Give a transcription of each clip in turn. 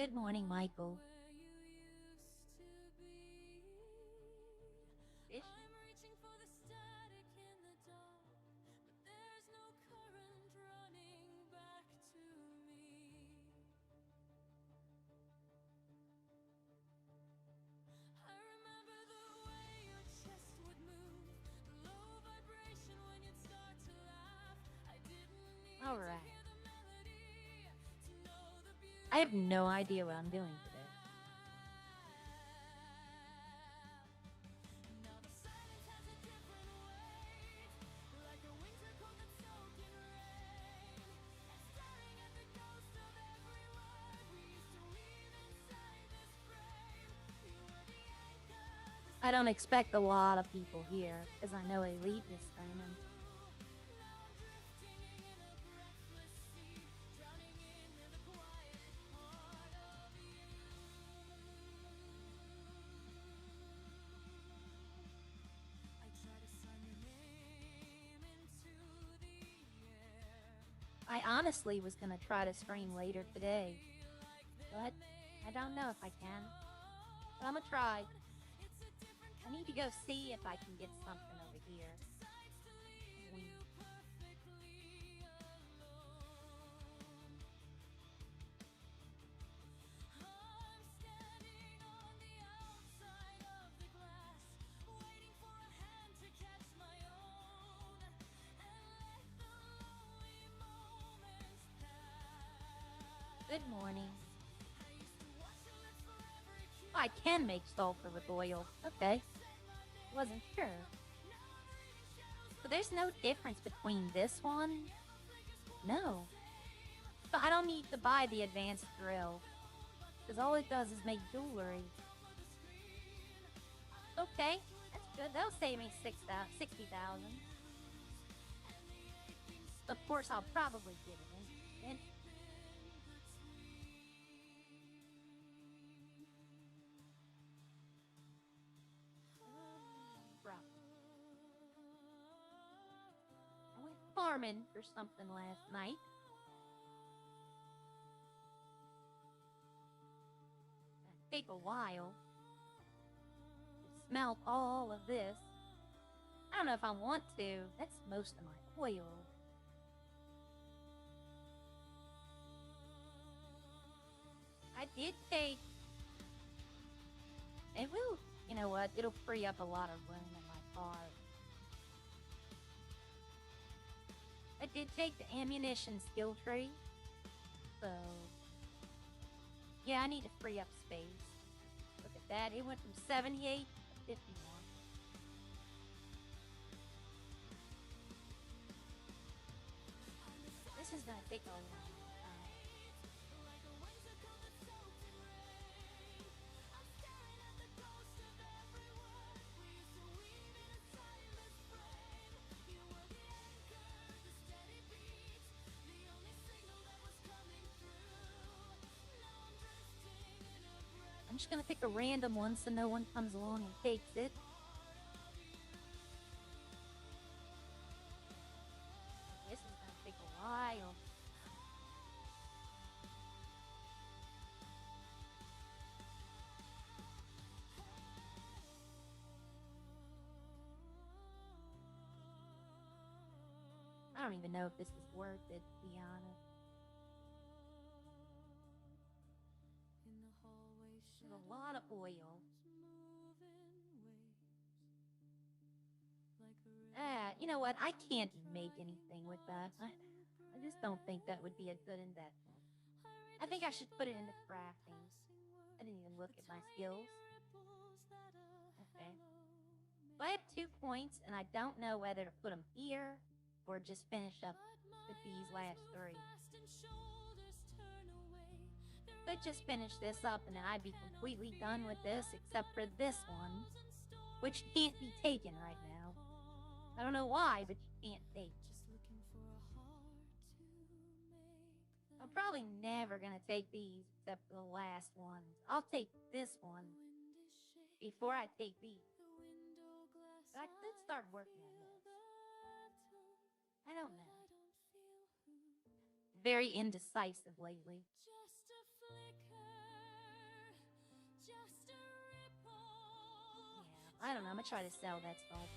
Good morning, Michael. Fish? All right. I have no idea what I'm doing today. I don't expect a lot of people here, because I know they leave this streaming. I honestly was going to try to stream later today, but I don't know if I can. But I'm going to try. I need to go see if I can get something over here. Good morning. I can make sulfur with oil. Okay. Wasn't sure. So there's no difference between this one? No. But I don't need to buy the advanced drill, because all it does is make jewelry. Okay, that's good. That'll save me 60,000. Of course, I'll probably get it in. I went farming for something last night. It'll take a while to smelt all of this. I don't know if I want to. That's most of my oil. I did take... It will, you know what, it'll free up a lot of room in my car. I did take the ammunition skill tree, so... Yeah, I need to free up space. Look at that, it went from 78 to 51. This is gonna take a long time. I'm just gonna pick a random one so no one comes along and takes it. This is gonna take a while. I don't even know if this is worth it, to be honest. There's a lot of oil. You know what? I can't make anything with that. I just don't think that would be a good investment. I think I should put it into crafting. I didn't even look at my skills. Okay. So I have 2 points, and I don't know whether to put them here or just finish up with these last 3. But just finish this up, and then I'd be completely done with this, except for this one, which can't be taken right now. I don't know why, but you can't take it. I'm probably never gonna take these except for the last ones. I'll take this one before I take these. But I could start working on this. I don't know. Very indecisive lately. I don't know. I'm gonna try to sell that sulfur.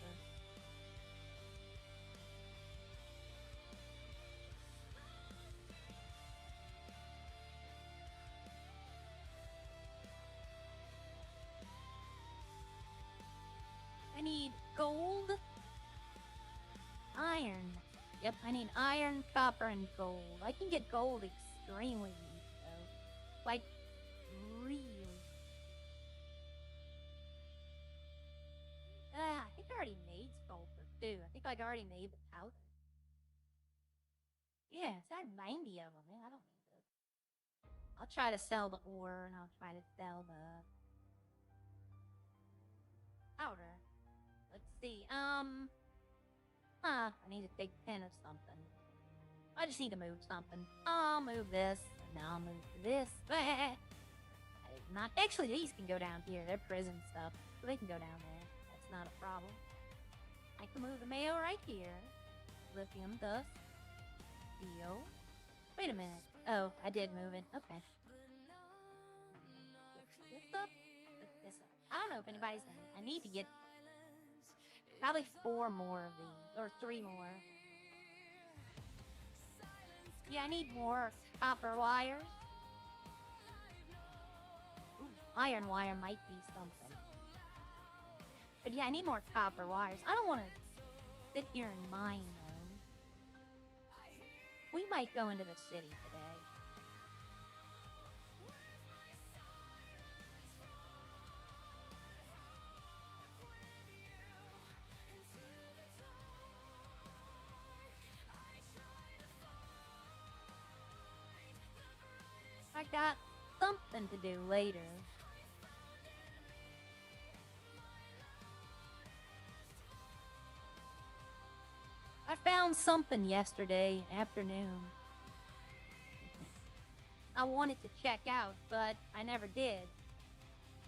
I need gold, iron. Yep, I need iron, copper, and gold. I can get gold extremely easy, though. Like, really. I think I already made sulfur, too. I think I already made the powder. Yeah, it's got 90 of them. Man, I don't need those. I'll try to sell the ore, and I'll try to sell the powder. Let's see. I need to take 10 of something. I just need to move something. I'll move this, and I'll move this. Not actually, these can go down here. They're prison stuff, so they can go down there. That's not a problem. I can move the mail right here. Lithium, dust, steel. Wait a minute. Oh, I did move it. Okay. Lift this up. Lift this up. I don't know if anybody's done it. I need to get probably 4 more of these, or 3 more. Yeah, I need more copper wires. Ooh, iron wire might be something. But yeah, I need more copper wires. I don't want to sit here and mine them. We might go into the city today. I got something to do later. I found something yesterday afternoon. I wanted to check out, but I never did.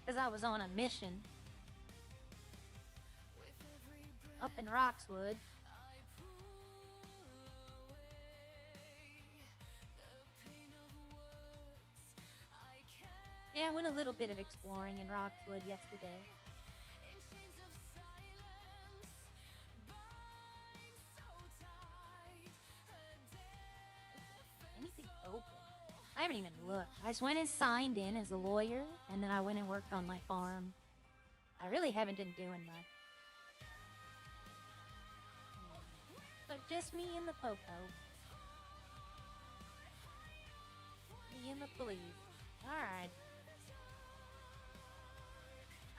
Because I was on a mission. Up in Roxwood. Yeah, I went a little bit of exploring in Roxwood yesterday. Anything open? I haven't even looked. I just went and signed in as a lawyer, and then I went and worked on my farm. I really haven't been doing much. So just me and the Popo. Me and the police. Alright.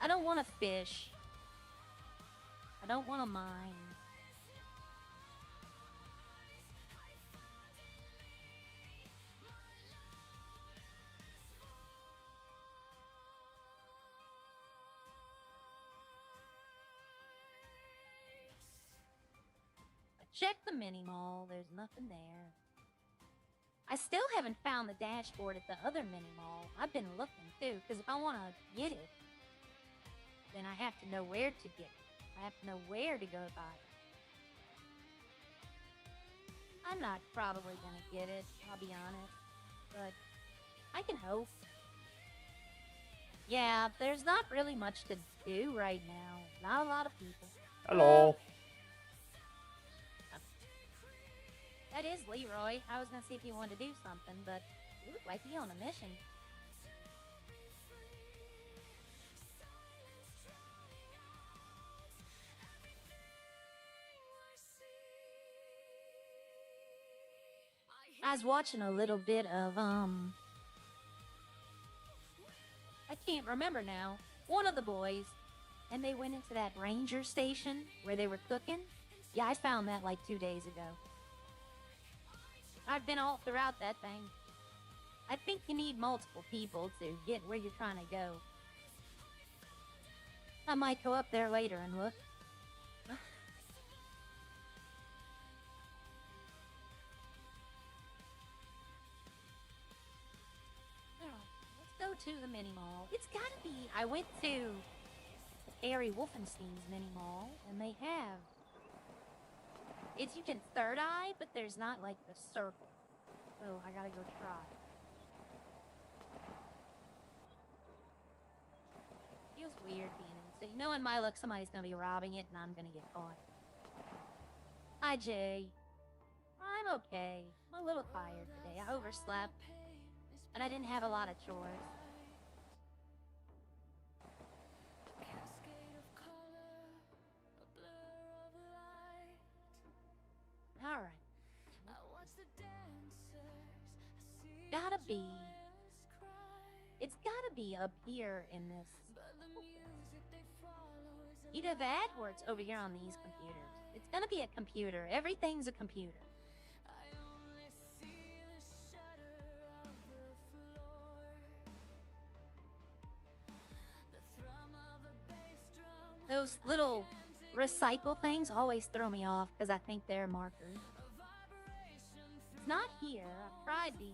I don't want to fish. I don't want to mine. I checked the mini mall. There's nothing there. I still haven't found the dashboard at the other mini mall. I've been looking too, because if I want to get it, then I have to know where to get it. I have to know where to go buy it. I'm not probably gonna get it, I'll be honest, but I can hope. Yeah, there's not really much to do right now. Not a lot of people. Hello. That is Leroy. I was gonna see if he wanted to do something, but you look like you're on a mission. I was watching a little bit of, I can't remember now, one of the boys, and they went into that ranger station where they were cooking. Yeah, I found that like 2 days ago. I've been all throughout that thing. I think you need multiple people to get where you're trying to go. I might go up there later and look. Let's go to the mini mall. It's gotta be. I went to Ari Wolfenstein's mini mall, and they have. It's you can third eye, but there's not like the circle. So I gotta go try. Feels weird being inside. So you know in my luck somebody's gonna be robbing it and I'm gonna get caught. Hi, Jay. I'm okay. I'm a little tired today. I overslept. And I didn't have a lot of chores. Alright. It's gotta be up here in this. You know, the AdWords over here on these computers. It's gonna be a computer. Everything's a computer. Those little recycle things always throw me off because I think they're markers. It's not here. I've tried these.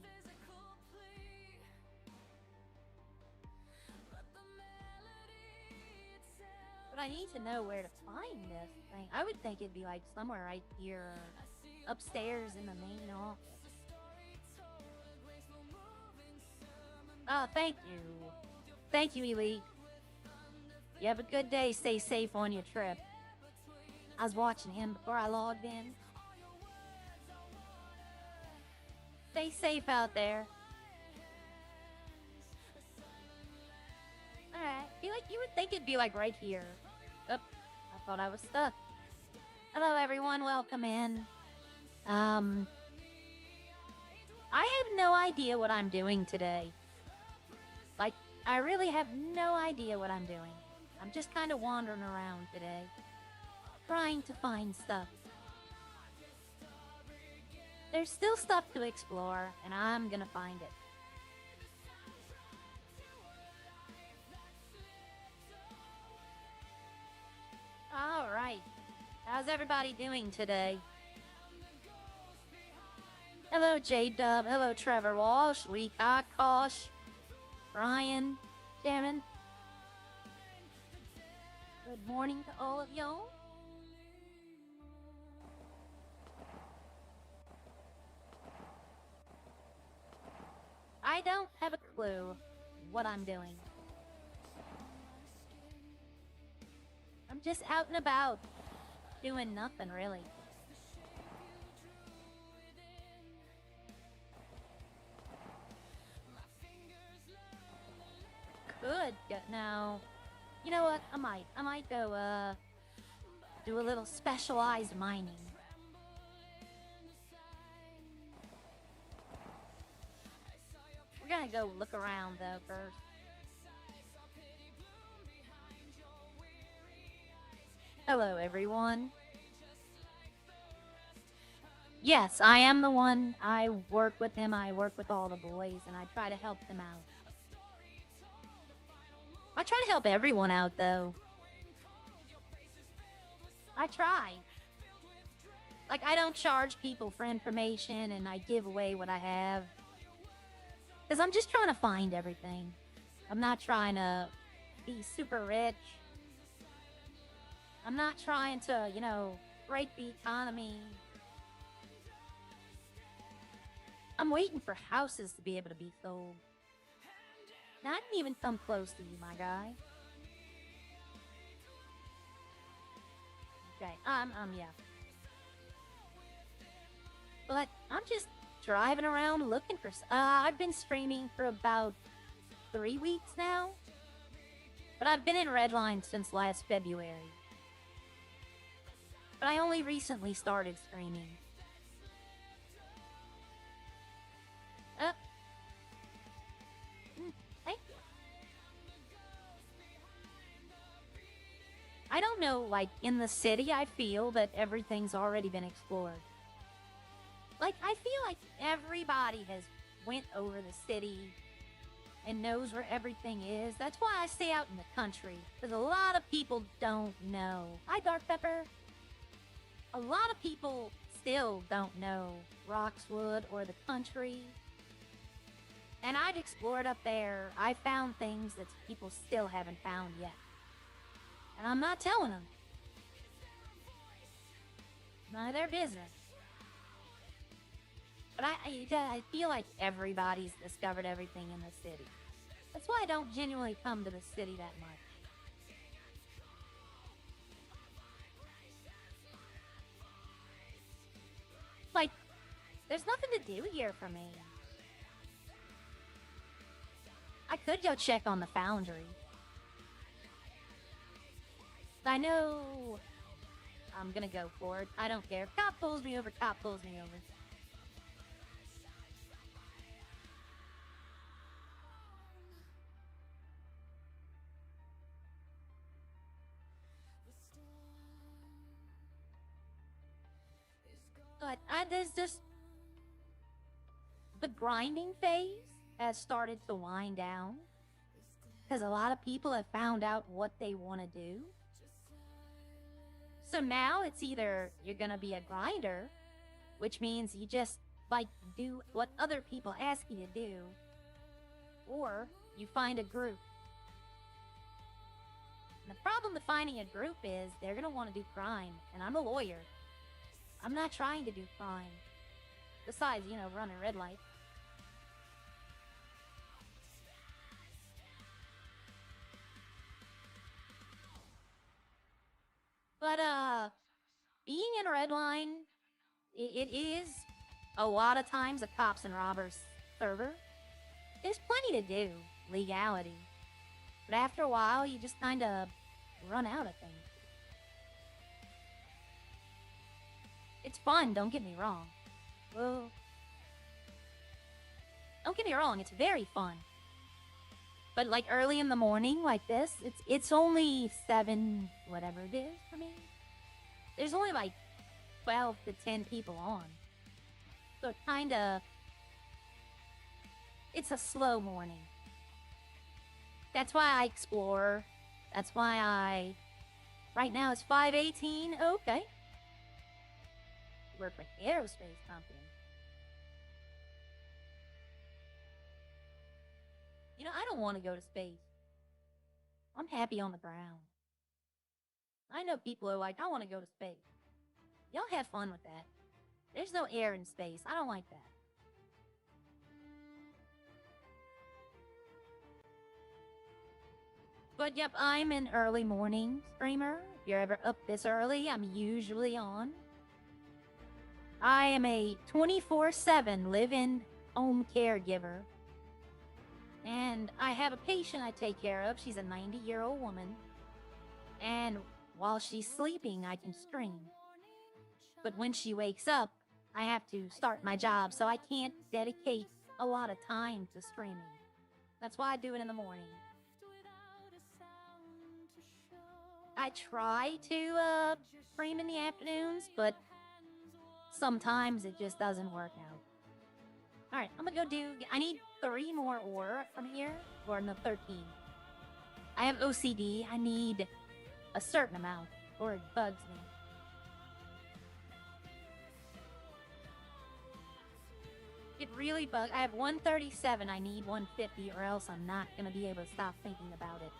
But I need to know where to find this thing. I would think it'd be like somewhere right here or upstairs in the main office. Oh, thank you. Thank you, Elite. You have a good day. Stay safe on your trip. I was watching him before I logged in. Stay safe out there. Alright. You would think it'd be like right here. Oop. I thought I was stuck. Hello everyone, welcome in. I have no idea what I'm doing today. Like, I really have no idea what I'm doing. I'm just kind of wandering around today, trying to find stuff. There's still stuff to explore, and I'm gonna find it. Alright. How's everybody doing today? Hello, J-Dub. Hello, Trevor Walsh. Kosh. Brian. Sharon. Good morning to all of y'all. I don't have a clue what I'm doing. I'm just out and about, doing nothing really. Could get now. You know what? I might go do a little specialized mining. We're gonna go look around though first. Hello everyone. Yes, I am the one. I work with him. I work with all the boys and I try to help them out. I try to help everyone out, though. I try. Like, I don't charge people for information, and I give away what I have. Because I'm just trying to find everything. I'm not trying to be super rich. I'm not trying to, you know, break the economy. I'm waiting for houses to be able to be sold. I didn't even come close to you, my guy. Okay, yeah. But I'm just driving around looking for... I've been streaming for about 3 weeks now. But I've been in Redline since last February. But I only recently started streaming. Thank you. I don't know, like, in the city, I feel that everything's already been explored. Like, I feel like everybody has went over the city and knows where everything is. That's why I stay out in the country, because a lot of people don't know. Hi, Dark Pepper. A lot of people still don't know Roxwood or the country. And I've explored up there. I found things that people still haven't found yet. And I'm not telling them. None of their business. But I feel like everybody's discovered everything in the city. That's why I don't genuinely come to the city that much. Like, there's nothing to do here for me. I could go check on the foundry. I know I'm gonna go for it. I don't care. Cop pulls me over, cop pulls me over. But there's just... the grinding phase has started to wind down. Because a lot of people have found out what they want to do. So now it's either you're gonna be a grinder, which means you just, like, do what other people ask you to do, or you find a group. And the problem with finding a group is they're gonna want to do crime, and I'm a lawyer. I'm not trying to do crime. Besides, you know, running red light. But, being in Redline, it is a lot of times a cops and robbers server. There's plenty to do, legality. But after a while, you just kind of run out of things. It's fun, don't get me wrong. Well, don't get me wrong, it's very fun. But like early in the morning, like this, it's only 7, whatever it is for me. There's only like 12 to 10 people on. So it kinda... it's a slow morning. That's why I explore. That's why I... right now it's 5:18, okay. Work for aerospace company. You know, I don't want to go to space. I'm happy on the ground. I know people are like, I want to go to space. Y'all have fun with that. There's no air in space. I don't like that. But yep, I'm an early morning streamer. If you're ever up this early, I'm usually on. I am a 24/7 live-in home caregiver. And I have a patient I take care of. She's a 90-year-old woman. And while she's sleeping, I can stream. But when she wakes up, I have to start my job, so I can't dedicate a lot of time to streaming. That's why I do it in the morning. I try to stream in the afternoons, but sometimes it just doesn't work out. Alright, I'm gonna go do... I need 3 more ore from here. Or no, 13. I have OCD. I need a certain amount, or it bugs me. It really bugs... I have 137. I need 150, or else I'm not gonna be able to stop thinking about it.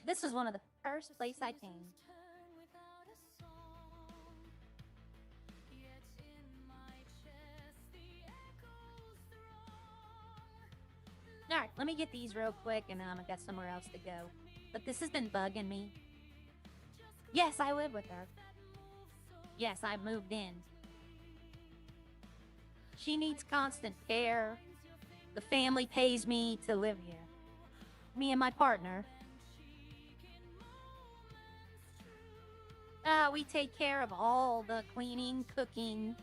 This was one of the first places I came. Alright, let me get these real quick and then I'm gonna get somewhere else to go. But this has been bugging me. Yes, I live with her. Yes, I moved in. She needs constant care. The family pays me to live here. Me and my partner. We take care of all the cleaning, cooking,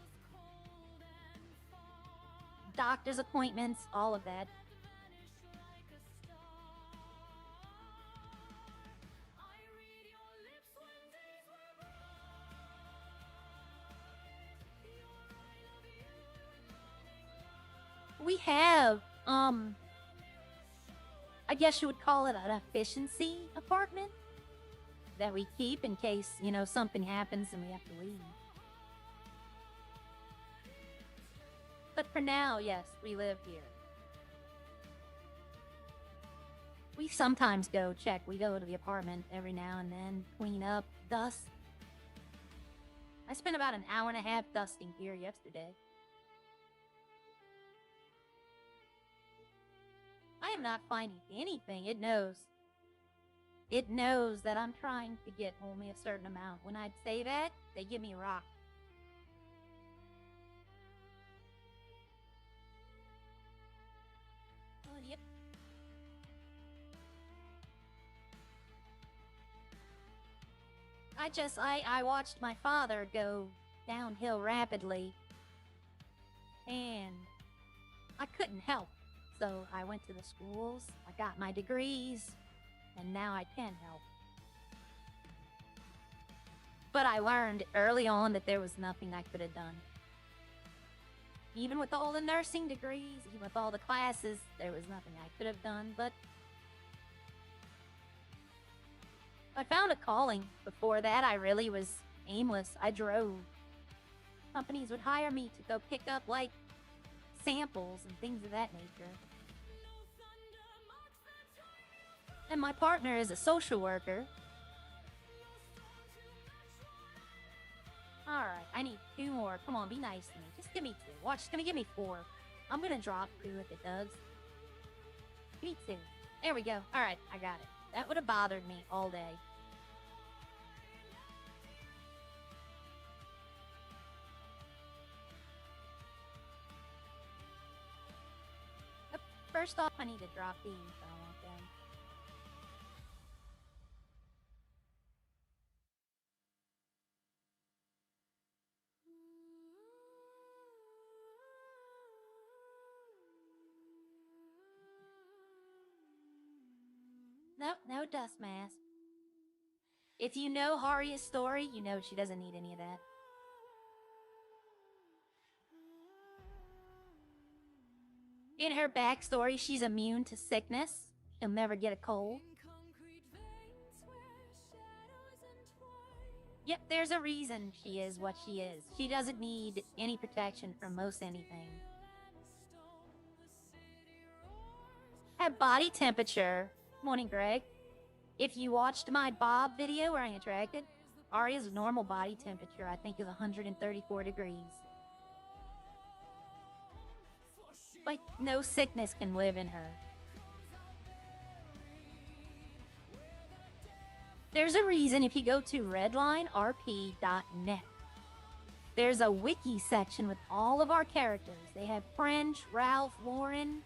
doctor's appointments, all of that. We have, I guess you would call it an efficiency apartment that we keep in case, you know, something happens and we have to leave. But for now, yes, we live here. We sometimes go check. We go to the apartment every now and then, clean up, dust. I spent about an hour and a half dusting here yesterday. I am not finding anything. It knows. It knows that I'm trying to get only a certain amount. When I say that, they give me a rock. Oh, yep. I watched my father go downhill rapidly, and I couldn't help. So I went to the schools, I got my degrees, and now I can help. But I learned early on that there was nothing I could have done. Even with all the nursing degrees, even with all the classes, there was nothing I could have done, but I found a calling. Before that, I really was aimless. I drove. Companies would hire me to go pick up, like, samples and things of that nature. And my partner is a social worker. Alright, I need 2 more. Come on, be nice to me. Just give me 2. Watch, it's gonna give me 4. I'm gonna drop 2 if it does. Give me 2. There we go. Alright, I got it. That would have bothered me all day. First off, I need to drop these. I don't want them. Nope, no dust mask. If you know Harya's story, you know she doesn't need any of that. In her backstory, she's immune to sickness. She'll never get a cold. Yep, there's a reason she is what she is. She doesn't need any protection from most anything. At body temperature, morning Greg, if you watched my Bob video where I interacted, Arya's normal body temperature, I think, is 134 degrees. Like, no sickness can live in her. There's a reason if you go to RedlineRP.net. There's a wiki section with all of our characters. They have French, Ralph, Lauren,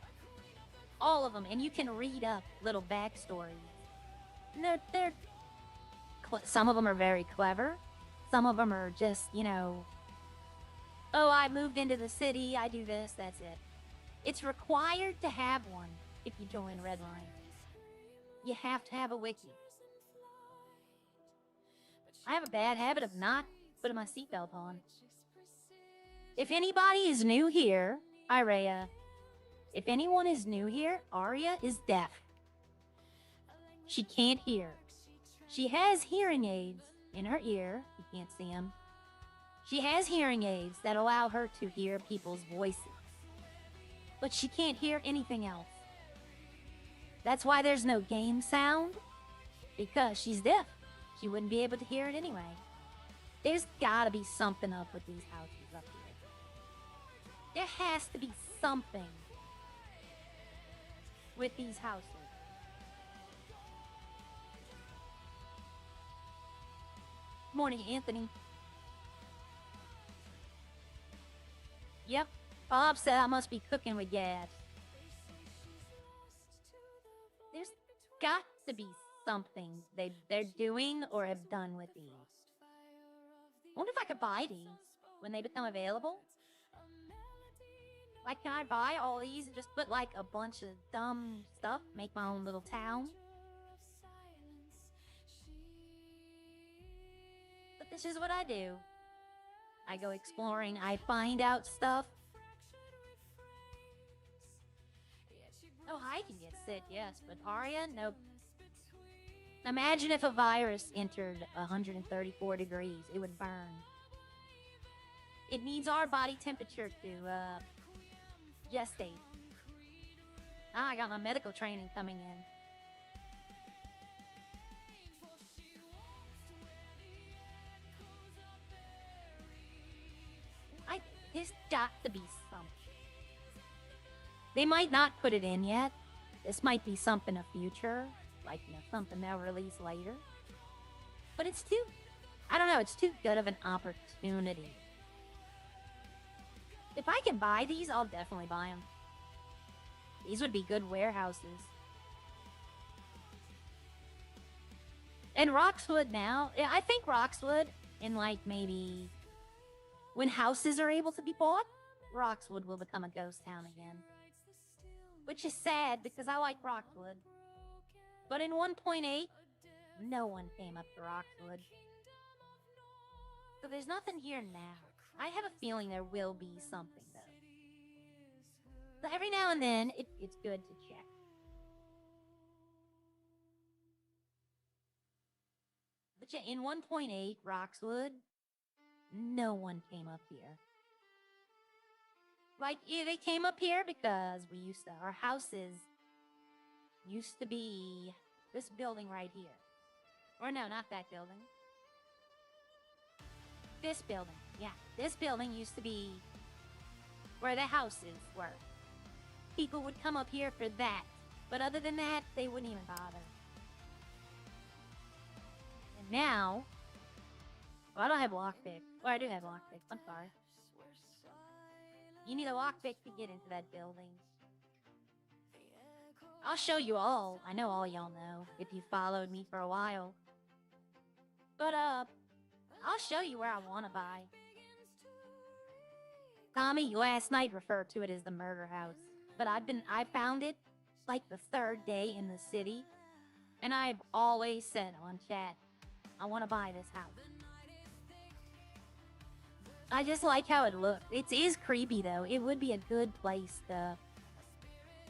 all of them, and you can read up little backstories. And some of them are very clever. Some of them are just, you know, oh, I moved into the city, I do this, that's it. It's required to have one if you join Redline. You have to have a wiki. I have a bad habit of not putting my seatbelt on. If anybody is new here, Rhea. If anyone is new here, Arya is deaf. She can't hear. She has hearing aids in her ear. You can't see them. She has hearing aids that allow her to hear people's voices. But she can't hear anything else. That's why there's no game sound. Because she's deaf. She wouldn't be able to hear it anyway. There's gotta be something up with these houses up here. There has to be something with these houses. Morning, Anthony. Yep, Bob said I must be cooking with gas. There's got to be something they're doing or have done with these. I wonder if I could buy these when they become available. Like, can I buy all these and just put like a bunch of dumb stuff, make my own little town? But this is what I do. I go exploring, I find out stuff. Oh, I can get sick, yes, but Arya, nope. Imagine if a virus entered 134 degrees. It would burn. It needs our body temperature to gestate. Ah, I got my medical training coming in. There's got to be something. They might not put it in yet. This might be something of future, like, something they'll release later. But it's too, I don't know, it's too good of an opportunity. If I can buy these, I'll definitely buy them. These would be good warehouses. And Roxwood now, I think Roxwood, in like maybe when houses are able to be bought, Roxwood will become a ghost town again. Which is sad because I like Roxwood. But in 1.8, no one came up to Roxwood. So there's nothing here now. I have a feeling there will be something though. So every now and then, it's good to check. But yeah, in 1.8, Roxwood, no one came up here. Like, yeah, they came up here because our houses used to be this building right here. Or no, not that building. This building, yeah. This building used to be where the houses were. People would come up here for that. But other than that, they wouldn't even bother. And now, well, I don't have lockpick. Well, I do have lockpick. I'm sorry. You need a lockpick to get into that building. I'll show you all. I know all y'all know if you followed me for a while. But, I'll show you where I want to buy. Tommy last night referred to it as the murder house. But I found it like the third day in the city. And I've always said on chat, I want to buy this house. I just like how it looks. It is creepy though. It would be a good place to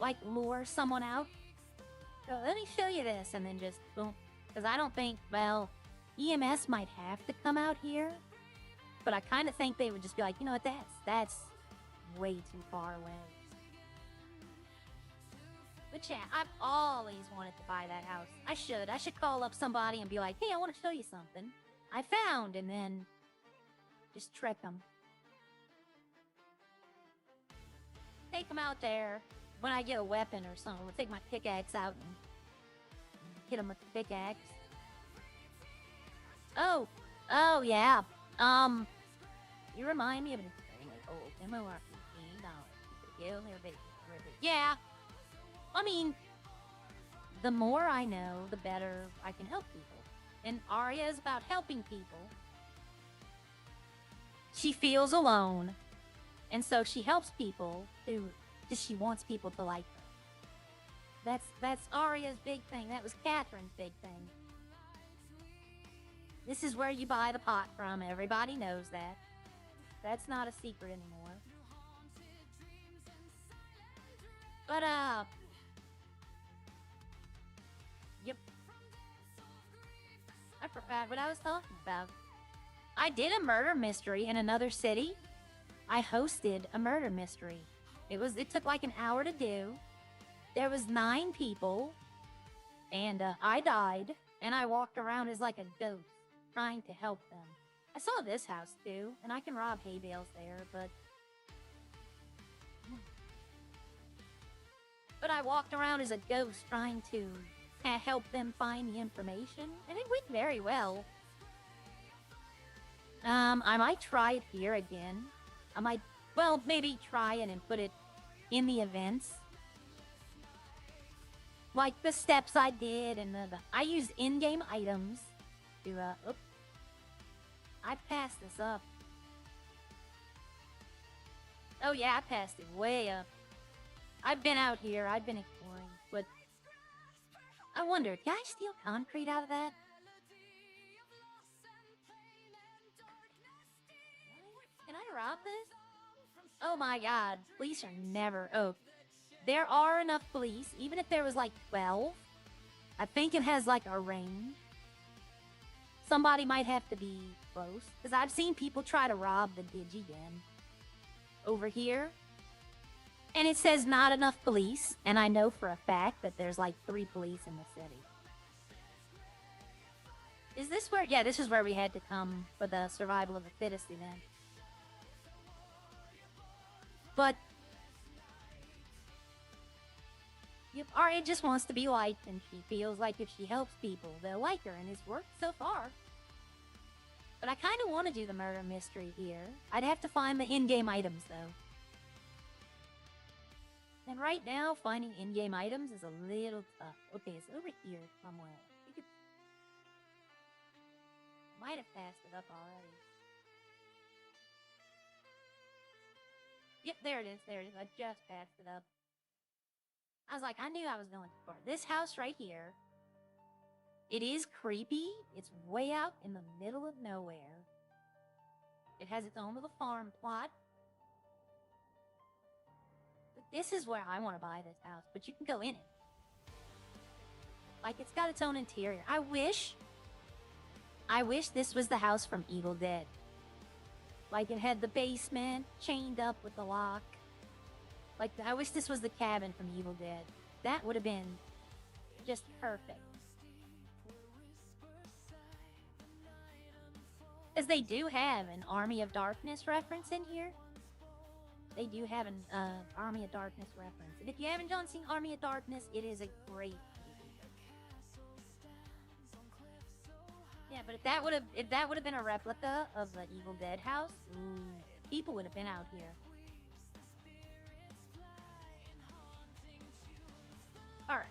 like lure someone out. So let me show you this and then just boom. Because I don't think, well, EMS might have to come out here. But I kind of think they would just be like, you know what, that's way too far away. But yeah, I've always wanted to buy that house. I should call up somebody and be like, hey, I want to show you something I found, and then just trick them. Take them out there. When I get a weapon or something, we'll take my pickaxe out and hit them with the pickaxe. Oh, yeah. You remind me of an extremely old MMORPG. Yeah. I mean, the more I know, the better I can help people. And Arya is about helping people. She feels alone. And so she helps people because she wants people to like her. That's Arya's big thing. That was Catherine's big thing. This is where you buy the pot from. Everybody knows that. That's not a secret anymore. But, yep. I forgot what I was talking about. I did a murder mystery in another city. I hosted a murder mystery. It took like an hour to do. There was 9 people. And, I died. And I walked around as like a ghost, trying to help them. I saw this house too, and I can rob hay bales there, but I walked around as a ghost trying to help them find the information, and it went very well. I might try it here again. I might, well, maybe try it and put it in the events. Like the steps I did, and I used in-game items to, oops. I passed this up. Oh yeah, I passed it way up. I've been out here, I've been exploring, but I wondered, can I steal concrete out of that? Can I rob this? Oh my god, police are never... Oh, there are enough police, even if there was like 12. I think it has like a range. Somebody might have to be close, because I've seen people try to rob the Digiden over here. And it says not enough police, and I know for a fact that there's like 3 police in the city. Is this where... Yeah, this is where we had to come for the survival of the fittest event. But yep, Arya just wants to be liked, and she feels like if she helps people, they'll like her, and it's worked so far. But I kind of want to do the murder mystery here. I'd have to find the in-game items, though. And right now, finding in-game items is a little tough. Okay, it's over here somewhere. I think it's... might have passed it up already. Yep, there it is. There it is. I just passed it up. I was like, I knew I was going too far. This house right here. It is creepy. It's way out in the middle of nowhere. It has its own little farm plot. But this is where I want to buy this house. But you can go in it. Like, it's got its own interior. I wish this was the house from Evil Dead. Like, it had the basement chained up with the lock. Like, I wish this was the cabin from Evil Dead. That would have been just perfect. Because they do have an Army of Darkness reference in here. They do have an Army of Darkness reference. And if you haven't seen Army of Darkness, it is a great movie. Yeah, but if that would have been a replica of the Evil Dead house, people would have been out here. Alright.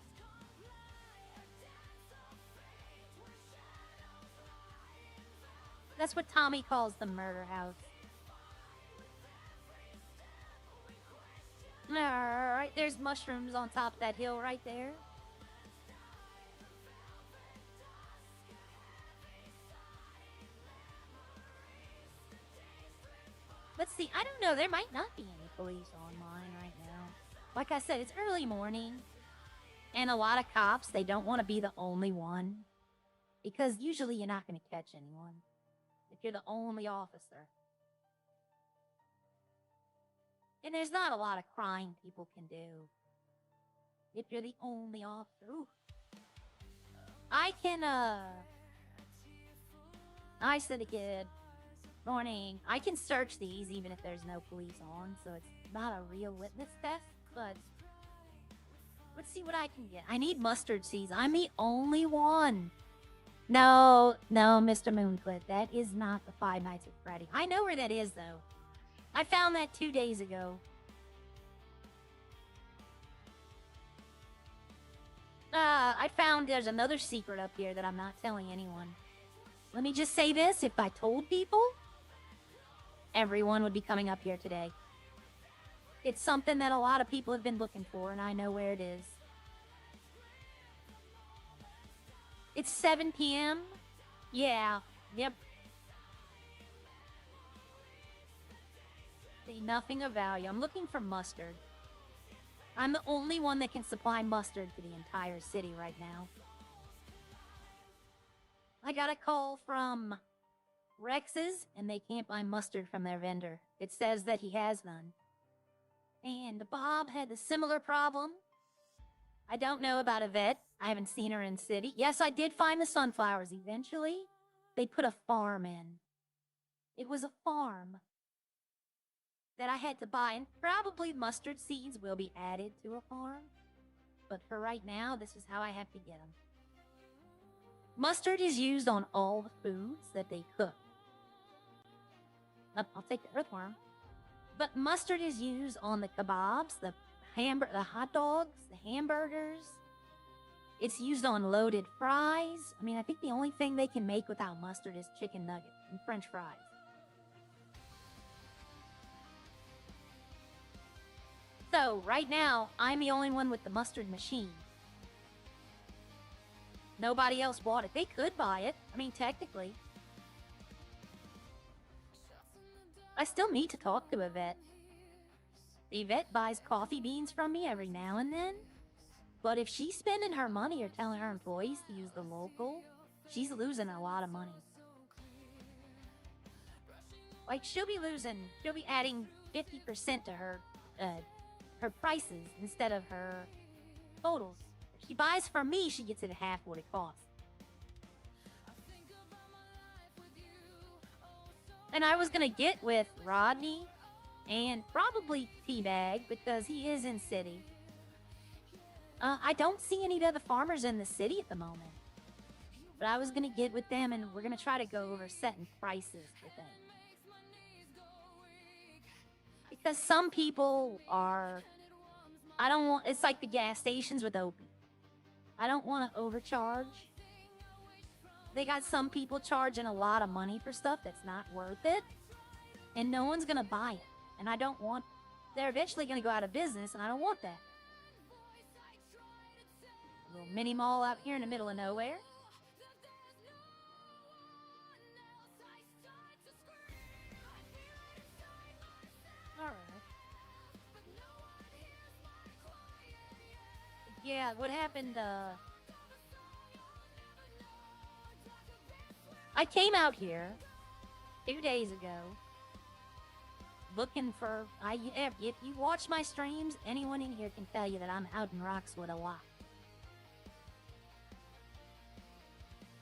That's what Tommy calls the murder house. Alright, there's mushrooms on top of that hill right there. Let's see, I don't know, there might not be any police online right now. Like I said, it's early morning. And a lot of cops, they don't want to be the only one. Because usually you're not going to catch anyone. If you're the only officer. And there's not a lot of crime people can do. If you're the only officer. Ooh. I said again. Morning. I can search these even if there's no police on. So it's not a real litmus test. But let's see what I can get. I need mustard seeds. I'm the only one. No, Mr. Mooncliff. That is not the Five Nights at Freddy. I know where that is, though. I found that 2 days ago. I found there's another secret up here that I'm not telling anyone. Let me just say this. If I told people, everyone would be coming up here today. It's something that a lot of people have been looking for, and I know where it is. It's 7 p.m. Yeah. Yep. See, nothing of value. I'm looking for mustard. I'm the only one that can supply mustard to the entire city right now. I got a call from Rex's, and they can't buy mustard from their vendor. It says that he has none. And Bob had a similar problem. I don't know about Yvette. I haven't seen her in city. Yes, I did find the sunflowers eventually. They put a farm in. It was a farm that I had to buy, and probably mustard seeds will be added to a farm. But for right now, this is how I have to get them. Mustard is used on all the foods that they cook. I'll take the earthworm. But mustard is used on the kebabs, the hot dogs, the hamburgers. It's used on loaded fries. I mean, I think the only thing they can make without mustard is chicken nuggets and French fries. So, right now, I'm the only one with the mustard machine. Nobody else bought it. They could buy it. I mean, technically. I still need to talk to Yvette. Yvette buys coffee beans from me every now and then. But if she's spending her money or telling her employees to use the local, she's losing a lot of money. Like, she'll be adding 50% to her prices instead of her totals. If she buys from me, she gets it at half what it costs. And I was gonna get with Rodney and probably Teabag because he is in city. I don't see any other farmers in the city at the moment. But I was going to get with them and we're going to try to go over setting prices for things. Because some people are, I don't want, it's like the gas stations with Opie. I don't want to overcharge. They got some people charging a lot of money for stuff that's not worth it. And no one's going to buy it. And I don't want, they're eventually going to go out of business and I don't want that. A little mini mall out here in the middle of nowhere. Alright. Yeah, what happened, I came out here 2 days ago looking for, if you watch my streams, anyone in here can tell you that I'm out in Roxwood a lot.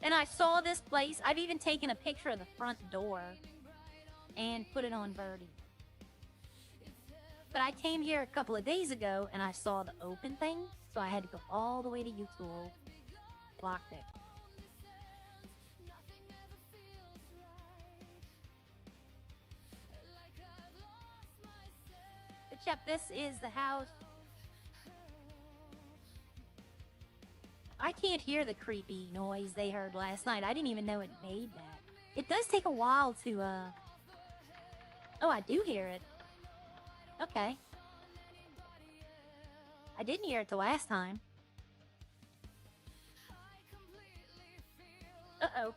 And I saw this place. I've even taken a picture of the front door and put it on Birdie. But I came here a couple of days ago and I saw the open thing, so I had to go all the way to YouTube, blocked it. But yep, this is the house. I can't hear the creepy noise they heard last night. I didn't even know it made that. It does take a while to, Oh, I do hear it. Okay. I didn't hear it the last time. Uh-oh.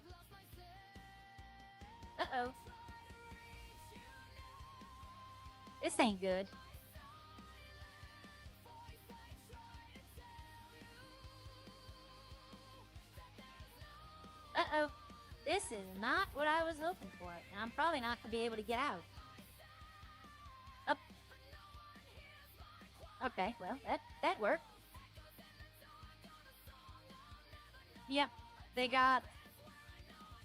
Uh-oh. This ain't good. Uh-oh. This is not what I was hoping for. And I'm probably not going to be able to get out. Up. Okay, well, that worked. Yep, they got...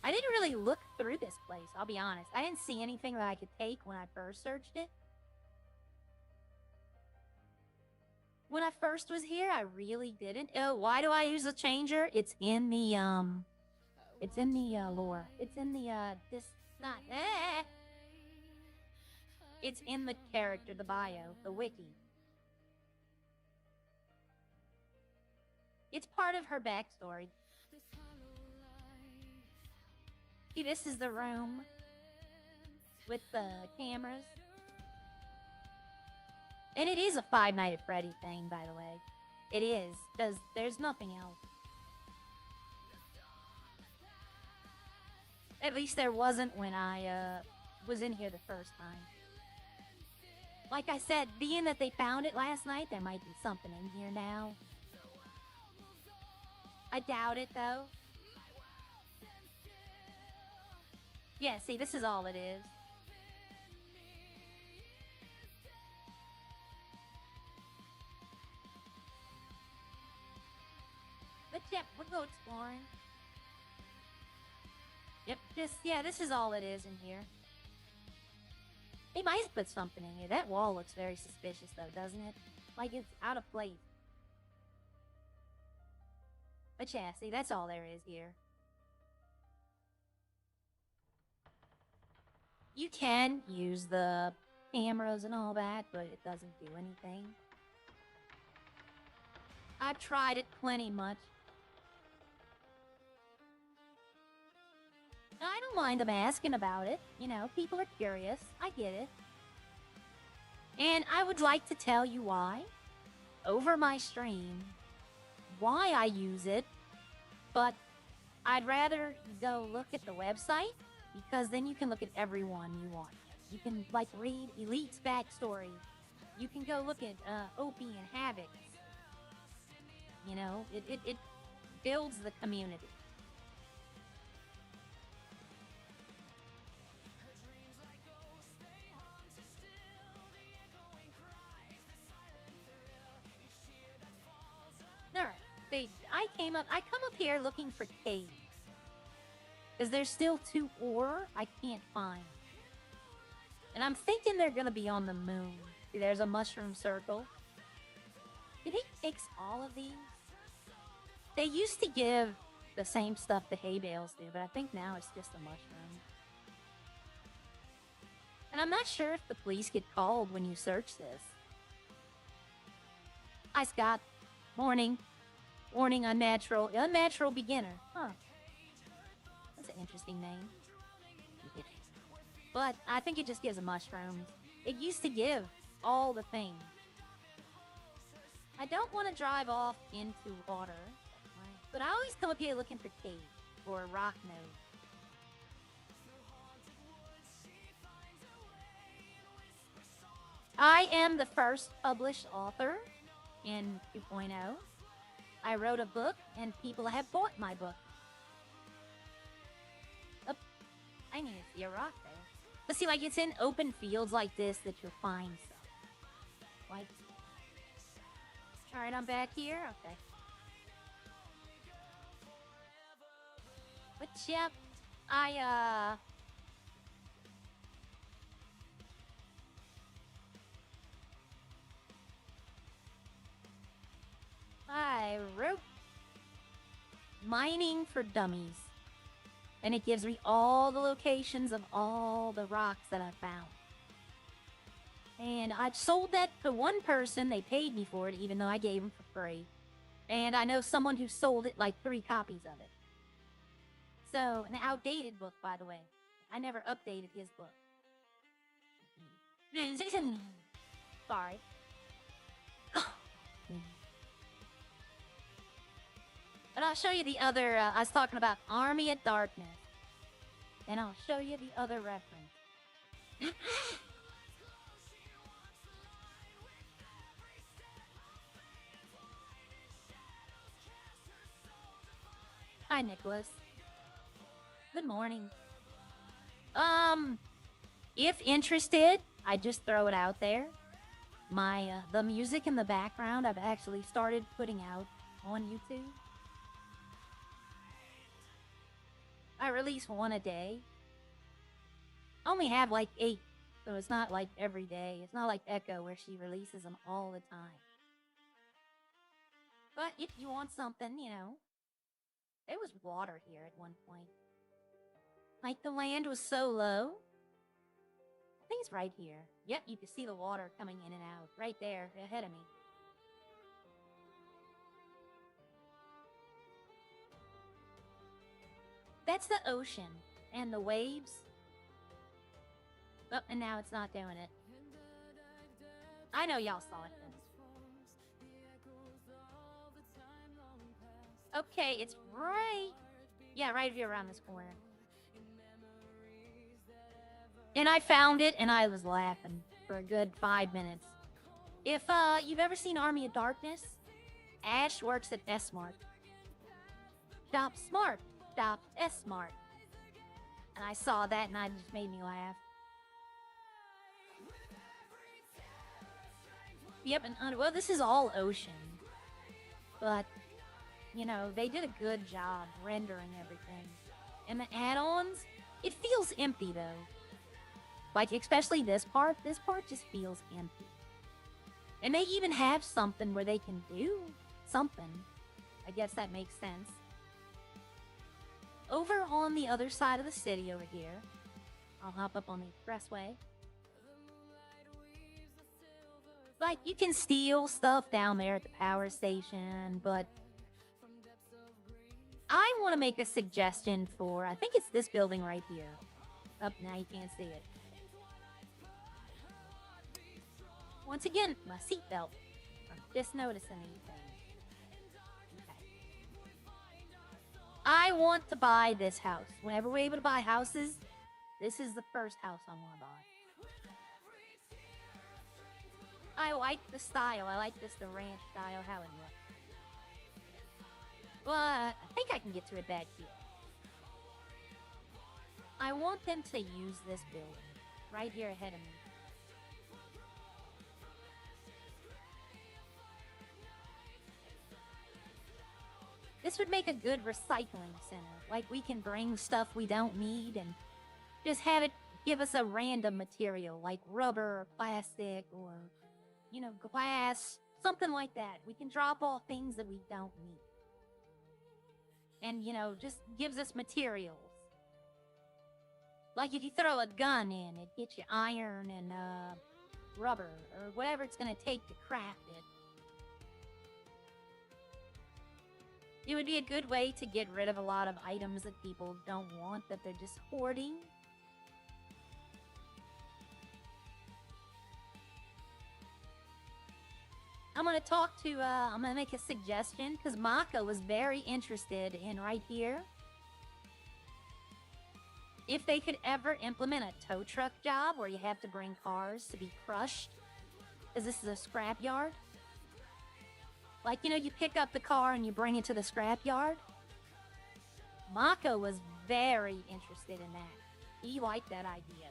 I didn't really look through this place, I'll be honest. I didn't see anything that I could take when I first searched it. When I first was here, I really didn't. Oh, why do I use a changer? It's in the, lore. It's in the, It's in the character, the bio, the wiki. It's part of her backstory. See, this is the room with the cameras. And it is a Five Nights at Freddy thing, by the way. It is, because there's nothing else. At least there wasn't when I was in here the first time. Like I said, being that they found it last night, there might be something in here now. I doubt it, though. Yeah, see, this is all it is. But yeah, we'll go exploring. Yep, this is all it is in here. They might have put something in here. That wall looks very suspicious, though, doesn't it? Like it's out of place. But yeah, see, that's all there is here. You can use the cameras and all that, but it doesn't do anything. I've tried it plenty much. I don't mind them asking about it. You know, people are curious. I get it. And I would like to tell you why, over my stream, why I use it, but I'd rather go look at the website, because then you can look at everyone you want. You can, like, read Elite's backstory. You can go look at Opie and Havoc. You know, it builds the community. Alright, I come up here looking for caves. Because there's still 2 ore I can't find. And I'm thinking they're gonna be on the moon. See, there's a mushroom circle. Did he fix all of these? They used to give the same stuff the hay bales do, but I think now it's just a mushroom. And I'm not sure if the police get called when you search this. Hi, Scott. Morning. Warning, unnatural. Unnatural beginner. Huh. That's an interesting name. But I think it just gives a mushrooms. It used to give all the things. I don't want to drive off into water, but I always come up here looking for cave or a rock node. I am the first published author in 2.0. I wrote a book, and people have bought my book. Oh, I need to see a rock there. But see, like, it's in open fields like this that you'll find stuff. Like, alright, I'm back here. Okay. But yep, I wrote Mining for Dummies. And it gives me all the locations of all the rocks that I found. And I sold that to one person. They paid me for it, even though I gave them for free. And I know someone who sold it, like 3 copies of it. So, an outdated book, by the way. I never updated his book. Sorry. But I'll show you the other, I was talking about Army of Darkness. And I'll show you the other reference. Hi, Nicholas. Good morning. If interested, I just throw it out there. The music in the background, I've actually started putting out on YouTube. I release 1 a day. I only have like 8, so it's not like every day. It's not like Echo where she releases them all the time. But if you want something, you know, there was water here at one point. Like the land was so low. I think it's right here. Yep, you can see the water coming in and out right there ahead of me. That's the ocean and the waves. Oh, and now it's not doing it. I know y'all saw it then. Okay, it's right. Yeah, right here around this corner. And I found it, and I was laughing for a good 5 minutes. If you've ever seen Army of Darkness, Ash works at S-Mart. Shop smart. Stop S-Mart. And I saw that and it just made me laugh. Yep, and well, this is all ocean. But, you know, they did a good job rendering everything. And the add-ons, it feels empty though. Like, especially this part just feels empty. And they even have something where they can do something. I guess that makes sense. Over on the other side of the city over here, I'll hop up on the expressway. Like, you can steal stuff down there at the power station, but I want to make a suggestion for, I think it's this building right here. Up now, you can't see it. Once again, my seatbelt. I'm just noticing anything. I want to buy this house. Whenever we're able to buy houses, this is the first house I want to buy. I like the style. I like this, the ranch style, how it looks. But I think I can get to it back here. I want them to use this building right here ahead of me. This would make a good recycling center. Like, we can bring stuff we don't need and just have it give us a random material like rubber or plastic or, glass, something like that. We can drop all things that we don't need. And, just gives us materials. Like if you throw a gun in, it gets you iron and rubber or whatever it's going to take to craft it. It would be a good way to get rid of a lot of items that people don't want, that they're just hoarding. I'm going to make a suggestion, because Maka was very interested in right here. If they could ever implement a tow truck job where you have to bring cars to be crushed, because this is a scrap yard. Like, you pick up the car and you bring it to the scrap yard. Maka was very interested in that. He liked that idea.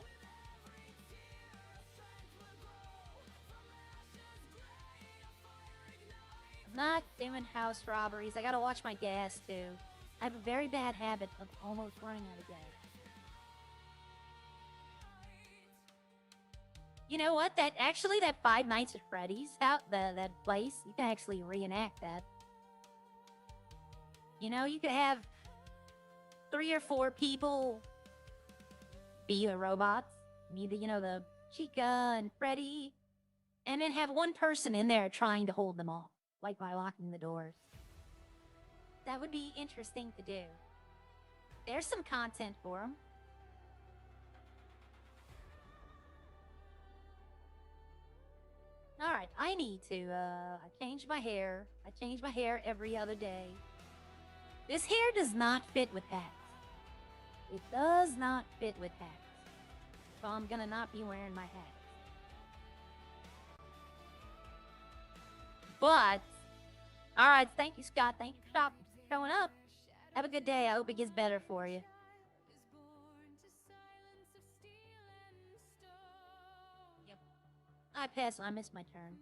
I'm not doing house robberies. I gotta watch my gas, too. I have a very bad habit of almost running out of gas. You know what? That Five Nights at Freddy's, that place, you can actually reenact that. You could have 3 or 4 people be the robots. Be the Chica and Freddy. And then have one person in there trying to hold them off. Like by locking the doors. That would be interesting to do. There's some content for them. Alright, I need to, I change my hair. I change my hair every other day. This hair does not fit with hats. It does not fit with hats. So I'm gonna not be wearing my hat. But, alright, thank you, Scott. Thank you for showing up. Have a good day. I hope it gets better for you. Yep. I pass. I missed my turn.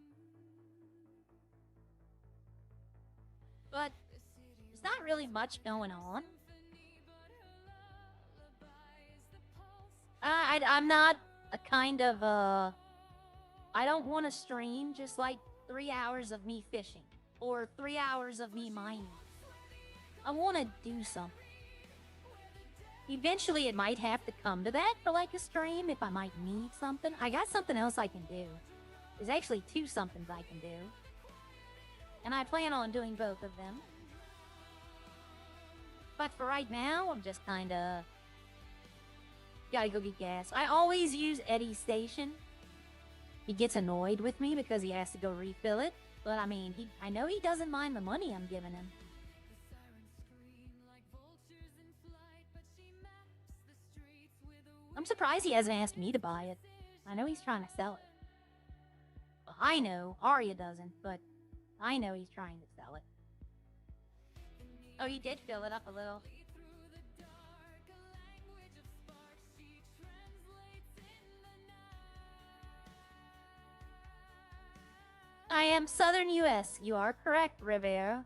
But, there's not really much going on. I'm not a kind of, I don't want to stream just like 3 hours of me fishing or 3 hours of me mining. I want to do something. Eventually, it might have to come to that for like a stream if I might need something. I got something else I can do. There's actually 2 somethings I can do. And I plan on doing both of them. But for right now, I'm just kind of... Gotta go get gas. I always use Eddie's station. He gets annoyed with me because he has to go refill it. But I mean, I know he doesn't mind the money I'm giving him. I'm surprised he hasn't asked me to buy it. I know he's trying to sell it. Well, I know. Arya doesn't, but I know he's trying to sell it. Oh, he did fill it up a little. I am Southern U.S. You are correct, Rivera.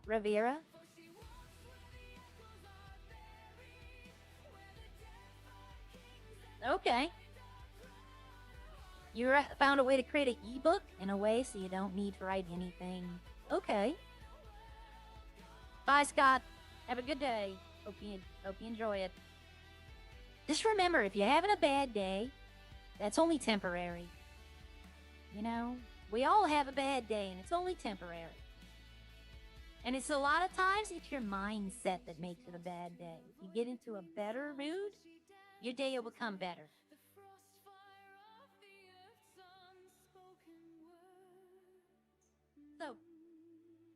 Okay. You found a way to create an ebook in a way so you don't need to write anything. Okay. Bye, Scott. Have a good day. Hope you enjoy it. Just remember, if you're having a bad day, that's only temporary. We all have a bad day, and it's only temporary. And it's a lot of times it's your mindset that makes it a bad day. If you get into a better mood, your day will become better. So,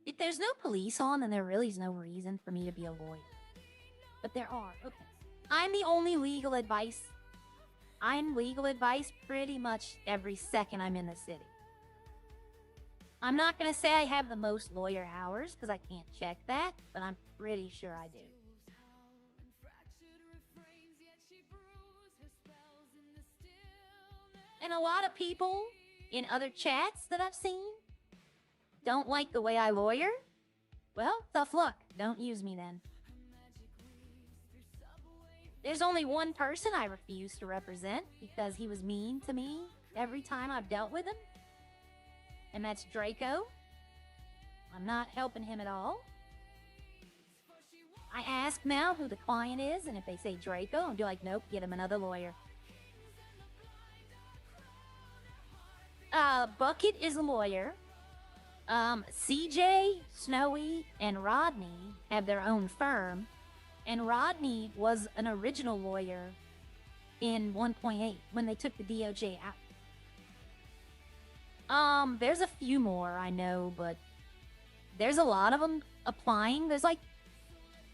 if there's no police on, then there really is no reason for me to be a lawyer. But there are. Okay. I'm the only legal advice. I'm legal advice pretty much every second I'm in the city. I'm not going to say I have the most lawyer hours, because I can't check that, but I'm pretty sure I do. And a lot of people in other chats that I've seen don't like the way I lawyer. Well, tough luck. Don't use me then. There's only one person I refuse to represent because he was mean to me every time I've dealt with him. And that's Draco. I'm not helping him at all. I ask now who the client is, and if they say Draco, I'm like, nope, get him another lawyer. Bucket is a lawyer. CJ, Snowy, and Rodney have their own firm, and Rodney was an original lawyer in 1.8 when they took the DOJ out. There's a few more I know, but there's a lot of them applying. There's like,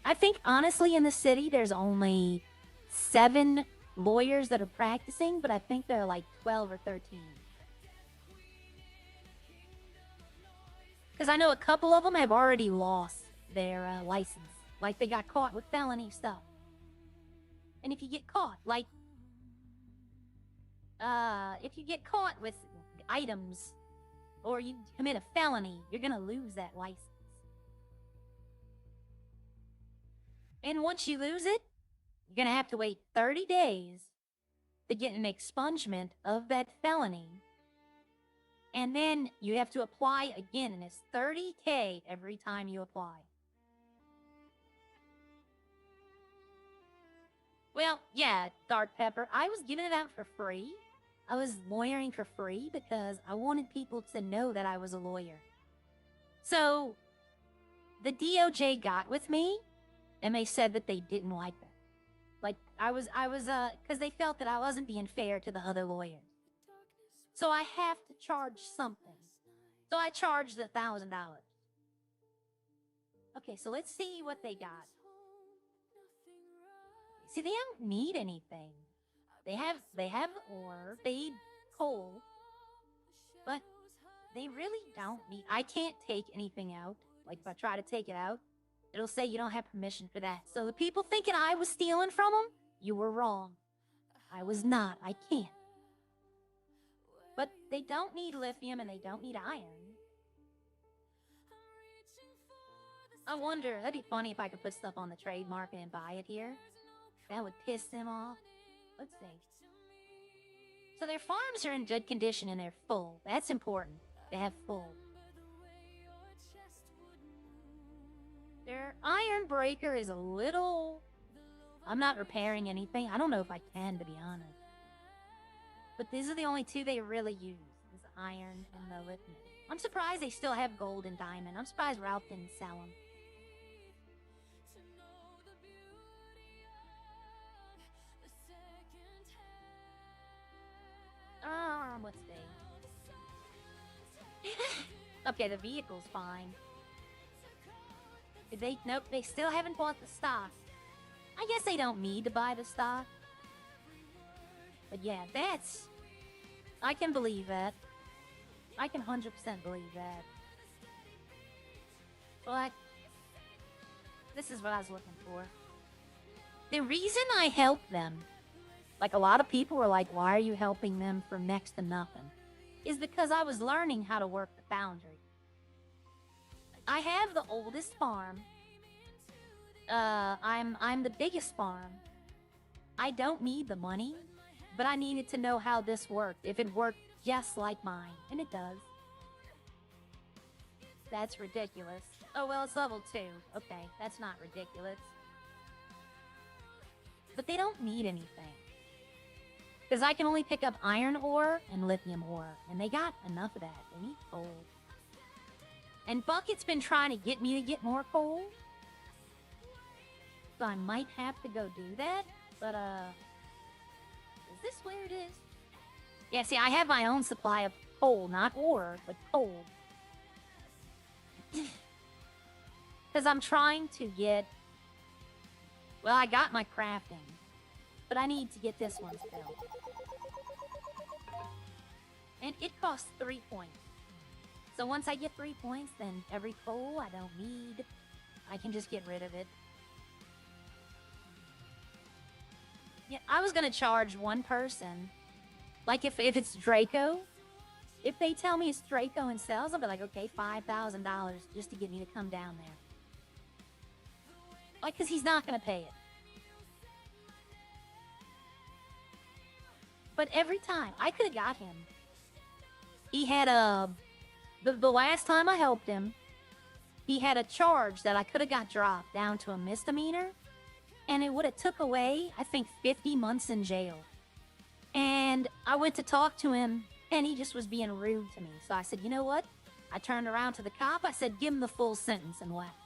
I think honestly in the city there's only 7 lawyers that are practicing, but I think there are like 12 or 13. Because I know a couple of them have already lost their license. Like, they got caught with felony stuff. And if you get caught, like, if you get caught with items or you commit a felony, you're going to lose that license. And once you lose it, you're going to have to wait 30 days to get an expungement of that felony. And then you have to apply again, and it's $30K every time you apply. Well, yeah, Dark Pepper, I was giving it out for free. I was lawyering for free because I wanted people to know that I was a lawyer. So, the DOJ got with me, and they said that they didn't like that. Like, because they felt that I wasn't being fair to the other lawyers. So I have to charge something. So I charged $1,000. Okay, so let's see what they got. See, they don't need anything. They have ore, they need coal, but they really don't need. I can't take anything out. Like, if I try to take it out, it'll say you don't have permission for that. So the people thinking I was stealing from them, you were wrong. I was not. I can't. But they don't need lithium and they don't need iron. I wonder, that'd be funny if I could put stuff on the trade market and buy it here. That would piss them off. Let's see. So their farms are in good condition and they're full. That's important. They have full. Their iron breaker is a little... I'm not repairing anything. I don't know if I can, to be honest. But these are the only two they really use. Is the iron and the lithium. I'm surprised they still have gold and diamond. I'm surprised Ralph didn't sell them. Let's see. Okay, the vehicle's fine. Nope, they still haven't bought the stock. I guess they don't need to buy the stock. But yeah, I can believe that. I can 100% believe that. But this is what I was looking for. The reason I helped them, like a lot of people were like, why are you helping them for next to nothing? Is because I was learning how to work the foundry. I have the oldest farm. I'm the biggest farm. I don't need the money, but I needed to know how this worked. If it worked just like mine, and it does. That's ridiculous. Oh, well, it's level 2. Okay, that's not ridiculous. But they don't need anything. Because I can only pick up iron ore and lithium ore. And they got enough of that. They need coal. And Bucket's been trying to get me to get more coal. So I might have to go do that. But, is this where it is? Yeah, see, I have my own supply of coal. Not ore, but coal. Because I'm trying to get... Well, I got my crafting. But I need to get this one still. And it costs 3 points. So once I get 3 points, then every coal I don't need, I can just get rid of it. Yeah, I was gonna charge one person. Like if it's Draco, if they tell me it's Draco and sells, I'll be like, okay, $5,000 just to get me to come down there. Like, cause he's not gonna pay it. But every time, I could have got him. He had a... The last time I helped him, he had a charge that I could have got dropped down to a misdemeanor. And it would have took away, I think, 50 months in jail. And I went to talk to him, and he just was being rude to me. So I said, you know what? I turned around to the cop. I said, give him the full sentence and left.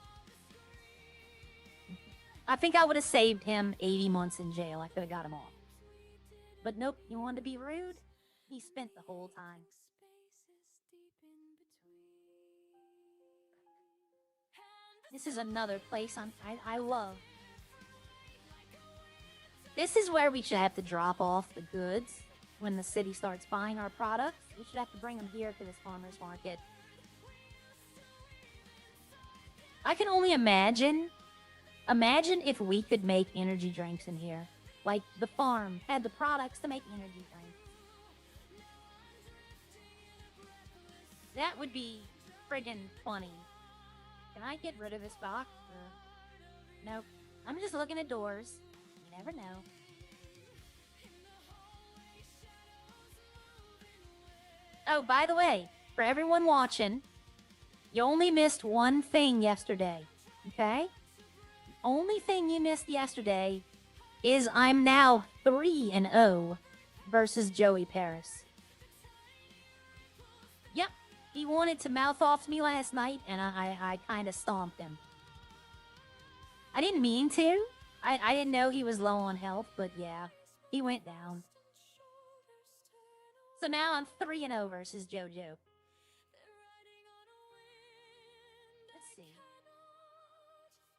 I think I would have saved him 80 months in jail. I could have got him off. But nope, he wanted to be rude. He spent the whole time. This is another place I love. This is where we should have to drop off the goods when the city starts buying our products. We should have to bring them here to this farmer's market. I can only imagine if we could make energy drinks in here. Like the farm had the products to make energy drinks. That would be friggin' funny. Can I get rid of this box? Nope. I'm just looking at doors. You never know. Oh, by the way, for everyone watching, you only missed one thing yesterday, okay? The only thing you missed yesterday is I'm now 3-0 versus Joey Paris. Yep, he wanted to mouth off to me last night, and I kind of stomped him. I didn't mean to. I didn't know he was low on health, but yeah, he went down. So now I'm 3-0 versus JoJo. Let's see.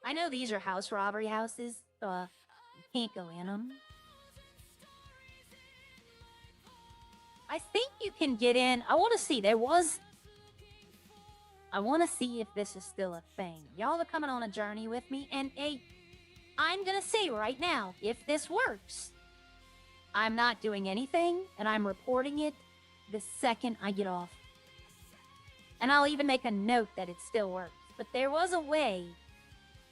I know these are house robbery houses, so you can't go in them. I think you can get in. I want to see. I want to see if this is still a thing. Y'all are coming on a journey with me, and hey, I'm going to say right now, if this works, I'm not doing anything, and I'm reporting it the second I get off. And I'll even make a note that it still works. But there was a way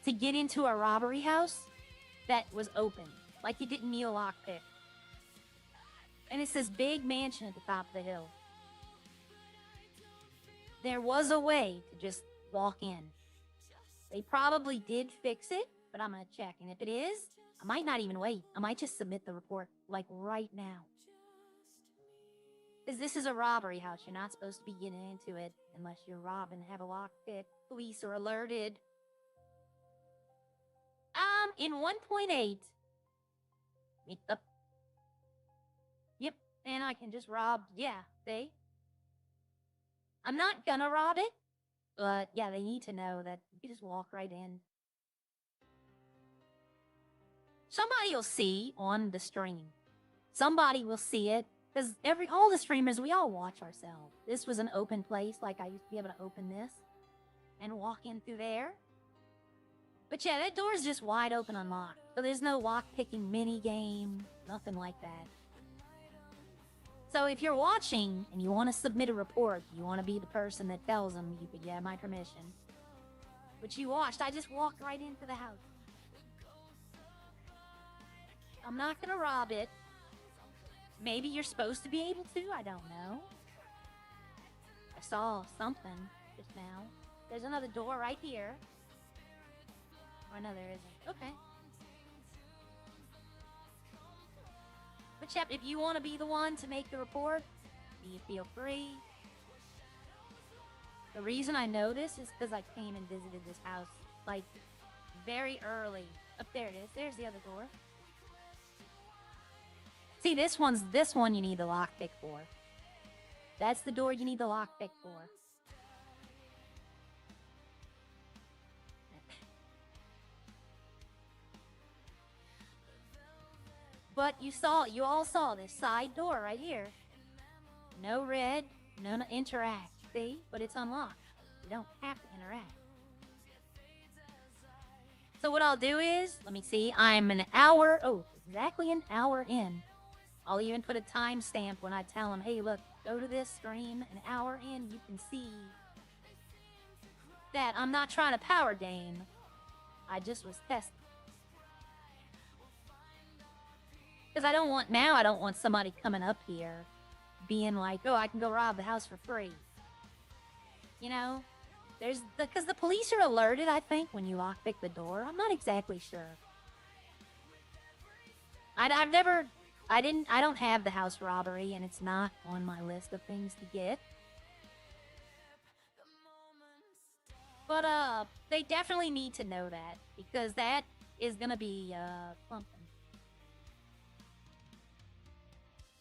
to get into a robbery house that was open. Like you didn't need a lockpick. And it says big mansion at the top of the hill. There was a way to just walk in. They probably did fix it, but I'm going to check. And if it is, I might not even wait. I might just submit the report, like, right now. Because this is a robbery house. You're not supposed to be getting into it unless you're robbing and have a lockpick. Police are alerted. In 1.8. Yep, and I can just rob. Yeah, see? I'm not gonna rob it, but yeah, they need to know that you just walk right in. Somebody will see on the stream. Somebody will see it. Because all the streamers, we all watch ourselves. This was an open place, like I used to be able to open this and walk in through there. But yeah, that door's just wide open unlocked. So there's no lock-picking mini-game, nothing like that. So if you're watching and you want to submit a report, you want to be the person that tells them, you could get my permission. But you watched, I just walked right into the house. I'm not going to rob it. Maybe you're supposed to be able to, I don't know. I saw something just now. There's another door right here. Oh, no, there isn't. Okay. But, yep, if you want to be the one to make the report, you feel free. The reason I know this is because I came and visited this house, like, very early. Up there it is. There's the other door. See, this one you need the lockpick for. That's the door you need the lockpick for. But you all saw this side door right here. No red, no interact. See? But it's unlocked. You don't have to interact. So what I'll do is, let me see, I'm exactly an hour in. I'll even put a timestamp when I tell them, hey, look, go to this stream, an hour in, you can see that I'm not trying to power game. I just was testing. Because I don't want somebody coming up here being like, oh, I can go rob the house for free. You know? Because the police are alerted, I think, when you lockpick the door. I'm not exactly sure. I don't have the house robbery, and it's not on my list of things to get. But, they definitely need to know that, because that is gonna be, something.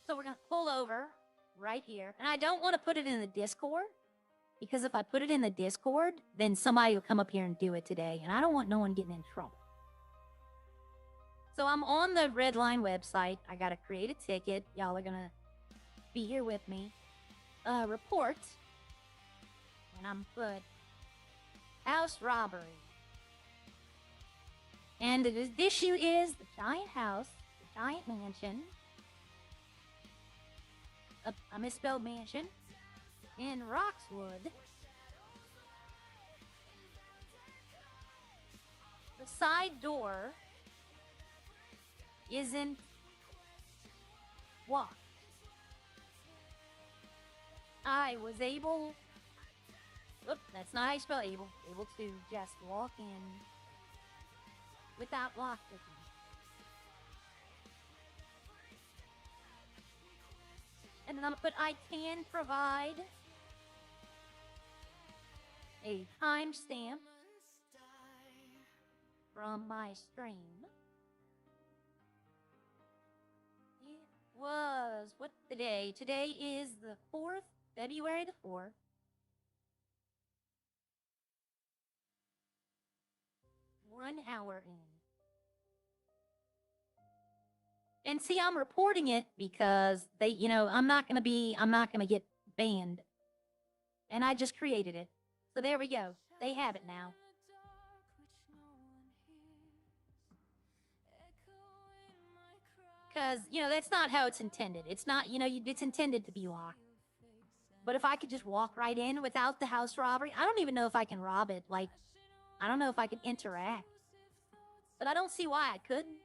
So we're gonna pull over right here, and I don't want to put it in the Discord, because if I put it in the Discord, then somebody will come up here and do it today, and I don't want no one getting in trouble. So I'm on the Redline website. I gotta create a ticket. Y'all are gonna be here with me. Report. And I'm put house robbery. And the issue is the giant house, the giant mansion. I misspelled mansion. In Roxwood. The side door isn't locked. I was able... Oop, that's not how you spell able. Able to just walk in without lockpicking. And then but I can provide a timestamp from my stream. It was, what's the day? Today is the 4th, February the 4th. One hour in. And see, I'm reporting it because they, I'm not gonna get banned. And I just created it. So there we go. They have it now. Because, that's not how it's intended. It's not, it's intended to be locked. But if I could just walk right in without the house robbery, I don't even know if I can rob it. Like, I don't know if I can interact. But I don't see why I couldn't.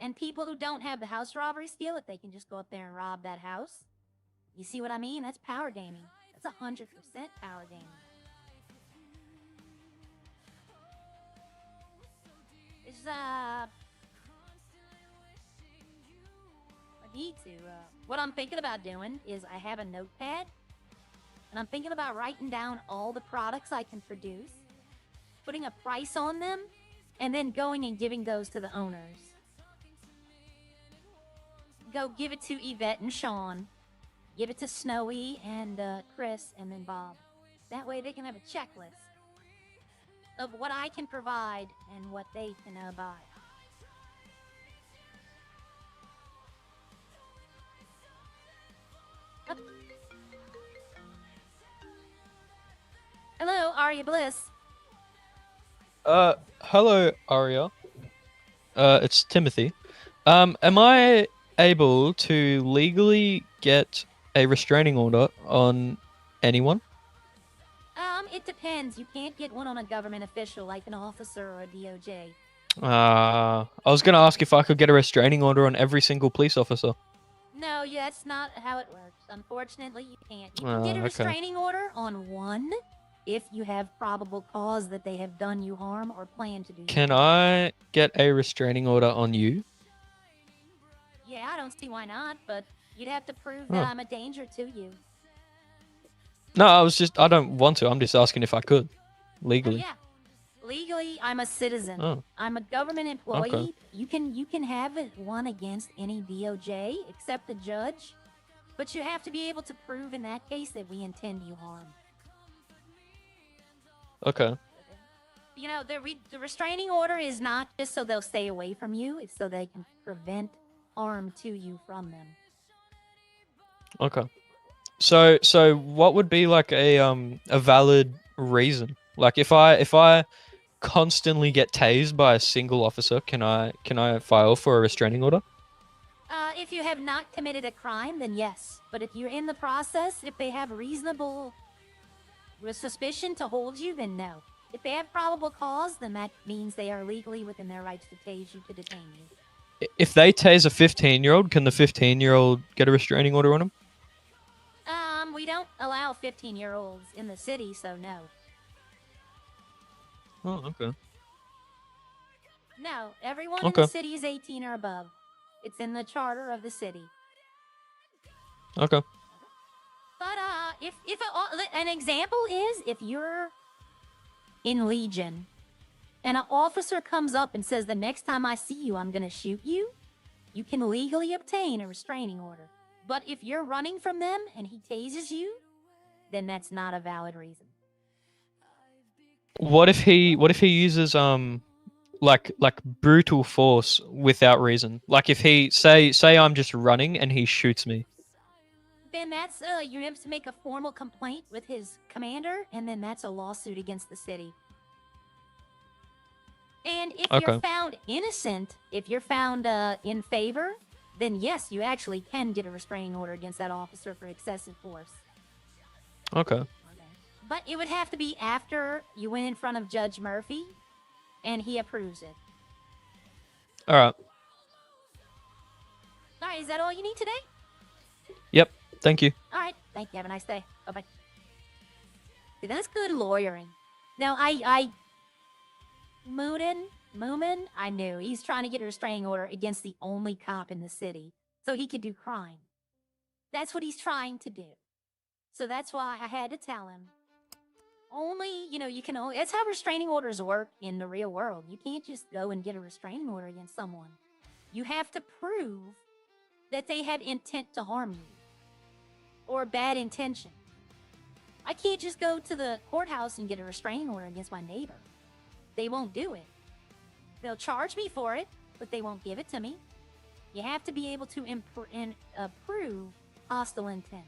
And people who don't have the house robbery steal it, they can just go up there and rob that house. You see what I mean? That's power gaming. That's 100% power gaming. It's, what I'm thinking about doing is I have a notepad, and I'm thinking about writing down all the products I can produce, putting a price on them, and then going and giving those to the owners. Go give it to Yvette and Sean. Give it to Snowy and Chris and then Bob. That way they can have a checklist of what I can provide and what they can buy. Hello, Arya Bliss. Hello, Aria. It's Timothy. Am I able to legally get a restraining order on anyone? It depends. You can't get one on a government official like an officer or a DOJ. I was gonna ask if I could get a restraining order on every single police officer. No, yeah, that's not how it works. Unfortunately, you can't. You can get a Okay. restraining order on one if you have probable cause that they have done you harm or plan to do you Can harm. I get a restraining order on you? Yeah, I don't see why not, but you'd have to prove that I'm a danger to you. No, I don't want to. I'm just asking if I could. Legally. Oh, yeah. Legally, I'm a citizen. Oh. I'm a government employee. Okay. You can have one against any DOJ except the judge, but you have to be able to prove in that case that we intend you harm. Okay. The restraining order is not just so they'll stay away from you. It's so they can prevent harm to you from them. Okay. So what would be like a valid reason? Like if I constantly get tased by a single officer, can I file for a restraining order? If you have not committed a crime, then yes. But if you're in the process, if they have reasonable suspicion to hold you, then no. If they have probable cause, then that means they are legally within their rights to tase you, to detain you. if they tase a 15-year-old, can the 15-year-old get a restraining order on him? We don't allow 15-year-olds in the city, so no. Oh, okay. No, everyone in the Okay. city is 18 or above. It's in the charter of the city. Okay. But an example is if you're in Legion and an officer comes up and says, the next time I see you, I'm going to shoot you, you can legally obtain a restraining order. But if you're running from them and he tases you, then that's not a valid reason. What if he uses like brutal force without reason? Like if he say I'm just running and he shoots me. Then that's you have to make a formal complaint with his commander, and then that's a lawsuit against the city. And if Okay. you're found innocent, if you're found in favor, then yes, you actually can get a restraining order against that officer for excessive force. Okay. But it would have to be after you went in front of Judge Murphy, and he approves it. All right. All right, is that all you need today? Yep. Thank you. All right, thank you. Have a nice day. Bye-bye. See, that's good lawyering. Now, Moomin, I knew. He's trying to get a restraining order against the only cop in the city so he could do crime. That's what he's trying to do. So that's why I had to tell him. Only, you can only... That's how restraining orders work in the real world. You can't just go and get a restraining order against someone. You have to prove that they had intent to harm you. Or bad intention. I can't just go to the courthouse and get a restraining order against my neighbor. They won't do it. They'll charge me for it, but they won't give it to me. You have to be able to prove hostile intent.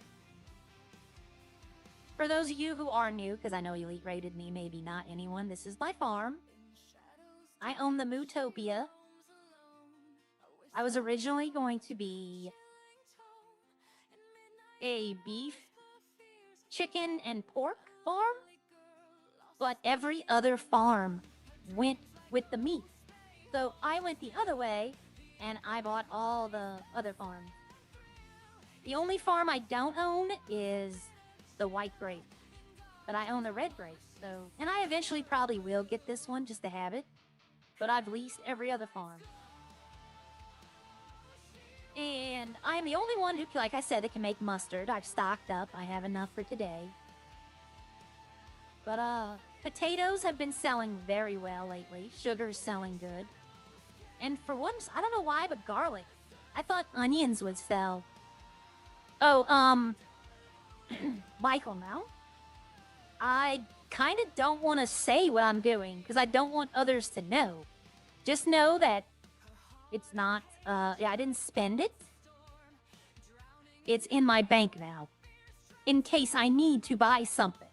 For those of you who are new, because I know Elite rated me, maybe not anyone, this is my farm. I own the Mootopia. I was originally going to be a beef, chicken, and pork farm, but every other farm went with the meat. So I went the other way, and I bought all the other farms. The only farm I don't own is the white grape, but I own the red grape. So, and I eventually probably will get this one just to have it, but I've leased every other farm. And I'm the only one who, like I said, that can make mustard. I've stocked up. I have enough for today. But, potatoes have been selling very well lately. Sugar's selling good. And for once, I don't know why, but garlic. I thought onions would sell. Oh, Michael, now? I kind of don't want to say what I'm doing, because I don't want others to know. Just know that it's not, I didn't spend it. It's in my bank now. In case I need to buy something.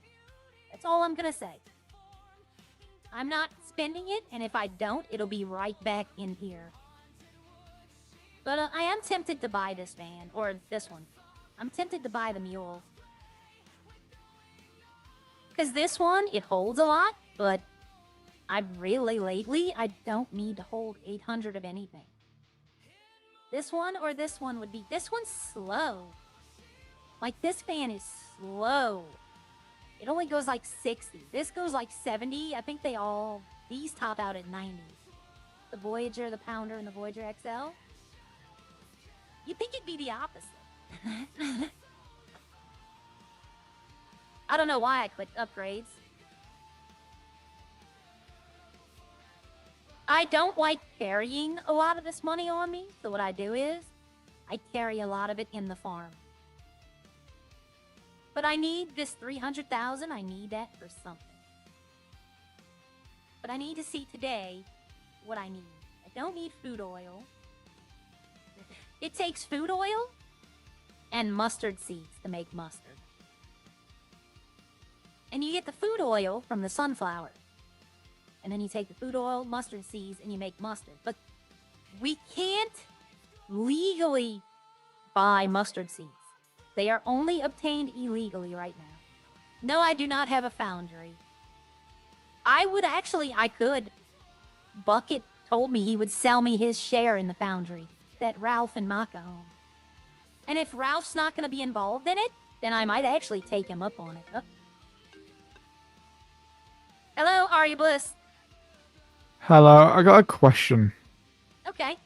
That's all I'm gonna say. I'm not spending it, and if I don't, it'll be right back in here. But I am tempted to buy this van, or this one. I'm tempted to buy the mule. Because this one, it holds a lot, but lately, I don't need to hold 800 of anything. This one or this one would be... This one's slow. Like, this fan is slow. It only goes like 60. This goes like 70. I think these top out at 90. The Voyager, the Pounder, and the Voyager XL. You'd think it'd be the opposite. I don't know why I clicked upgrades. I don't like carrying a lot of this money on me, so what I do is I carry a lot of it in the farm. But I need this 300,000. I need that for something. But I need to see today what I need. I don't need food oil. It takes food oil and mustard seeds to make mustard. And you get the food oil from the sunflower. And then you take the food oil, mustard seeds, and you make mustard. But we can't legally buy mustard seeds. They are only obtained illegally right now. No, I do not have a foundry. I could bucket told me he would sell me his share in the foundry that Ralph and Maka own. And if Ralph's not going to be involved in it, then I might actually take him up on it. Oh. Hello, Arya Bliss. Hello, I got a question. Okay.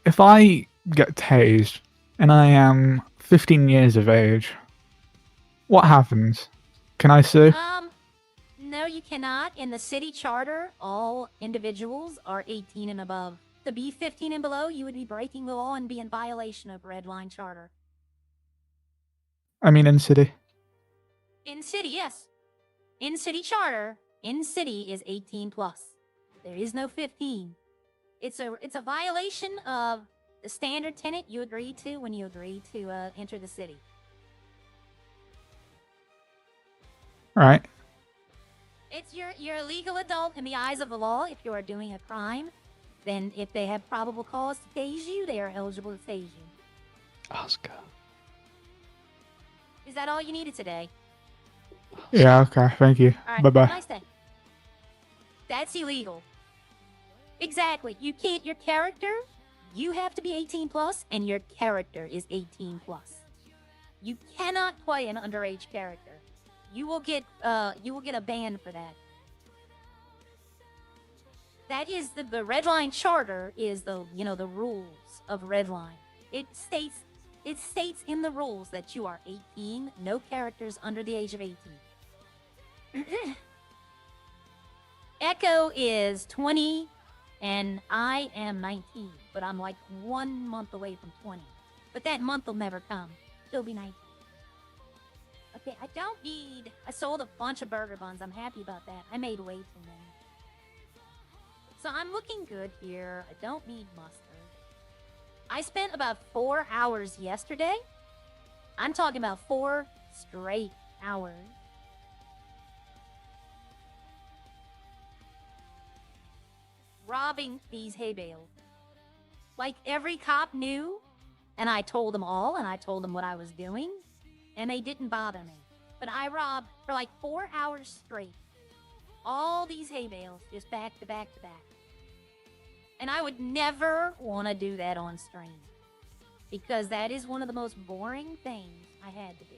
If I get tased and I am 15 years of age, what happens? Can I sue? No, you cannot. In the city charter, all individuals are 18 and above. To be 15 and below, you would be breaking the law and be in violation of Redline Charter. I mean, in city. In city, yes. In city charter, in city is 18 plus. There is no 15. It's a violation of the standard tenant you agreed to when you agreed to enter the city. Right. It's you're a legal adult in the eyes of the law. If you are doing a crime, then if they have probable cause to tase you, they are eligible to tase you. Oscar. Is that all you needed today? Yeah, okay, thank you. All right, Bye-bye. have a nice day. That's illegal. Exactly. You can't, your character, you have to be 18 plus, and your character is 18 plus. You cannot play an underage character. You will get a ban for that. That is the Redline Charter is the rules of Redline. It states in the rules that you are 18, no characters under the age of 18. Echo is 20, and I am 19, but I'm like 1 month away from 20. But that month will never come. She'll be 19. Okay, I sold a bunch of burger buns. I'm happy about that. I made way too many. So I'm looking good here. I don't need mustard. I spent about 4 hours yesterday. I'm talking about 4 straight hours. Robbing these hay bales. Like every cop knew, and I told them all, and I told them what I was doing, and they didn't bother me. But I robbed for like 4 hours straight. All these hay bales, just back to back to back. And I would never want to do that on stream. Because that is one of the most boring things I had to do.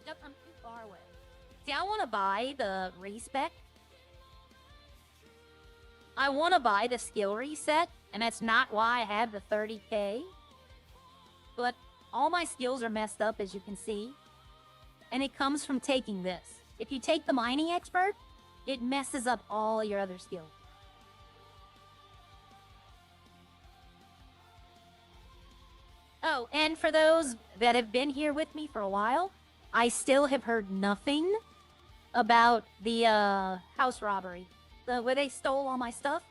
Nope, I'm too far away. See, I want to buy the respec. I want to buy the skill reset, and that's not why I have the 30k. But all my skills are messed up, as you can see. And it comes from taking this. If you take the mining expert, it messes up all your other skills. Oh, and for those that have been here with me for a while, I still have heard nothing about the house robbery, where they stole all my stuff.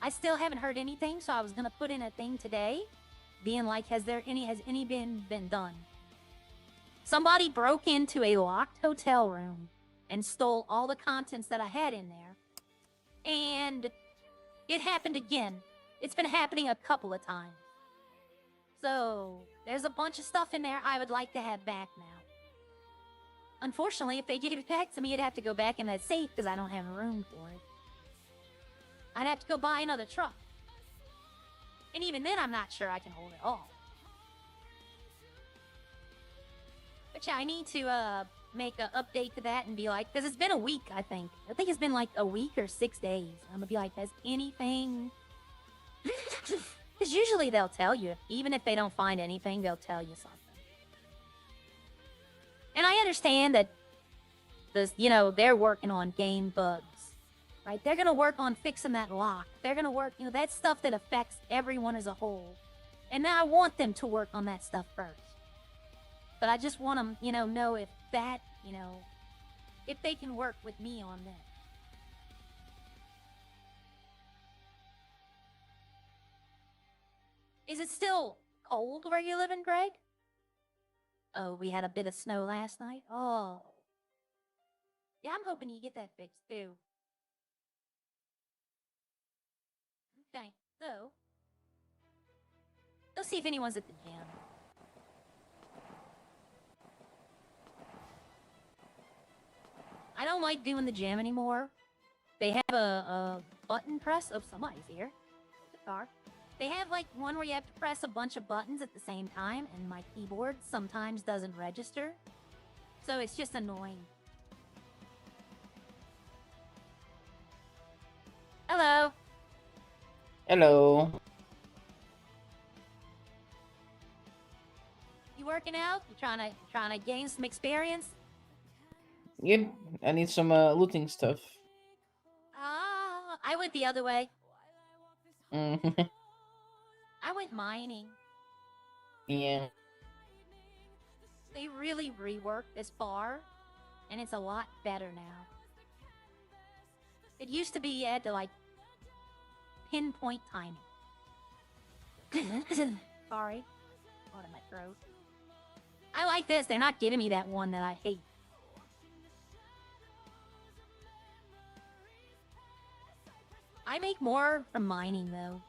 I still haven't heard anything, so I was gonna put in a thing today, being like, has any been done? Somebody broke into a locked hotel room and stole all the contents that I had in there, and it happened again. It's been happening a couple of times. So there's a bunch of stuff in there I would like to have back now. Unfortunately, if they gave it back to me, it'd have to go back in that safe because I don't have room for it. I'd have to go buy another truck. And even then, I'm not sure I can hold it all. But yeah, I need to make an update to that and be like, because it's been a week, I think. I think it's been like a week or 6 days. I'm gonna be like, has anything... Because usually they'll tell you. Even if they don't find anything, they'll tell you something. And I understand that they're working on game bugs, right? They're going to work on fixing that lock. They're going to work, that stuff that affects everyone as a whole. And I want them to work on that stuff first. But I just want them, know if that, if they can work with me on that. Is it still cold where you live in, Greg? Oh, we had a bit of snow last night? Oh. Yeah, I'm hoping you get that fixed, too. Okay, so... let's see if anyone's at the gym. I don't like doing the gym anymore. They have a button press. Oh, somebody's here. The car. They have like one where you have to press a bunch of buttons at the same time, and my keyboard sometimes doesn't register. So it's just annoying. Hello. Hello. You working out? You trying to gain some experience? Yep, I need some looting stuff. Ah, I went the other way. Mhm. I went mining. Yeah. They really reworked this bar, and it's a lot better now. It used to be you had to like pinpoint timing. Sorry. Caught in my throat. I like this. They're not giving me that one that I hate. I make more from mining though.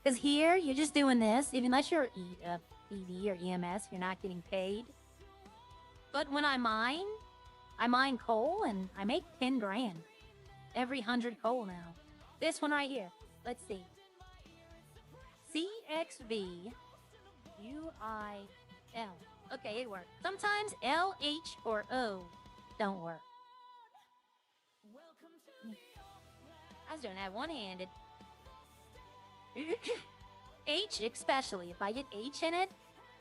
Because here, you're just doing this. Even unless you're ED or EMS, you're not getting paid. But when I mine coal and I make 10 grand. Every 100 coal now. This one right here. Let's see. CXV UIL. Okay, it worked. Sometimes L, H, or O don't work. I was doing that one-handed. H especially. If I get H in it,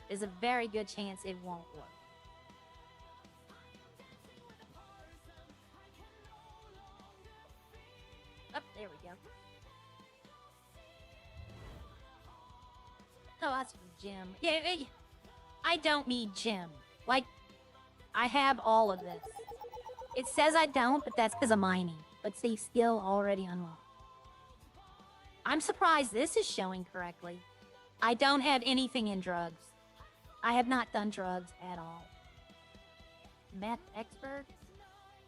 there's a very good chance it won't work. Oh, there we go. Oh, that's from Jim. Yeah, I don't need Jim. Like, I have all of this. It says I don't, but that's because of mining. But see, skill already unlocked. I'm surprised this is showing correctly. I don't have anything in drugs. I have not done drugs at all. Meth expert,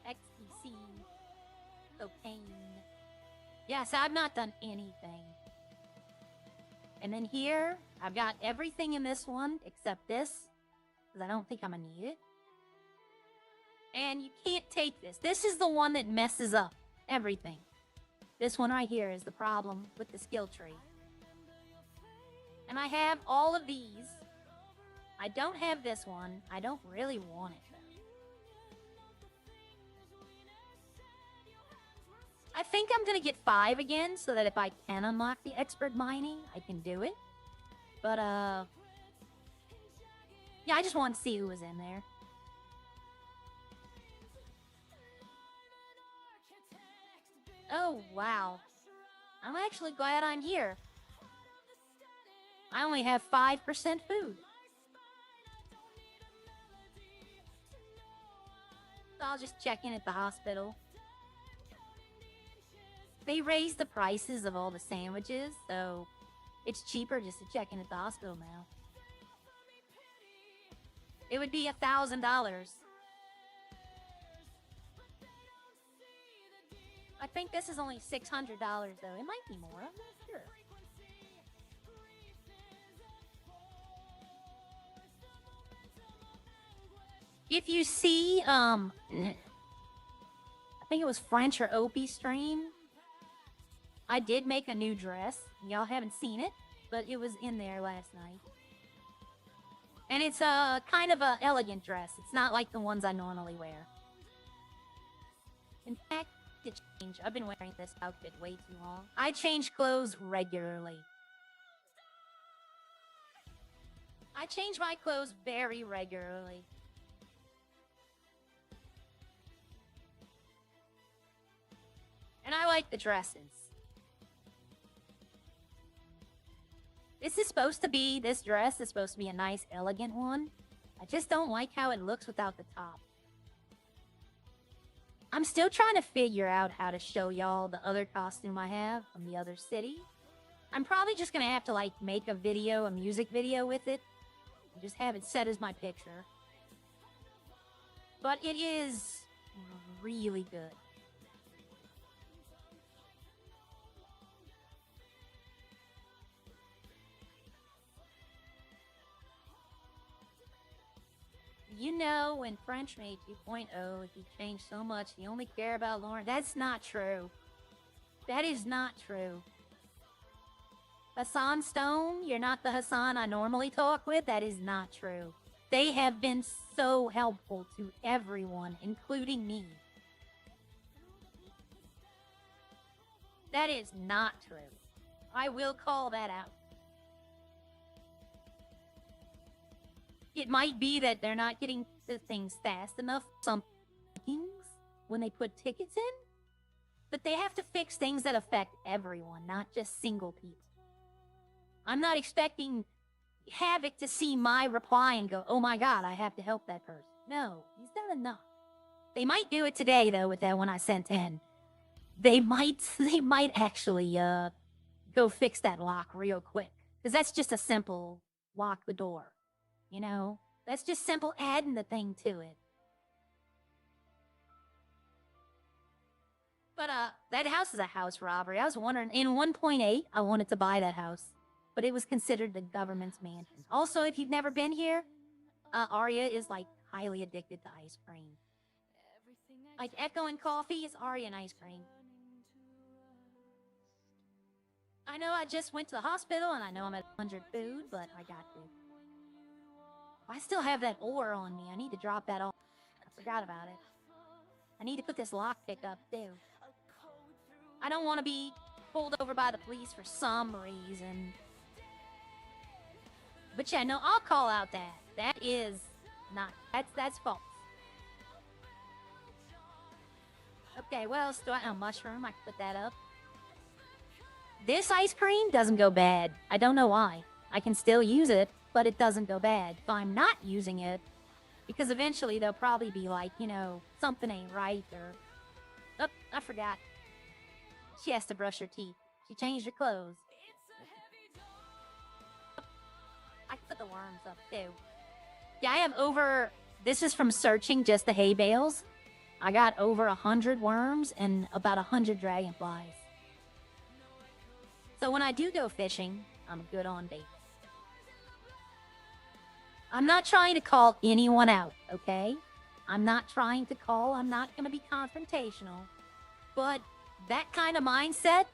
XTC, cocaine. Yes, I've not done anything. And then here, I've got everything in this one except this, because I don't think I'm gonna need it. And you can't take this. This is the one that messes up everything. This one right here is the problem with the skill tree. And I have all of these. I don't have this one. I don't really want it, though. I think I'm gonna get 5 again, so that if I can unlock the expert mining, I can do it. But, yeah, I just wanted to see who was in there. Oh, wow. I'm actually glad I'm here. I only have 5% food. So I'll just check in at the hospital. They raised the prices of all the sandwiches, so it's cheaper just to check in at the hospital now. It would be $1,000. I think this is only $600 though. It might be more, I'm not sure. If you see, I think it was French or Opie stream, I did make a new dress. Y'all haven't seen it, but it was in there last night. And it's a kind of a elegant dress. It's not like the ones I normally wear. In fact, to change, I've been wearing this outfit way too long. I change clothes regularly. I change my clothes very regularly. And I like the dresses. This dress is supposed to be a nice, elegant one. I just don't like how it looks without the top. I'm still trying to figure out how to show y'all the other costume I have from the other city. I'm probably just gonna have to, like, make a music video with it. And just have it set as my picture. But it is really good. You know, in French Maid 2.0, he changed so much, he only cared about Lauren. That's not true. That is not true. Hassan Stone, you're not the Hassan I normally talk with. That is not true. They have been so helpful to everyone, including me. That is not true. I will call that out. It might be that they're not getting the things fast enough, some things, when they put tickets in, but they have to fix things that affect everyone, not just single people. I'm not expecting Havoc to see my reply and go, oh my god, I have to help that person. No, he's done enough. They might do it today, though, with that one I sent in. They might actually, go fix that lock real quick. Because that's just a simple lock the door. You know? That's just simple adding the thing to it. But, that house is a house robbery. I was wondering, in 1.8, I wanted to buy that house. But it was considered the government's mansion. Also, if you've never been here, Arya is, like, highly addicted to ice cream. Like, Echo and coffee is Arya and ice cream. I know I just went to the hospital, and I know I'm at 100 food, but I got to. I still have that ore on me. I need to drop that off. I forgot about it. I need to put this lockpick up, too. I don't want to be pulled over by the police for some reason. But yeah, no, I'll call out that. That is not... That's false. Okay, what else do I... Oh, mushroom. I can put that up. This ice cream doesn't go bad. I don't know why. I can still use it, but it doesn't go bad. If I'm not using it, because eventually they'll probably be like, you know, something ain't right, or... Oh, I forgot. She has to brush her teeth. She changed her clothes. I can put the worms up, too. Yeah, I have over... This is from searching just the hay bales. I got over 100 worms and about 100 dragonflies. So when I do go fishing, I'm good on bait. I'm not trying to call anyone out, okay? I'm not trying to call. I'm not going to be confrontational. But that kind of mindset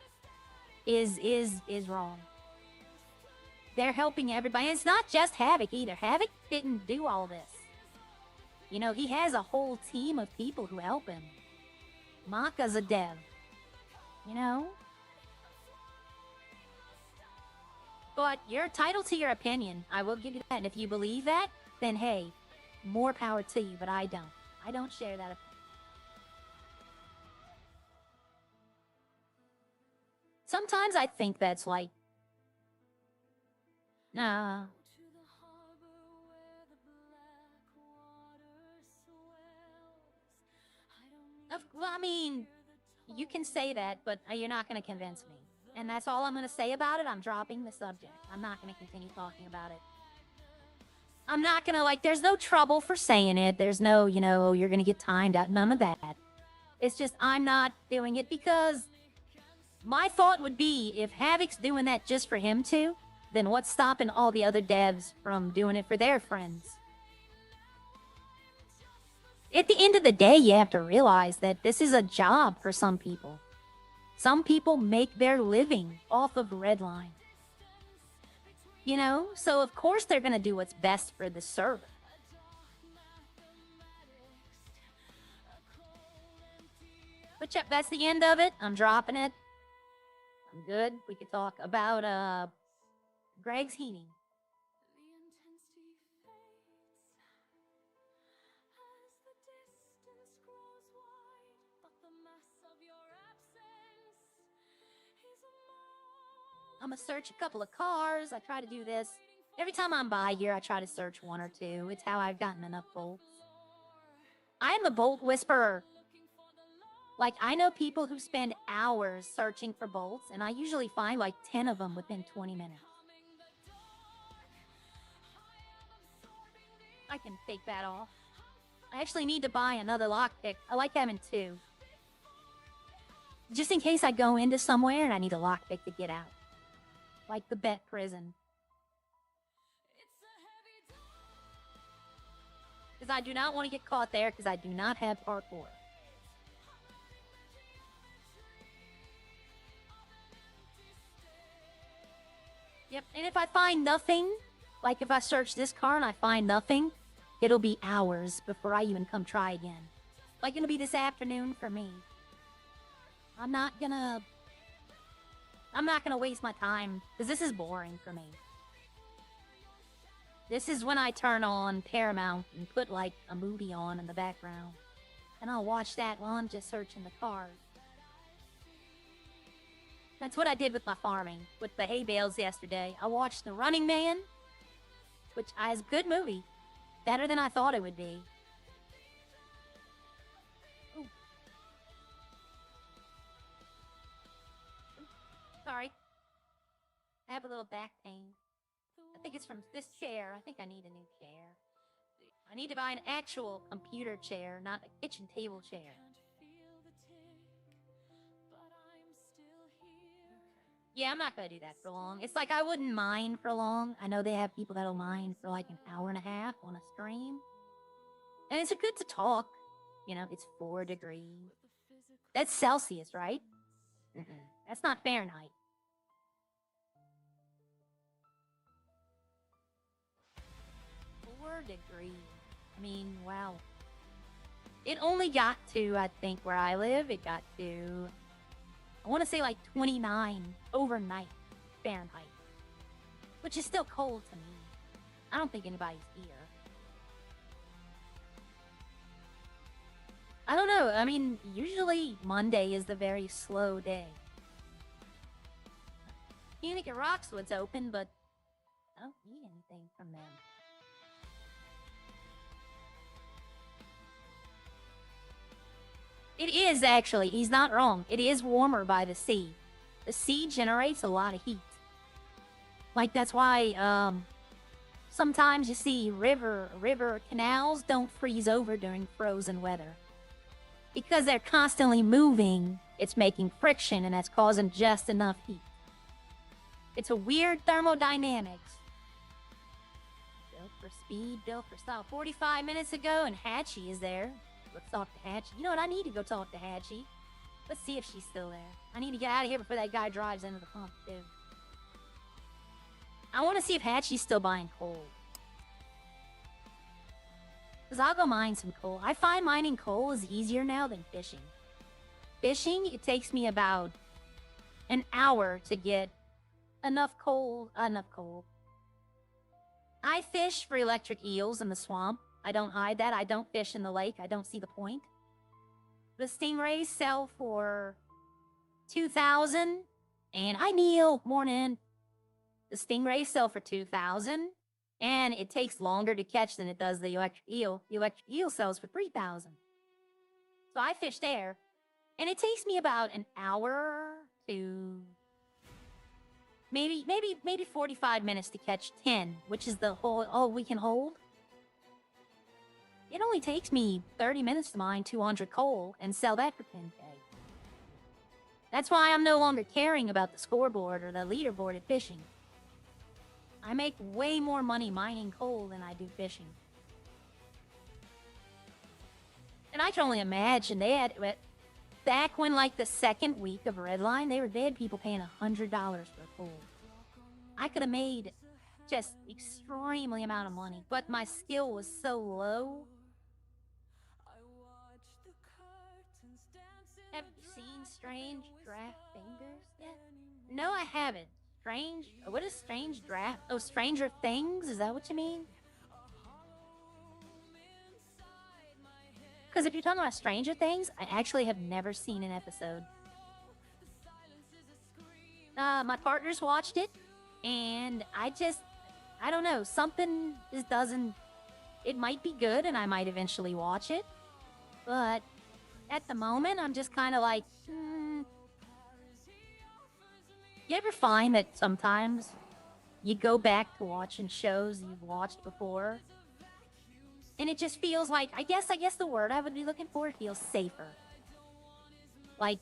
is wrong. They're helping everybody. And it's not just Havoc either. Havoc didn't do all this. You know, he has a whole team of people who help him. Maka's a dev. You know? But you're entitled to your opinion. I will give you that. And if you believe that, then hey, more power to you. But I don't. I don't share that opinion. Sometimes I think that's like... Nah. Well, I mean, you can say that, but you're not going to convince me. And that's all I'm going to say about it. I'm dropping the subject. I'm not going to continue talking about it. I'm not going to, like, there's no trouble for saying it. There's no, you know, you're going to get timed out. None of that. It's just I'm not doing it because my thought would be if Havoc's doing that just for him to, then what's stopping all the other devs from doing it for their friends? At the end of the day, you have to realize that this is a job for some people. Some people make their living off of Redline. You know? So of course they're going to do what's best for the server. But yep, that's the end of it. I'm dropping it. I'm good. We could talk about Greg's heating. I'm gonna search a couple of cars. I try to do this. Every time I'm by here, I try to search one or two. It's how I've gotten enough bolts. I am a bolt whisperer. Like, I know people who spend hours searching for bolts, and I usually find like 10 of them within 20 minutes. I can take that off. I actually need to buy another lockpick. I like having two. Just in case I go into somewhere and I need a lockpick to get out. Like the Bet prison. Because I do not want to get caught there because I do not have parkour. Yep, and if I find nothing, like if I search this car and I find nothing, it'll be hours before I even come try again. Like it'll be this afternoon for me. I'm not gonna waste my time, because this is boring for me. This is when I turn on Paramount and put like a movie on in the background. And I'll watch that while I'm just searching the cars. That's what I did with my farming, with the hay bales yesterday. I watched The Running Man, which is a good movie. Better than I thought it would be. Ooh. Sorry. I have a little back pain. I think it's from this chair. I think I need a new chair. I need to buy an actual computer chair, not a kitchen table chair. Yeah, I'm not gonna do that for long. It's like I wouldn't mind for long. I know they have people that'll mind for like an hour and a half on a stream. And it's good to talk. You know, it's 4 degrees. That's Celsius, right? That's not Fahrenheit. Degrees. I mean, wow. It only got to, I think, where I live, it got to, I want to say like 29 overnight Fahrenheit. Which is still cold to me. I don't think anybody's here. I don't know. I mean, usually Monday is the very slow day. Unica Roxwood's open, but I don't need anything from them. It is actually, he's not wrong. It is warmer by the sea. The sea generates a lot of heat. Like that's why sometimes you see river canals don't freeze over during frozen weather. Because they're constantly moving, it's making friction and that's causing just enough heat. It's a weird thermodynamics. Built for speed, built for style. 45 minutes ago and Hatchie is there. Let's talk to Hatchie. You know what? I need to go talk to Hatchie. Let's see if she's still there. I need to get out of here before that guy drives into the pump, too. I want to see if Hatchie's still buying coal. Because I'll go mine some coal. I find mining coal is easier now than fishing. Fishing, it takes me about an hour to get enough coal. I fish for electric eels in the swamp. I don't hide that. I don't fish in the lake. I don't see the point. The stingrays sell for 2,000. And I kneel, morning. The stingrays sell for 2,000. And it takes longer to catch than it does the electric eel. The electric eel sells for 3,000. So I fish there. And it takes me about an hour to maybe 45 minutes to catch 10, which is the whole all we can hold. It only takes me 30 minutes to mine 200 coal and sell that for 10K. That's why I'm no longer caring about the scoreboard or the leaderboard at fishing. I make way more money mining coal than I do fishing. And I can only imagine they had, back when like the second week of Redline, they had people paying $100 for coal. I could have made just extremely amount of money, but my skill was so low. Have you seen Strange Draft Fingers yet? No, I haven't. Strange? What is Strange Draft? Oh, Stranger Things? Is that what you mean? Because if you're talking about Stranger Things, I actually have never seen an episode. My partners watched it, and I don't know, something just doesn't... It might be good, and I might eventually watch it, but at the moment, I'm just kind of like, You ever find that sometimes you go back to watching shows you've watched before, and it just feels like, I guess the word I would be looking for, it feels safer. Like,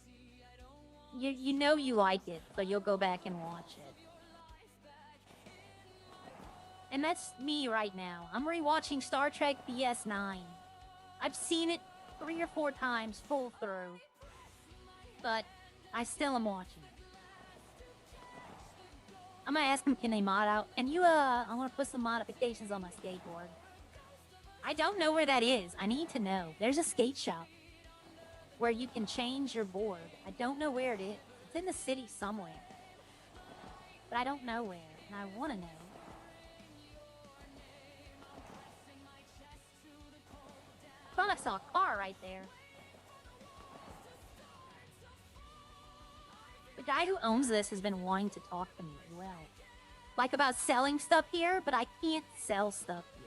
you know you like it, so you'll go back and watch it. And that's me right now. I'm rewatching Star Trek DS9. I've seen it 3 or 4 times full through. But I still am watching it. I'm gonna ask him, can they mod out? And I wanna put some modifications on my skateboard. I don't know where that is. I need to know. There's a skate shop where you can change your board. I don't know where it is. It's in the city somewhere. But I don't know where, and I wanna know. I thought I saw a car right there. The guy who owns this has been wanting to talk to me as well. Like about selling stuff here, but I can't sell stuff here.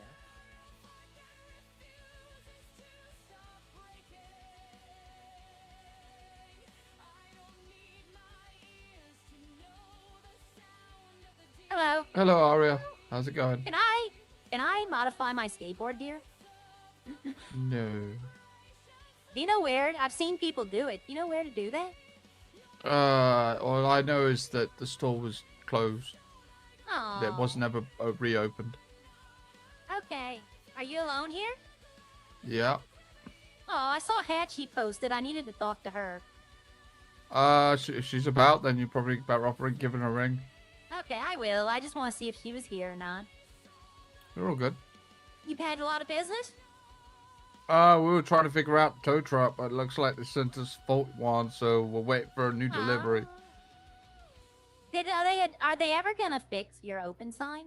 Hello. Hello, Aria. How's it going? Can I modify my skateboard gear? No. Do you know where? I've seen people do it. Do you know where to do that? All I know is that the store was closed. Oh. It wasn't ever reopened. Okay. Are you alone here? Yeah. Oh, I saw Hatchie posted. I needed to talk to her. If she's about, then you're probably better off giving her a ring. Okay, I will. I just want to see if she was here or not. You're all good. You've had a lot of business? We were trying to figure out the tow truck, but it looks like they sent us faulty one, so we'll wait for a new delivery. Are they ever gonna fix your open sign?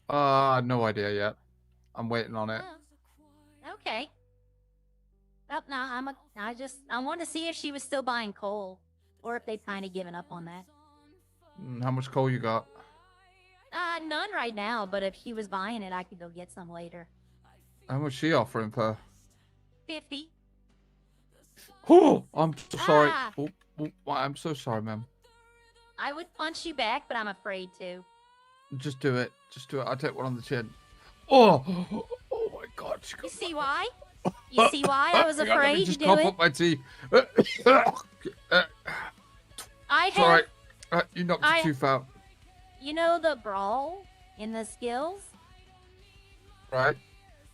No idea yet. I'm waiting on it. Oh. Okay. Well, no, I wanted to see if she was still buying coal, or if they've kind of given up on that. How much coal you got? None right now, but if she was buying it, I could go get some later. How much she offering for? 50. Oh, I'm so sorry. Ah. I'm so sorry, ma'am. I would punch you back, but I'm afraid to. Just do it. Just do it. I'll take one on the chin. Oh, oh my God. You see why? You see why I was Hang on, let me afraid to just do cough it? up my tea. I It's have, alright. You knocked the tooth out. you know, the brawl in the skills. Right?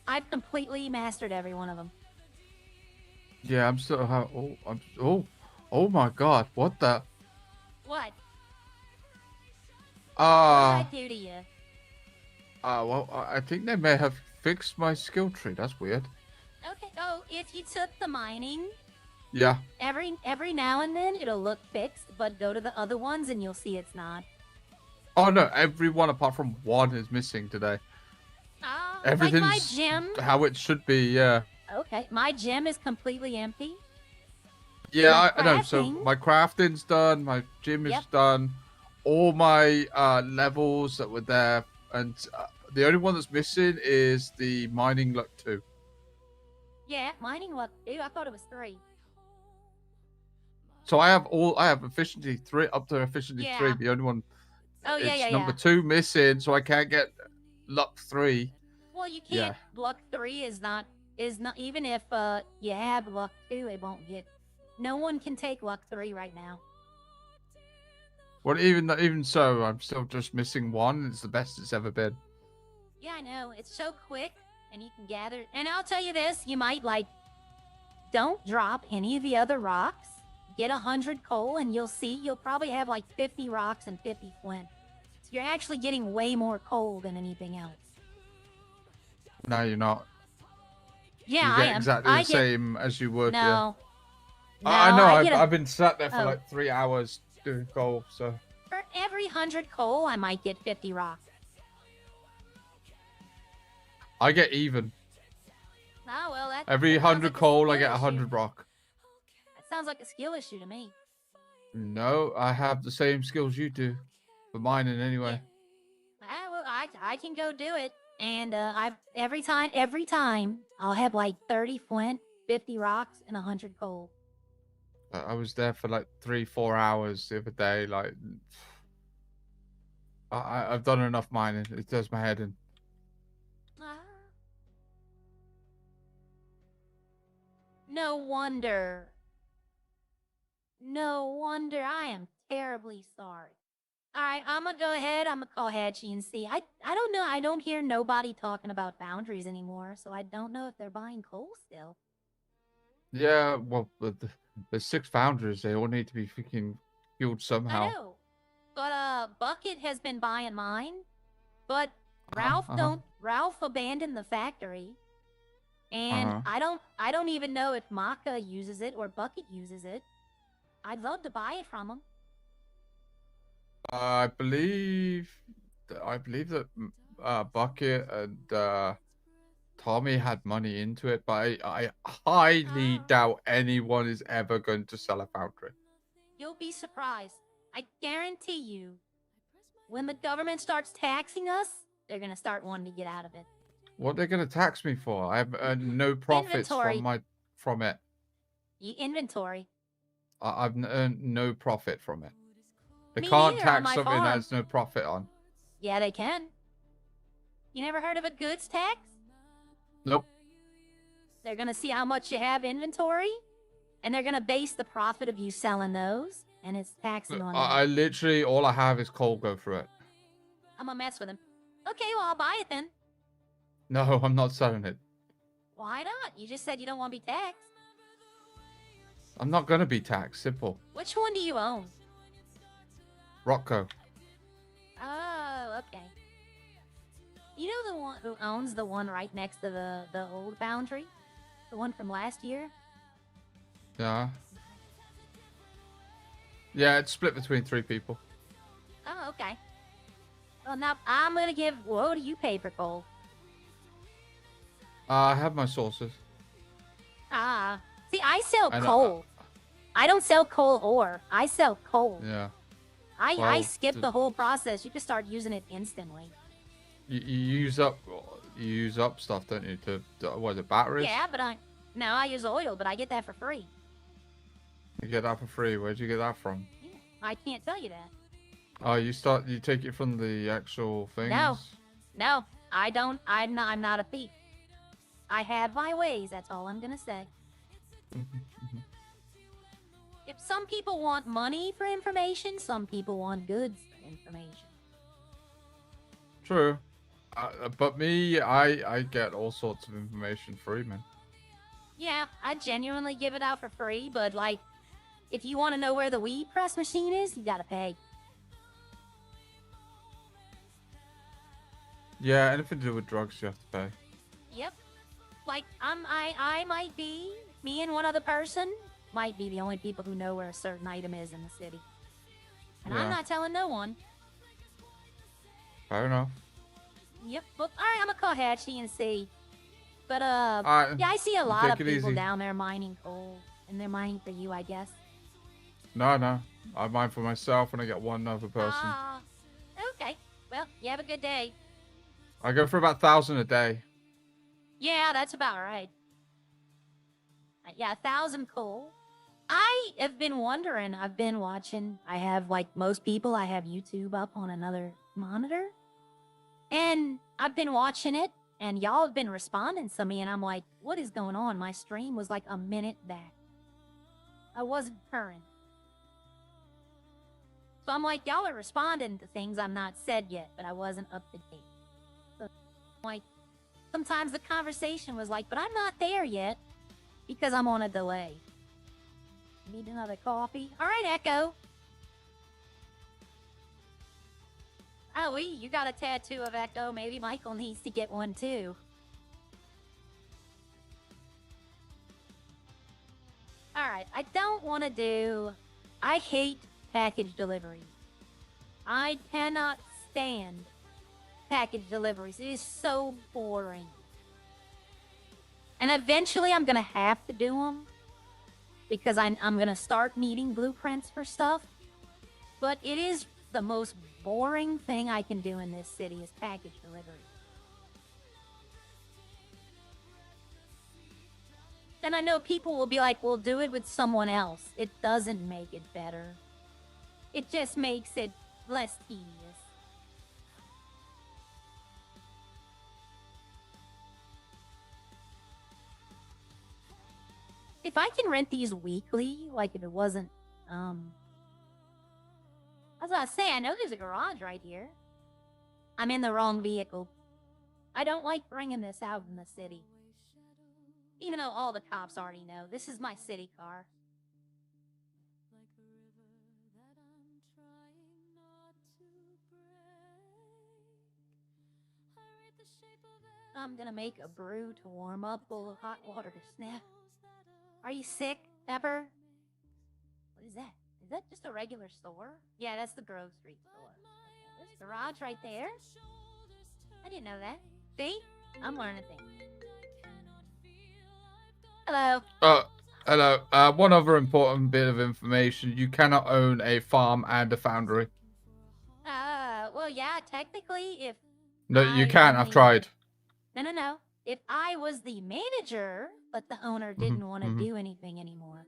I've completely mastered every one of them. Yeah, I'm still. Oh my God. What the? What? What did I Ah. do to you? Well, I think they may have fixed my skill tree. That's weird. Okay. Oh, if you took the mining, Yeah. every now and then it'll look fixed, but go to the other ones and you'll see it's not. Oh no, everyone apart from one is missing today. Like my Everything's gym. how it should be. Yeah. Okay, my gym is completely empty. Yeah, My I know. So crafting- my crafting's done. My gym is Yep. done. All my levels that were there, and the only one that's missing is the mining luck 2. Yeah, mining luck 2. I thought it was 3. So I have efficiency 3 up to efficiency 3. Yeah. The only one Oh yeah, it's yeah, number yeah. 2 missing, so I can't get luck 3. Well, you can't. Luck 3 is not even if you have luck 2, it won't get. No one can take luck 3 right now. Well, even so, I'm still just missing 1. It's the best it's ever been. Yeah, I know. It's so quick, and you can gather. And I'll tell you this: you might don't drop any of the other rocks. Get 100 coal, and you'll see you'll probably have like 50 rocks and 50 flint. So you're actually getting way more coal than anything else. No, you're not. Yeah, you I get am. exactly I the get, same as you would. Yeah. No. No, I know. get I've been sat there for Oh. like 3 hours doing goal. So For every 100 coal, I might get 50 rocks. I get even. Oh, well, Every that sounds 100 like a coal, I skill get issue. 100 rock. That sounds like a skill issue to me. No, I have the same skills you do. For mining, anyway. Well, I can go do it, and every time I'll have like 30 flint, 50 rocks, and 100 coal. I was there for like 3-4 hours the other day. Like, I've done enough mining. It does my head in. Ah. No wonder. No wonder. I am terribly sorry. All right, I'm gonna go ahead. I'm gonna call Hatchie and see. I don't know. I don't hear nobody talking about boundaries anymore, so I don't know if they're buying coal still. Yeah, well, there's 6 foundries. They all need to be freaking fueled somehow. I know, but Bucket has been buying mine, but Uh-huh. Ralph abandoned the factory, and Uh-huh. I don't even know if Maka uses it or Bucket uses it. I'd love to buy it from him. I believe that Bucket and Tommy had money into it, but I highly Ah. doubt anyone is ever going to sell a foundry. You'll be surprised. I guarantee you, when the government starts taxing us, they're gonna start wanting to get out of it. What are they going to tax me for? I have earned no profits Inventory. from it. Inventory. I've earned no profit from it. They Me can't neither on tax my something farm. there's no profit on. Yeah, they can. You never heard of a goods tax? Nope. They're gonna see how much you have inventory, and they're gonna base the profit of you selling those, and it's taxing on that. I literally, all I have is coal go through it. I'm gonna mess with them. Okay, well, I'll buy it then. No, I'm not selling it. Why not? You just said you don't want to be taxed. I'm not going to be taxed. Simple. Which one do you own? Rocco. Oh, okay. You know the one who owns the one right next to the old foundry? The one from last year? Yeah. Yeah, it's split between 3 people. Oh, okay. Well, now I'm gonna give. What do you pay for coal? I have my sources. Ah, see, I sell I know, coal. I don't sell coal ore. I sell coal. Yeah. I well, skip the whole process. You can start using it instantly. You use up stuff, don't you? To what, the batteries? Yeah, but I use oil, but I get that for free. You get that for free. Where'd you get that from? Yeah, I can't tell you that. Oh, you take it from the actual things? No, I don't. I'm not a thief. I have my ways. That's all I'm gonna say. If some people want money for information, some people want goods for information. True. But me, I get all sorts of information free, man. Yeah, I genuinely give it out for free, but like, if you want to know where the weed press machine is, you gotta pay. Yeah, anything to do with drugs, you have to pay. Yep. Like, I might be, me and one other person, might be the only people who know where a certain item is in the city. And I'm Yeah. not telling no one. Fair enough. Yep. Well, alright, I'm gonna call Hatchie and see. But, Alright, yeah, I see a lot of take it people easy. down there mining coal. And they're mining for you, I guess. No. I mine for myself and I get one other person. Ah. Okay. Well, you have a good day. I go for about 1,000 a day. Yeah, that's about right. Yeah, 1,000 coal. I have been wondering, I've been watching, I have, like most people, I have YouTube up on another monitor. And I've been watching it, and y'all have been responding to me, and I'm like, what is going on? My stream was like a minute back. I wasn't current. So I'm like, y'all are responding to things I'm not said yet, but I wasn't up to date. So, like, sometimes the conversation was like, but I'm not there yet because I'm on a delay. Need another coffee? All right, Echo. Oh, you got a tattoo of Echo. Maybe Michael needs to get one too. All right, I don't want to do. I hate package deliveries. I cannot stand package deliveries. It is so boring. And eventually I'm going to have to do them because I'm going to start needing blueprints for stuff. But it is the most boring thing I can do in this city is package delivery. And I know people will be like, well, do it with someone else. It doesn't make it better. It just makes it less tedious. If I can rent these weekly, like if it wasn't, I was about to say, I know there's a garage right here. I'm in the wrong vehicle. I don't like bringing this out in the city. Even though all the cops already know, this is my city car. I'm gonna make a brew to warm up, bowl of hot water to sniff. Are you sick, Pepper? What is that? Is that just a regular store? Yeah, that's the grocery store. There's a garage right there. I didn't know that. See? I'm learning things. Hello. Hello. One other important bit of information. You cannot own a farm and a foundry. Well, yeah, technically, if No, you I can't. I've only- tried. No. If I was the manager, but the owner didn't want to do anything anymore.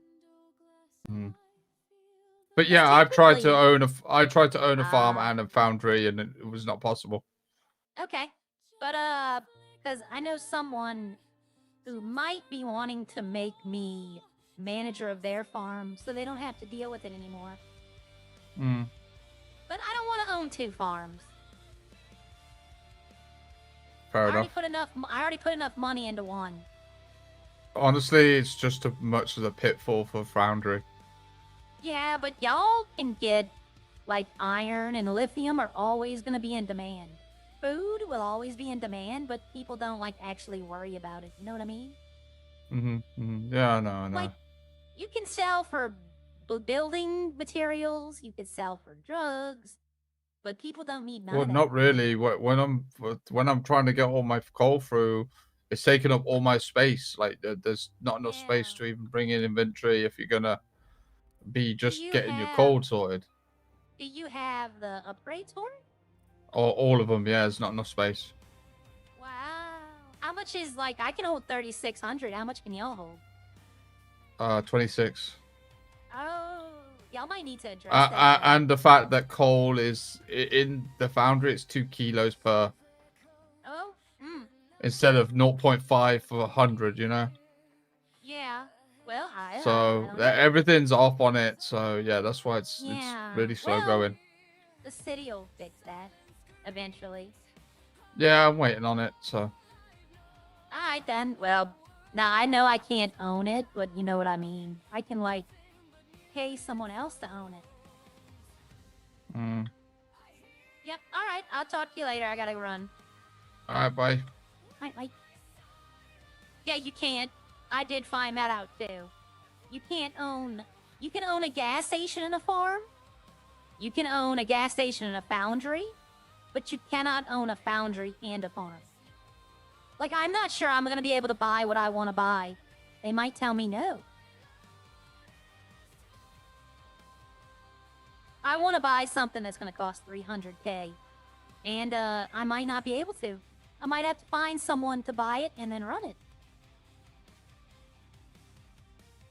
But yeah, I tried to technically- own a farm Ah. and a foundry, and it was not possible. Okay. But, because I know someone who might be wanting to make me manager of their farm so they don't have to deal with it anymore. But I don't want to own 2 farms. Fair I enough. already put enough money into one. Honestly, it's just as much as a pitfall for foundry. Yeah, but y'all can get, like, iron and lithium are always going to be in demand. Food will always be in demand, but people don't, like, actually worry about it. You know what I mean? Yeah, I know. Like, you can sell for building materials, you could sell for drugs, but people don't need none Well, of that. not really. When I'm trying to get all my coal through, it's taking up all my space. Like there's not enough space Yeah. to even bring in inventory if you're gonna be just you getting your have- coal sorted. Do you have the upgrades for it? Or all of them. Yeah, there's not enough space. Wow. How much is, like, I can hold 3,600. How much can y'all hold? 26. Oh, y'all might need to address that. then. And the fact that coal is in the foundry, it's 2 kilos per Oh, instead of 0.5 for 100. You know. yeah. Well, I So don't know. everything's off on it. So yeah, that's why it's Yeah. really slow Well- going. The city will fix that eventually. Yeah, I'm waiting on it. So Alright then. Well, now I know I can't own it, but you know what I mean. I can, like, pay someone else to own it. Yep. Alright. I'll talk to you later. I gotta run. all right, bye. Alright. Yeah, you can't. I did find that out too. You can't own. You can own a gas station and a farm. You can own a gas station and a foundry, but you cannot own a foundry and a farm. Like, I'm not sure I'm gonna be able to buy what I want to buy. They might tell me no. I want to buy something that's gonna cost 300K, and I might not be able to. I might have to find someone to buy it and then run it.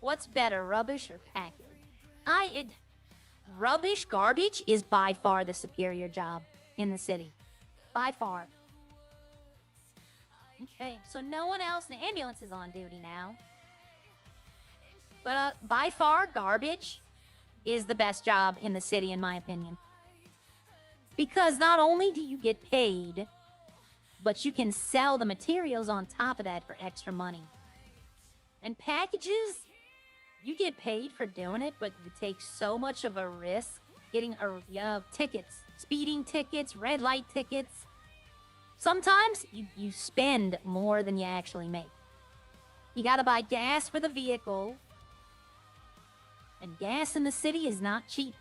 What's better, rubbish or package? Rubbish, garbage is by far the superior job in the city. By far. Okay, so no one else, the ambulance is on duty now. But by far, garbage is the best job in the city, in my opinion. Because not only do you get paid, but you can sell the materials on top of that for extra money. And packages, you get paid for doing it, but you take so much of a risk getting tickets, speeding tickets, red light tickets. Sometimes you spend more than you actually make. You gotta buy gas for the vehicle, and gas in the city is not cheap.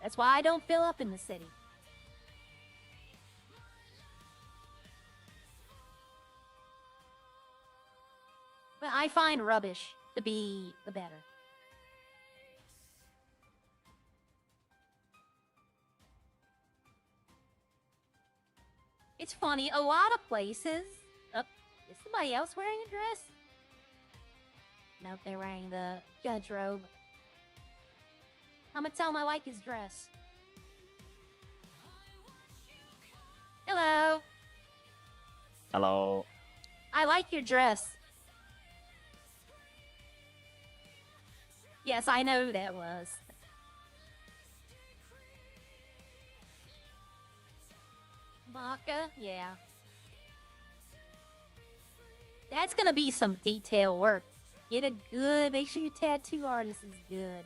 That's why I don't fill up in the city. But I find rubbish to be the better. It's funny, a lot of places... is somebody else wearing a dress? Nope, they're wearing the judge robe. I'm gonna tell him I like his dress. Hello. Hello. I like your dress. Yes, I know who that was. Maka, yeah. That's gonna be some detail work. Get a good, make sure your tattoo artist is good.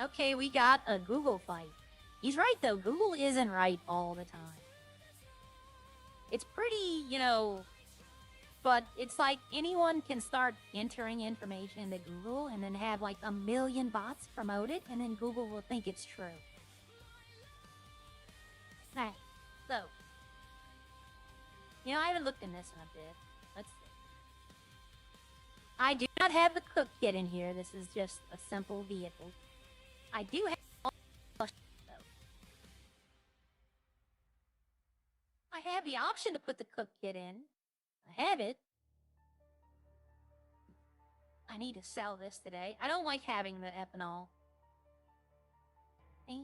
Okay, we got a Google fight. He's right though, Google isn't right all the time. It's pretty, you know, but it's like anyone can start entering information into Google and then have like 1 million bots promote it, and then Google will think it's true. Alright, so. You know, I haven't looked in this one a bit. Let's see. I do not have the cook kit in here. This is just a simple vehicle. I do have though. I have the option to put the cook kit in. I have it. I need to sell this today. I don't like having the ethanol. $8.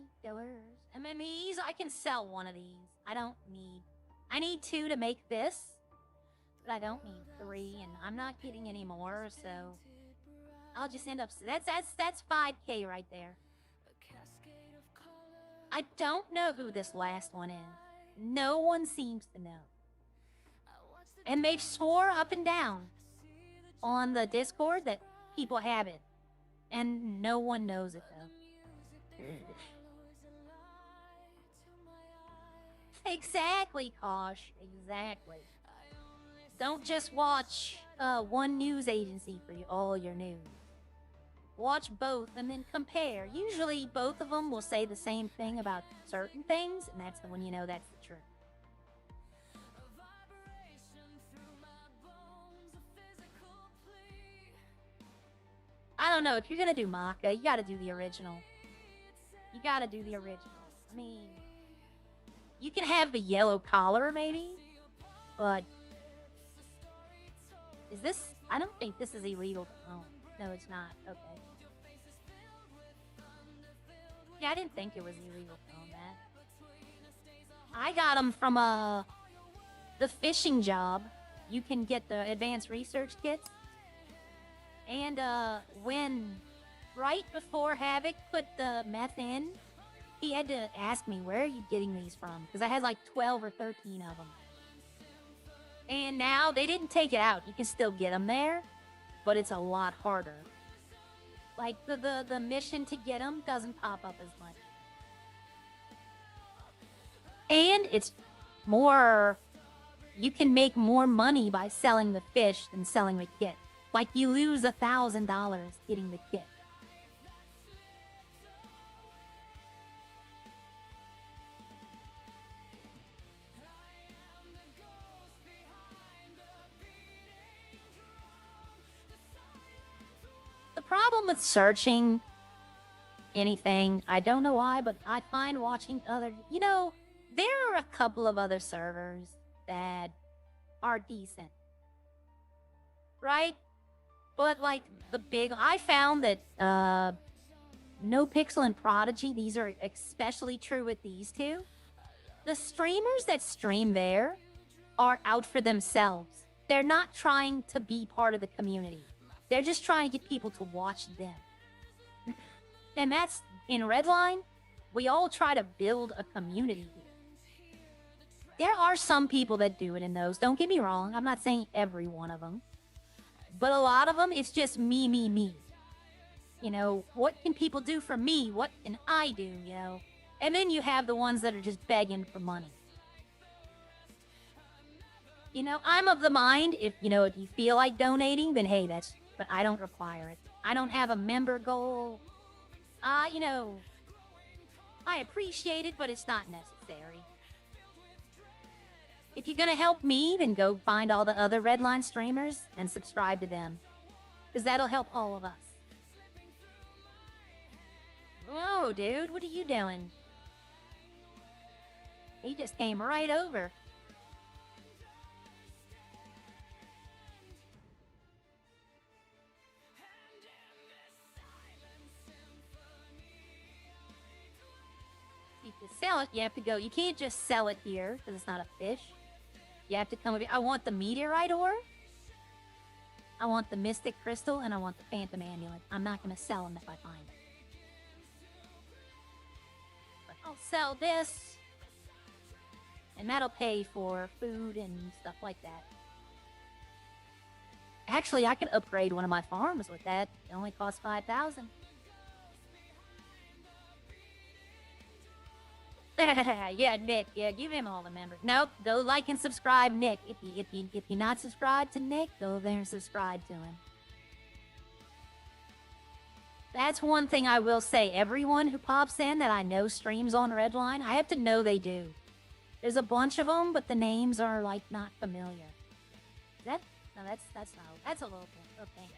MMEs, I can sell one of these. I need 2 to make this, but I don't need 3, and I'm not getting any more, so I'll just end up. That's 5K right there. I don't know who this last one is. No one seems to know. And they've swore up and down on the Discord that people have it. And no one knows it, though. Exactly, Kosh. Exactly. Don't just watch one news agency for all your news. Watch both and then compare. Usually both of them will say the same thing about certain things, and that's when you know that's the truth. I don't know, if you're gonna do Maka, you gotta do the original. You gotta do the original. I mean, you can have the yellow collar, maybe, but is this? I don't think this is illegal to own. No, it's not. Okay. Yeah, I didn't think it was illegal to own that. I got them from the fishing job. You can get the advanced research kits. And when right before Havoc put the meth in, he had to ask me, where are you getting these from? Because I had like 12 or 13 of them. And now they didn't take it out. You can still get them there, but it's a lot harder. Like the mission to get them doesn't pop up as much. And it's more, you can make more money by selling the fish than selling the kit. Like you lose $1,000 getting the kit. The problem with searching anything, I don't know why, but I find watching other, you know, there are a couple of other servers that are decent. Right? But like the big, I found that No Pixel and Prodigy, these are especially true with these two. The streamers that stream there are out for themselves. They're not trying to be part of the community. They're just trying to get people to watch them. And that's, in Redline, we all try to build a community here. There are some people that do it in those, don't get me wrong, I'm not saying every one of them. But a lot of them, it's just me, me, me. You know, what can people do for me? What can I do, you know? And then you have the ones that are just begging for money. You know, I'm of the mind, if you feel like donating, then hey, but I don't require it. I don't have a member goal. You know, I appreciate it, but it's not necessary. If you're gonna help me, then go find all the other Redline streamers and subscribe to them. Because that'll help all of us. Whoa, dude, what are you doing? He just came right over. To sell it, you have to go. You can't just sell it here because it's not a fish. You have to come over. I want the meteorite ore. I want the Mystic Crystal and I want the Phantom Amulet. I'm not gonna sell them if I find it. But I'll sell this. And that'll pay for food and stuff like that. Actually, I could upgrade one of my farms with that. It only costs 5,000. Yeah, Nick. Yeah, give him all the members. Nope, go like and subscribe, Nick. If you're not subscribed to Nick, go there and subscribe to him. That's one thing I will say. Everyone who pops in that I know streams on Redline, I have to know they do. There's a bunch of them, but the names are like not familiar. Is that? No, that's a little bit. Okay.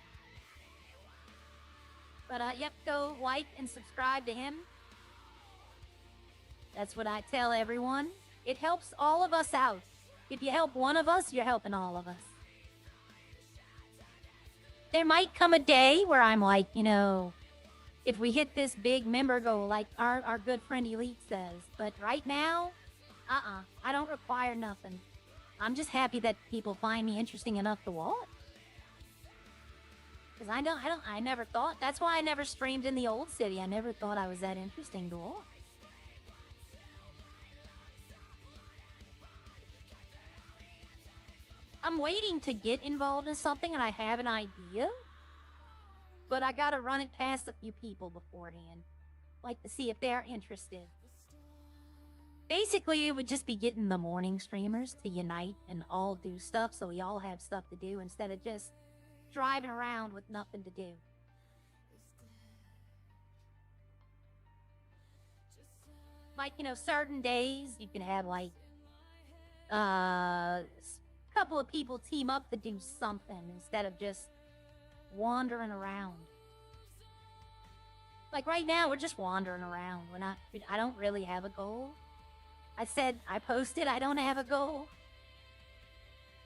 But yep, go like and subscribe to him. That's what I tell everyone. It helps all of us out. If you help one of us, you're helping all of us. There might come a day where I'm like, you know, if we hit this big member goal, like our good friend Elite says. But right now, I don't require nothing. I'm just happy that people find me interesting enough to watch. Because I never thought, that's why I never streamed in the old city. I never thought I was that interesting to watch. I'm waiting to get involved in something and I have an idea. But I gotta run it past a few people beforehand. Like to see if they're interested. Basically, it would just be getting the morning streamers to unite and all do stuff so we all have stuff to do instead of just driving around with nothing to do. Like, you know, certain days you can have like a couple of people team up to do something instead of just wandering around. Like right now, we're just wandering around. I don't really have a goal. I posted, I don't have a goal.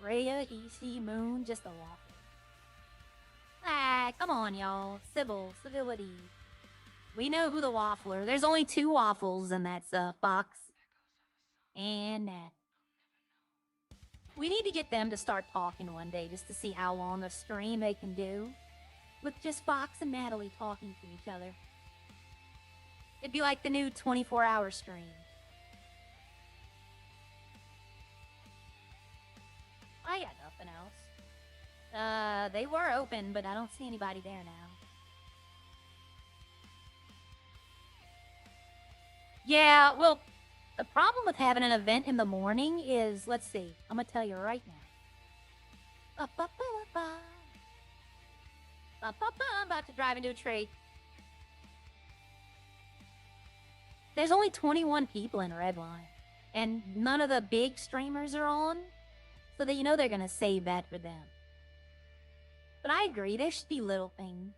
Rhea, EC, Moon, just a waffle. Ah, come on, y'all. Civility. We know who the waffler. There's only 2 waffles, and that's Fox and Nat. We need to get them to start talking one day just to see how long a stream they can do with just Fox and Natalie talking to each other. It'd be like the new 24-hour stream. I got nothing else. They were open, but I don't see anybody there now. Yeah, well, the problem with having an event in the morning is, let's see, I'm gonna tell you right now. I'm about to drive into a tree. There's only 21 people in Redline, and none of the big streamers are on, so that you know they're gonna save that for them. But I agree, there should be little things.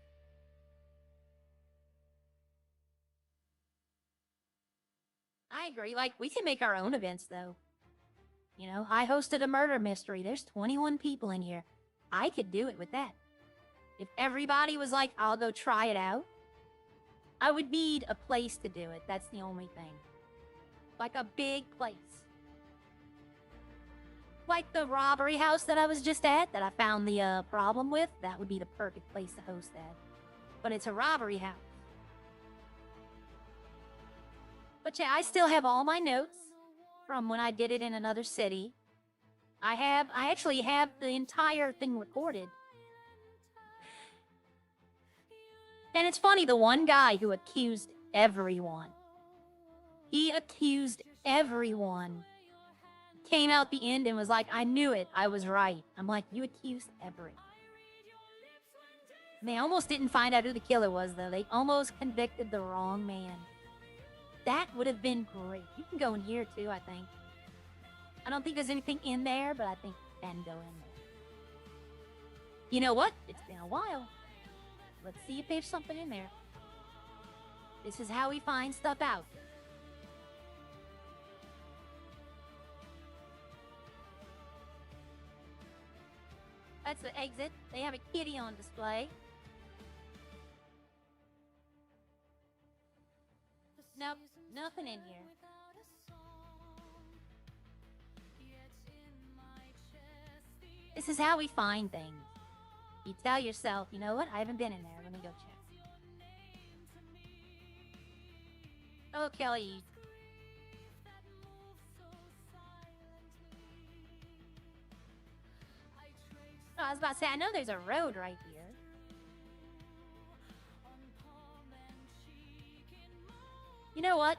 I agree, like, we can make our own events, though. You know, I hosted a murder mystery. There's 21 people in here. I could do it with that. If everybody was like, I'll go try it out, I would need a place to do it. That's the only thing. Like a big place. Like the robbery house that I was just at, that I found the problem with. That would be the perfect place to host that. But it's a robbery house. But yeah, I still have all my notes from when I did it in another city. I actually have the entire thing recorded. And it's funny, the one guy who accused everyone, he accused everyone, came out the end and was like, I knew it, I was right. I'm like, you accused everyone. And they almost didn't find out who the killer was, though. They almost convicted the wrong man. That would have been great. You can go in here, too, I think. I don't think there's anything in there, but I think you can go in there. You know what? It's been a while. Let's see if there's something in there. This is how we find stuff out. That's the exit. They have a kitty on display. Nope, nothing in here. This is how we find things. You tell yourself, you know what? I haven't been in there. Let me go check. Oh, Kelly. Oh, I was about to say, I know there's a road right here. You know what?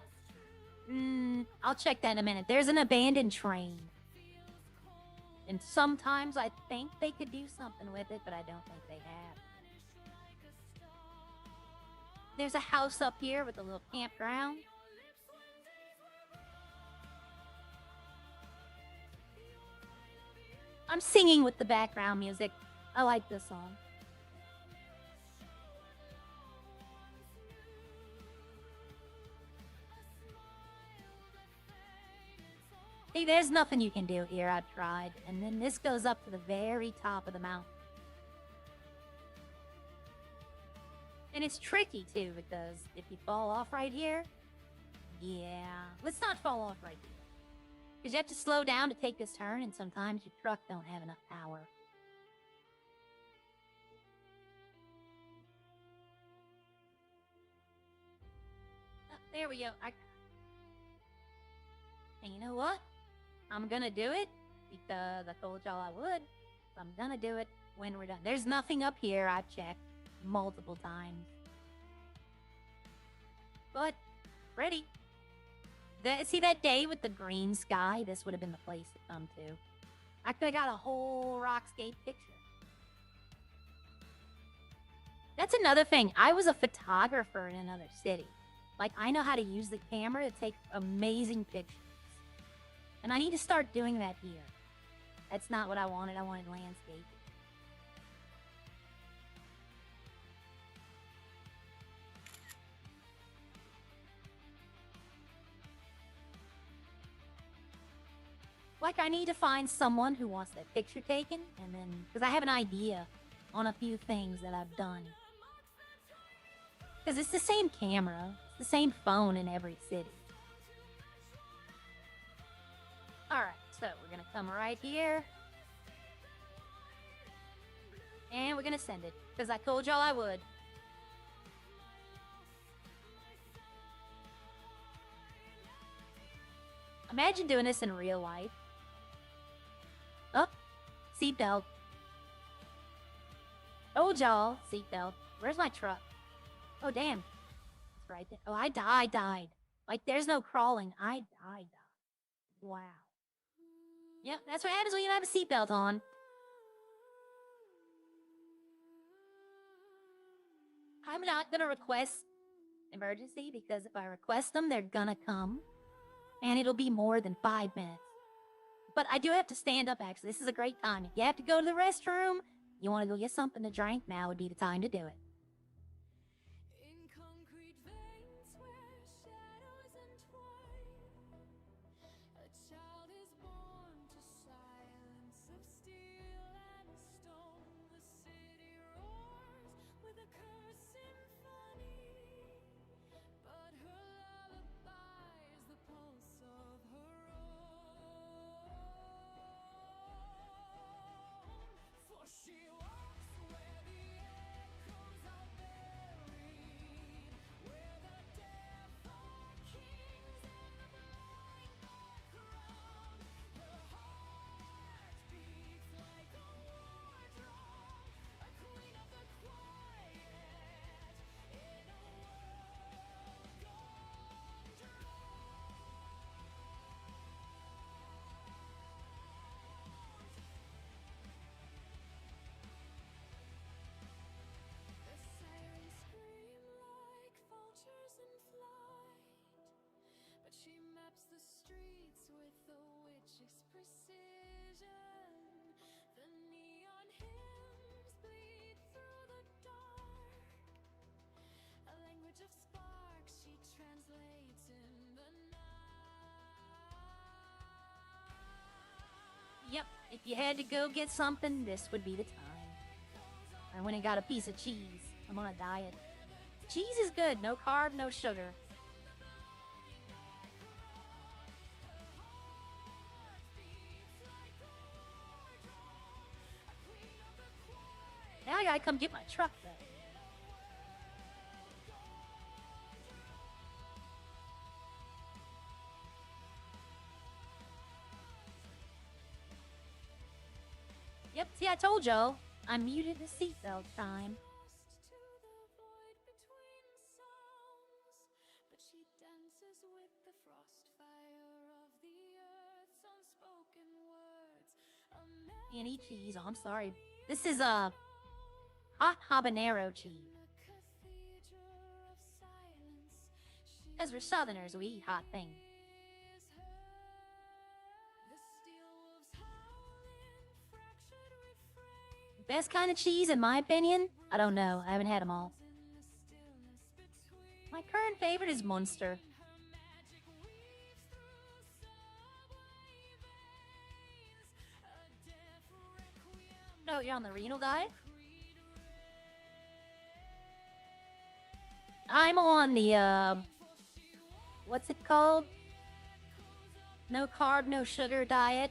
I'll check that in a minute. There's an abandoned train. And sometimes I think they could do something with it, but I don't think they have. There's a house up here with a little campground. I'm singing with the background music. I like this song. See, there's nothing you can do here. I've tried. And then this goes up to the very top of the mountain. And it's tricky, too, because if you fall off right here... Yeah, let's not fall off right here. Because you have to slow down to take this turn, and sometimes your truck don't have enough power. Oh, there we go. And you know what? I'm gonna do it because I told y'all I would. So I'm gonna do it when we're done. There's nothing up here. I've checked multiple times. But, ready. See that day with the green sky? This would have been the place to come to. I could have got a whole Rockscape picture. That's another thing. I was a photographer in another city. Like, I know how to use the camera to take amazing pictures. And I need to start doing that here. That's not what I wanted. I wanted landscape. Like, I need to find someone who wants that picture taken, and then, because I have an idea on a few things that I've done. Because it's the same camera, it's the same phone in every city. Alright, so we're gonna come right here. And we're gonna send it, because I told y'all I would. Imagine doing this in real life. Oh, seatbelt. Told y'all, seatbelt. Where's my truck? Oh, damn. It's right there. Oh, I died. Like, there's no crawling. I died. Wow. Yep, that's what happens when you don't have a seatbelt on. I'm not gonna request emergency, because if I request them, they're gonna come. And it'll be more than 5 minutes. But I do have to stand up, actually. This is a great time. If you have to go to the restroom, you want to go get something to drink, now would be the time to do it. Yep, if you had to go get something, this would be the time. I went and got a piece of cheese. I'm on a diet. Cheese is good. No carb, no sugar. Now I gotta come get my truck, though. Yep, see, I told y'all. I muted the seatbelt time. Any cheese, oh, I'm sorry. This is a hot habanero cheese. Because we're Southerners, we eat hot things. Best kind of cheese, in my opinion? I don't know. I haven't had them all. My current favorite is Munster. No, you're on the renal diet? I'm on the, what's it called? No carb, no sugar diet.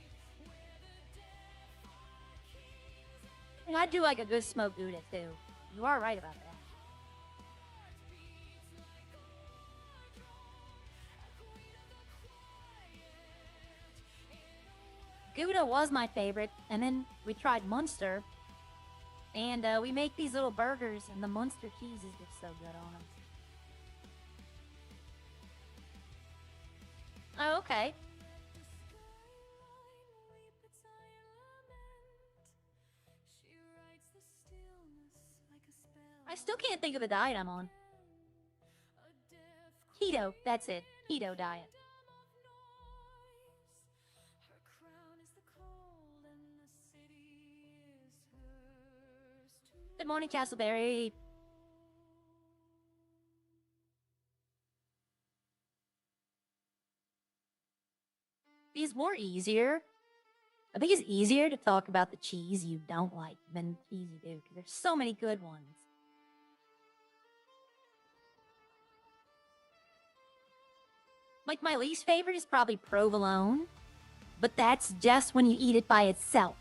And I do like a good smoked Gouda, too. You are right about that. Gouda was my favorite, and then we tried Munster. And we make these little burgers, and the Munster cheese is just so good on them. Oh, okay. I still can't think of the diet I'm on. Keto, that's it. Keto diet. Good morning, Castleberry. It's more easier. I think it's easier to talk about the cheese you don't like than the cheese you do, because there's so many good ones. Like, my least favorite is probably provolone, but that's just when you eat it by itself.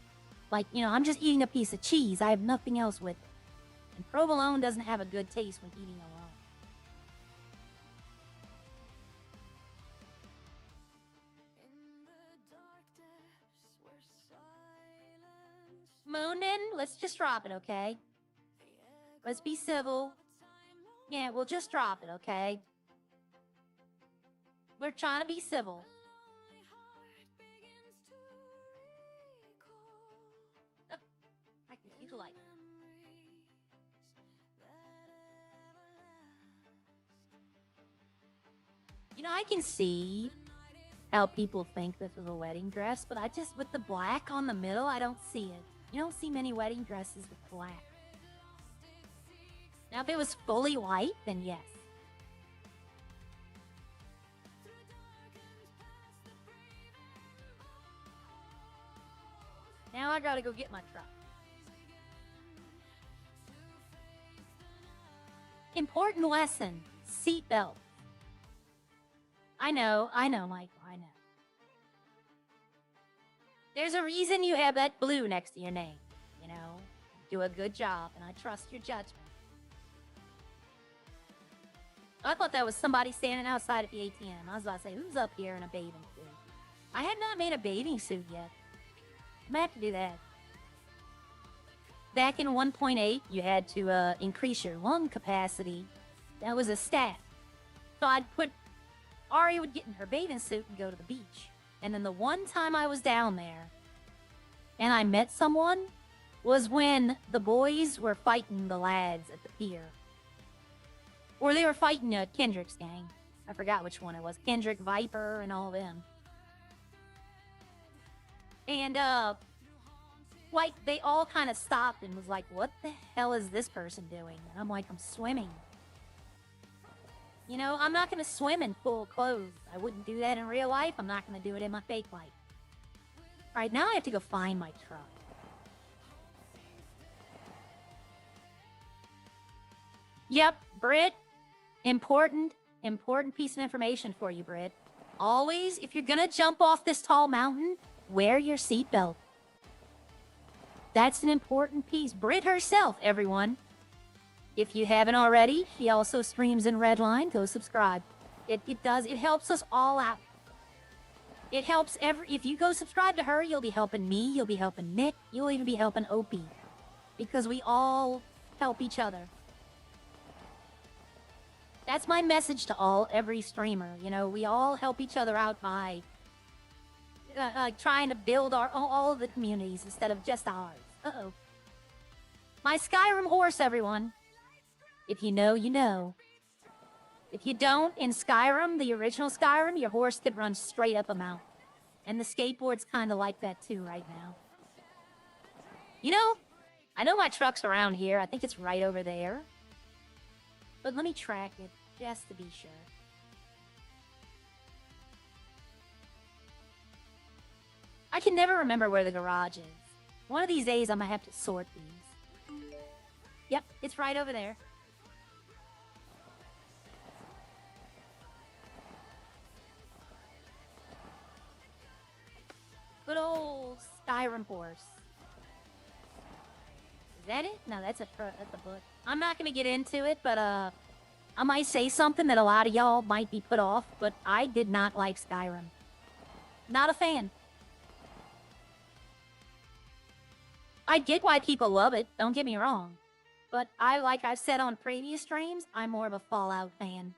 Like, you know, I'm just eating a piece of cheese. I have nothing else with it. And provolone doesn't have a good taste when eating alone. Moonin, let's just drop it, okay? Let's be civil. Yeah, we'll just drop it, okay? We're trying to be civil. Oh, I can see the light. You know, I can see how people think this is a wedding dress, but I just, with the black on the middle, I don't see it. You don't see many wedding dresses with black. Now, if it was fully white, then yes. Now I gotta go get my truck. Important lesson. Seatbelt. I know, Michael, I know. There's a reason you have that blue next to your name, you know? Do a good job, and I trust your judgment. I thought that was somebody standing outside at the ATM. I was about to say, who's up here in a bathing suit? I have not made a bathing suit yet. I'm gonna have to do that. Back in 1.8, you had to increase your lung capacity. That was a stat. So I'd put... Ari would get in her bathing suit and go to the beach. And then the one time I was down there and I met someone was when the boys were fighting the lads at the pier. Or they were fighting Kendrick's gang. I forgot which one it was. Kendrick, Viper, and all them. And, like, they all kind of stopped and was like, what the hell is this person doing? And I'm like, I'm swimming. You know, I'm not going to swim in full clothes. I wouldn't do that in real life. I'm not going to do it in my fake life. All right, now I have to go find my truck. Yep, Britt. Important piece of information for you, Britt. Always, if you're going to jump off this tall mountain, wear your seatbelt. That's an important piece. Brit herself, everyone. If you haven't already, she also streams in Redline. Go subscribe. It helps us all out. It helps if you go subscribe to her, you'll be helping me, you'll be helping Nick, you'll even be helping OP. Because we all help each other. That's my message to every streamer. You know, we all help each other out by trying to build all of the communities instead of just ours. Uh-oh. My Skyrim horse, everyone. If you know, you know. If you don't, in Skyrim, the original Skyrim, your horse could run straight up a mountain. And the skateboard's kind of like that too right now. You know, I know my truck's around here. I think it's right over there. But let me track it, just to be sure. I can never remember where the garage is. One of these days, I'm gonna have to sort these. Yep, it's right over there. Good old Skyrim horse. Is that it? No, that's a book. I'm not gonna get into it, but I might say something that a lot of y'all might be put off, but I did not like Skyrim. Not a fan. I get why people love it, don't get me wrong. But like I've said on previous streams, I'm more of a Fallout fan.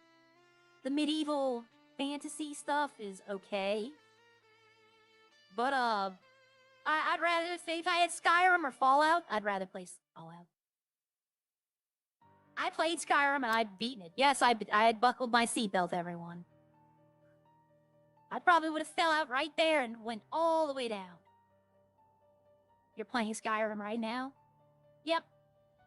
The medieval fantasy stuff is okay. But, I'd rather say if I had Skyrim or Fallout, I'd rather play Fallout. I played Skyrim and I'd beaten it. Yes, I had buckled my seatbelt, everyone. I probably would have fell out right there and went all the way down. You're playing Skyrim right now? Yep.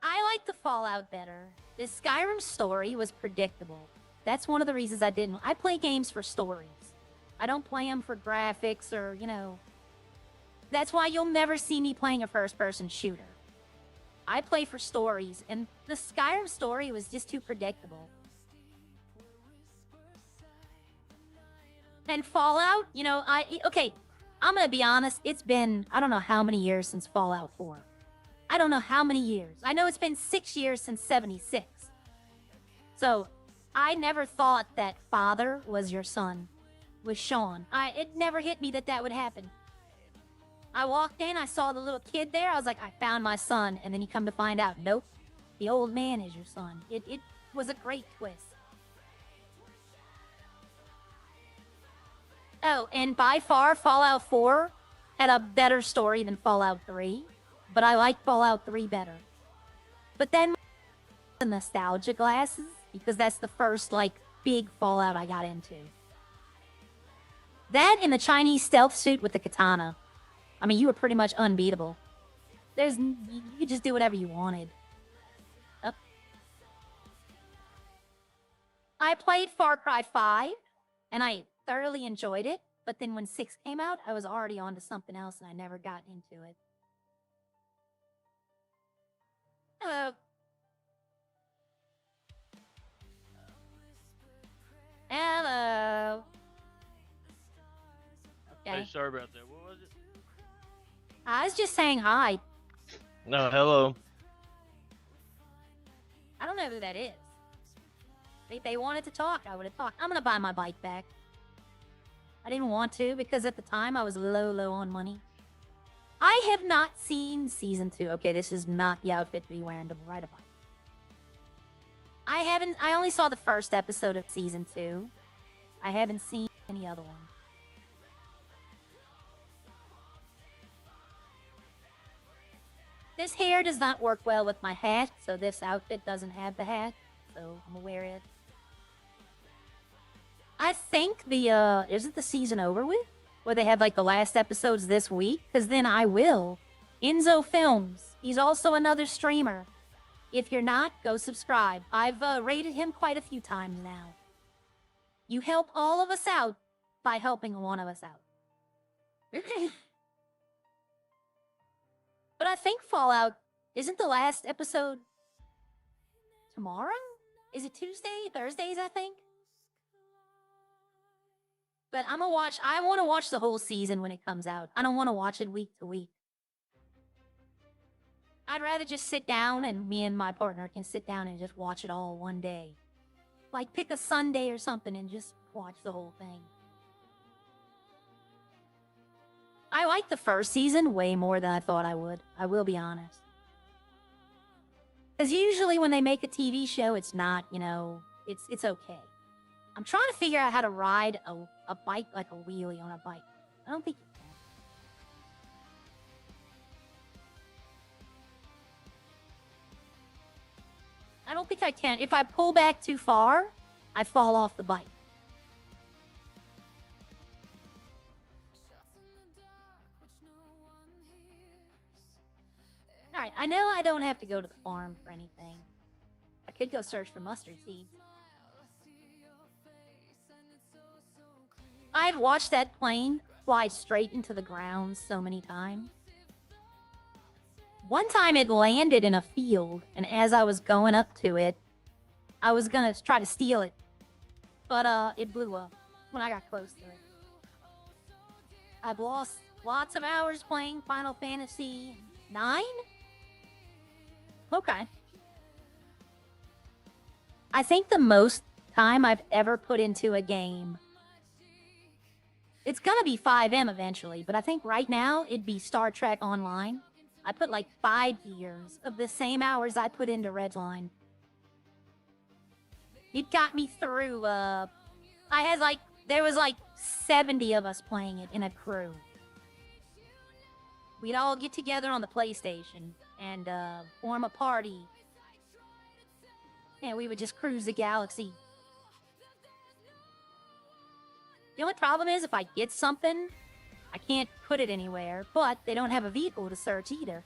I like the Fallout better. The Skyrim story was predictable. That's one of the reasons I didn't. I play games for stories. I don't play them for graphics or, you know. That's why you'll never see me playing a first-person shooter. I play for stories, and the Skyrim story was just too predictable. And Fallout, you know, okay, I'm gonna be honest, it's been, I don't know how many years since Fallout 4. I don't know how many years. I know it's been 6 years since 76. So, I never thought that father was your son. With Sean. It never hit me that that would happen. I walked in, I saw the little kid there, I was like, I found my son, and then you come to find out, nope, the old man is your son. It was a great twist. Oh, and by far, Fallout 4 had a better story than Fallout 3, but I like Fallout 3 better. But then, the nostalgia glasses, because that's the first, like, big Fallout I got into. That and the Chinese stealth suit with the katana. I mean, you were pretty much unbeatable. You could just do whatever you wanted. Oh. I played Far Cry 5, and I thoroughly enjoyed it, but then when 6 came out, I was already on to something else, and I never got into it. Hello. Hello. Okay. Hey, sorry about that. What was it? I was just saying hi. No, hello. I don't know who that is. If they wanted to talk, I would have talked. I'm gonna buy my bike back. I didn't want to because at the time I was low on money. I have not seen season 2. Okay, this is not the outfit to be wearing to ride a bike. I only saw the first episode of season 2. I haven't seen any other one. This hair does not work well with my hat, so this outfit doesn't have the hat, so I'm gonna wear it. I think isn't the season over with? Where they have like the last episodes this week? Because then I will. Enzo Films. He's also another streamer. If you're not, go subscribe. I've rated him quite a few times now. You help all of us out by helping one of us out. But I think Fallout, isn't the last episode tomorrow? Is it Tuesday? Thursdays, I think? But I want to watch the whole season when it comes out. I don't want to watch it week to week. I'd rather just sit down and me and my partner can sit down and just watch it all one day. Like pick a Sunday or something and just watch the whole thing. I like the first season way more than I thought I would. I will be honest. Because usually when they make a TV show, it's not, you know, it's okay. I'm trying to figure out how to ride a bike like a wheelie on a bike. I don't think you can. I don't think I can. If I pull back too far, I fall off the bike. Alright, I know I don't have to go to the farm for anything. I could go search for mustard seeds. I've watched that plane fly straight into the ground so many times. One time it landed in a field, and as I was going up to it, I was gonna try to steal it. But, it blew up when I got close to it. I've lost lots of hours playing Final Fantasy 9? Okay. I think the most time I've ever put into a game, it's gonna be 5M eventually, but I think right now it'd be Star Trek Online. I put like 5 years of the same hours I put into Redline. It got me through, there was like 70 of us playing it in a crew. We'd all get together on the PlayStation and form a party. And we would just cruise the galaxy. The only problem is if I get something, I can't put it anywhere, but they don't have a vehicle to search either.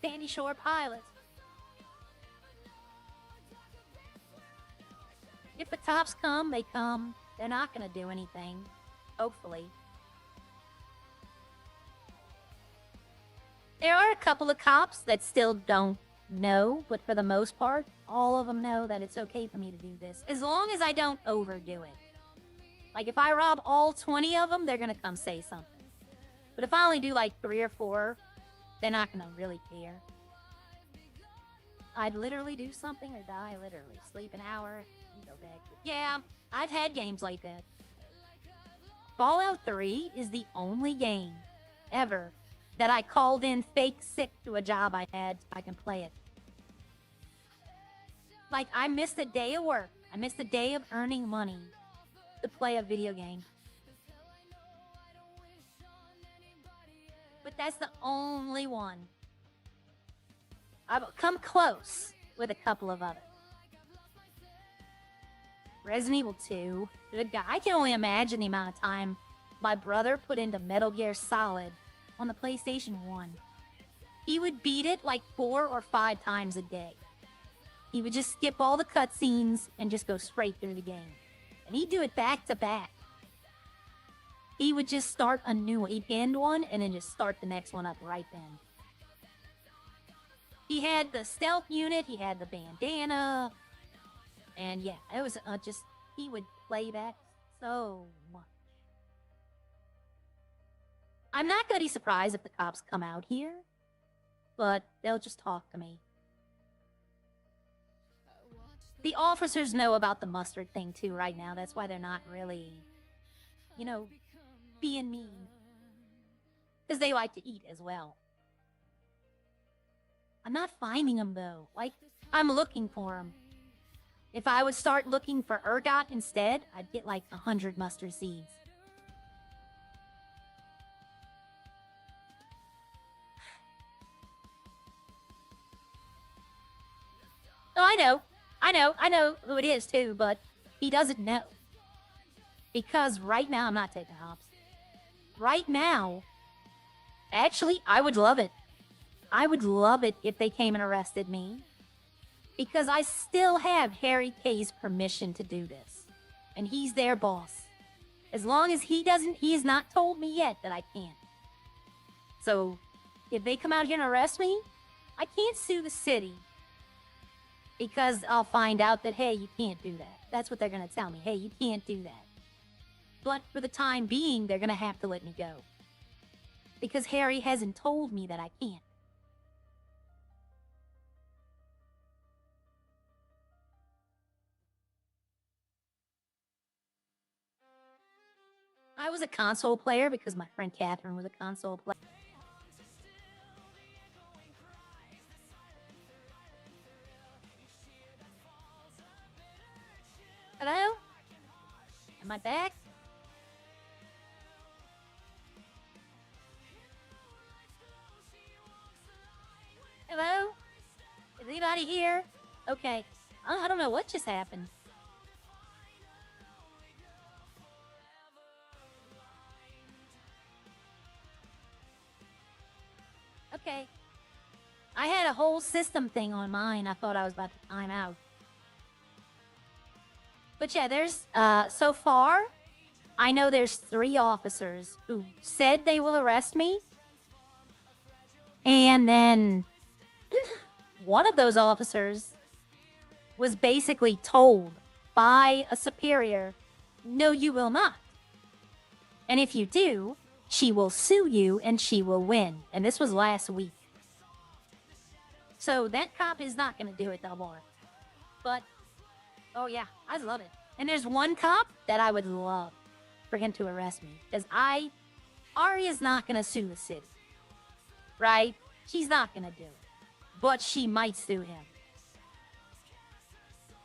Sandy Shore Pilots. If the cops come, they come. They're not gonna do anything. Hopefully. There are a couple of cops that still don't know, but for the most part, all of them know that it's okay for me to do this, as long as I don't overdo it. Like, if I rob all 20 of them, they're gonna come say something. But if I only do like 3 or 4, they're not gonna really care. I'd literally do something or die, literally. Sleep an hour and go back. Yeah, I've had games like that. Fallout 3 is the only game ever that I called in fake sick to a job I had so I can play it. Like, I missed a day of work. I missed a day of earning money to play a video game. But that's the only one. I've come close with a couple of others. Resident Evil 2. I can only imagine the amount of time my brother put into Metal Gear Solid on the PlayStation 1. He would beat it like 4 or 5 times a day. He would just skip all the cutscenes and just go straight through the game. And he'd do it back to back. He would just start a new one. He'd end one and then just start the next one up right then. He had the stealth unit, he had the bandana, and yeah, it was he would play that so much. I'm not gonna be surprised if the cops come out here, but they'll just talk to me. The officers know about the mustard thing too right now, that's why they're not really, you know, being mean. Because they like to eat as well. I'm not finding them though. Like, I'm looking for them. If I would start looking for ergot instead, I'd get like 100 mustard seeds. Oh, I know who it is too, but he doesn't know. Because right now, I'm not taking hops. Right now, actually, I would love it. I would love it if they came and arrested me. Because I still have Harry K's permission to do this. And he's their boss. As long as he has not told me yet that I can't. So, if they come out here and arrest me, I can't sue the city. Because I'll find out that, hey, you can't do that. That's what they're going to tell me. Hey, you can't do that. But for the time being, they're going to have to let me go. because Harry hasn't told me that I can't. I was a console player because my friend Catherine was a console player. Hello? Am I back? Hello? Is anybody here? Okay. I don't know what just happened. Okay. I had a whole system thing on mine. I thought I was about to time out. But yeah, there's, so far, I know there's 3 officers who said they will arrest me. And then one of those officers was basically told by a superior, no, you will not. And if you do, she will sue you and she will win. And this was last week. So that cop is not going to do it no more. But, oh yeah, I love it. And there's one cop that I would love for him to arrest me. Because Ari is not going to sue the city. Right? She's not going to do it. But she might sue him.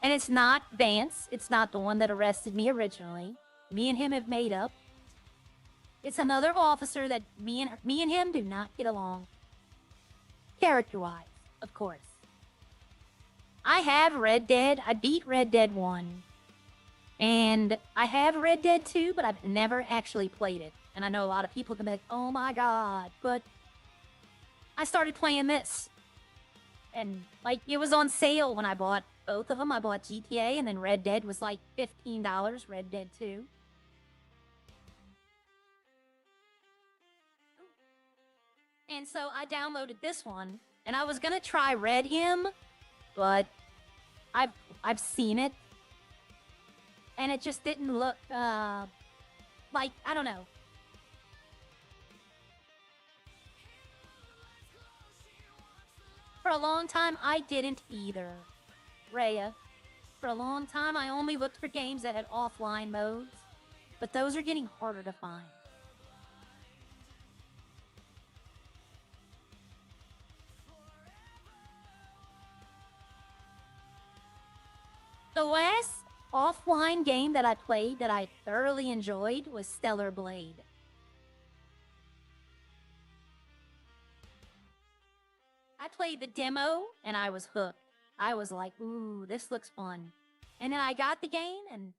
And it's not Vance. It's not the one that arrested me originally. Me and him have made up. It's another officer that me and him do not get along. Character-wise, of course. I have Red Dead. I beat Red Dead 1. And I have Red Dead 2, but I've never actually played it. And I know a lot of people can be like, oh my god. But I started playing this. And, like, it was on sale when I bought both of them. I bought GTA, and then Red Dead was like $15, Red Dead 2. And so I downloaded this one, and I was gonna try Red Him, but I've seen it, and it just didn't look, like, I don't know. For a long time, I didn't either. Rhea. For a long time, I only looked for games that had offline modes, but those are getting harder to find. The last offline game that I played that I thoroughly enjoyed was Stellar Blade. I played the demo and I was hooked. I was like, ooh, this looks fun. And then I got the game, and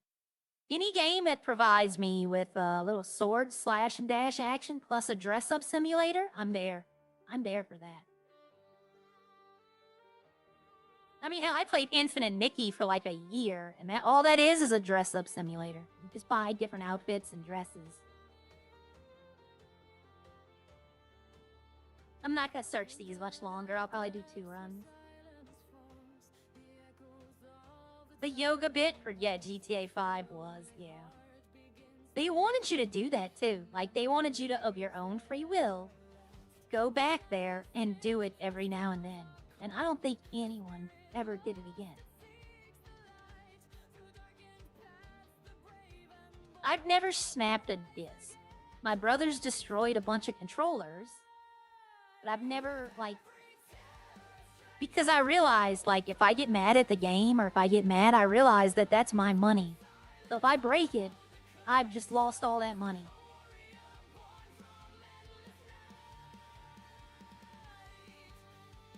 any game that provides me with a little sword slash and dash action plus a dress-up simulator, I'm there. I'm there for that. I mean, hell, I played Infinite Mickey for like a year, and all that is a dress-up simulator. You just buy different outfits and dresses. I'm not gonna search these much longer. I'll probably do 2 runs. The yoga bit for, yeah, GTA 5 was, yeah. They wanted you to do that, too. Like, they wanted you to, of your own free will, go back there and do it every now and then. And I don't think anyone ever did it again. I've never snapped a disc. My brothers destroyed a bunch of controllers, but I've never, like, because I realized, like, if I get mad at the game, or if I get mad, I realize that that's my money. So if I break it, I've just lost all that money.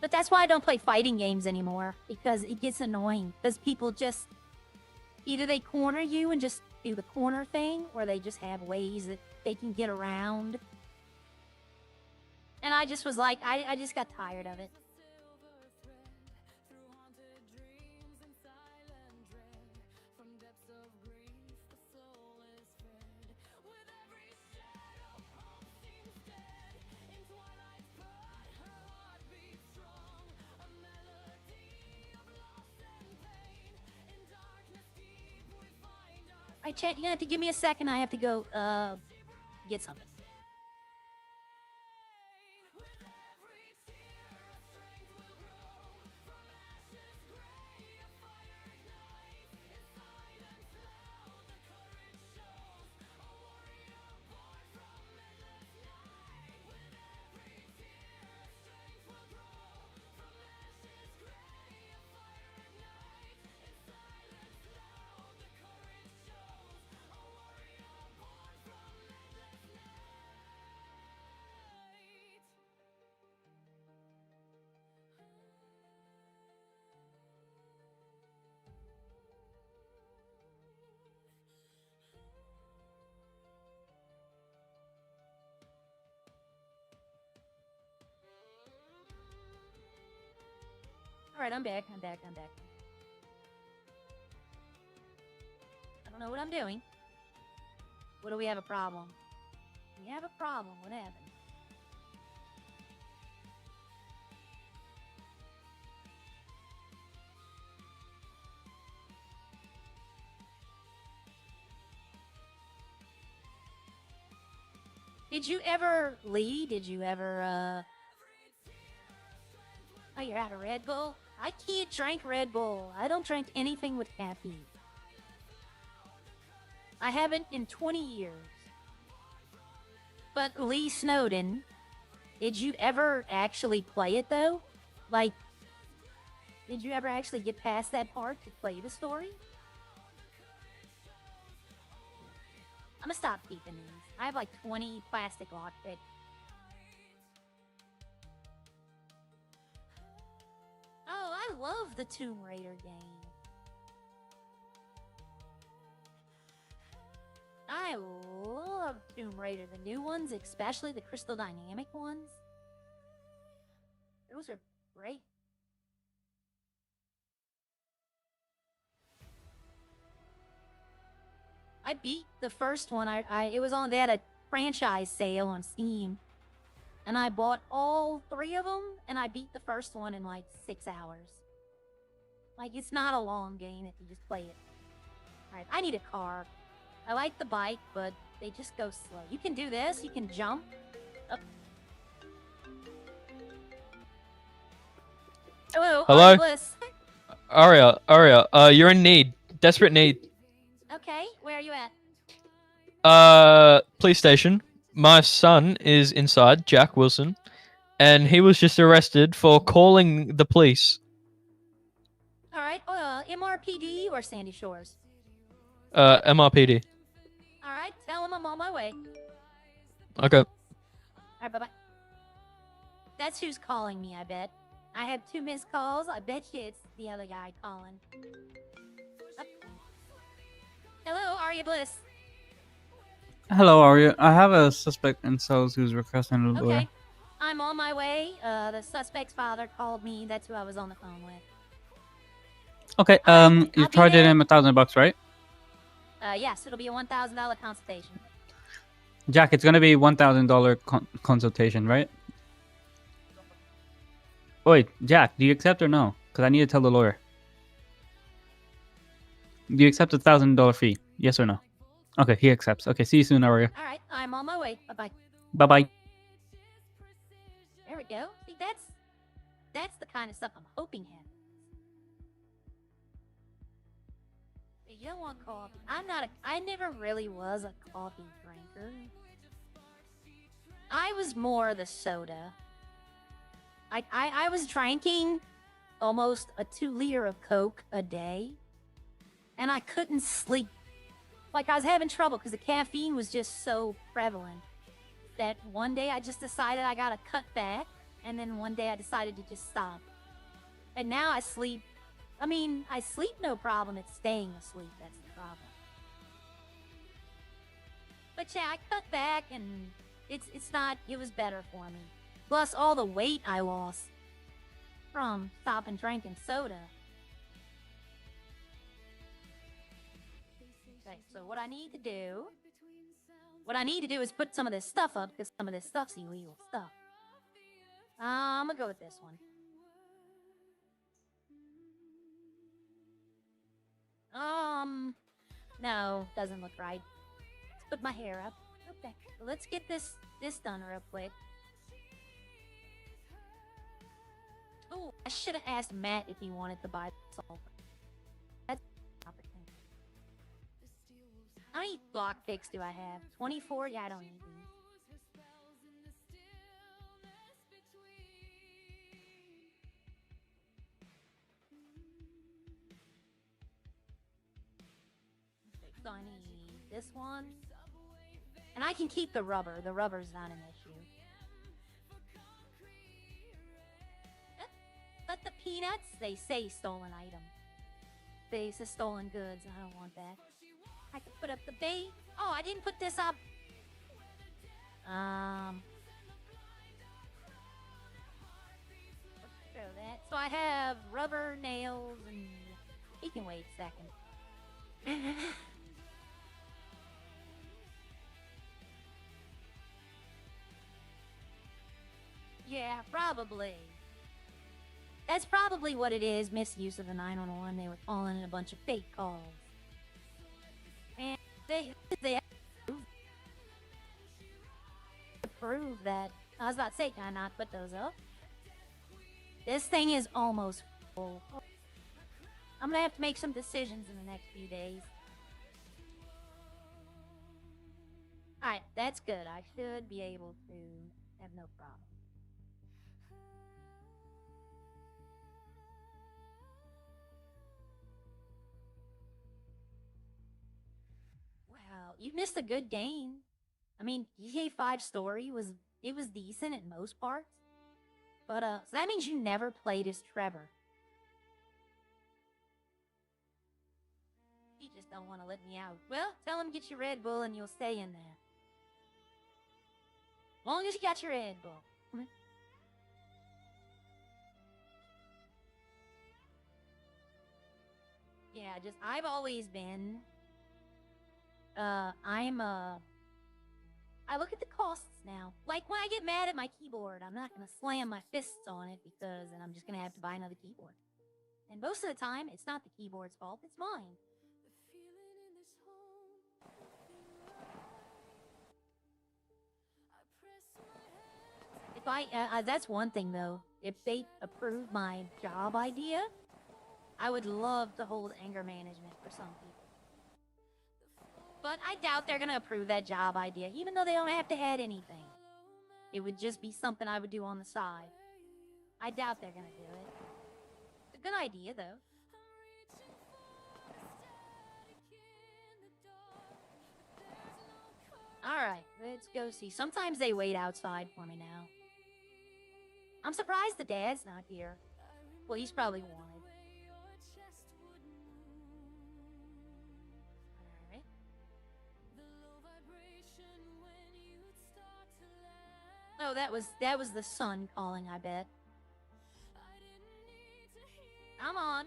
But that's why I don't play fighting games anymore, because it gets annoying. Because people just, either they corner you and just do the corner thing, or they just have ways that they can get around. And I just was like, I just got tired of it. Alright, chat, you're gonna have to give me a second. I have to go, get something. Alright, I'm back. I don't know what I'm doing. What do we have a problem? We have a problem. What happened? Did you ever, Lee? Did you ever, Oh, you're out of Red Bull? I can't drink Red Bull. I don't drink anything with caffeine. I haven't in 20 years. But Lee Snowden, did you ever actually play it though? Like, did you ever actually get past that part to play the story? I'm gonna stop keeping these. I have like 20 plastic lockpicks. Oh, I love the Tomb Raider game. I love Tomb Raider, the new ones, especially the Crystal Dynamic ones. Those are great. I beat the first one. It was on, they had a franchise sale on Steam. And I bought all 3 of them, and I beat the first one in like 6 hours. Like, it's not a long game if you just play it. Alright, I need a car. I like the bike, but they just go slow. You can do this, you can jump. Up. Hello, Hello? Bliss. Aria, you're in need. Desperate need. Okay, where are you at? Police station. My son is inside, Jack Wilson, and he was just arrested for calling the police. Alright, MRPD or Sandy Shores? MRPD. Alright, tell him I'm on my way. Okay. Alright, bye-bye. That's who's calling me, I bet. I have 2 missed calls. I bet you it's the other guy calling. Up. Hello, Aria Bliss. Hello, Arya. I have a suspect in cells who's requesting a lawyer. Okay, I'm on my way. The suspect's father called me. That's who I was on the phone with. Okay, I'll you be charged there. him $1,000, right? Yes, it'll be a $1,000 consultation. Jack, it's gonna be $1,000 consultation, right? Wait, Jack, do you accept or no? Because I need to tell the lawyer. Do you accept $1,000 fee? Yes or no? Okay, he accepts. Okay, see you soon, Arya. Alright, I'm on my way. Bye-bye. Bye-bye. There we go. See, that's the kind of stuff I'm hoping happens. You don't want coffee. I never really was a coffee drinker. I was more the soda. I was drinking almost a 2-liter of Coke a day, and I couldn't sleep. Like, I was having trouble because the caffeine was just so prevalent that one day I just decided I gotta cut back, and then one day I decided to just stop. And now I sleep. I mean, I sleep no problem. It's staying asleep that's the problem. But yeah, I cut back, and it's not. It was better for me. Plus, all the weight I lost from stopping drinking soda. Okay, so what I need to do is put some of this stuff up, because some of this stuff's illegal stuff. I'm gonna go with this one. No, doesn't look right. Let's put my hair up. Okay, so let's get this done real quick. Oh, I should have asked Matt if he wanted to buy sulfur. That's an opportunity. How many block picks do I have? 24? Yeah, I don't need these. Okay, so I need this one. And I can keep the rubber. The rubber's not an issue. But the peanuts, they say stolen item. They say stolen goods. I don't want that. I can put up the bait. Oh, I didn't put this up. Let's throw that. So I have rubber nails and he can wait a second. Yeah, probably. That's probably what it is, misuse of the 911. They were calling in a bunch of fake calls. And they prove that. I was about to say, can I not put those up? This thing is almost full. I'm gonna have to make some decisions in the next few days. Alright, that's good. I should be able to have no problem. Wow, you missed a good game. I mean, GTA 5 story was decent in most parts. But so that means you never played as Trevor. You just don't want to let me out. Well, tell him get your Red Bull and you'll stay in there. As long as you got your Red Bull. Yeah, just I've always been I look at the costs now. Like when I get mad at my keyboard, I'm not gonna slam my fists on it because then I'm just gonna have to buy another keyboard. And most of the time, it's not the keyboard's fault, it's mine. If that's one thing though. If they approve my job idea, I would love to hold anger management for some people. But I doubt they're gonna approve that job idea, even though they don't have to add anything. It would just be something I would do on the side. I doubt they're gonna do it. It's a good idea, though. Alright, let's go see. Sometimes they wait outside for me now. I'm surprised the dad's not here. Well, he's probably wanted. Alright. Oh, that was the sun calling, I bet. I'm on.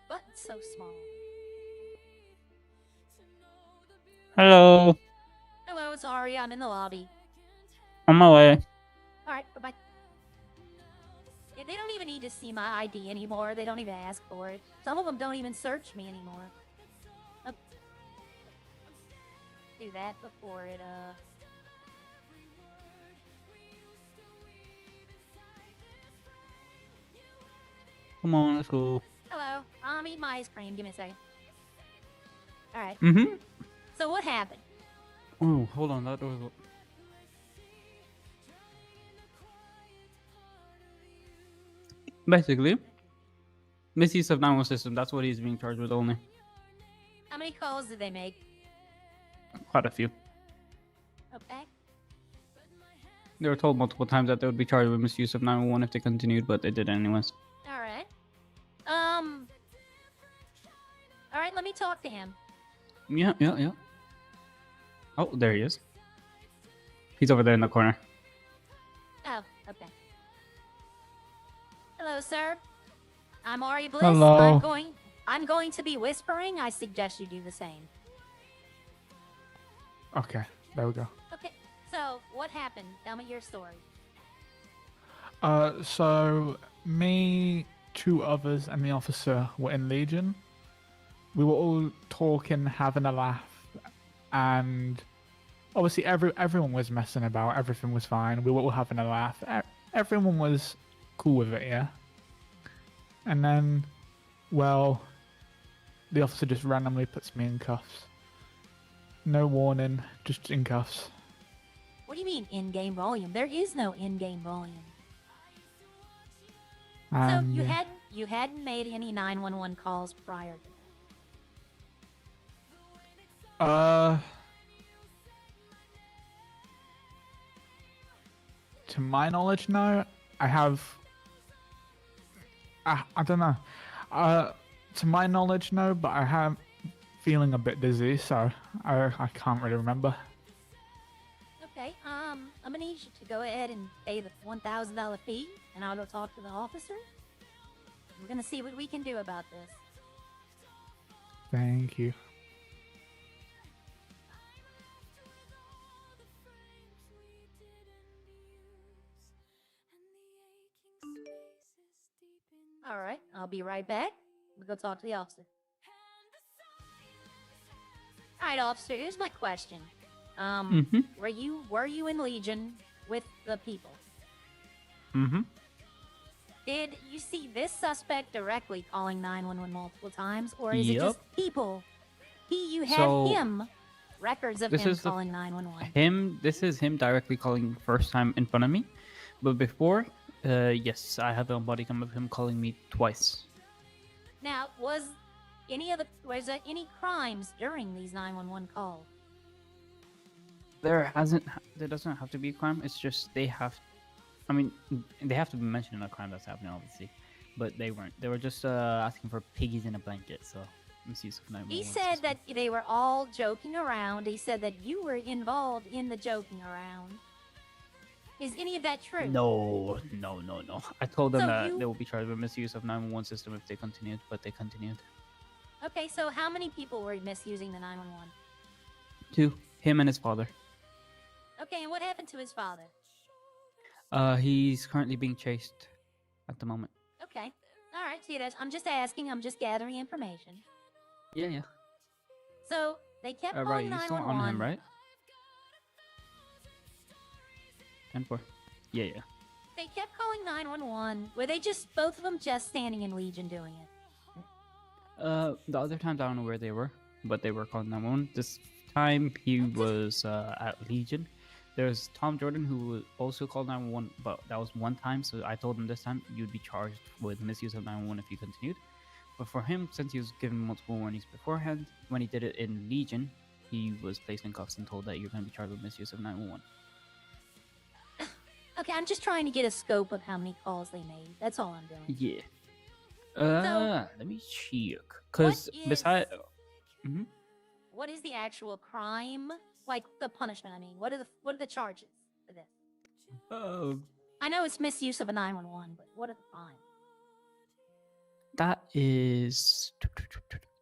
Button's so small. Hello. Hello, sorry, I'm in the lobby. On my way. Alright, bye-bye. Yeah, they don't even need to see my ID anymore. They don't even ask for it. Some of them don't even search me anymore. Do that before it, Come on, let's go. Hello, I'm eating my ice cream. Give me a second. Alright. Mm-hmm. So what happened? Oh, hold on, that door's open. Basically, misuse of 911 system, that's what he's being charged with only. How many calls did they make? Quite a few. Okay. They were told multiple times that they would be charged with misuse of 911 if they continued, but they did anyways. Alright. Alright, let me talk to him. Yeah. Oh, there he is. He's over there in the corner. Oh, okay. Hello, sir. I'm Ari Bliss. Hello. I'm going to be whispering. I suggest you do the same. Okay, there we go. Okay, so what happened? Tell me your story. So me, two others, and the officer were in Legion. We were all talking, having a laugh, and obviously everyone was messing about. Everything was fine. We were all having a laugh. Everyone was cool with it, yeah. And then, well, the officer just randomly puts me in cuffs. No warning, just in cuffs. What do you mean in-game volume? There is no in-game volume. So And, you hadn't made any 911 calls prior to to my knowledge, no. I have. I don't know. To my knowledge, no. But I have feeling a bit dizzy, so I can't really remember. Okay, I'm gonna need you to go ahead and pay the $1,000 fee, and I'll go talk to the officer. We're gonna see what we can do about this. Thank you. All right, I'll be right back. We'll go talk to the officer. All right, officer. Here's my question. Were you in Legion with the people? Did you see this suspect directly calling 911 multiple times, or is it just people? You had him records of him calling 911. This is him directly calling first time in front of me, but before, yes, I have a body cam of him calling me twice. Now, was there any crimes during these 911 calls? There doesn't have to be a crime. It's just they have to be mentioning a crime that's happening, obviously, but they weren't. They were just asking for piggies in a blanket. So misuse of 911. He said that they were all joking around. He said that you were involved in the joking around. Is any of that true? No. I told them So that they will be charged with misuse of 911 system if they continued, but they continued. Okay, so how many people were misusing the 911? 2, him and his father. Okay, and what happened to his father? He's currently being chased at the moment. Okay. All right, see, I'm just asking. I'm just gathering information. Yeah. So they kept Right, calling you're 911. still on him, right? 10-4. Yeah. They kept calling 911. Were they just both of them just standing in Legion doing it? The other times I don't know where they were, but they were calling 911. This time he was at Legion. There's Tom Jordan who also called 911, but that was one time. So I told him this time you'd be charged with misuse of 911 if you continued. But for him, since he was given multiple warnings beforehand, when he did it in Legion, he was placed in cuffs and told that you're going to be charged with misuse of 911. Okay, I'm just trying to get a scope of how many calls they made. That's all I'm doing. Yeah. Let me check. Because besides, what is the actual crime? Like the punishment? I mean, what are the charges for this? I know it's misuse of a 911, but what are the fines? that is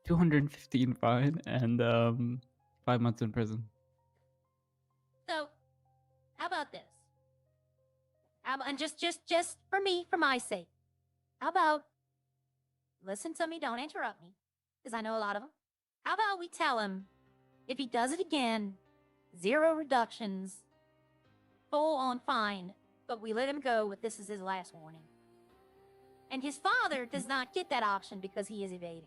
215 fine and 5 months in prison. So, how about this? And just for me, for my sake, how about listen to me, don't interrupt me, because I know a lot of them. How about we tell him if he does it again, 0 reductions, full on fine, but we let him go with this is his last warning. And his father does not get that option because he is evading.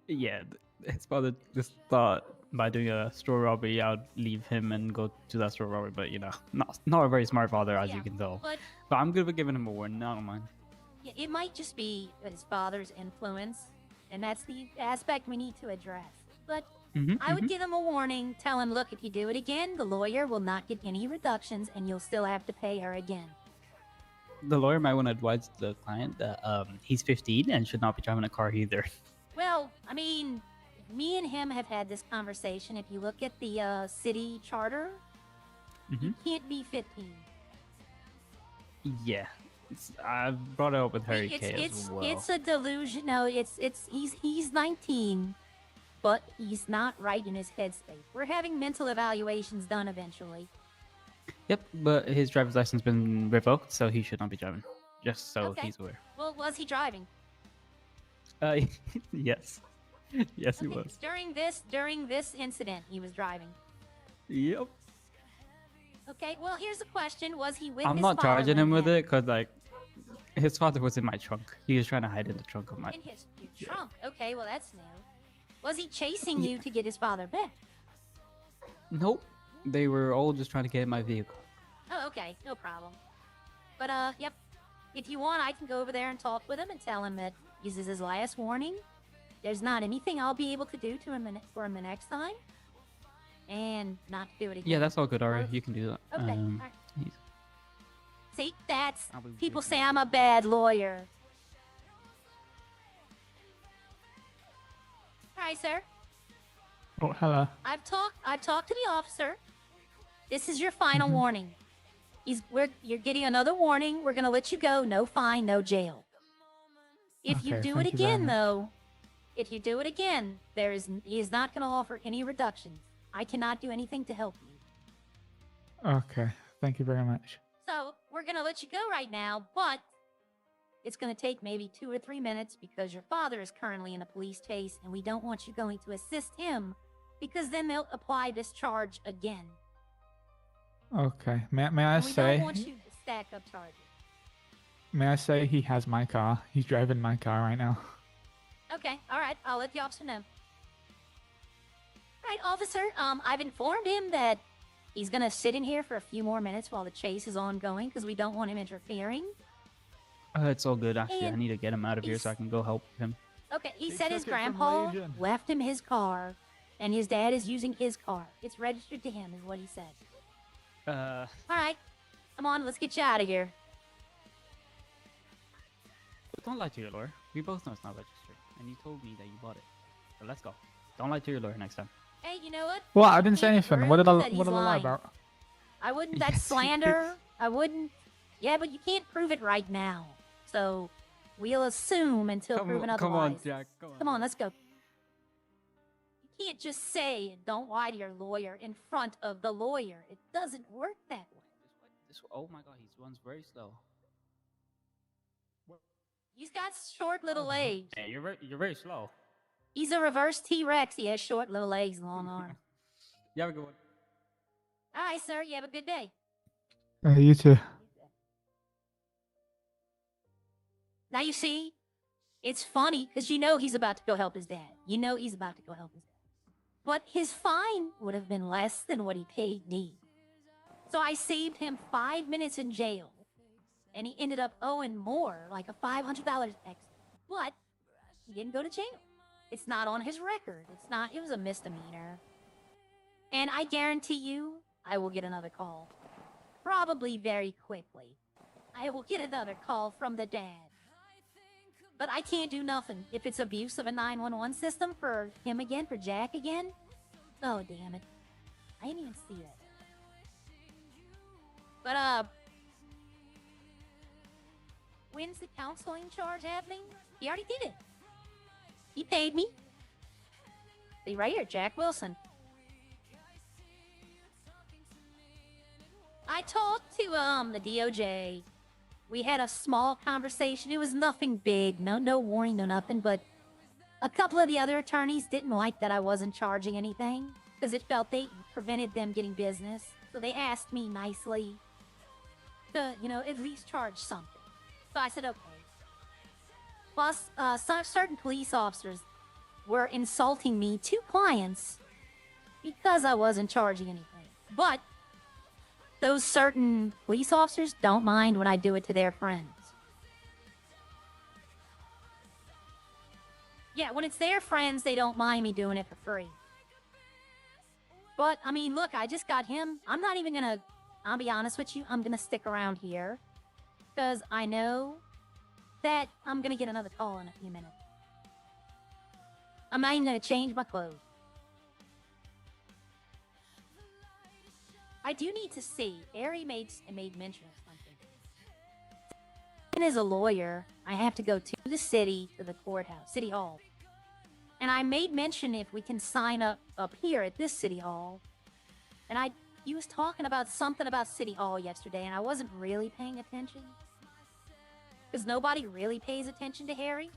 Yeah, his father just thought by doing a store robbery, I'd leave him and go to that store robbery, but not a very smart father, as you can tell. But I'm good with giving him a warning. I don't mind. Yeah, it might just be his father's influence, and that's the aspect we need to address. But I would give him a warning, tell him, look, if you do it again, the lawyer will not get any reductions, and you'll still have to pay her again. The lawyer might want to advise the client that he's 15 and should not be driving a car either. Well, I mean, me and him have had this conversation. If you look at the city charter, you can't be 15. Yeah, I've brought it up with Harry K as well. It's a delusion. No, he's 19, but he's not right in his headspace. We're having mental evaluations done eventually. Yep, but his driver's license been revoked, so he should not be driving. Just so he's aware. Well, was he driving? Yes. Yes, he was. During this incident, he was driving. Yep. Okay, well, here's the question. Was he with I'm his not father charging when him with that- it, because, his father was in my trunk. He was trying to hide in the trunk of my... In his trunk. Okay, well, that's new. Was he chasing you to get his father back? Nope. They were all just trying to get in my vehicle. Oh, okay, no problem. But, yep. If you want, I can go over there and talk with him and tell him that this is his last warning. There's not anything I'll be able to do to him for him the next time. And not to do it again. Yeah, that's all good, Ari. You can do that. Okay, alright. he's- See, that's... I'll be People waiting. say I'm a bad lawyer. Alright, sir. Oh, hello. I've talked to the officer. This is your final warning. You're getting another warning. We're gonna let you go. No fine, no jail. If you Okay, do it thank you very again, much. though, if you do it again, he is not gonna offer any reductions. I cannot do anything to help you. Okay, thank you very much. So we're gonna let you go right now, but it's gonna take maybe 2 or 3 minutes because your father is currently in a police chase, and we don't want you going to assist him because then they'll apply this charge again. Okay, may I And we don't want say? you to stack up charges. May I say he has my car? He's driving my car right now. Okay, all right. I'll let the officer know. All right, officer. I've informed him that he's gonna sit in here for a few more minutes while the chase is ongoing because we don't want him interfering. It's all good. Actually, I And need to get him out of here so I can go help him. Okay, he They said his took it from grandpa Legion. left him his car, and his dad is using his car. It's registered to him, is what he said. All right, come on, let's get you out of here. Don't lie to your lawyer. We both know it's not registered, and you told me that you bought it. So let's go. Don't lie to your lawyer next time. Hey, you know what? Well, I didn't say Can't anything. What did prove I that what he's did I lie lying. about? I wouldn't. That's Yes, you slander. I wouldn't. Yeah, but you can't prove it right now. So we'll assume until proven otherwise. come on, Jack. Come on, let's go. You can't just say don't lie to your lawyer in front of the lawyer. It doesn't work that way. Oh my God, he runs very slow. He's got short little legs. Hey, you're very slow. He's a reverse T-Rex. He has short little legs, long arms. You have a good one. All right, sir. You have a good day. You too. Now you see, it's funny because you know he's about to go help his dad. You know he's about to go help his dad. But his fine would have been less than what he paid me. So I saved him 5 minutes in jail. And he ended up owing more, like a $500 extra. But he didn't go to jail. It's not on his record. It was a misdemeanor. And I guarantee you, I will get another call. Probably very quickly. I will get another call from the dad. But I can't do nothing. If it's abuse of a 911 system for him again, for Jack again, oh, damn it. I didn't even see that. But, when's the counseling charge happening? He already did it. He paid me. See, right here, Jack Wilson. I talked to, the DOJ. We had a small conversation. It was nothing big. No warning, no nothing. But a couple of the other attorneys didn't like that I wasn't charging anything because it felt they prevented them getting business. So they asked me nicely to, at least charge something. So I said, okay. Plus, certain police officers were insulting me to clients because I wasn't charging anything. But those certain police officers don't mind when I do it to their friends. Yeah, when it's their friends, they don't mind me doing it for free. But, I mean, look, I just got him. I'm not even gonna, I'll be honest with you, I'm gonna stick around here. Because I know that I'm gonna get another call in a few minutes. I'm not even gonna change my clothes. I do need to see. Ari made mention of something. And as a lawyer, I have to go to the city, to the courthouse, city hall. And I made mention if we can sign up here at this city hall. And he was talking about something about city hall yesterday, and I wasn't really paying attention. Because nobody really pays attention to Harry.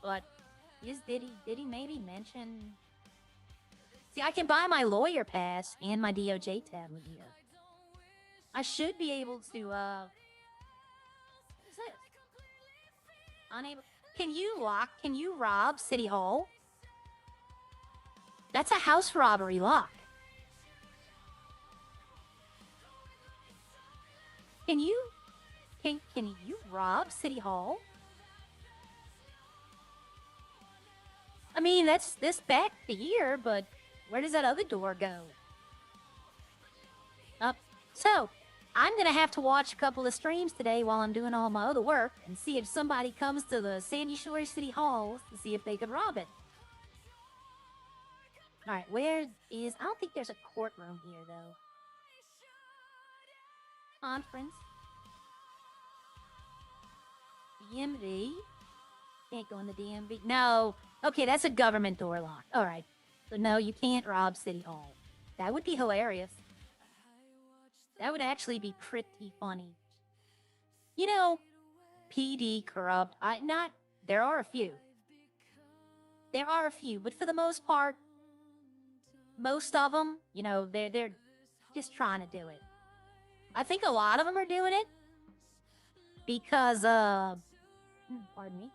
But did he maybe mention? See, I can buy my lawyer pass and my DOJ tablet here. I should be able to, what is this? Unable. Can you rob City Hall? That's a house robbery lock. Can you rob City Hall? I mean, that's this back to here, but where does that other door go? So, I'm gonna have to watch a couple of streams today while I'm doing all my other work and see if somebody comes to the Sandy Shore City Hall to see if they could rob it. Alright, I don't think there's a courtroom here, though. conference. DMV? Can't go in the DMV. No. Okay, that's a government door lock. All right. So no, you can't rob City Hall. That would be hilarious. That would actually be pretty funny. You know, PD corrupt. There are a few. There are a few, but for the most part, most of them, you know, they're just trying to do it. I think a lot of them are doing it because, pardon me.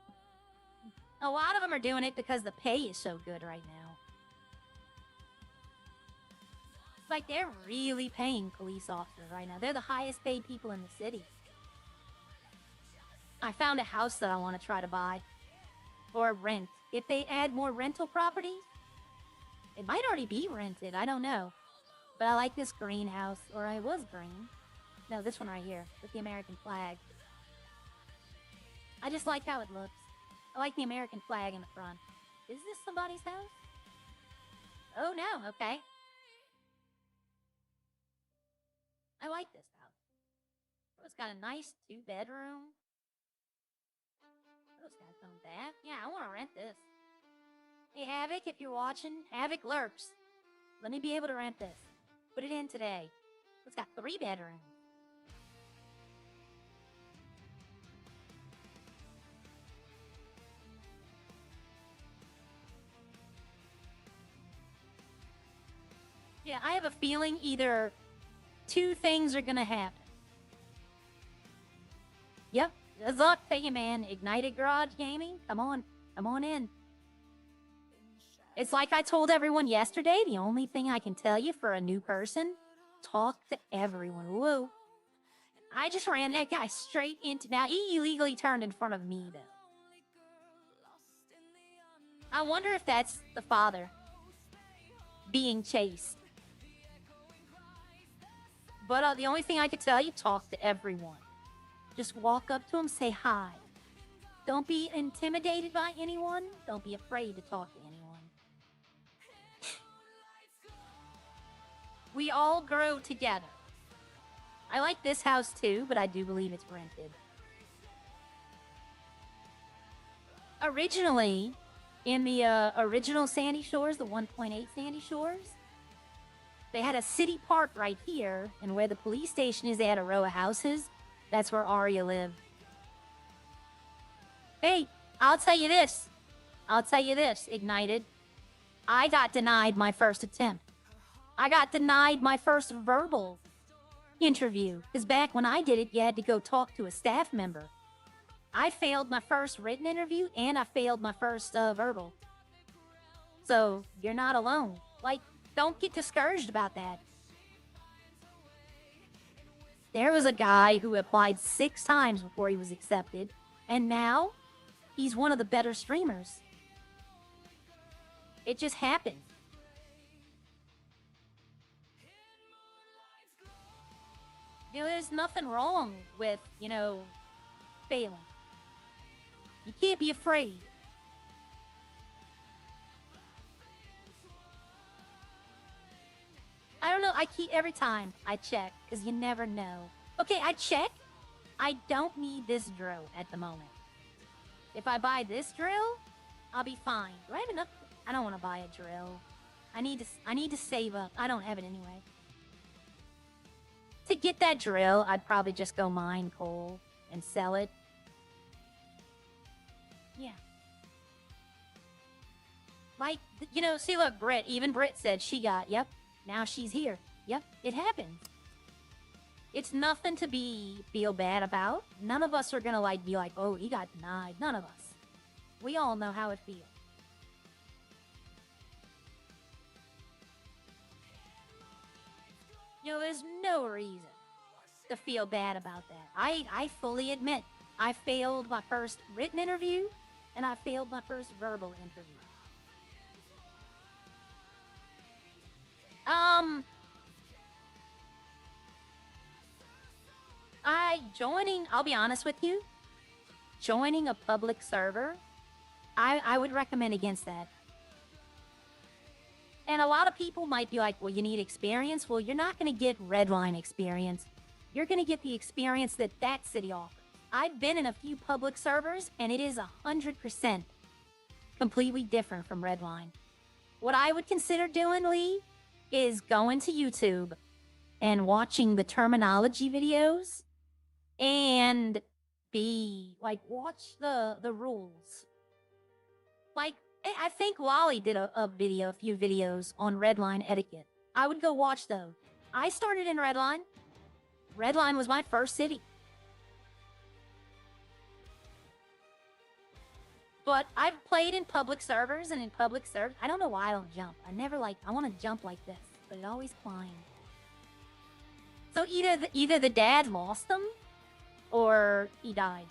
A lot of them are doing it because the pay is so good right now. Like, they're really paying police officers right now. They're the highest paid people in the city. I found a house that I want to try to buy. Or rent. If they add more rental properties, it might already be rented. I don't know. But I like this greenhouse. Or I was green. No, this one right here. With the American flag. I just like how it looks. I like the American flag in the front. Is this somebody's house? Oh, no. Okay. I like this house. Oh, it's got a nice 2-bedroom. Oh, it's got its own bath. Yeah, I want to rent this. Hey, Havoc, if you're watching, Havoc lurks. Let me be able to rent this. Put it in today. It's got 3 bedrooms. Yeah, I have a feeling either 2 things are gonna happen. Yep, good luck to you, man. Ignited Garage Gaming, come on in. It's like I told everyone yesterday, the only thing I can tell you for a new person, talk to everyone. Whoa. I just ran that guy straight into... Now, he illegally turned in front of me, though. I wonder if that's the father being chased. But the only thing I could tell you, talk to everyone. Just walk up to them, say hi. Don't be intimidated by anyone. Don't be afraid to talk to anyone. We all grow together. I like this house too, but I do believe it's rented. Originally, in the original Sandy Shores, the 1.8 Sandy Shores, they had a city park right here, and where the police station is, they had a row of houses. That's where Arya lived. Hey, I'll tell you this, Ignited. I got denied my first attempt. I got denied my first verbal interview. Because back when I did it, you had to go talk to a staff member. I failed my first written interview, and I failed my first verbal. So, you're not alone. Like, don't get discouraged about that. There was a guy who applied 6 times before he was accepted, and now he's one of the better streamers. It just happened. You know, there's nothing wrong with, you know, failing. You can't be afraid. I don't know, every time I check, because you never know. Okay, I check. I don't need this drill at the moment. If I buy this drill, I'll be fine. Do I have enough? I don't want to buy a drill. I need to save up. I don't have it anyway. To get that drill, I'd probably just go mine coal and sell it. Yeah. Like, you know, see, look, even Britt said she got, yep, now she's here. Yep, it happens. It's nothing to feel bad about. None of us are gonna, like, be like, oh, he got denied. None of us. We all know how it feels. You know, there's no reason to feel bad about that. I fully admit, I failed my first written interview, and I failed my first verbal interview. I'll be honest with you, joining a public server, I would recommend against that. And a lot of people might be like, well, you need experience. Well, you're not going to get Redline experience you're going to get the experience that that city offers. I've been in a few public servers, and it is 100% completely different from Redline. What I would consider doing, Lee, is going to YouTube and watching the terminology videos and watch the rules. Like, I think Lolly did a few videos on Redline etiquette. I would go watch those. I started in Redline. Redline was my first city. But I've played in public servers, and in public servers, I don't know why I don't jump. I want to jump like this, but it always climbs. So either the dad lost them, or he died.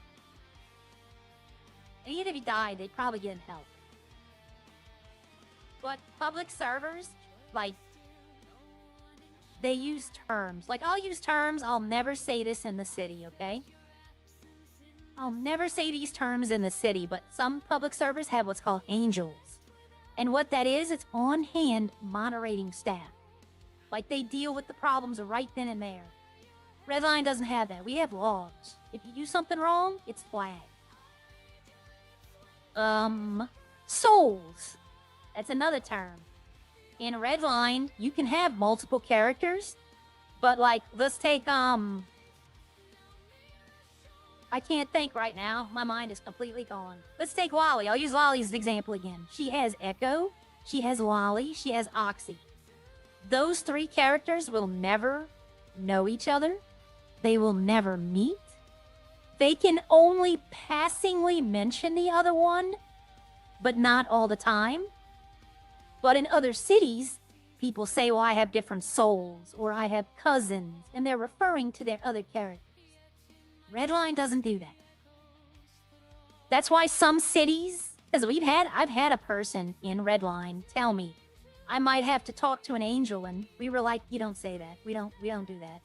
And even if he died, they'd probably get him help. But public servers, like, they use terms. Like, I'll use terms, I'll never say this in the city, okay? I'll never say these terms in the city, but some public servers have what's called angels. And what that is, it's on-hand moderating staff. Like, they deal with the problems right then and there. Redline doesn't have that. We have logs. If you do something wrong, it's flagged. Souls. That's another term. In Redline, you can have multiple characters, but like, let's take, I can't think right now. My mind is completely gone. Let's take Lolly. I'll use Lolly as an example again. She has Echo, she has Lolly, she has Oxy. Those three characters will never know each other. They will never meet. They can only passingly mention the other one, but not all the time. But in other cities, people say, well, I have different souls, or I have cousins, and they're referring to their other characters. Redline doesn't do that. That's why some cities, because I've had a person in Redline tell me, I might have to talk to an angel, and we were like, you don't say that. We don't do that.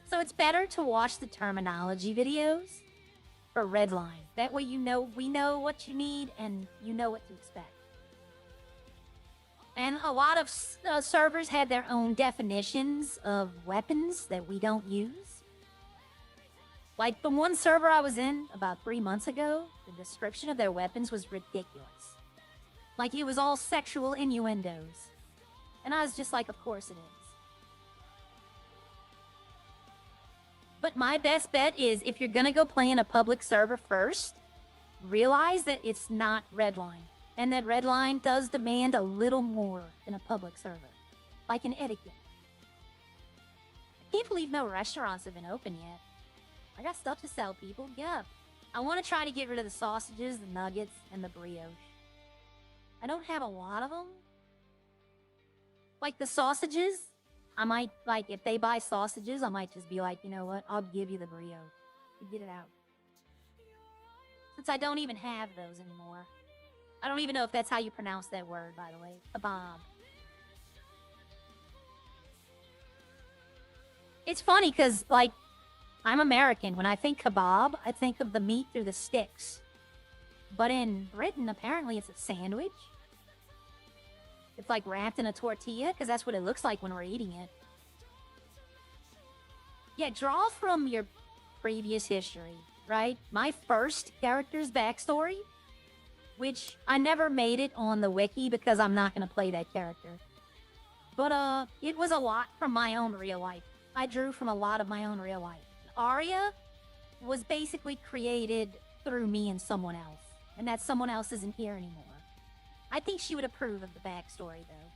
So it's better to watch the terminology videos for Redline. That way we know what you need, and you know what to expect. And a lot of servers have their own definitions of weapons that we don't use. Like the one server I was in about 3 months ago, the description of their weapons was ridiculous. Like, it was all sexual innuendos. And I was just like, of course it is. But my best bet is, if you're gonna go play in a public server first, realize that it's not Redline. And that Redline does demand a little more than a public server. Like an etiquette. I can't believe no restaurants have been open yet. I got stuff to sell, people. Yeah. I want to try to get rid of the sausages, the nuggets, and the brioche. I don't have a lot of them. Like the sausages, I might, like, if they buy sausages, I might just be like, you know what, I'll give you the brioche. You get it out. Since I don't even have those anymore. I don't even know if that's how you pronounce that word, by the way. Kebab. It's funny because, like, I'm American. When I think kebab, I think of the meat through the sticks. But in Britain, apparently it's a sandwich. It's like wrapped in a tortilla, because that's what it looks like when we're eating it. Yeah, draw from your previous history, right? My first character's backstory, which I never made it on the wiki because I'm not going to play that character. But it was a lot from my own real life. I drew from a lot of my own real life. Arya was basically created through me and someone else. And that someone else isn't here anymore. I think she would approve of the backstory, though.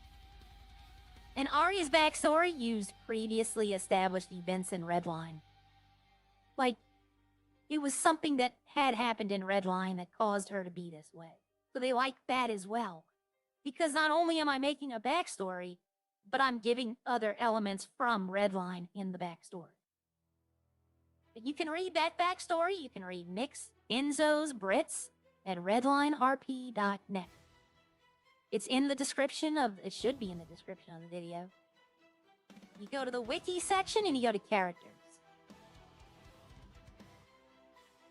And Arya's backstory used previously established events in Redline. Like, it was something that had happened in Redline that caused her to be this way. So they like that as well. Because not only am I making a backstory, but I'm giving other elements from Redline in the backstory. But you can read that backstory. You can read Nick's, Enzo's, Brits at RedlineRP.net. It's in the description of, it should be in the description of the video. You go to the wiki section and you go to characters.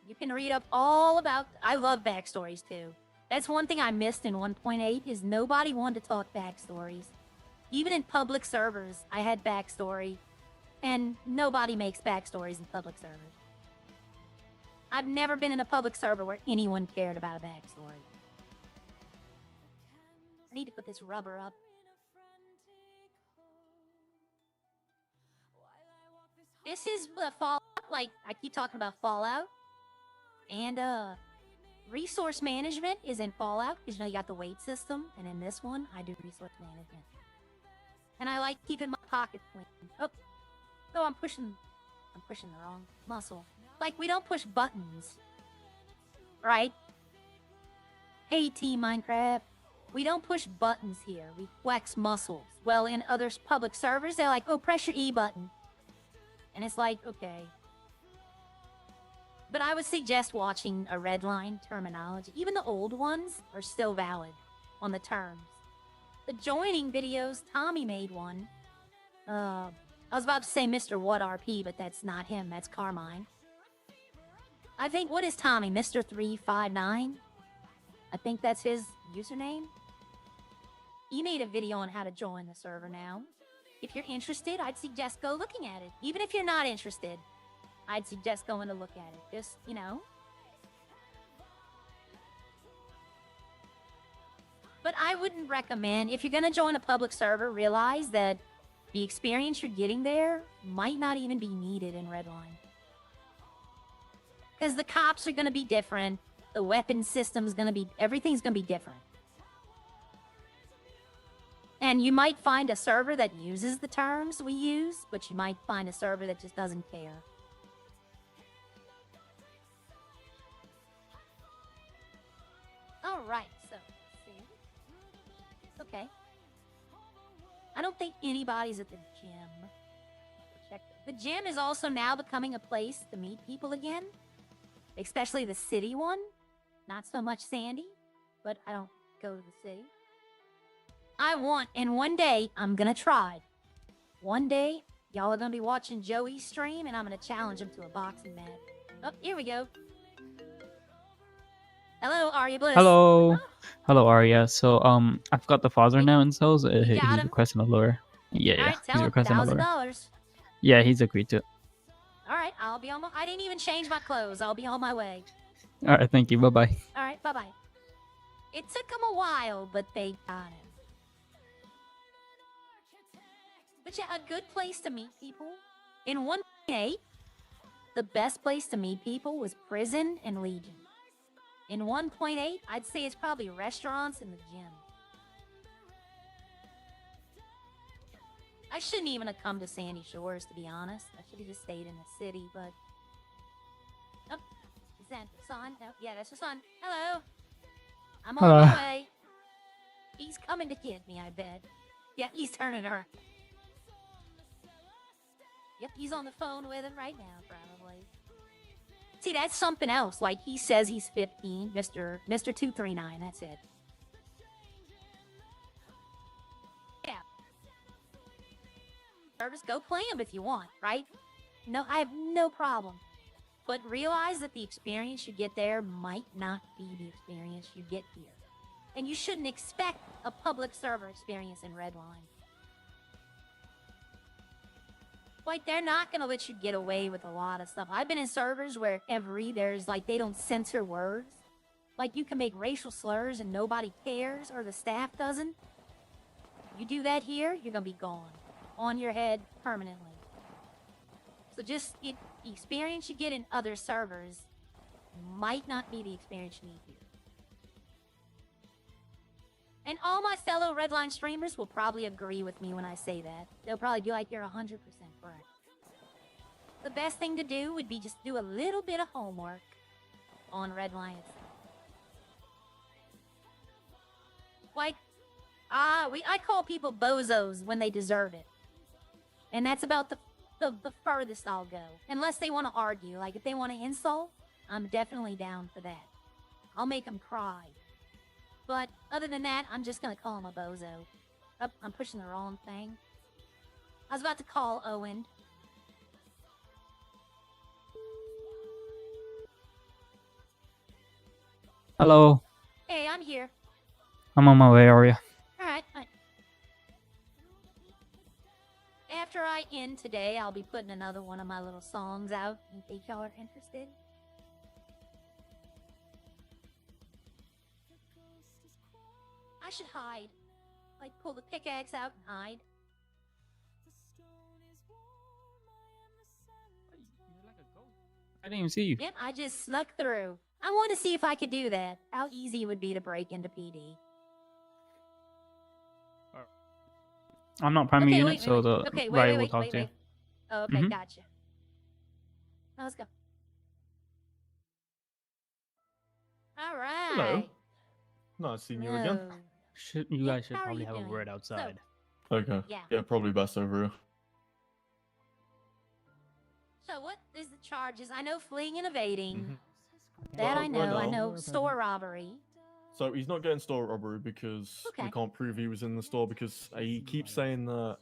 You can read up all about, I love backstories too. That's one thing I missed in 1.8 is nobody wanted to talk backstories. Even in public servers, I had backstory. And nobody makes backstories in public servers. I've never been in a public server where anyone cared about a backstory. I need to put this rubber up. This is Fallout. Like, I keep talking about Fallout. And, resource management is in Fallout, because, you know, you got the weight system. And in this one, I do resource management. And I like keeping my pockets clean. Oh, no, I'm pushing the wrong muscle. Like, we don't push buttons. Right? Hey, Team Minecraft. We don't push buttons here. We flex muscles. Well, in other public servers, they're like, oh, press your E button. And it's like, okay. But I would suggest watching a Redline terminology. Even the old ones are still valid on the terms. The joining videos, Tommy made one. I was about to say Mr. What RP, but that's not him. That's Carmine. I think, what is Tommy? Mr. 359? I think that's his username. He made a video on how to join the server now. If you're interested, I'd suggest go looking at it. Even if you're not interested, I'd suggest going to look at it. Just, you know. But I wouldn't recommend, if you're going to join a public server, realize that the experience you're getting there might not even be needed in Redline. Because the cops are going to be different. The weapon system's going to be... Everything's going to be different. And you might find a server that uses the terms we use, but you might find a server that just doesn't care. Alright, so... See? Okay. I don't think anybody's at the gym. Check. The gym is also now becoming a place to meet people again. Especially the city one. Not so much Sandy, but I don't go to the city. I want, and one day, I'm gonna try. One day, y'all are gonna be watching Joey's stream, and I'm gonna challenge him to a boxing match. Oh, here we go. Hello, Arya Bliss. Hello. Hello, Arya. So, I've got the father now in cells. You He's got him? requesting a lure. Yeah, All yeah. right, tell He's him requesting a lure. $1,000. Yeah, he's agreed to it. All right, I'll be on my... I didn't even change my clothes. I'll be on my way. All right, thank you. Bye-bye. All right, bye-bye. It took them a while, but they got him. But yeah, a good place to meet people. In 1.8, the best place to meet people was prison and Legion. In 1.8, I'd say it's probably restaurants and the gym. I shouldn't even have come to Sandy Shores, to be honest. I should have just stayed in the city, but... Oh, is that the son? No, yeah, that's the son. Hello. I'm on Hello. my way. He's coming to get me, I bet. Yeah, he's turning her. Yep, he's on the phone with him right now, probably. See, that's something else. Like, he says he's 15, Mr. 239, that's it. Yeah. Service, go play him if you want, right? No, I have no problem. But realize that the experience you get there might not be the experience you get here. And you shouldn't expect a public server experience in Redline. Like, they're not gonna let you get away with a lot of stuff. I've been in servers where there's like, they don't censor words. Like, you can make racial slurs and nobody cares, or the staff doesn't. You do that here, you're gonna be gone. On your head permanently. So just, the experience you get in other servers might not be the experience you need here. And all my fellow Redline streamers will probably agree with me when I say that. They'll probably be like, you're 100% correct. The best thing to do would be just do a little bit of homework on Redline itself. Like, I call people bozos when they deserve it. And that's about the furthest I'll go. Unless they want to argue. Like, if they want to insult, I'm definitely down for that. I'll make them cry. But other than that, I'm just going to call him a bozo. Oh, I'm pushing the wrong thing. I was about to call Owen. Hello. Hey, I'm here. I'm on my way, Arya. Alright. After I end today, I'll be putting another one of my little songs out in case y'all are interested. I should hide. Like, pull the pickaxe out and hide. I didn't even see you. Yep, I just snuck through. I want to see if I could do that. How easy it would be to break into PD. I'm not primary Okay, unit, wait, so wait, the okay, rider wait, will talk wait, to you. wait. Oh, okay, Mhm. gotcha. Now let's go. All right. Nice seeing you again. You Yep, guys should how are probably you have a doing? word So- outside. Okay. Yeah. Yeah, probably best over here. So what is the charges? I know fleeing and evading. Mhm. That Well, I know. right I now- know store robbery. So he's not getting store robbery because we Okay. can't prove he was in the store because he keeps saying that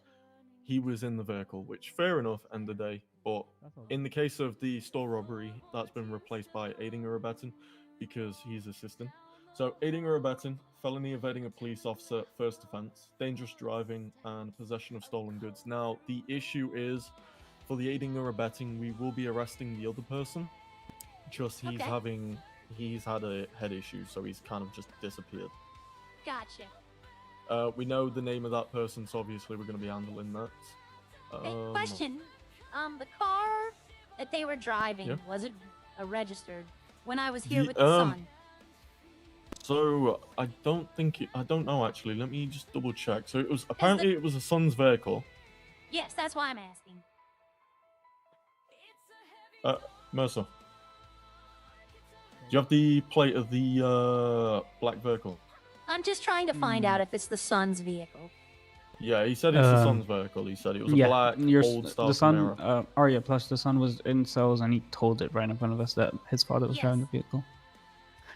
he was in the vehicle, which fair enough, end of the day. But in the case of the store robbery, that's been replaced by aiding or abetting because he's assisting. So aiding or abetting, felony evading a police officer, first offense, dangerous driving, and possession of stolen goods. Now the issue is, for the aiding or abetting, we will be arresting the other person. Just Okay. he's had a head issue, so he's kind of just disappeared. Gotcha. We know the name of that person, so obviously we're going to be handling that. Hey, question. The car that they were driving, Yeah. was it registered when I was here Ye- with the sun? So I don't know actually. Let me just double check. So apparently it was a son's vehicle. Yes, that's why I'm asking. Mercer, do you have the plate of the black vehicle? I'm just trying to find out if it's the sun's vehicle. Yeah, he said it's the son's vehicle. He said it was a black old style the son, Camaro. Arya plus the son was in cells, and he told it right in front of us that his father was driving the vehicle.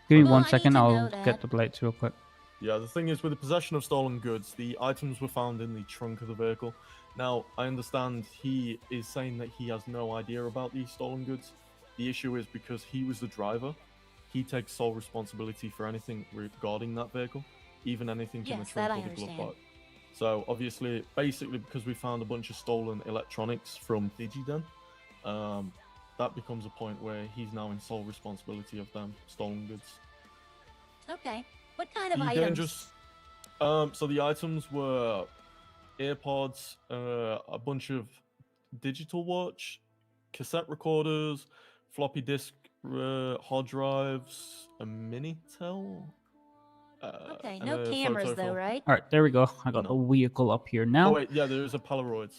Give me Well, one I need second, to know I'll that. get the plates real quick. Yeah, the thing is with the possession of stolen goods, the items were found in the trunk of the vehicle. Now, I understand he is saying that he has no idea about these stolen goods. The issue is because he was the driver, he takes sole responsibility for anything regarding that vehicle, even anything in the Yes, that trunk I or the glove understand. box. So, obviously, basically, because we found a bunch of stolen electronics from DigiDen, that becomes a point where he's now in sole responsibility of them stolen goods. Okay. What kind of The items? dangerous. So the items were AirPods, a bunch of digital watch, cassette recorders, floppy disk hard drives, a Minitel. Okay, and no a cameras photo though, film. right? All right, there we go. I got No. the vehicle up here Oh now. wait, yeah, there is a Polaroids.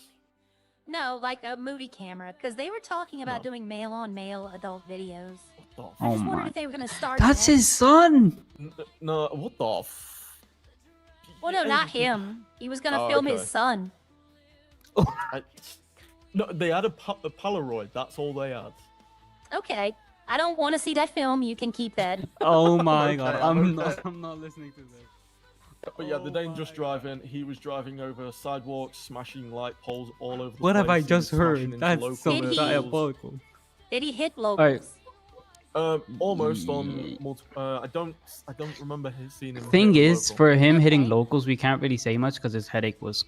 No, like a movie camera, because they were talking about No. doing male-on-male adult videos. What I Oh just wondered my! if they were going to start. That's that. his son. No, what the? Well, no, not him. He was going to film his okay. son. No, they had a Polaroid. That's all they had. Okay, I don't want to see that film. You can keep that. Oh my Okay, god! I'm I'm not listening to this. But yeah, the Oh dangerous my driving. He was driving over sidewalks, smashing light poles all over the What have I place. He was just heard? smashing into That's local so Did he- diabolical. Did he hit locals? Almost on multiple. I don't remember seeing him. Thing hit a is, local. for him hitting Okay. locals, we can't really say much because his headache was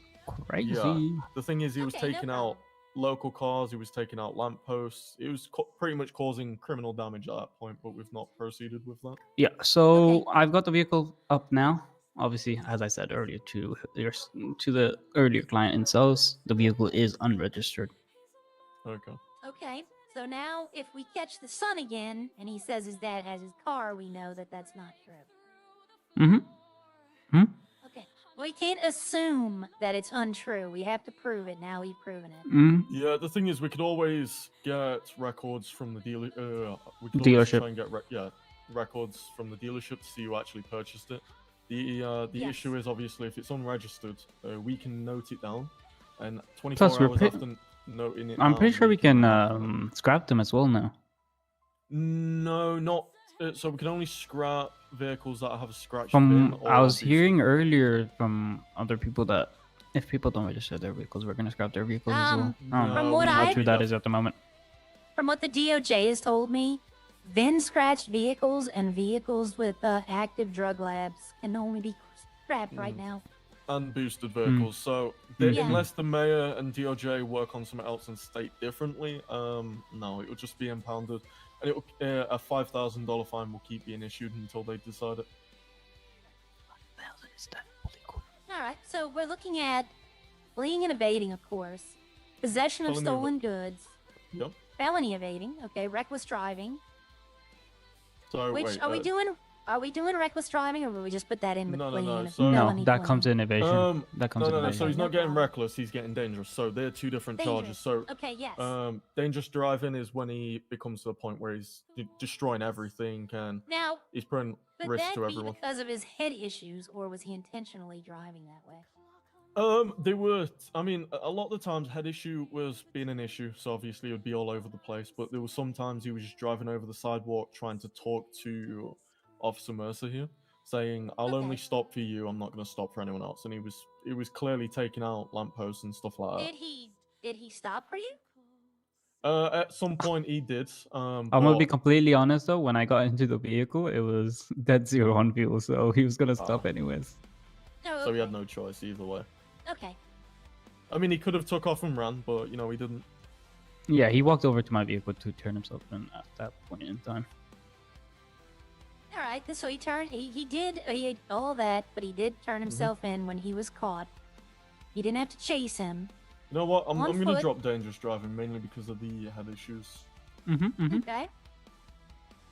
crazy. Yeah. The thing is, he was Okay, no taking problem. out local cars. He was taking out lampposts. It was pretty much causing criminal damage at that point. But we've not proceeded with that. Yeah, so Okay. I've got the vehicle up now. Obviously, as I said earlier to the earlier client in cells, the vehicle is unregistered. Okay. Okay, so now if we catch the son again and he says his dad has his car, we know that that's not true. Mm-hmm. Okay, we can't assume that it's untrue. We have to prove it. Now we've proven it. Mm-hmm. Yeah, the thing is, we could always get records from the dealer. We could always Dealership. try and get records from the dealership to see who actually purchased it. The Yes. issue is obviously if it's unregistered, we can note it down, and 24 Plus, we're hours pa- after noting it I'm down, pretty sure we can. can scrap them as well now. No, not. So we can only scrap vehicles that have a scratch From VIN. Or I was the- hearing earlier from other people that if people don't register their vehicles, we're gonna scrap their vehicles as well. I don't know From No, what we how I- won't true do that is at the moment. From what the DOJ has told me, VIN scratched vehicles and vehicles with active drug labs can only be scrapped right now. and boosted vehicles. So Yeah. unless the mayor and DOJ work on something else and state differently, no, it will just be impounded, and it will, a $5,000 fine will keep being issued until they decide it. All right, so we're looking at fleeing and evading, of course, possession of Felony stolen goods, Yep. felony evading, okay, reckless driving. So Which wait, are we doing? Are we doing reckless driving, or will we just put that in with No, no, fleeing no, and so- No, felony that fleeing? comes in evasion. That comes in no. evasion. So he's No not getting problem. reckless; he's getting dangerous. So they're two different charges. Dangerous. So Okay, yes. dangerous driving is when he becomes to the point where he's destroying everything and Now, he's putting could risk that to be everyone. because of his head issues, or was he intentionally driving that way? They were. I mean, a lot of the times head issue was being an issue, so obviously it would be all over the place. But there was sometimes he was just driving over the sidewalk trying to talk to Officer Mercer here, saying, "I'll only Okay. stop for you. I'm not going to stop for anyone else." And he was clearly taking out lampposts and stuff like that. Did he stop for you? At some point he did. I'm gonna be But completely honest though. When I got into the vehicle, it was dead zero on fuel, so he was gonna stop Ah. anyways. Oh, so he had okay. no choice either way. Okay. I mean, he could have took off and ran, but you know he didn't. Yeah, he walked over to my vehicle to turn himself in at that point in time. All right. So he turned. He did all that, but he did turn himself in when he was caught. You didn't have to chase him. You know what? I'm On going to foot. drop dangerous driving mainly because of the head issues. Okay.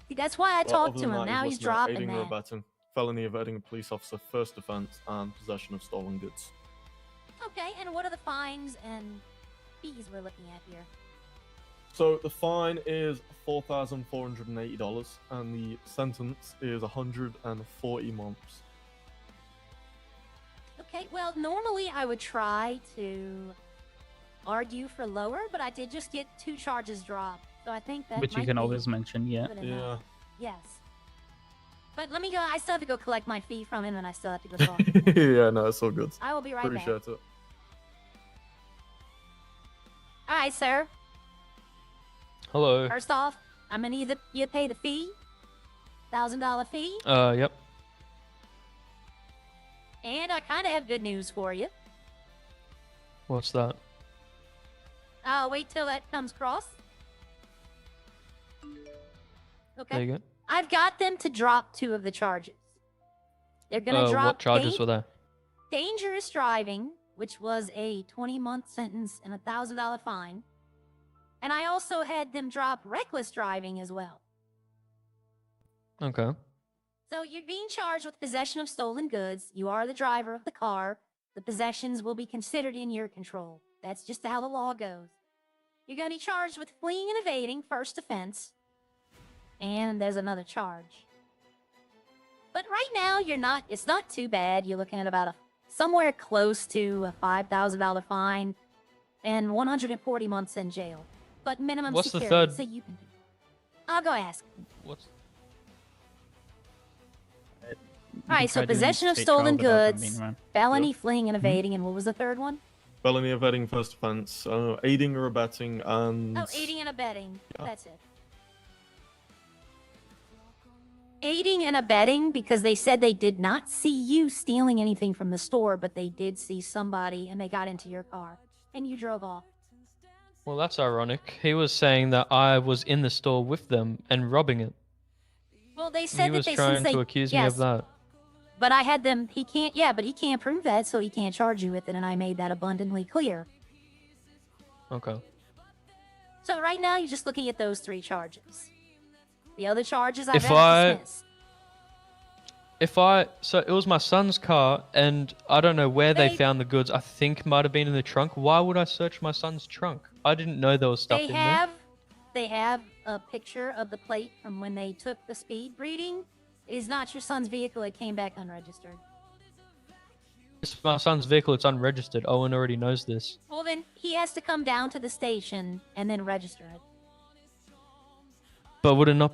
See, that's why I But talked other to than him. that, Now he's listed at dropping aiding or that. abetting, felony evading a police officer, first offense, and possession of stolen goods. Okay. And what are the fines and fees we're looking at here? So the fine is $4,480, and the sentence is 140 months. Okay. Well, normally I would try to argue for lower, but I did just get 2 charges dropped, so I think that Which you might can be always mention, yeah. good Yeah. enough. Yes. But let me go. I still have to go collect my fee from him, and I still have to go talk to him. Yeah, no, it's all good. I will be right back. Appreciate it. All right, sir. Hello. First off, I'm gonna need you to pay the fee, $1,000 fee, Yep. and I kind of have good news for you. What's that? I'll wait till that comes across. Okay. There you go. I've got them to drop 2 of the charges. They're gonna drop What charges were there? dangerous driving, which was a 20-month sentence and a $1,000 fine. And I also had them drop reckless driving as well. Okay. So you're being charged with possession of stolen goods. You are the driver of the car. The possessions will be considered in your control. That's just how the law goes. You're going to be charged with fleeing and evading, first offense. And there's another charge. But right now, it's not too bad. You're looking at about somewhere close to a $5,000 fine and 140 months in jail. But minimum What's the security, third- so you can. I'll go ask. What's You All right, can so try doing possession of state trial stolen without them goods, being around. felony, fleeing, and evading, and what was the third one? Felony evading, first offense, aiding or abetting, and Oh, aiding and abetting. Yeah. That's it. Aiding and abetting because they said they did not see you stealing anything from the store, but they did see somebody and they got into your car and you drove off. Well, that's ironic. He was saying that I was in the store with them and robbing it. Well, they He said that was they trying since they to accuse me yes, of that. but I had them. He can't. Yeah, but he can't prove that, so he can't charge you with it, and I made that abundantly clear. Okay. So right now you're just looking at those 3 charges. The other charges I've If asked dismissed. So it was my son's car, and I don't know where they They- found the goods. I think might have been in the trunk. Why would I search my son's trunk? I didn't know there was stuff They in have a picture of the plate from when they took the speed reading. It is not your son's vehicle. It came back unregistered. there. It's my son's vehicle. It's unregistered. Owen already knows this. Well, then he has to come down to the station and then register it. But would it not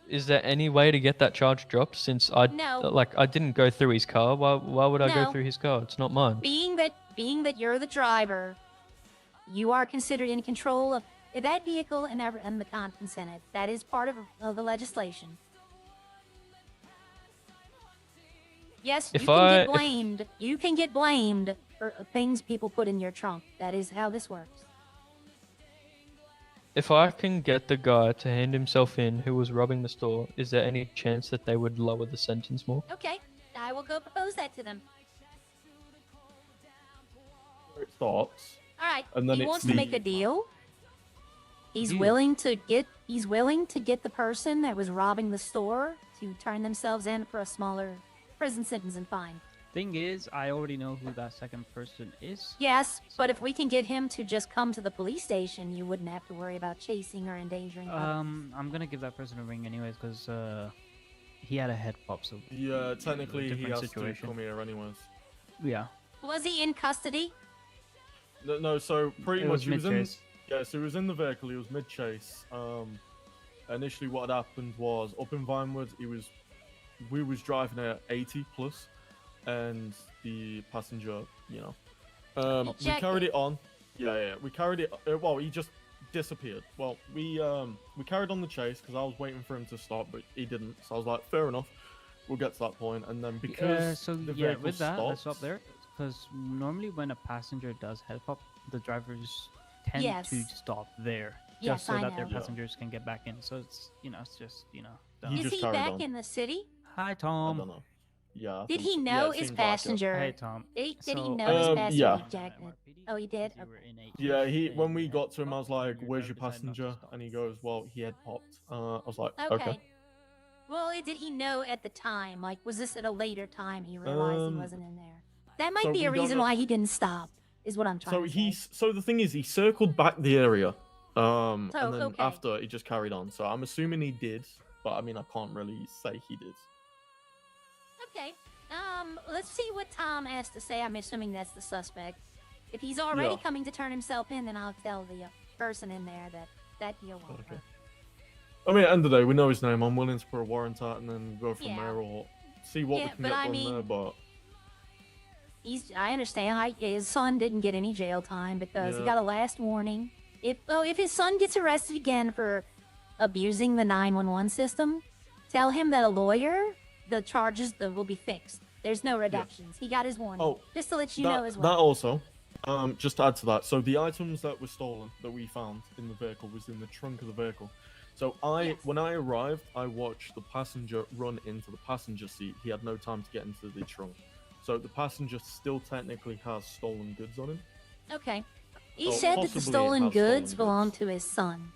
Is there any way to get that charge dropped? Since I No. I didn't go through his car. Why would I No. go through his car? It's not mine. Being that you're the driver, you are considered in control of that vehicle and the contents in it. That is part of the legislation. Yes, If you can I- get if- blamed. You can get blamed for things people put in your trunk. That is how this works. If I can get the guy to hand himself in who was robbing the store, is there any chance that they would lower the sentence more? Okay, I will go propose that to them. Where it starts. All right. And then He it's wants the- to make a deal. He's Deal. willing to get. He's willing to get the person that was robbing the store to turn themselves in for a smaller prison sentence and fine. Thing is, I already know who that second person is. Yes, but if we can get him to just come to the police station, you wouldn't have to worry about chasing or endangering. others. I'm gonna give that person a ring anyways, because he had a head pop, so Yeah, technically he different has situation. to come here anyways. yeah. Was he in custody? No, so pretty It much was he was in. mid-chase. Yeah, so he was in the vehicle. He was mid chase. Initially, what had happened was up in Vinewood, we was driving at 80 plus, and the passenger, we carried it on. Yeah, we carried it. Well, he just disappeared. Well, we carried on the chase because I was waiting for him to stop, but he didn't. So I was like, fair enough, we'll get to that point. And then because So the yeah, vehicle with that, let's stopped, stop there. Because normally when a passenger does head pop, the drivers tend Yes. to stop there, Yes, just so I that their know. passengers can get back in. So it's it's just dumb. He Is just he carried back on. in the city? Hi I Tom. don't know. Yeah. I Did think he so. know it his seems like it. passenger? Hey Tom. Did he So, know his passenger yeah. ejected? Oh, he did? You were Okay. in a Yeah, chase when we and got to him, I was like, your "Where's your driver decided not to passenger?" stop. And he goes, "Well, he had popped." I was like, Okay. "Okay." Well, did he know at the time? Like, was this at a later time he realized he Um, wasn't in there? That might so be a we don't reason know- why he didn't stop, is what I'm trying So to say. so the thing is, he circled back the area, and then okay. after he just carried on. So I'm assuming he did, but I mean, I can't really say he did. Okay. Let's see what Tom has to say. I'm assuming that's the suspect. If he's already Yeah. coming to turn himself in, then I'll tell the person in there that deal won't Okay. work. I mean, at the end of the day, we know his name. I'm willing to put a warrant out and then go from Yeah. there, or see what Yeah, we can but get I from there. mean- But I understand. His son didn't get any jail time because he Yeah. got a last warning. If his son gets arrested again for abusing the 911 system, tell him that a lawyer, the charges will be fixed. There's no reductions. He got his warning. Oh, just to let you that, know as that well. also, just to add to that, so the items that were stolen that we found in the vehicle was in the trunk of the vehicle. So when I arrived, I watched the passenger run into the passenger seat. He had no time to get into the trunk. So the passenger still technically has stolen goods on him. Okay. He Oh, said that the possibly stolen has goods stolen belonged goods. to his son.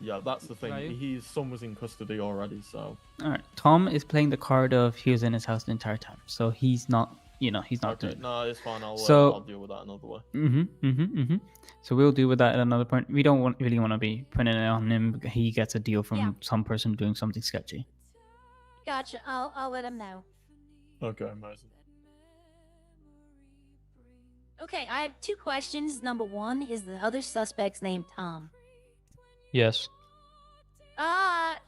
Yeah, that's the thing. Right. His son was in custody already, so All right. Tom is playing the card of he was in his house the entire time, so he's not. He's not okay. doing. No, it's fine. I'll So- deal with that another way. So we'll deal with that at another point. We don't really want to be putting it on him. Because he gets a deal from Yeah. some person doing something sketchy. Gotcha. I'll let him know. Okay, amazing. Okay, I have two questions. Number one, is the other suspect's name Tom? Yes.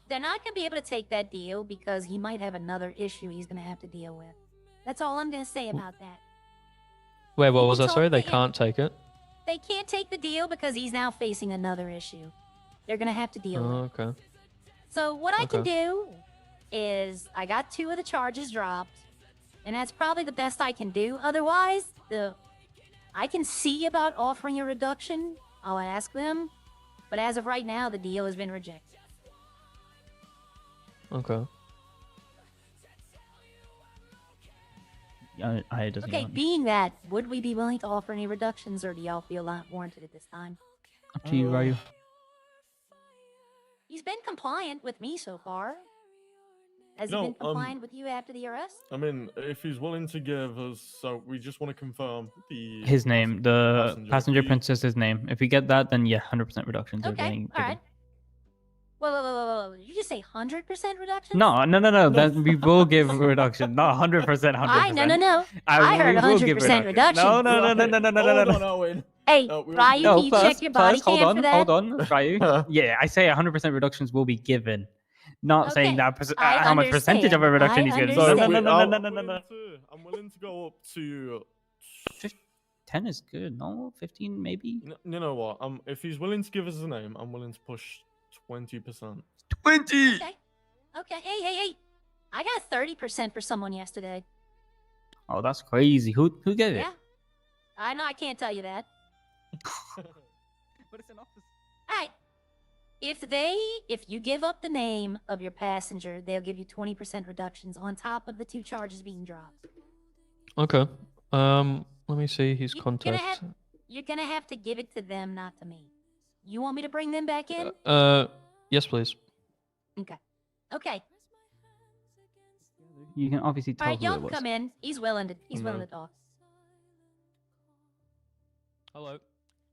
They're not gonna be able to take that deal because he might have another issue he's gonna have to deal with. That's all I'm gonna say about that. Wait, what People was that? talk Sorry, they to him. can't take it. They can't take the deal because he's now facing another issue. They're gonna have to deal with. Oh, okay. So what I can Okay. do is I got 2 of the charges dropped, and that's probably the best I can do. Otherwise, I can see about offering a reduction. I'll ask them, but as of right now, the deal has been rejected. Okay. I doesn't. Okay, want- being that, would we be willing to offer any reductions, or do y'all feel not warranted at this time? Up to you, Ryu. He's been compliant with me so far. Has he No, been compliant with you after the arrest? I mean, if he's willing to give us, so we just want to confirm the His name, the passenger The- princess's name. If we get that, then yeah, 100% reductions are Okay, being all right. given. Whoa. Did you just say 100% reduction? No. That we will give a reduction, not 100%. 100%. No. I heard we will give 100% reduction. No. Hold on, Owen. Hey, we Ryu, No, can you check your body hold cam on, for that? hold on, Ryu. Yeah, I say 100% reductions will be given, not saying Okay, that I how much percentage of a understand. reduction he's I given. So understand. No. I'm willing to go up to. 10 is good. No, 15 maybe. You know what? If he's willing to give us a name, I'm willing to push 20%. 20. Okay. Hey. I got 30% for someone yesterday. Oh, that's crazy. Who gave it? Yeah. I know I can't tell you that. But it's an office. Alright. If you give up the name of your passenger, they'll give you 20% reductions on top of the 2 charges being dropped. Okay. Let me see his contact. You're gonna have to give it to them, not to me. You want me to bring them back in? Yes, please. Okay. Okay. You can obviously tell Alright, who y'all it was. come in. He's willing to talk. Hello.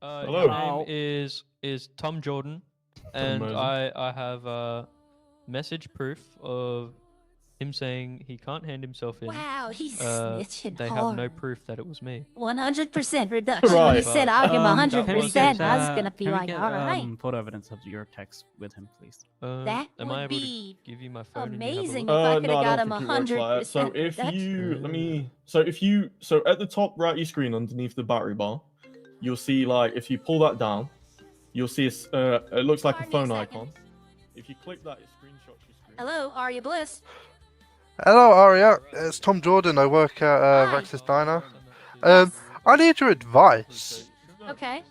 Hello. His name is Tom Jordan, and Amazing. I have message proof of him saying he can't hand himself in. Wow, he's snitching They hard. have no proof that it was me. 100% reduction. When he Right. said I'll give him 100%, I was gonna be can we like, get, alright. photo evidence of your text with him, please? That Am I would able be to give you my phone? and you have a amazing look? if I could No, have I got don't him think it works like that. So 100% if reduction. you, so at the top right of your screen underneath the battery bar, you'll see like if you pull that down, you'll see it looks like a Pardon me a phone second. icon. If you click that, it screenshots your screen. Hello, Arya Bliss. Hello, Aria. It's Tom Jordan. I work at Hi. Rex's Diner. Yes. I need your advice. Okay.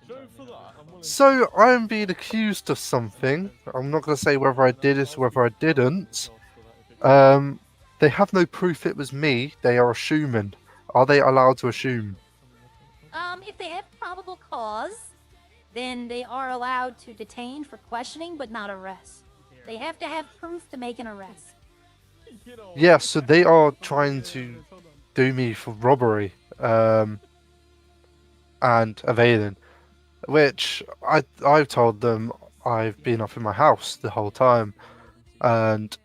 So, I'm being accused of something. I'm not going to say whether I did it or whether I didn't. They have no proof it was me. They are assuming. Are they allowed to assume? If they have probable cause, then they are allowed to detain for questioning, but not arrest. They have to have proof to make an arrest. Yeah, so they are trying to do me for robbery and evading, which I've told them I've been up in my house the whole time, and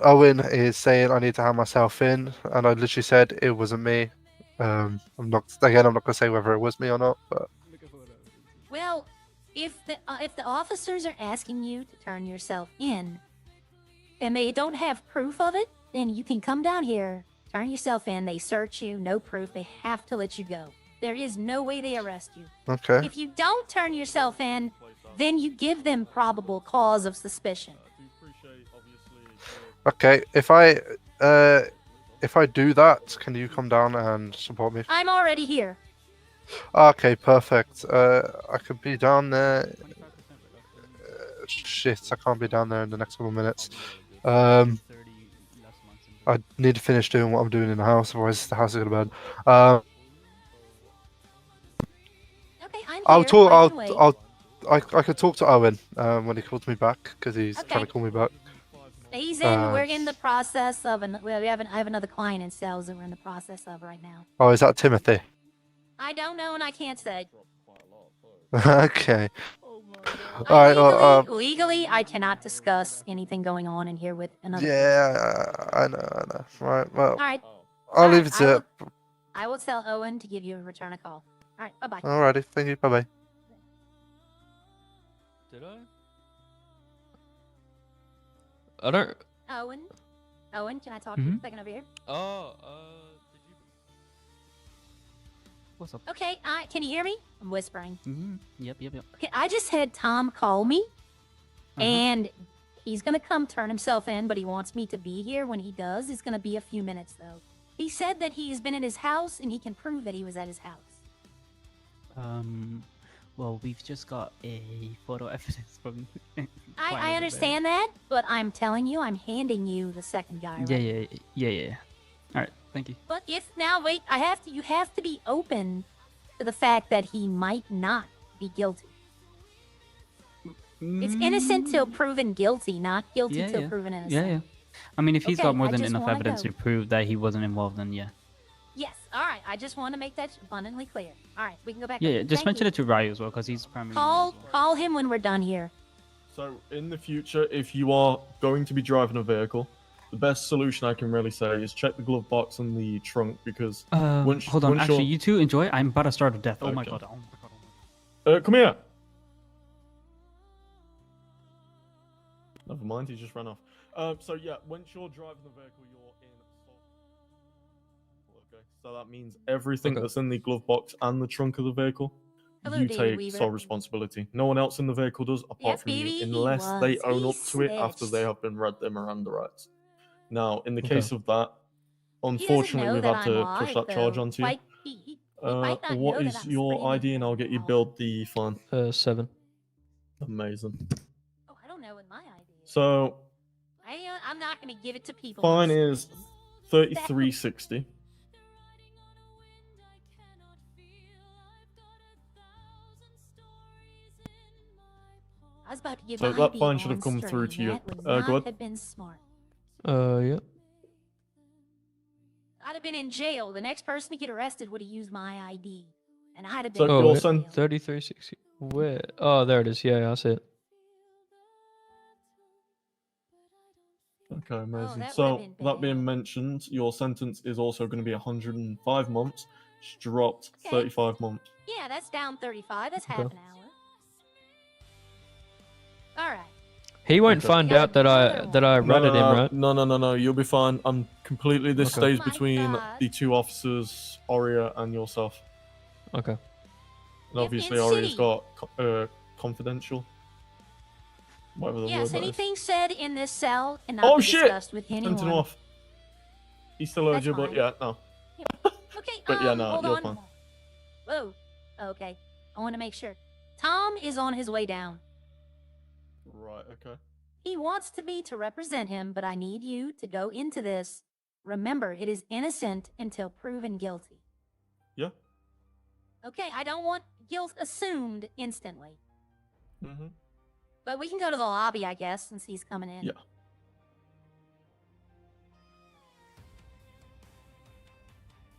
Owen is saying I need to hand myself in, and I literally said it wasn't me. I'm not gonna say whether it was me or not, but Well, if the officers are asking you to turn yourself in, and they don't have proof of it, then you can come down here, turn yourself in. They search you, no proof. They have to let you go. There is no way they arrest you. okay. If you don't turn yourself in, then you give them probable cause of suspicion. Okay, if I do that, can you come down and support me? I'm already here. Okay, perfect. I could be down there. Shit, I can't be down there in the next couple of minutes. I need to finish doing what I'm doing in the house, otherwise the house is gonna burn. Okay, I'm here. I'll talk. I can wait. I could talk to Owen when he calls me back because he's Okay. trying to call me back. He's in. We're in the process of I have another client in sales that we're in the process of right now. Oh, is that Timothy? I don't know and I can't say. Okay. All right. Legally, I cannot discuss anything going on in here with another. Yeah, I know. Right. Well, All right. I'll leave it to it. I will tell Owen to give you a return a call. All right. Bye bye. Alrighty. Thank you. Bye bye. Did I? I don't. Owen, can I talk to you for a second over here? Oh, did you? What's up? Okay. Can you hear me? I'm whispering. Yep. Okay. I just had Tom call me, and he's gonna come turn himself in, but he wants me to be here. When he does, it's gonna be a few minutes though. He said that he's been in his house and he can prove that he was at his house. Well, we've just got a photo evidence from. I understand that, but I'm telling you, I'm handing you the second guy. Right? Yeah. All right, thank you. But wait, you have to be open to the fact that he might not be guilty. It's innocent till proven guilty, not guilty till proven innocent. Yeah. I mean, if he's got more I than just enough wanna evidence go. to prove that he wasn't involved, then yeah. Yes, all right. I just want to make that abundantly clear. All right, we can go back. Yeah. Just Thank mention you. it to Ryu as well, because he's primarily. Call him when we're done here. So in the future, if you are going to be driving a vehicle, the best solution I can really say is check the glove box and the trunk because Hold on, actually, you two enjoy. I'm about to start to death. Oh my Okay. god. Oh my god. Come here. Never mind, he just ran off. So yeah, once you're driving the vehicle, you're in. Okay, so that means everything that's in the glove box and the trunk of the vehicle, Hello, you David take Weaver. sole responsibility. No one else in the vehicle does, apart from baby, you, he unless they was. own He up to it after snitched. they have been read their Miranda rights. Now, in the case of that, unfortunately, know we've that had to I'm push live, that charge though. onto you. Like, he might not know What that is I'm your screaming ID, and I'll right get you now. billed the fine. 7. Amazing. Oh, I don't know what my ID is. So I'm not going to give it to people. fine I'm is screaming. 33.60. I was about to give So my that ID fine should have on come through stream. to you. That would Go not ahead. have been smart. Yeah. I'd have been in jail. The next person to get arrested would have used my ID, and I'd have So been. Oh, you're wait. sent. 33.60. Where? Oh, there it is. Yeah, I see it. Okay, amazing. that would've So been that being bad. mentioned, your sentence is also going to be 105 months, which dropped Okay. 35 months. Yeah, that's down 35. That's half Okay. an hour. All right. He won't Okay. find Got out that I ratted him, right? No. You'll be fine. I'm completely. This Okay. stays My between God. the two officers, Aria and yourself. Okay. And If obviously, in Aria's city- got confidential. Whatever the Yes, word that is. anything said in this cell cannot Oh be shit! discussed with Sent anyone. him off. He's still That's eligible, fine. yeah, no. Okay, But yeah, no, hold you're on. fine. Whoa. Okay. I want to make sure. Tom is on his way down. Right, okay. He wants me to represent him, but I need you to go into this. Remember, it is innocent until proven guilty. Yeah. Okay, I don't want guilt assumed instantly. Mm-hmm. But we can go to the lobby, I guess, since he's coming in. Yeah.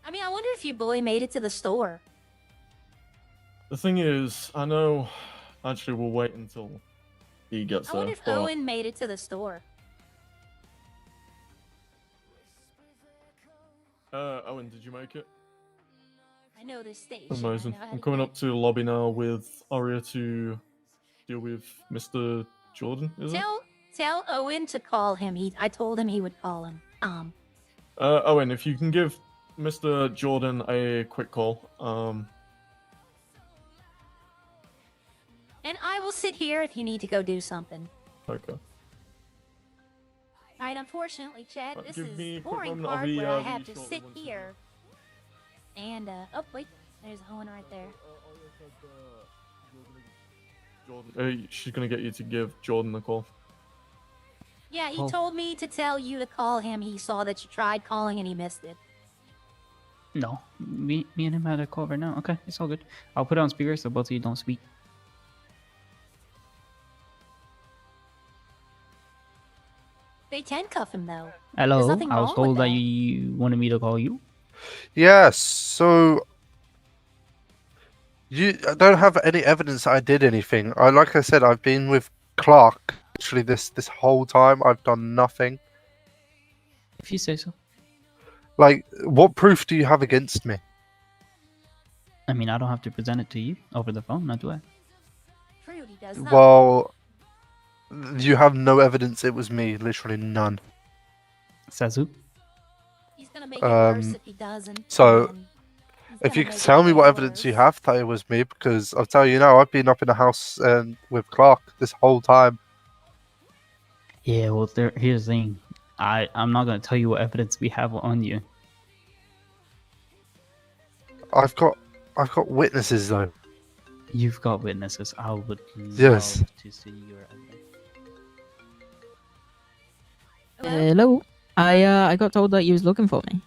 I mean, I wonder if your boy made it to the store. The thing is, I know. Actually, we'll wait until he gets I there. wonder if but- Owen made it to the store. Owen, did you make it? I know this station. Amazing. I know how I'm to coming get- up to the lobby now with Aria to deal with Mr. Jordan, is it? Tell Owen to call him. I told him he would call him. Owen, if you can give Mr. Jordan a quick call. And I will sit here if you need to go do something. Okay. Alright, unfortunately, Chad, Right, this give is me a the quick boring moment, I'll part be, where I really have to short sit once you- here. And, oh, wait, there's Owen right there. Jordan, she's gonna get you to give Jordan a call. Yeah, he Oh. told me to tell you to call him. He saw that you tried calling and he missed it. No, me and him had a call right now. Okay, it's all good. I'll put it on speaker so both of you don't speak. They handcuff him, though. Hello, nothing I was wrong with told that that. you wanted me to call you. Yes, so you don't have any evidence that I did anything. Like I said, I've been with Clark literally this whole time. I've done nothing. If you say so. Like, what proof do you have against me? I mean, I don't have to present it to you over the phone, not do I? True, he does not. Well, you have no evidence it was me. Literally none. Says who? He's gonna make it worse Um, if he doesn't. so, and he's if gonna you could make it tell me way what evidence you worse. have that it was me, because I'll tell you now, I've been up in the house with Clark this whole time. Yeah, well, here's the thing. I'm not going to tell you what evidence we have on you. I've got witnesses though. You've got witnesses. I would love Yes. to see your evidence. Hello. I got told that you was looking for me.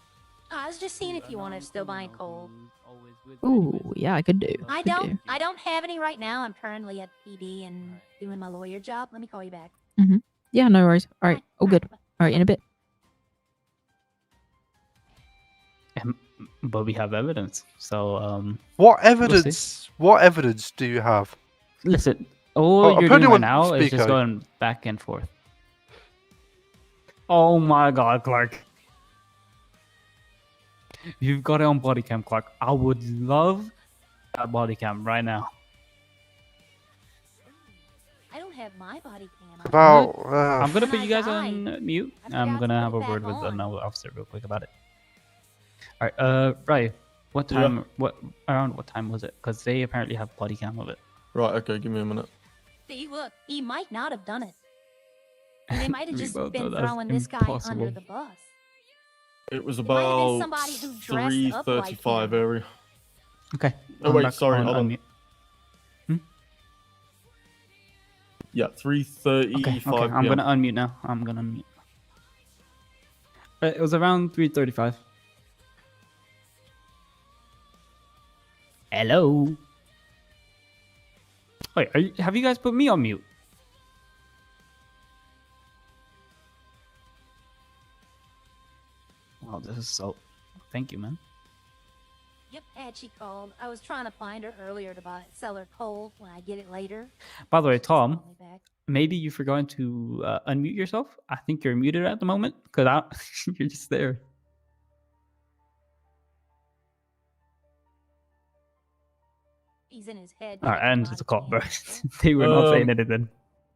I was just seeing if you want to still buy coal. Ooh, yeah, I could do. I could do. don't have any right now. I'm currently at PD and doing my lawyer job. Let me call you back. Yeah, no worries. All right, all good. All right, in a bit. But we have evidence. So, What we'll see. evidence? What evidence do you have? Listen, all I'll you're put doing you right on now is speaker. just going back and forth. Oh my god, Clark. You've got it on body cam, Clark. I would love that body cam right now. I don't have my body cam. About I'm gonna When put I you guys die, on mute. I I'm forgot to gonna put have it a back word with on. another officer real quick about it. All right, Ray, what Yeah. time? Around what time was it? Because they apparently have body cam of it. Right, okay, give me a minute. See, look, he might not have done it. They might have We just both know been that's throwing this guy under impossible. the bus. It was It might have been about somebody who dressed up like 3:35 him. area. Okay. Oh I'm wait, back sorry, hold on. unmute. Hmm? Yeah, 3:35 Okay, okay. I'm PM. gonna unmute now. I'm gonna unmute. It was around 3:35. Hello. Wait, have you guys put me on mute? Oh, this is so. Thank you, man. Yep, and she called. I was trying to find her earlier to sell her coal when I get it later. By the way, She just Tom, called me back. maybe you forgot to unmute yourself. I think you're muted at the moment because you're just there. He's in his head. All right, checking and body the call, bro. cams, so- They were not saying anything.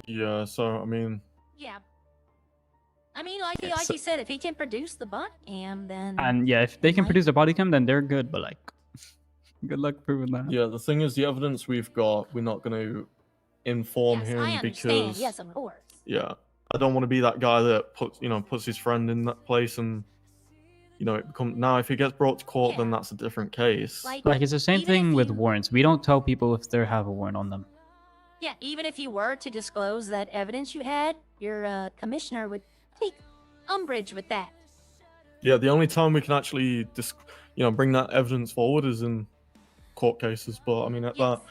Yeah, so I mean, Yeah. I mean, like Yeah, he said, if he can produce the body cam, then And yeah, if they can might- produce a body cam, then they're good. But like, good luck proving that. yeah, the thing is, the evidence we've got, we're not going to inform yes, him I understand. because Yes, of course. yeah, I don't want to be that guy that puts his friend in that place and it becomes now if he gets brought to court, then Yeah. that's a different case. Like it's the same even if thing with you- warrants. We don't tell people if they have a warrant on them. Yeah, even if you were to disclose that evidence you had, your commissioner would take umbrage with that. Yeah, the only time we can actually bring that evidence forward is in court cases. But I mean, at Yes. that,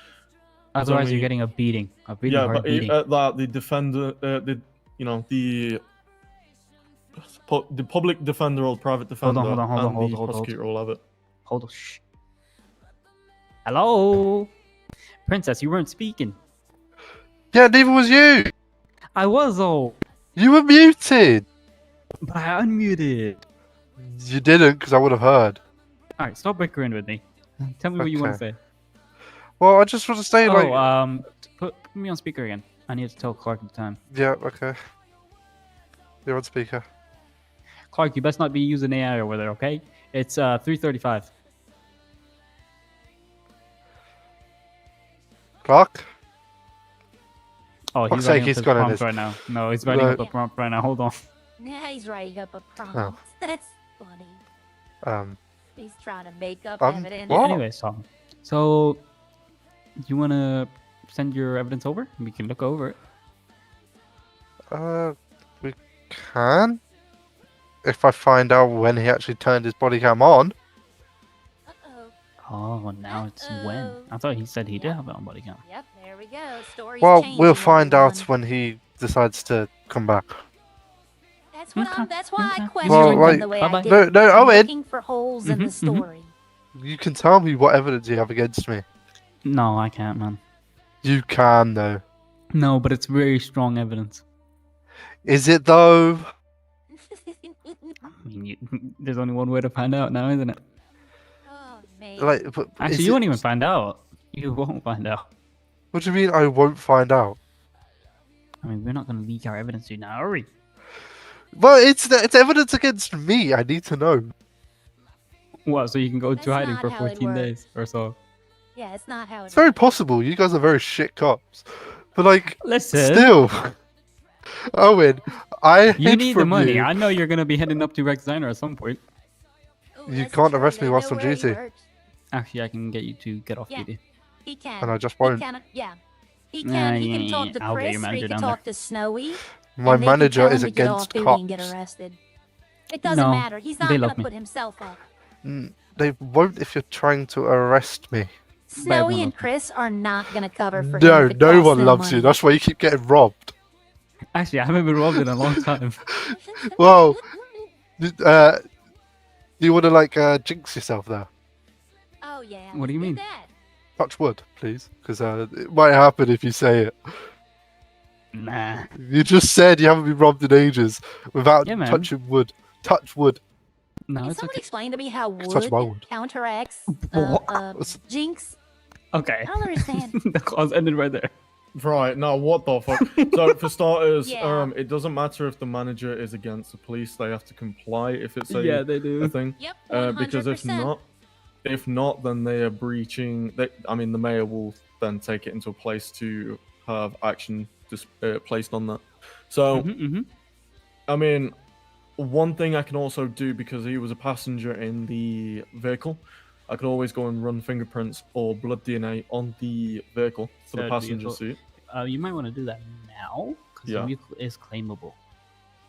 Otherwise, only- you're getting a beating. A really yeah, hard but beating. at that, the defender, the public defender or private defender hold on, and hold the on. prosecutor will have it. Hold on. Shh. Hello, princess. You weren't speaking. Yeah, neither was you. I was though, You were muted. but I unmuted. You didn't, because I would have heard. All right, stop bickering with me. Tell me what you want to Okay. say. Well, I just want to say, Put me on speaker again. I need to tell Clark the time. yeah, okay. You're on speaker. Clark, you best not be using AI over there, okay? It's 3:35. Clark? Oh, Fuck's he's sake, writing up he's his gone in prompt his- right now. No, he's writing up a No. prompt right now. Hold on. Yeah, he's writing up a prompt. Oh. That's funny. He's trying to make up evidence. what? Anyways, Tom. So, you want to send your evidence over? We can look over it. We can? If I find out when he actually turned his body cam on. Uh-oh. Oh, now it's when. I thought he said he did have it on body cam. Yep, there we go. Story's Well, changing, we'll find out everyone. when he decides to come back. That's what I'm. That's why I Okay. questioned Well, him like- the way Bye-bye. I did. No, no, I'm Owen. looking for holes in the Mhm, mhm. story. You can tell me what evidence you have against me. No, I can't, man. You can, though. No, but it's very strong evidence. Is it, though? I mean, there's only one way to find out now, isn't it? Oh man. Like, but Actually, is you won't it- even find out. You won't find out. What do you mean I won't find out? I mean, we're not going to leak our evidence to you now, are we? Well, it's evidence against me. I need to know. What, so you can go into That's hiding not for how it 14 works. days or so? Yeah, it's not how It's it very works. possible. You guys are very shit cops. But, like, Listen. still. Owen, I You hid need the from money. you. I know you're going to be heading up to Rex Diner at some point. Oh, You that's can't true, arrest me they whilst know on where he duty. works. Actually, I can get you to get off Yeah. duty. He can. And I just He won't. can. Yeah. He Nah, can. He yeah, can talk yeah, to I'll get your Chris, or he manager can down talk to Snowy. My and they can manager tell him is to get off against duty cops. and get arrested. It doesn't No, matter. He's not they gonna love me. put himself up. They won't if you're trying to arrest me. Snowy one and of them. Chris are not gonna cover for No, him. if it no costs one them loves you. money. That's why you keep getting robbed. Actually, I haven't been robbed in a long time. Well, do you want to, like, jinx yourself there? Oh yeah. What do you mean? That. Touch wood, please. Because it might happen if you say it. Nah. You just said you haven't been robbed in ages without Yeah, man. touching wood. Touch wood. No, Can it's somebody okay. explain to me how Touch my wood wood. counteracts What? jinx? Okay. I don't understand. The clause ended right there. Right, no, what the fuck? So, for starters, Yeah. it doesn't matter if the manager is against the police, they have to comply if it's Yeah, they do. a thing. Yep. Because 100%. if not, then they are breaching. The mayor will then take it into a place to have action placed on that. So, Mm-hmm. I mean, one thing I can also do, because he was a passenger in the vehicle, I could always go and run fingerprints or blood DNA on the vehicle for the Third passenger vehicle. seat. You might want to do that now because Yeah. the vehicle is claimable.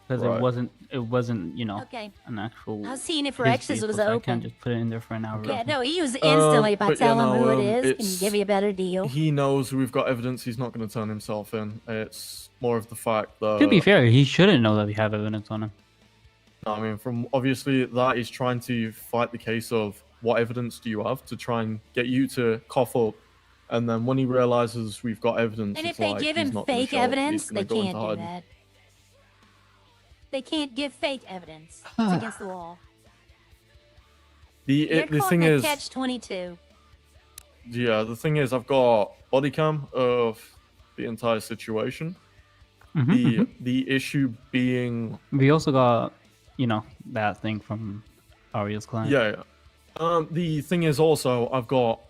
Because Right. it wasn't, you know, Okay. an actual. I was seeing if his Rex's vehicle, was so I open. can't just put it in there for an hour. Yeah, no, he was instantly. If I But tell yeah, him who no, it is, can you it's- give me a better deal? He knows we've got evidence. He's not going to turn himself in. It's more of the fact that. To be fair, he shouldn't know that we have evidence on him. I mean, from obviously that is trying to fight the case of what evidence do you have to try and get you to cough up, and then when he realizes we've got evidence, And if it's they like give he's him not gonna fake show up, he's evidence, gonna they go into can't do hiding. that. They can't give fake evidence. It's against the law. You're The caught thing in a is, catch-22. yeah, the thing is, I've got body cam of the entire situation. The issue being, We also got, you know, that thing from Ariel's client. yeah. The thing is also, I've got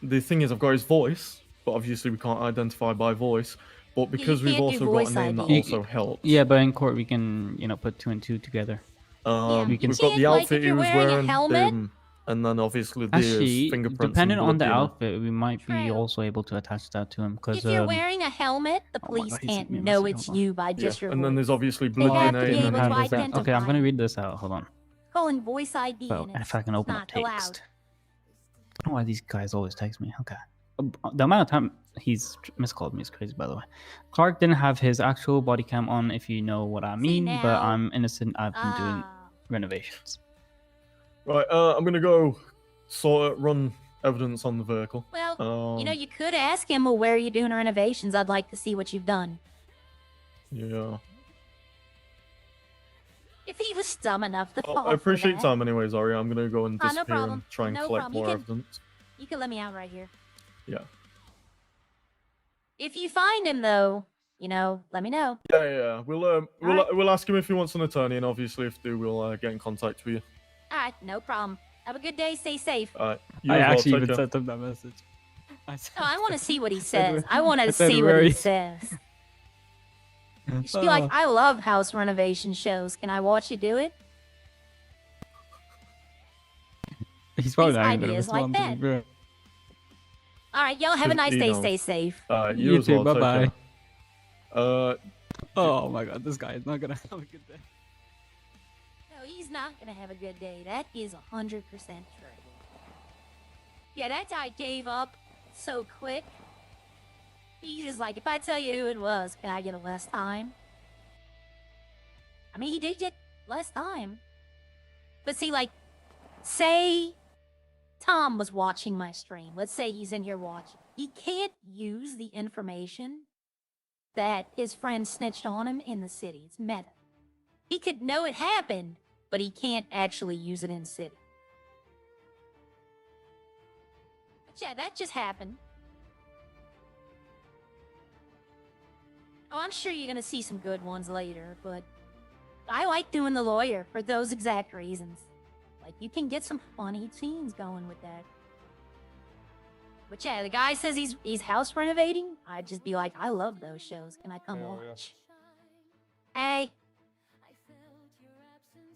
his voice, but obviously we can't identify by voice. But because we've can't do also got a voice name that ID. also helps. Yeah, but in court we can, you know, put 2 and 2 together. We can We've got the like, outfit if he you're was wearing a wearing, helmet- and then obviously the Actually, fingerprints. depending and on the blood DNA. outfit, we might be also able to attach that to him. Because If you're wearing a helmet, the oh my police God, he can't sent me a know message, it's hold on. you by just your and voice. then there's obviously They blood have to DNA. be and able then to there's that. identify. Okay, I'm gonna read this out. Hold on. Calling voice ID, Well, and if I can it's open up not allowed. text. I don't know why these guys always text me. Okay. The amount of time he's miscalled me is crazy, by the way. Clark didn't have his actual body cam on, if you know what I mean, but now- I'm innocent. I've been doing renovations. Right, I'm gonna go run evidence on the vehicle. Well, you know, you could ask him, well, where are you doing renovations? I'd like to see what you've done. Yeah. If he was dumb enough to fall I appreciate for that. time anyways, Ari. I'm gonna go and No disappear problem. and try and No collect problem. more You can- evidence. You can let me out right here. Yeah. If you find him, though, you know, let me know. Yeah. We'll ask him if he wants an attorney, and obviously if do, we'll get in contact with you. All right, no problem. Have a good day. Stay safe. Alright. I actually even sent him that message. No, I want to see what he said says. I want I to said see what he very- says. You should be like, I love house renovation shows. Can I watch you do it? He's probably These not even gonna ideas like respond to me, that. bro. All right, y'all have a nice He day. knows. Stay safe. Alright, You you as too, well. take bye-bye. care. Oh my god, this guy is not gonna have a good day. No, he's not gonna have a good day. That is 100% true. Yeah, that guy gave up so quick. He's just like, if I tell you who it was, can I get a less time? I mean, he did get less time. But see, like, say Tom was watching my stream. Let's say he's in here watching. He can't use the information that his friend snitched on him in the city. It's meta. He could know it happened, but he can't actually use it in city. But yeah, that just happened. Oh, I'm sure you're gonna see some good ones later, but I like doing the lawyer for those exact reasons. Like, you can get some funny scenes going with that. But yeah, the guy says he's house renovating. I'd just be like, I love those shows. Can I come watch? Hey.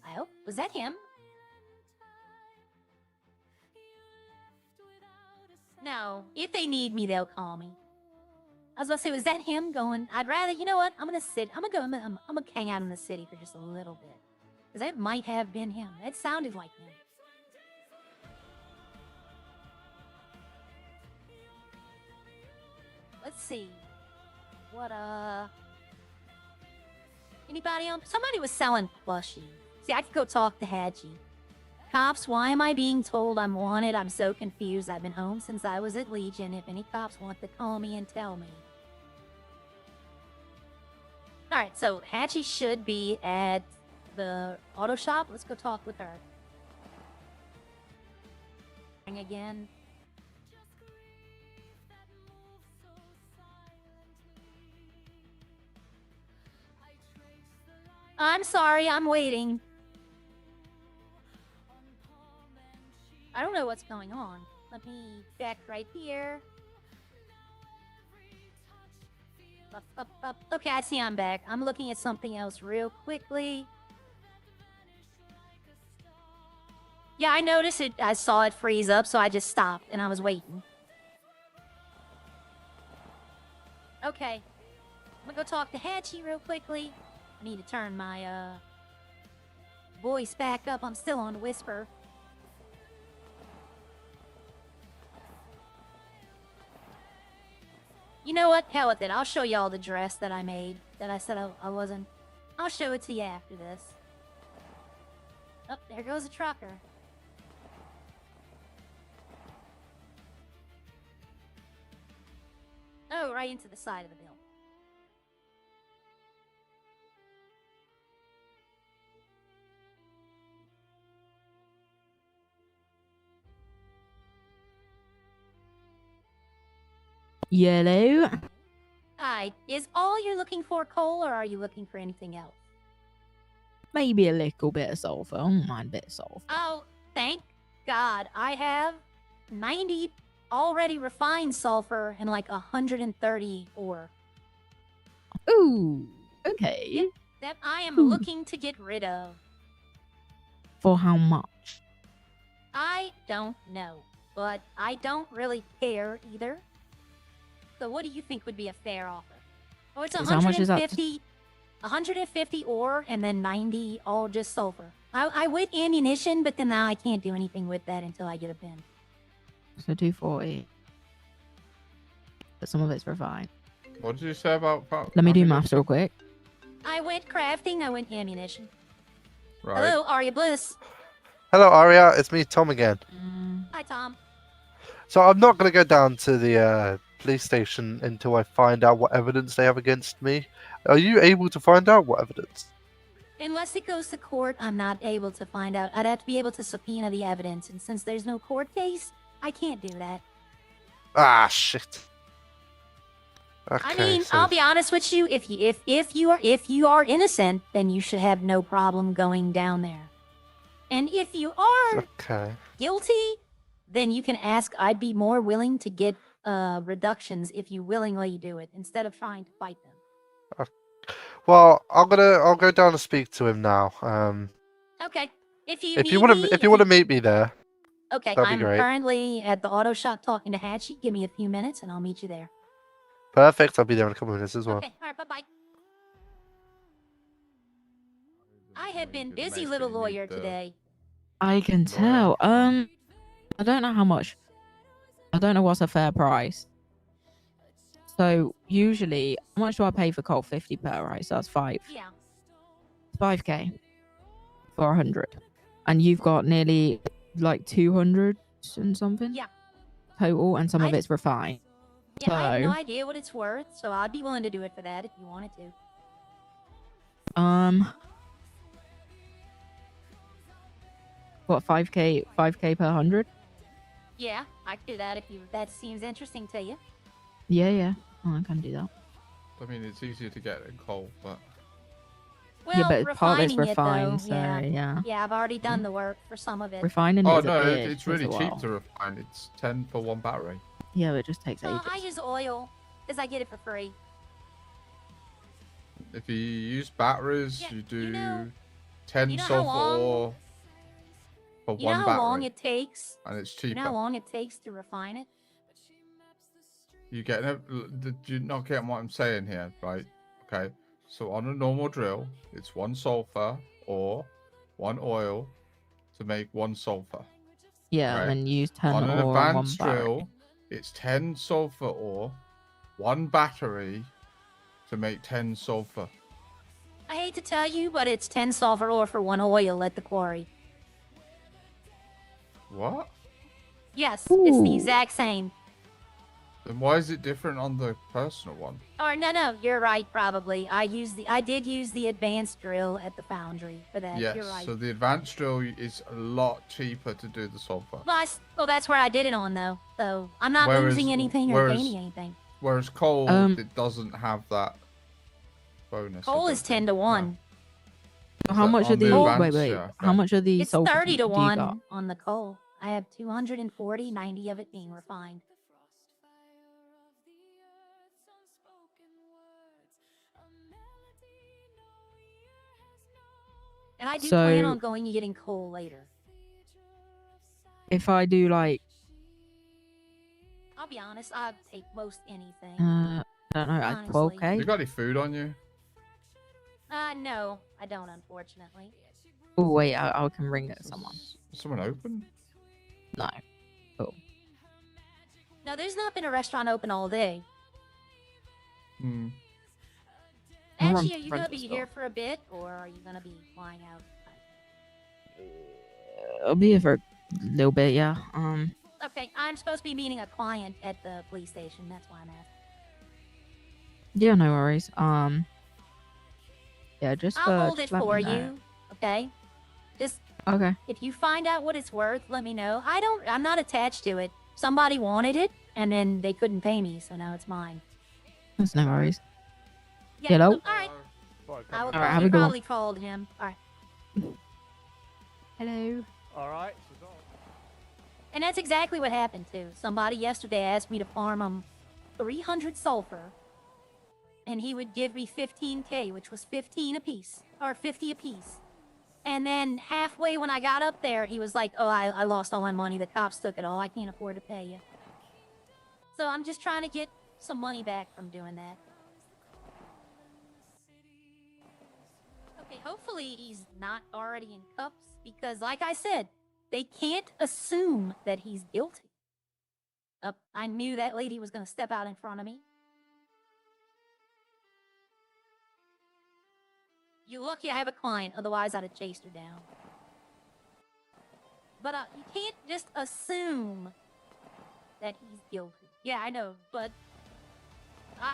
I hope. Was that him? No. If they need me, they'll call me. I was about to say, was that him going? I'd rather, you know what? I'm gonna hang out in the city for just a little bit. Because that might have been him. That sounded like him. Let's see. What, anybody on? Somebody was selling plushies. See, I could go talk to Hadji. Cops, why am I being told I'm wanted? I'm so confused. I've been home since I was at Legion. If any cops want to call me and tell me. Alright, so Hadji should be at the auto shop. Let's go talk with her. Again. I'm sorry, I'm waiting. I don't know what's going on. Let me check right here. Up. Okay, I see I'm back. I'm looking at something else real quickly. Yeah, I noticed it. I saw it freeze up, so I just stopped and I was waiting. Okay. I'm gonna go talk to Hatchie real quickly. I need to turn my, voice back up. I'm still on whisper. You know what? Hell with it. I'll show y'all the dress that I made. That I said I wasn't. I'll show it to you after this. Oh, there goes a trucker. Oh, right into the side of the bill. Yellow. Hi, is all you're looking for coal, or are you looking for anything else? Maybe a little bit of sulfur. I don't mind a bit of sulfur. Oh, thank God. I have 90 already refined sulfur and like 130 ore. Ooh, okay. That I am Ooh. looking to get rid of. For how much? I don't know, but I don't really care either. So what do you think would be a fair offer? Oh, it's Is how much is that? 150 ore and then 90 all just sulfur. I went ammunition, but then now I can't do anything with that until I get a pin. So 240. But some of it's refined. What did you say about? Let me do maths real quick. I went crafting, I went ammunition. Right. Hello, Arya Bliss. Hello, Aria. It's me, Tom, again. Hi, Tom. So I'm not going to go down to the police station until I find out what evidence they have against me. Are you able to find out what evidence? Unless it goes to court, I'm not able to find out. I'd have to be able to subpoena the evidence, and since there's no court case, I can't do that. Ah, shit. Okay, I mean, so I'll be honest with you. If you are innocent, then you should have no problem going down there. And if you are okay. guilty, then you can ask. I'd be more willing to get reductions if you willingly do it instead of trying to fight them. Well, I'll go down and speak to him now. Okay. If you if you want to meet me there, okay, that'd be I'm great. currently at the auto shop talking to Hatchie. Give me a few minutes and I'll meet you there. Perfect. I'll be there in a couple of minutes as well. Okay, all right, bye-bye. I have been busy, little lawyer, today. I can tell. I don't know how much. I don't know what's a fair price. So usually, how much do I pay for coal? 50 per, right? So that's 5. Yeah. 5k for 100, and you've got nearly like 200 and something. Yeah. Total, and some of it's refined. Yeah, I have no So, idea what it's worth, so I'd be willing to do it for that if you wanted to. what 5k per 100? Yeah, I could do that if that seems interesting to you. Yeah. Oh, I can do that. I mean, it's easier to get in coal, but Well, yeah, but part of it's refining it, though, refined, so yeah. yeah. Yeah, I've already done the work for some of it. Refining oh is no, a bit, it's really takes a cheap while. to refine. It's 10 for one battery. Yeah, but it just takes ages. I use oil, because I get it for free. If you use batteries, Yeah, you do you know- 10 you know how sulfur long- ore for You know one how battery, long it takes? and it's You cheaper. know how long it takes to refine it? You get you're not getting what I'm saying here, right? Okay, so on a normal drill, it's 1 sulfur or 1 oil to make 1 sulfur. Yeah, right? and then use 10 On an ore and 1 advanced battery. drill, it's 10 sulfur ore, 1 battery to make 10 sulfur. I hate to tell you, but it's 10 sulfur ore for 1 oil at the quarry. What? Yes, it's the Ooh. exact same. Then why is it different on the personal one? Or no, you're right. Probably I did use the advanced drill at the foundry for that. Yes, You're right. so the advanced drill is a lot cheaper to do the sulfur. Well, that's where I did it on though. So I'm not losing anything or gaining anything. Whereas coal, it doesn't have that bonus. I Coal don't is think. 10 to 1. How much are on the the advanced, wait? yeah, How okay. much are the It's sulfur 30 to do you 1 got? on the coal. I have 240, 90 of it being refined. And I do plan So- on going and getting coal later. if I do like, I'll be honest, I'd take most anything. I don't know, like Honestly. 12k. You got any food on you? No, I don't, unfortunately. Oh wait, I can ring it to someone. Someone open? No. Oh. No, there's not been a restaurant open all day. Hmm. I'm Actually, on are you gonna rental be store. here for a bit, or are you gonna be flying out? I'll be here for a little bit, yeah. Okay, I'm supposed to be meeting a client at the police station. That's why I'm asking. Yeah, no worries. Yeah, just I'll hold it just let for me know. you. Okay. Just Okay. if you find out what it's worth, let me know. I'm not attached to it. Somebody wanted it, and then they couldn't pay me, so now it's mine. That's no worries. Yeah. Hello? All right. I will All right, have a good one. probably called him. All right. Hello. All right. And that's exactly what happened too. Somebody yesterday asked me to farm him 300 sulfur, and he would give me 15k, which was 15 apiece, or 50 apiece. And then halfway when I got up there, he was like, "Oh, I lost all my money. The cops took it all. I can't afford to pay you." So I'm just trying to get some money back from doing that. Okay, hopefully he's not already in cuffs, because like I said, they can't assume that he's guilty. I knew that lady was going to step out in front of me. You're lucky I have a client, otherwise I'd have chased her down. But you can't just assume that he's guilty. Yeah, I know, but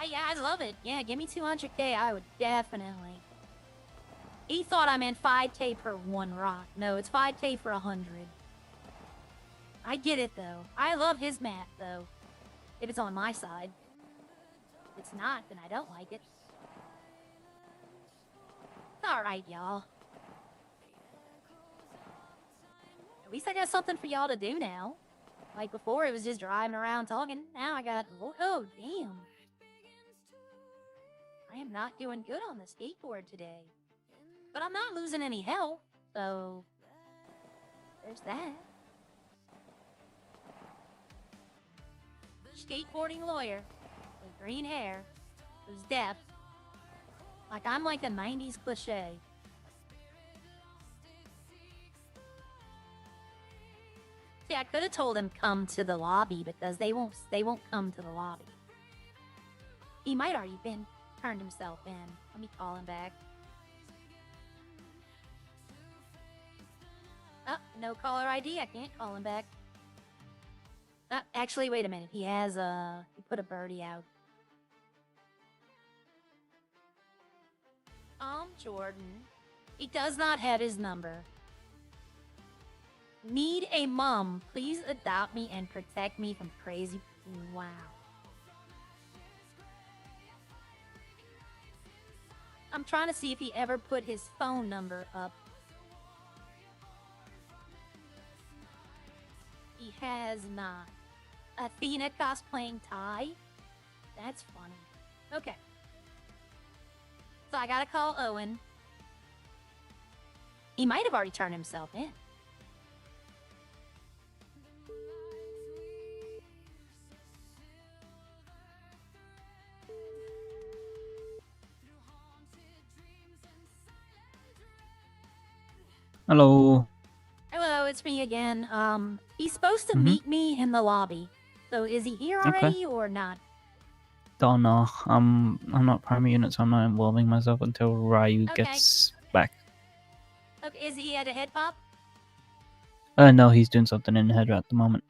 yeah, I love it. Yeah, give me 200k, I would definitely. He thought I meant 5k per one rock. No, it's 5k for 100. I get it though. I love his math though. If it's on my side. If it's not, then I don't like it. Alright, y'all. At least I got something for y'all to do now. Like before, it was just driving around talking. Now I got... Oh, damn. I am not doing good on the skateboard today. But I'm not losing any health, so... There's that. Skateboarding lawyer. With green hair. Who's deaf. Like, I'm like a 90s cliche. See, I could have told him come to the lobby, because they won't come to the lobby. He might already turned himself in. Let me call him back. Oh, no caller ID. I can't call him back. Actually, wait a minute. He put a birdie out. Jordan. He does not have his number. Need a mom. Please adopt me and protect me from crazy... Wow. I'm trying to see if he ever put his phone number up. He has not. Athena cosplaying Ty? That's funny. Okay. So I gotta call Owen. He might have already turned himself in. Hello. Hello, it's me again. He's supposed to meet me in the lobby. So is he here already or not? Don't know. I'm not primary unit, so I'm not involving myself until Ryu gets back. Okay, is he at a head pop? No, he's doing something in the head at the moment.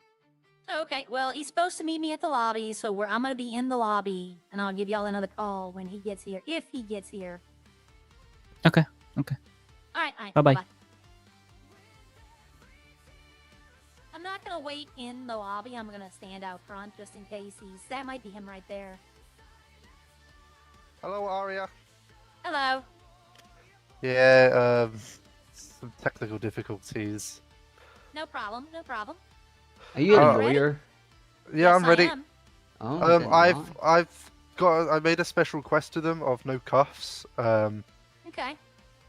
Okay, well, he's supposed to meet me at the lobby, so I'm gonna be in the lobby, and I'll give y'all another call when he gets here, if he gets here. Okay. Alright, Bye-bye. bye. I'm not gonna wait in the lobby, I'm gonna stand out front just in case that might be him right there. Hello, Aria. Hello. Yeah, some technical difficulties. No problem, no problem. Are you a Ready? lawyer? Yeah, Yes, I'm I ready. am. Oh, then why? I made a special request to them of no cuffs. Okay.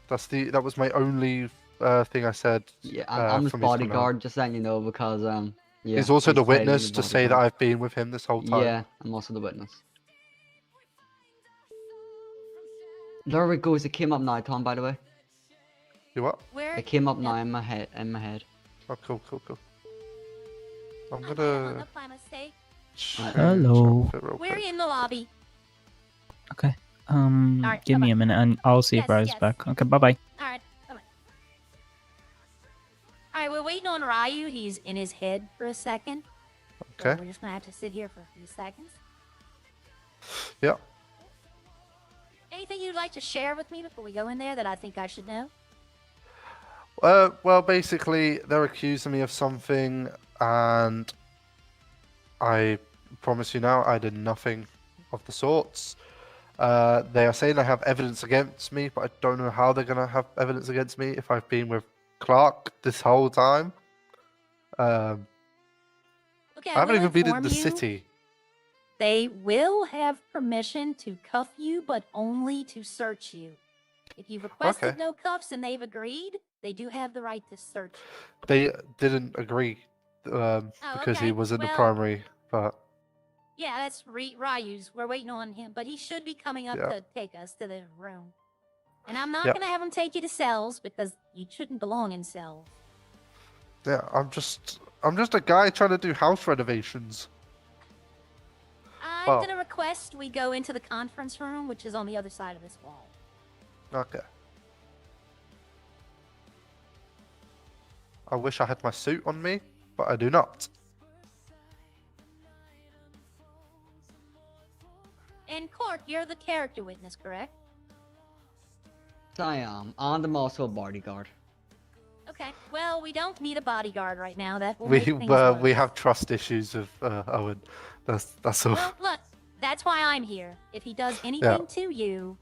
That was my only thing I said. Yeah, I'm his for me to come out. bodyguard, just letting you know, because yeah. He's also the technically witness the to say that bodyguard. I've been with him this whole time. Yeah, I'm also the witness. There we go. It came up now, Tom. By the way, You what? Where? it came up now in my head. In my head. Oh, cool. I'm I gonna. hung up by mistake. change Hello. outfit real We're quick. in the lobby. Okay. Alright, Give me bye-bye. a minute and I'll see if Yes, Ryan's yes. back. Okay, bye bye. All right. Bye-bye. All right, we're waiting on Ryu. He's in his head for a second. So Okay. we're just gonna have to sit here for a few seconds. Yeah. Anything you'd like to share with me before we go in there that I think I should know? Well, basically, they're accusing me of something, and I promise you now, I did nothing of the sorts. They are saying they have evidence against me, but I don't know how they're going to have evidence against me if I've been with Clark this whole time. Okay, I haven't will even been in inform the you. city. They will have permission to cuff you, but only to search you. If you've requested Okay. no cuffs and they've agreed, they do have the right to search you. They didn't agree because he okay. was in the Well- primary, but Yeah, that's Ryu's. We're waiting on him, but he should be coming up Yeah. to take us to the room. And I'm not Yep. gonna have him take you to cells because you shouldn't belong in cells. yeah, I'm just a guy trying to do house renovations. I'm Well- gonna request we go into the conference room, which is on the other side of this wall. Okay. I wish I had my suit on me, but I do not. And Clark, you're the character witness, correct? I am. And I'm also a bodyguard. Okay. Well, we don't need a bodyguard right now. That will We make things we worse. have trust issues with Owen. That's all. Well, look, that's why I'm here. If he does anything to you,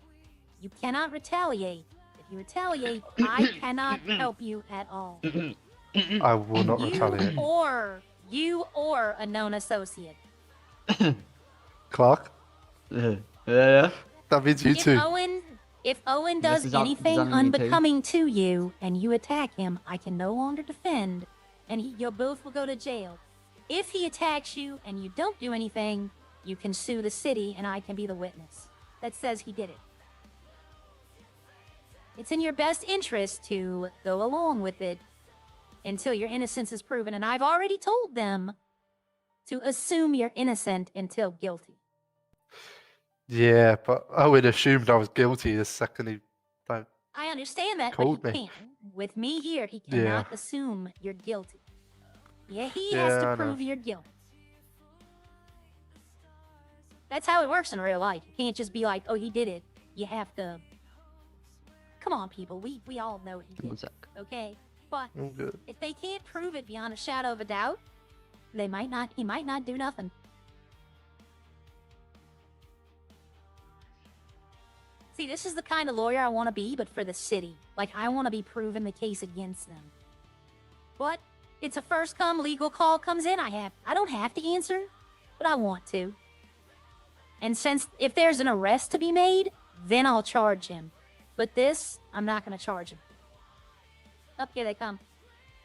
you cannot retaliate. If you retaliate, I cannot help you at all. I will not retaliate. You or a known associate. Clark, Yeah. that means you too. If Owen This does is up- anything does that mean me too? unbecoming to you and you attack him, I can no longer defend, and you both will go to jail. If he attacks you and you don't do anything, you can sue the city and I can be the witness that says he did it. It's in your best interest to go along with it until your innocence is proven, and I've already told them to assume you're innocent until guilty. Yeah, but Owen assumed I was guilty the second he. Like, I understand that, Told but he me. can't. With me here, he Yeah. cannot assume you're guilty. Yeah, he has Yeah, to I know. prove your guilt. That's how it works in real life. You can't just be like, oh, he did it. You have to. Come on, people. We all know he One did. sec. Okay? But I'm good. if they can't prove it beyond a shadow of a doubt, he might not do nothing. See, this is the kind of lawyer I want to be, but for the city. Like, I want to be proving the case against them. But it's a first come legal call comes in. I don't have to answer, but I want to. And since if there's an arrest to be made, then I'll charge him. But this, I'm not going to charge him. Up here they come.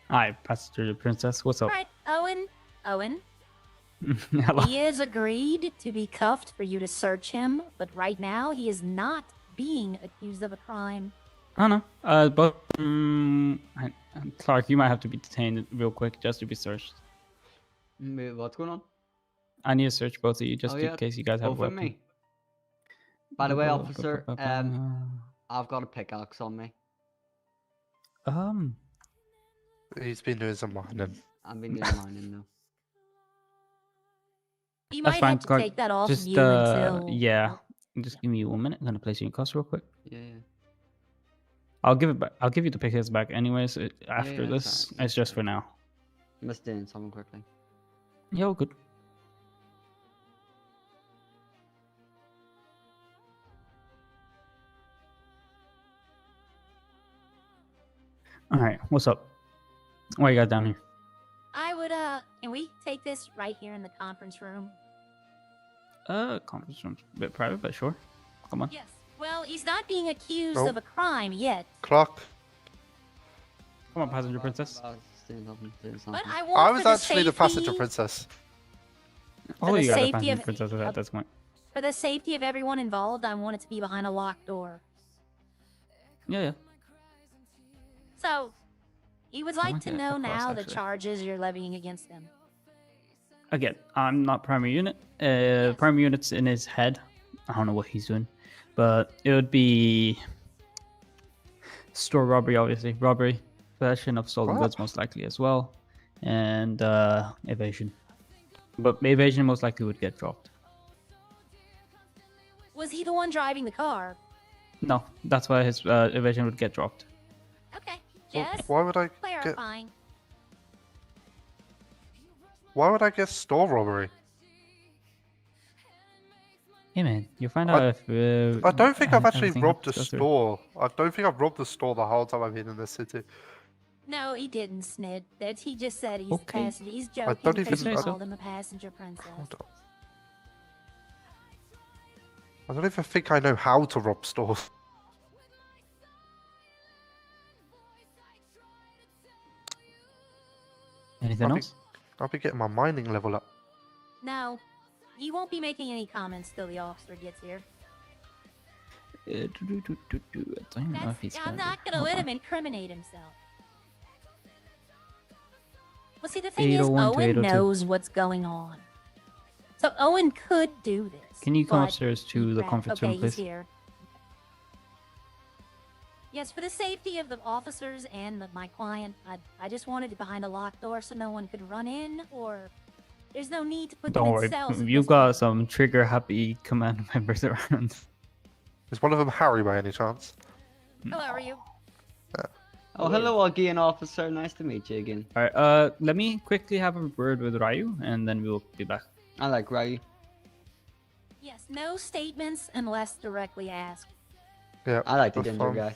Hi, Pastor the Princess. What's All up? right, Owen. Hello. He has agreed to be cuffed for you to search him, but right now he is not being accused of a crime. I don't know. But Clark, you might have to be detained real quick just to be searched. Wait, what's going on? I need to search both of you just Oh, in yeah, case you guys have a both of weapon. me. By the way, officer, I've got a pickaxe on me. He's been doing some mining. I've been doing mining now. You That's might fine, have to Clark. take that off Just of you until... yeah. Just give me 1 minute. I'm gonna place you in cuffs real quick. Yeah. I'll give it back. I'll give you the pickaxe back anyways after yeah, this. thanks. It's just for now. I'm just doing something quickly. Yeah, all good. All right, what's up? Why you got down here? I would, can we take this right here in the conference room? Conference room's a bit private, but sure. Come on. Yes. Well, he's not being accused Nope. of a crime yet. Clark, Come on, passenger princess. But I want I was for the actually the passenger safety- princess. Oh, the you got the safety passenger of- princess at this point. For the safety of everyone involved, I want it to be behind a locked door. Yeah, yeah. So, you would like Someone to get know across, now the actually. charges you're levying against him. Again, I'm not primary unit. Primary unit's in his head. I don't know what he's doing, but it would be store robbery, obviously, robbery, possession of stolen What? goods, most likely as well, and evasion. But evasion most likely would get dropped. Was he the one driving the car? No, that's why his evasion would get dropped. Okay, Well, just why would I get? clarifying. Why would I get store robbery? Hey man, you find out if. I don't think I've actually everything robbed a goes through. store. I don't think I've robbed a store the whole time I've been in this city. No, he didn't, Snid. That he just said he's Okay. a passenger. He's I joking don't because even- you I called him a passenger princess. I don't even think I know how to rob stores. Anything I'll be- else? I'll be getting my mining level up. No, he won't be making any comments till the officer gets here. I don't know if he's I'm got not it. gonna Hold let on. him incriminate himself. Well, see, the thing is, 801 to Owen 802. knows what's going on. So Owen could do this. Can you come but upstairs to he'd the ra- conference okay, room, please? He's here. Yes, for the safety of the officers and my client, I just wanted it behind a locked door so no one could run in, or there's no need to put Don't them worry, in cells. at you've this got point. some trigger-happy command members around. Is one of them Harry by any chance? How are you? Oh, hello again, officer. Nice to meet you again. All right, let me quickly have a word with Ryu, and then we'll be back. I like Ryu. Yes, no statements unless directly asked. Yeah. I like the that's ginger fine. guy.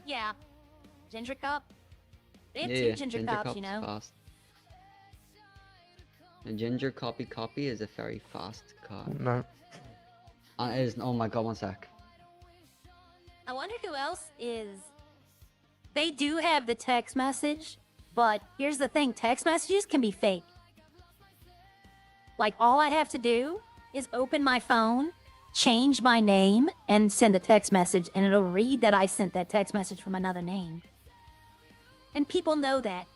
Yeah. Ginger cup? They have Yeah, two ginger cups, cop's you know? fast. A ginger copy is a very fast car. No. It is. Oh my god, one sec. I wonder who else is. They do have the text message, but here's the thing, text messages can be fake. Like, all I have to do is open my phone, change my name, and send a text message, and it'll read that I sent that text message from another name. And people know that.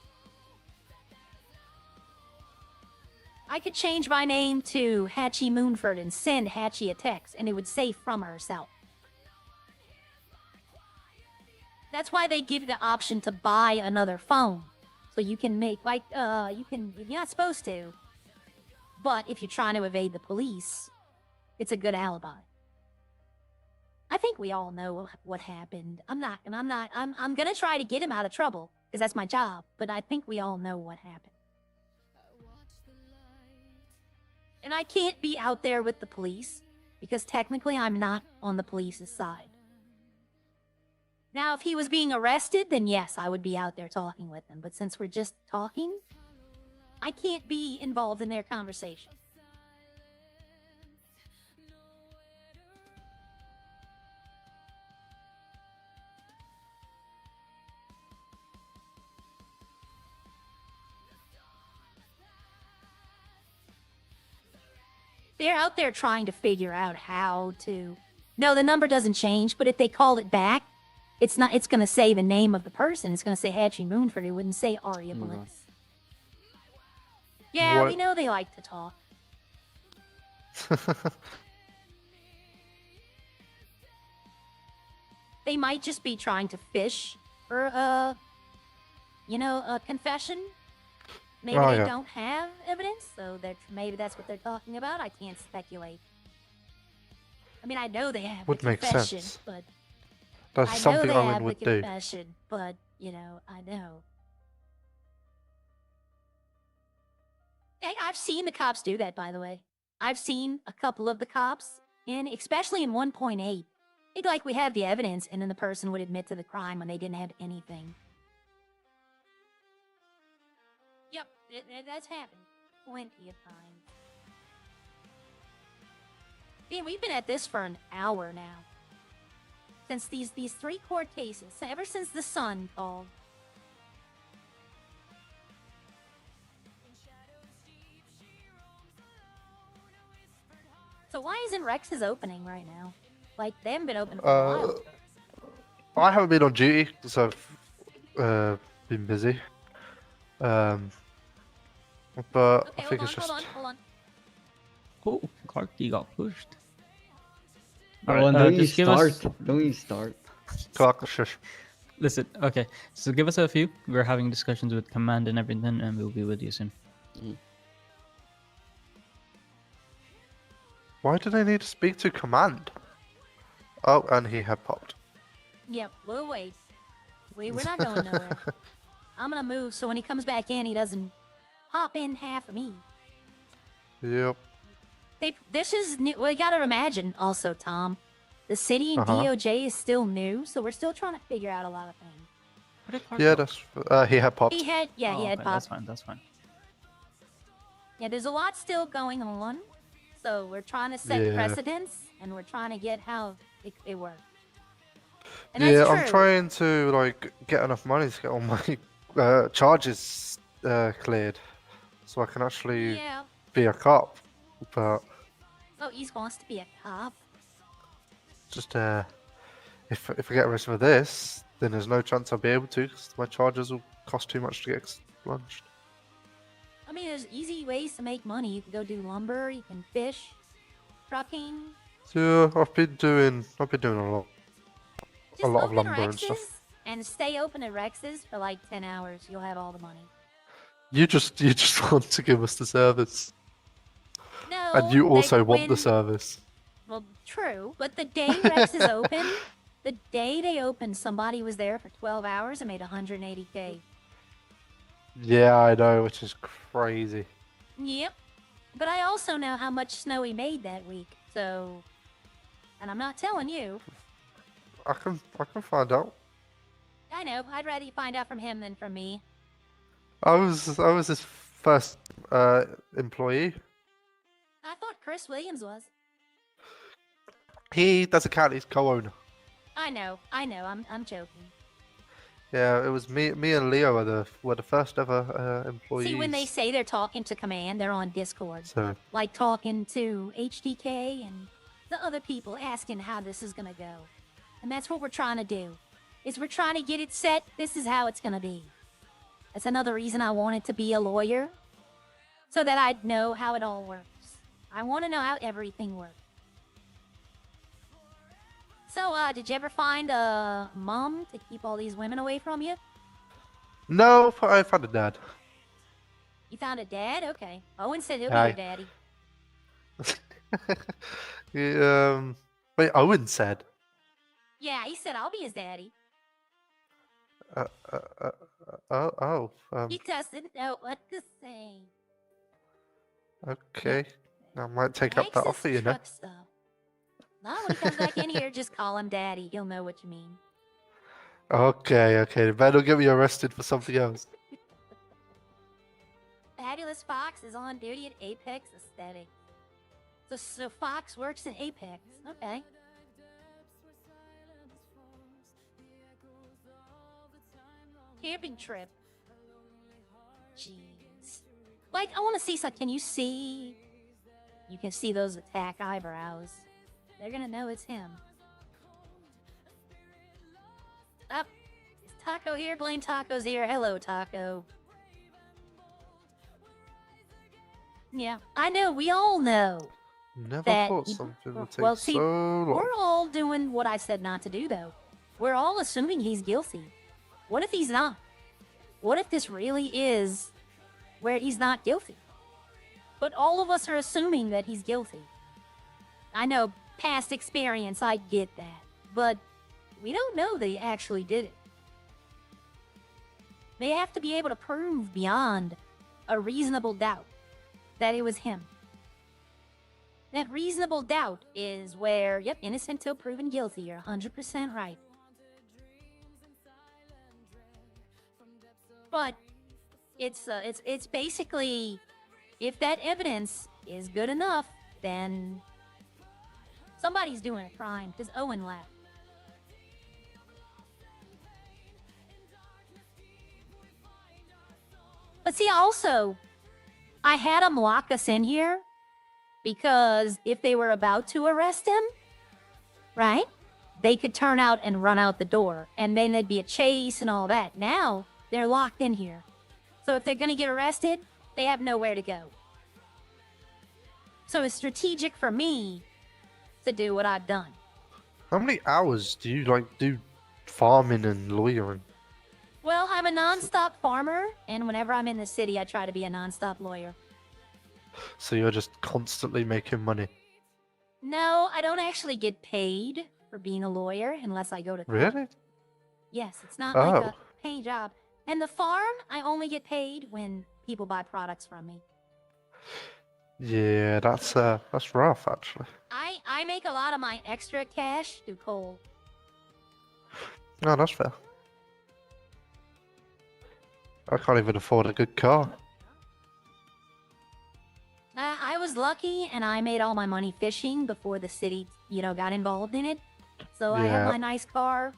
I could change my name to Hatchie Moonford and send Hatchie a text, and it would say from herself. That's why they give you the option to buy another phone. So you can make, like, you're not supposed to. But if you're trying to evade the police, it's a good alibi. I think we all know what happened. I'm gonna try to get him out of trouble, because that's my job. But I think we all know what happened. And I can't be out there with the police, because technically I'm not on the police's side. Now, if he was being arrested, then yes, I would be out there talking with him. But since we're just talking, I can't be involved in their conversation. They're out there trying to figure out how to... No, the number doesn't change, but if they call it back, it's going to say the name of the person. It's going to say Hatchie Moonford. It wouldn't say Aria Bliss. Yeah, we What? know they like to talk. They might just be trying to fish for a confession. Maybe Oh, they yeah. don't have evidence, so maybe that's what they're talking about. I can't speculate. I mean, I know they have Would the make confession, sense. but That's I know something they Owen have would the do. confession, but I know. Hey, I've seen the cops do that, by the way. I've seen a couple of the cops, especially in 1.8. It'd like we have the evidence, and then the person would admit to the crime when they didn't have anything. Yep, that's happened plenty of times. Man, we've been at this for an hour now. Since these 3 court cases, ever since the Sun called, So why isn't Rex's opening right now? Like, they haven't been open for a while. I haven't been on duty because I've been busy. But I Okay, think hold on, it's just. hold on. Oh, Clarky got pushed. Oh, Alright, don't you just give start. us. Don't you start. Clark, shush. Listen, okay. So give us a few. We're having discussions with command and everything, and we'll be with you soon. Why do they need to speak to command? Oh, and he had popped. Yep, we'll wait. We're not going nowhere. I'm gonna move so when he comes back in, he doesn't hop in half of me. Yep. This is new. Well, you gotta imagine also, Tom. The city and DOJ is still new, so we're still trying to figure out a lot of things. Where did Clark Yeah, go? that's. He had popped. He had Oh, popped. That's fine. That's fine. Yeah, there's a lot still going on, so we're trying to set Yeah. precedents, and we're trying to get how it works. And Yeah, that's I'm true. trying to like get enough money to get all my charges cleared, so I can actually Yeah. be a cop. But Oh, he wants to be a cop. just if I get arrested for this, then there's no chance I'll be able to, because my charges will cost too much to get expunged. I mean, there's easy ways to make money. You can go do lumber, you can fish, trucking. Yeah, I've been doing a lot. Just lot of open lumber and Rex's stuff. and stay open at Rex's for like 10 hours. You'll have all the money. You just want to give us the service, No, and you also want the when- service. Well, true, but the day Rex is open, the day they opened, somebody was there for 12 hours and made 180K. Yeah, I know, which is crazy. Yep. But I also know how much snow he made that week, so... And I'm not telling you. I can find out. I know, I'd rather you find out from him than from me. I was his first employee. I thought Chris Williams was. He doesn't count. He's co-owner. I know, I'm joking. Yeah, it was me and Leo were the first ever employees. See, when they say they're talking to command, they're on Discord. So Like talking to HDK and the other people asking how this is gonna go. And that's what we're trying to do. Is we're trying to get it set, this is how it's gonna be. That's another reason I wanted to be a lawyer. So that I'd know how it all works. I want to know how everything works. So, did you ever find a mom to keep all these women away from you? no, I found a dad. You found a dad? Okay. Owen said he'll be Aye. your daddy. Wait, Owen said. Yeah, he said I'll be his daddy. He doesn't know what to say. Okay. I might take up that Likes offer, his you know. truck stuff. Now, when he comes back in here, just call him daddy. He'll know what you mean. Okay. Better get me arrested for something else. Fabulous Fox is on duty at Apex Aesthetics. So Fox works at Apex. Okay. Camping trip. Jeez. Like, I want to see some. Can you see? You can see those attack eyebrows. They're gonna know it's him. Up. Is Taco here? Blame Taco's here. Hello, Taco. Yeah, I know. We all know. Never that thought he- something would take well, see, so long. we're all doing what I said not to do, though. We're all assuming he's guilty. What if he's not? What if this really is where he's not guilty? But all of us are assuming that he's guilty. I know, past experience, I get that. But we don't know that he actually did it. They have to be able to prove beyond a reasonable doubt that it was him. That reasonable doubt is where, yep, innocent till proven guilty. You're 100% right. But it's basically, if that evidence is good enough, then somebody's doing a crime. Because Owen left. But see, also, I had him lock us in here Because if they were about to arrest him, right, they could turn out and run out the door, and then there'd be a chase and all that. Now, they're locked in here. So if they're gonna get arrested, they have nowhere to go. So it's strategic for me to do what I've done. How many hours do you like do farming and lawyering? Well, I'm a non-stop farmer, and whenever I'm in the city, I try to be a non-stop lawyer. So you're just constantly making money. No, I don't actually get paid for being a lawyer unless I go to court. Really? Yes, it's not like Oh. a paying job. And the farm, I only get paid when people buy products from me. Yeah, that's rough actually. I make a lot of my extra cash through coal. No, that's fair. I can't even afford a good car. I was lucky, and I made all my money fishing before the city, got involved in it. So I have Yeah. my nice car.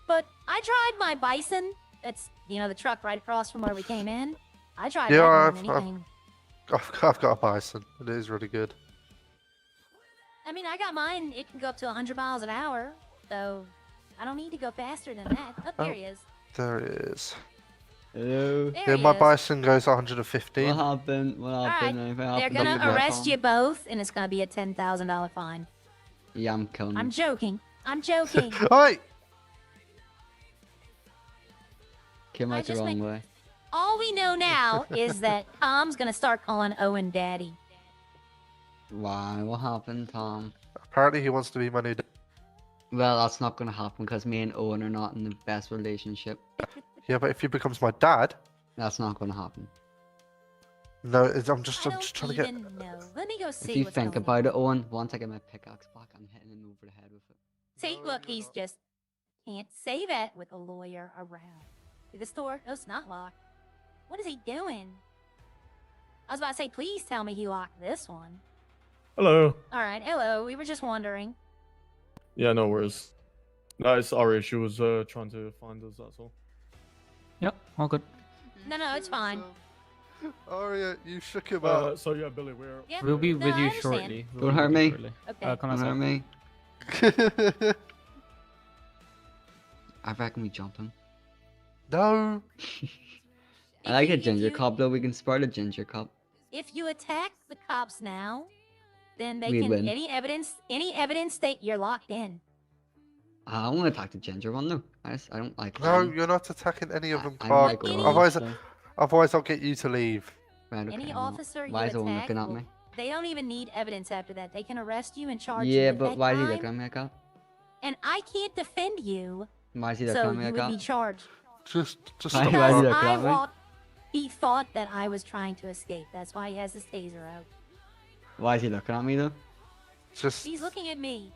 But I tried my bison. That's, the truck right across from where we came in. I tried Yeah, that more I've- than anything. I've got a bison. It is really good. I mean, I got mine. It can go up to 100 miles an hour. So I don't need to go faster than that. Oh, there he is. There it is. Hello. There Yeah, he my is. bison goes 115. What happened? What All right, happened? Anything they're happened? gonna Nothing arrest happened. you both, and it's gonna be a $10,000 fine. Yeah, I'm killing I'm you. joking. I'm joking. Oi! Came I out the just wrong make- way. All we know now is that Tom's gonna start calling Owen Daddy. Why? What happened, Tom? Apparently he wants to be my new dad. Well, that's not gonna happen because me and Owen are not in the best relationship. Yeah, but if he becomes my dad, That's not gonna happen. no, I'm just I trying don't to get. even know. Let me go see If you what's think going about on. it, Owen, once I get my pickaxe back, I'm hitting him over the head with it. See, look, he's just can't say that with a lawyer around. See this door? No, it's not locked. What is he doing? I was about to say, please tell me he locked this one. Hello. All right, hello. We were just wondering. Yeah, no worries. No, it's our issue was trying to find us, that's all. Yep, all good. No, it's fine. Aria, you shook him up. So yeah, Billy, we're... Yep. We'll be No, with I you understand. shortly. We'll Don't be hurt with you me. shortly. Okay. Come Don't hurt outside. me. I reckon we jump him. No. I like a If ginger you- cup though. We can start a ginger cup. If you attack the cops now, then they We'd can win. any evidence that you're locked in. I want to attack the ginger one though. I don't like. No, Owen. you're not attacking any of them, I Clark. like Owen, Otherwise, so- otherwise I'll get you to leave. Right, okay, Any well, officer you Why is Owen attack, looking at will- me? they don't even need evidence after that. They can arrest you and charge you Yeah, with but that why is he crime, looking at me like that? and I can't defend you, Why is he looking so at me you like would be that? charged. Just Why- stop. why is he Because looking at me? he thought that I was trying to escape. That's why he has his taser out. Why is he looking at me though? Just He's looking at me.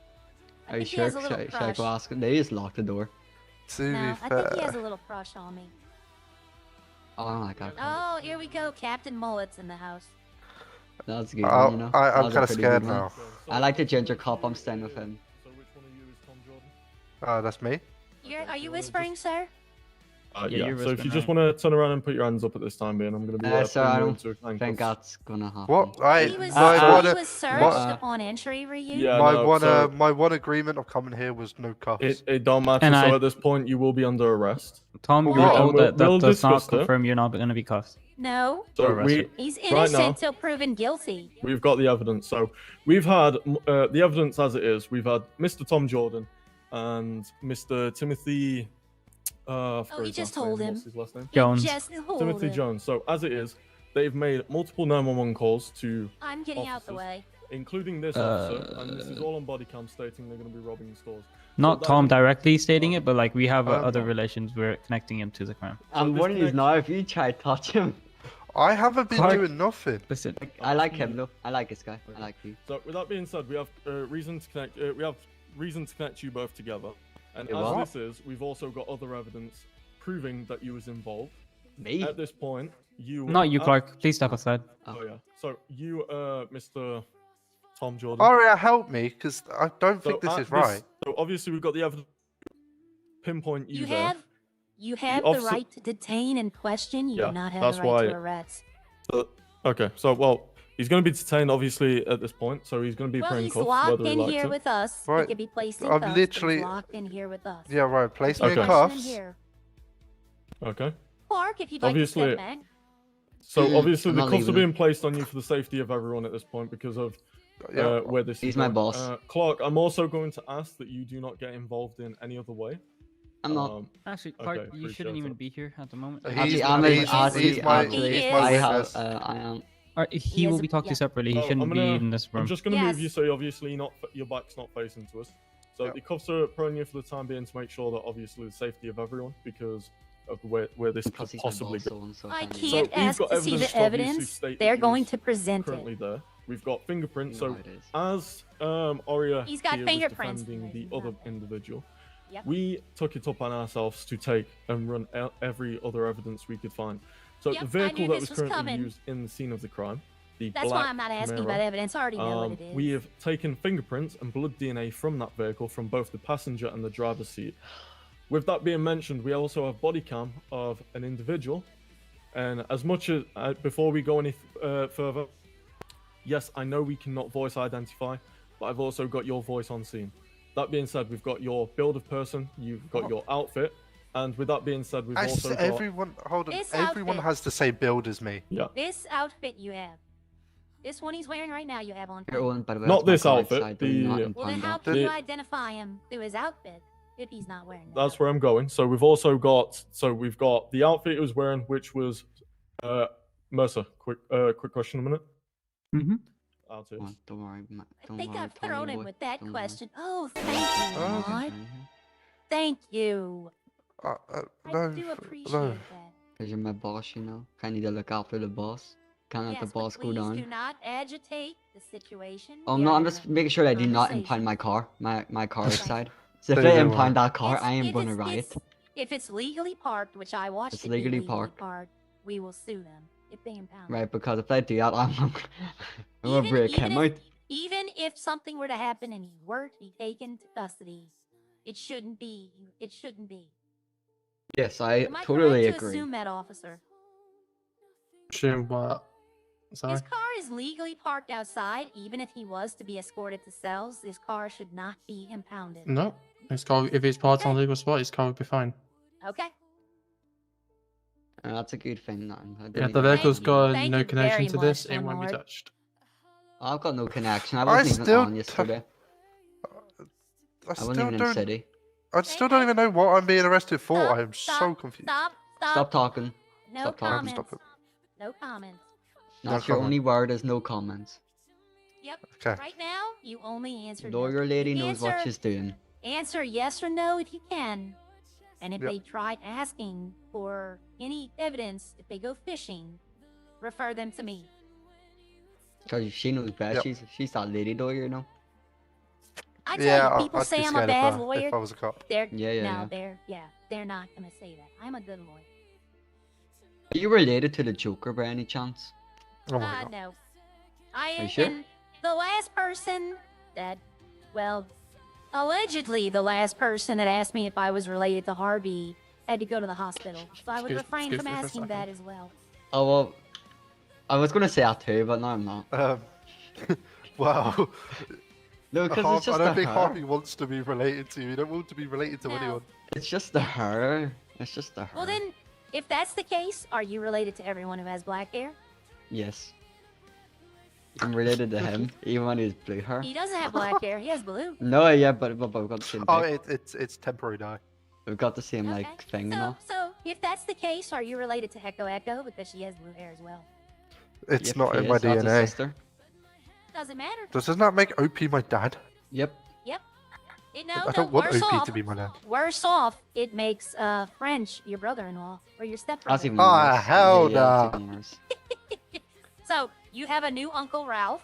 I Are you think he sure? has a little Should I crush. go ask him? They just locked the door. to No, be I fair. think he has a little crush on me. Oh, I don't like that. Oh, here we go. Captain Mullet's in the house. That's a good I'll- one, you know. I'm That was a kind of pretty scared good one. now. I like the ginger cup. I'm staying with him. So which one of you is Tom Jordan? That's me. Are you whispering, sir? Yeah, Yeah, you're so if you whispering just now. want to turn around and put your hands up at this time being, I'm going to be Sir, putting I you don't into think handcuffs. that's gonna happen. What? I He was, my uh, one he was searched my- upon entry, were you? Yeah, my no, one so my one agreement of coming here was no cuffs. it don't matter. And So I- at this point, you will be under arrest. Tom, Well, you're why? told We'll- that that we'll does not discuss it. confirm you're not going to be cuffed. No, So Or arrested. he's Right now- innocent till proven guilty. we've got the evidence. So we've had the evidence as it is. We've had Mr. Tom Jordan and Mr. Timothy. Oh, you just told him. What's his last name? Jones. Just hold Timothy it. Jones. So as it is, they've made multiple 911 calls to, I'm getting out the officers. way. including this officer, and this is all on body cam stating they're going to be robbing stores. Not that Tom is- directly stating it, but like we have Um, other relations. We're connecting him to the crime. I'm this warning you connection- now. If you try to touch him, I haven't been Clark- doing nothing. Listen, I like him though. I like this guy. I like you. So with that being said, we have reason to connect. We have reason to connect you both together. And Okay, as what? this is, we've also got other evidence proving that you was involved. Me? At this point, you. not you, Clark. Please step aside. Oh yeah. So you, Mr. Tom Jordan. Aria, help me, because I don't think this at is right. So obviously we've got the evidence. Pinpoint you, there. You have the officer- right to detain and question. You Yeah, do not have that's the right to why- arrest. Okay. So well, He's going to be detained, obviously, at this point, so he's going to be Well, put in he's cuffs, locked whether he in likes here it. with us. Right. He could be placed in I'm cuffs. But literally- he's locked in here with us. Yeah, right. Place me in Okay. cuffs. Here. Okay. Clark, if you'd Obviously- like to step back. So obviously I'm the not cuffs are leaving being placed on you for the safety of everyone at this point because of Yeah. where this He's is my going. boss. Clark, I'm also going to ask that you do not get involved in any other way. I'm not. Actually, Clark, okay, you appreciate shouldn't even it. be here at the moment. He's- Actually, he's- I'm he's actually, my- actually, he's my I have, witness. I am. Alright, he will be talked to separately. He Oh, shouldn't I'm be gonna- in this room. I'm just going to move Yes. you so obviously not your back's not facing to us. So Yep. the cuffs are put on you for the time being to make sure that obviously the safety of everyone because of where this Because could he's possibly my go. boss, so I if So can't we've ask got to see evidence the to obviously evidence. state that They're he going was to present currently it. there. We've got fingerprints. You know So how it is. as Aria He's got here was fingerprints. defending the He's other not there. individual, Yep. we took it up on ourselves to take and run every other evidence we could find. So Yep, I the vehicle knew that this was was currently coming. used in the scene of the crime, the That's black why I'm not asking Camaro, about evidence. I already know what it is. we have taken fingerprints and blood DNA from that vehicle from both the passenger and the driver's seat. With that being mentioned, we also have body cam of an individual. And as much as before we go any further, yes, I know we cannot voice identify, but I've also got your voice on scene. That being said, we've got your build of person, you've got your outfit, and with that being said, we've also got Everyone, hold on. This Everyone outfit. has the same build as me. This outfit you have. This one he's wearing right now you have on. Here, Owen, by the way, Not that's my this card, outfit, so I do not the- impugn Well, then how that. can The- you identify him through his outfit if he's not wearing that? That's where I'm going. So we've also got we've got the outfit he was wearing, which was Mercer. Quick question a minute. Mm-hmm. Out it. Oh, don't worry, I don't think worry, I've thrown Tony him boy. with that Don't worry. question. Oh, thank you, Oh. Maud. Thank you. I No, do appreciate no. that. Because you're my boss, you know. I need to look after the boss. Can't let Yes, the but boss go please down. do not agitate the situation. Oh We no, are I'm in just a making sure that I do not conversation. impound my car. My car is Okay. side. So if They they do, impound that car, I am If gonna it's- riot. If it's legally parked, which I watched It's it be legally legally parked. we will sue them if they impound it. Right, because if they do that, I'm gonna Even- break even him if- out. Even if something were to happen and he were to be taken to custody, it shouldn't be. It shouldn't be. Yes, I Am I totally correct to agree. assume that, officer? Assume what? Sorry. His car is legally parked outside. Even if he was to be escorted to cells, his car should not be impounded. No. His car, if it's parked on a legal spot, his car would be fine. Okay. That's a good thing, man. I Yeah, don't if the even vehicle's mind. got Thank no you connection very to this, much, it won't be Lord. touched. I've got no connection. I I wasn't even still on t- yesterday. I I wasn't still even in don't. city. I still don't even know what I'm being arrested for. Stop, I am so stop, confused. Stop. Stop talking. No Stop talking. comments. Stop it. No comments. That's your comment. only word is no comments. Yep. Okay. Right now, you only answer no. Lawyer lady You knows what answer- she's doing. Answer yes or no if you can. And if Yep. they try asking for any evidence, if they go fishing, refer them to me. Because she knows best. Yep. She's that lady lawyer, you know. I tell Yeah, you, people I'd say be I'm a scared bad if lawyer. I was a cop. They're Yeah, yeah, no, yeah. they're not gonna say that. I'm a good lawyer. Are you related to the Joker by any chance? Oh my god. No. I Are you sure? and the last person that, well, allegedly the last person that asked me if I was related to Harvey had to go to the hospital. So I would refrain excuse from me for a asking second. that as well. Oh well, I was gonna say that too, but no, I'm not. Wow. No, because Har- it's just I don't the think hair. Harvey wants to be related to you. You don't want to be related to No. anyone. It's just the hair. It's just the hair. Well then, if that's the case, are you related to everyone who has black hair? Yes. I'm related to him, even when he's blue hair. He doesn't have black hair. He has blue. No, yeah, but we've got the same. Oh, thing. it's temporary dye. We've got the same Okay. like thing, you So, know. so if that's the case, are you related to Heko Echo because she has blue hair as well? It's Yep, not he in my is, that's his DNA. sister. Doesn't matter. Doesn't that make OP my dad? Yep. Yep. No, I no, don't want worse OP off. to be my dad. Worse off, it makes French your brother-in-law or your stepbrother. That's even Ah, worse. hell yeah, that's nah. even worse. So you have a new Uncle Ralph.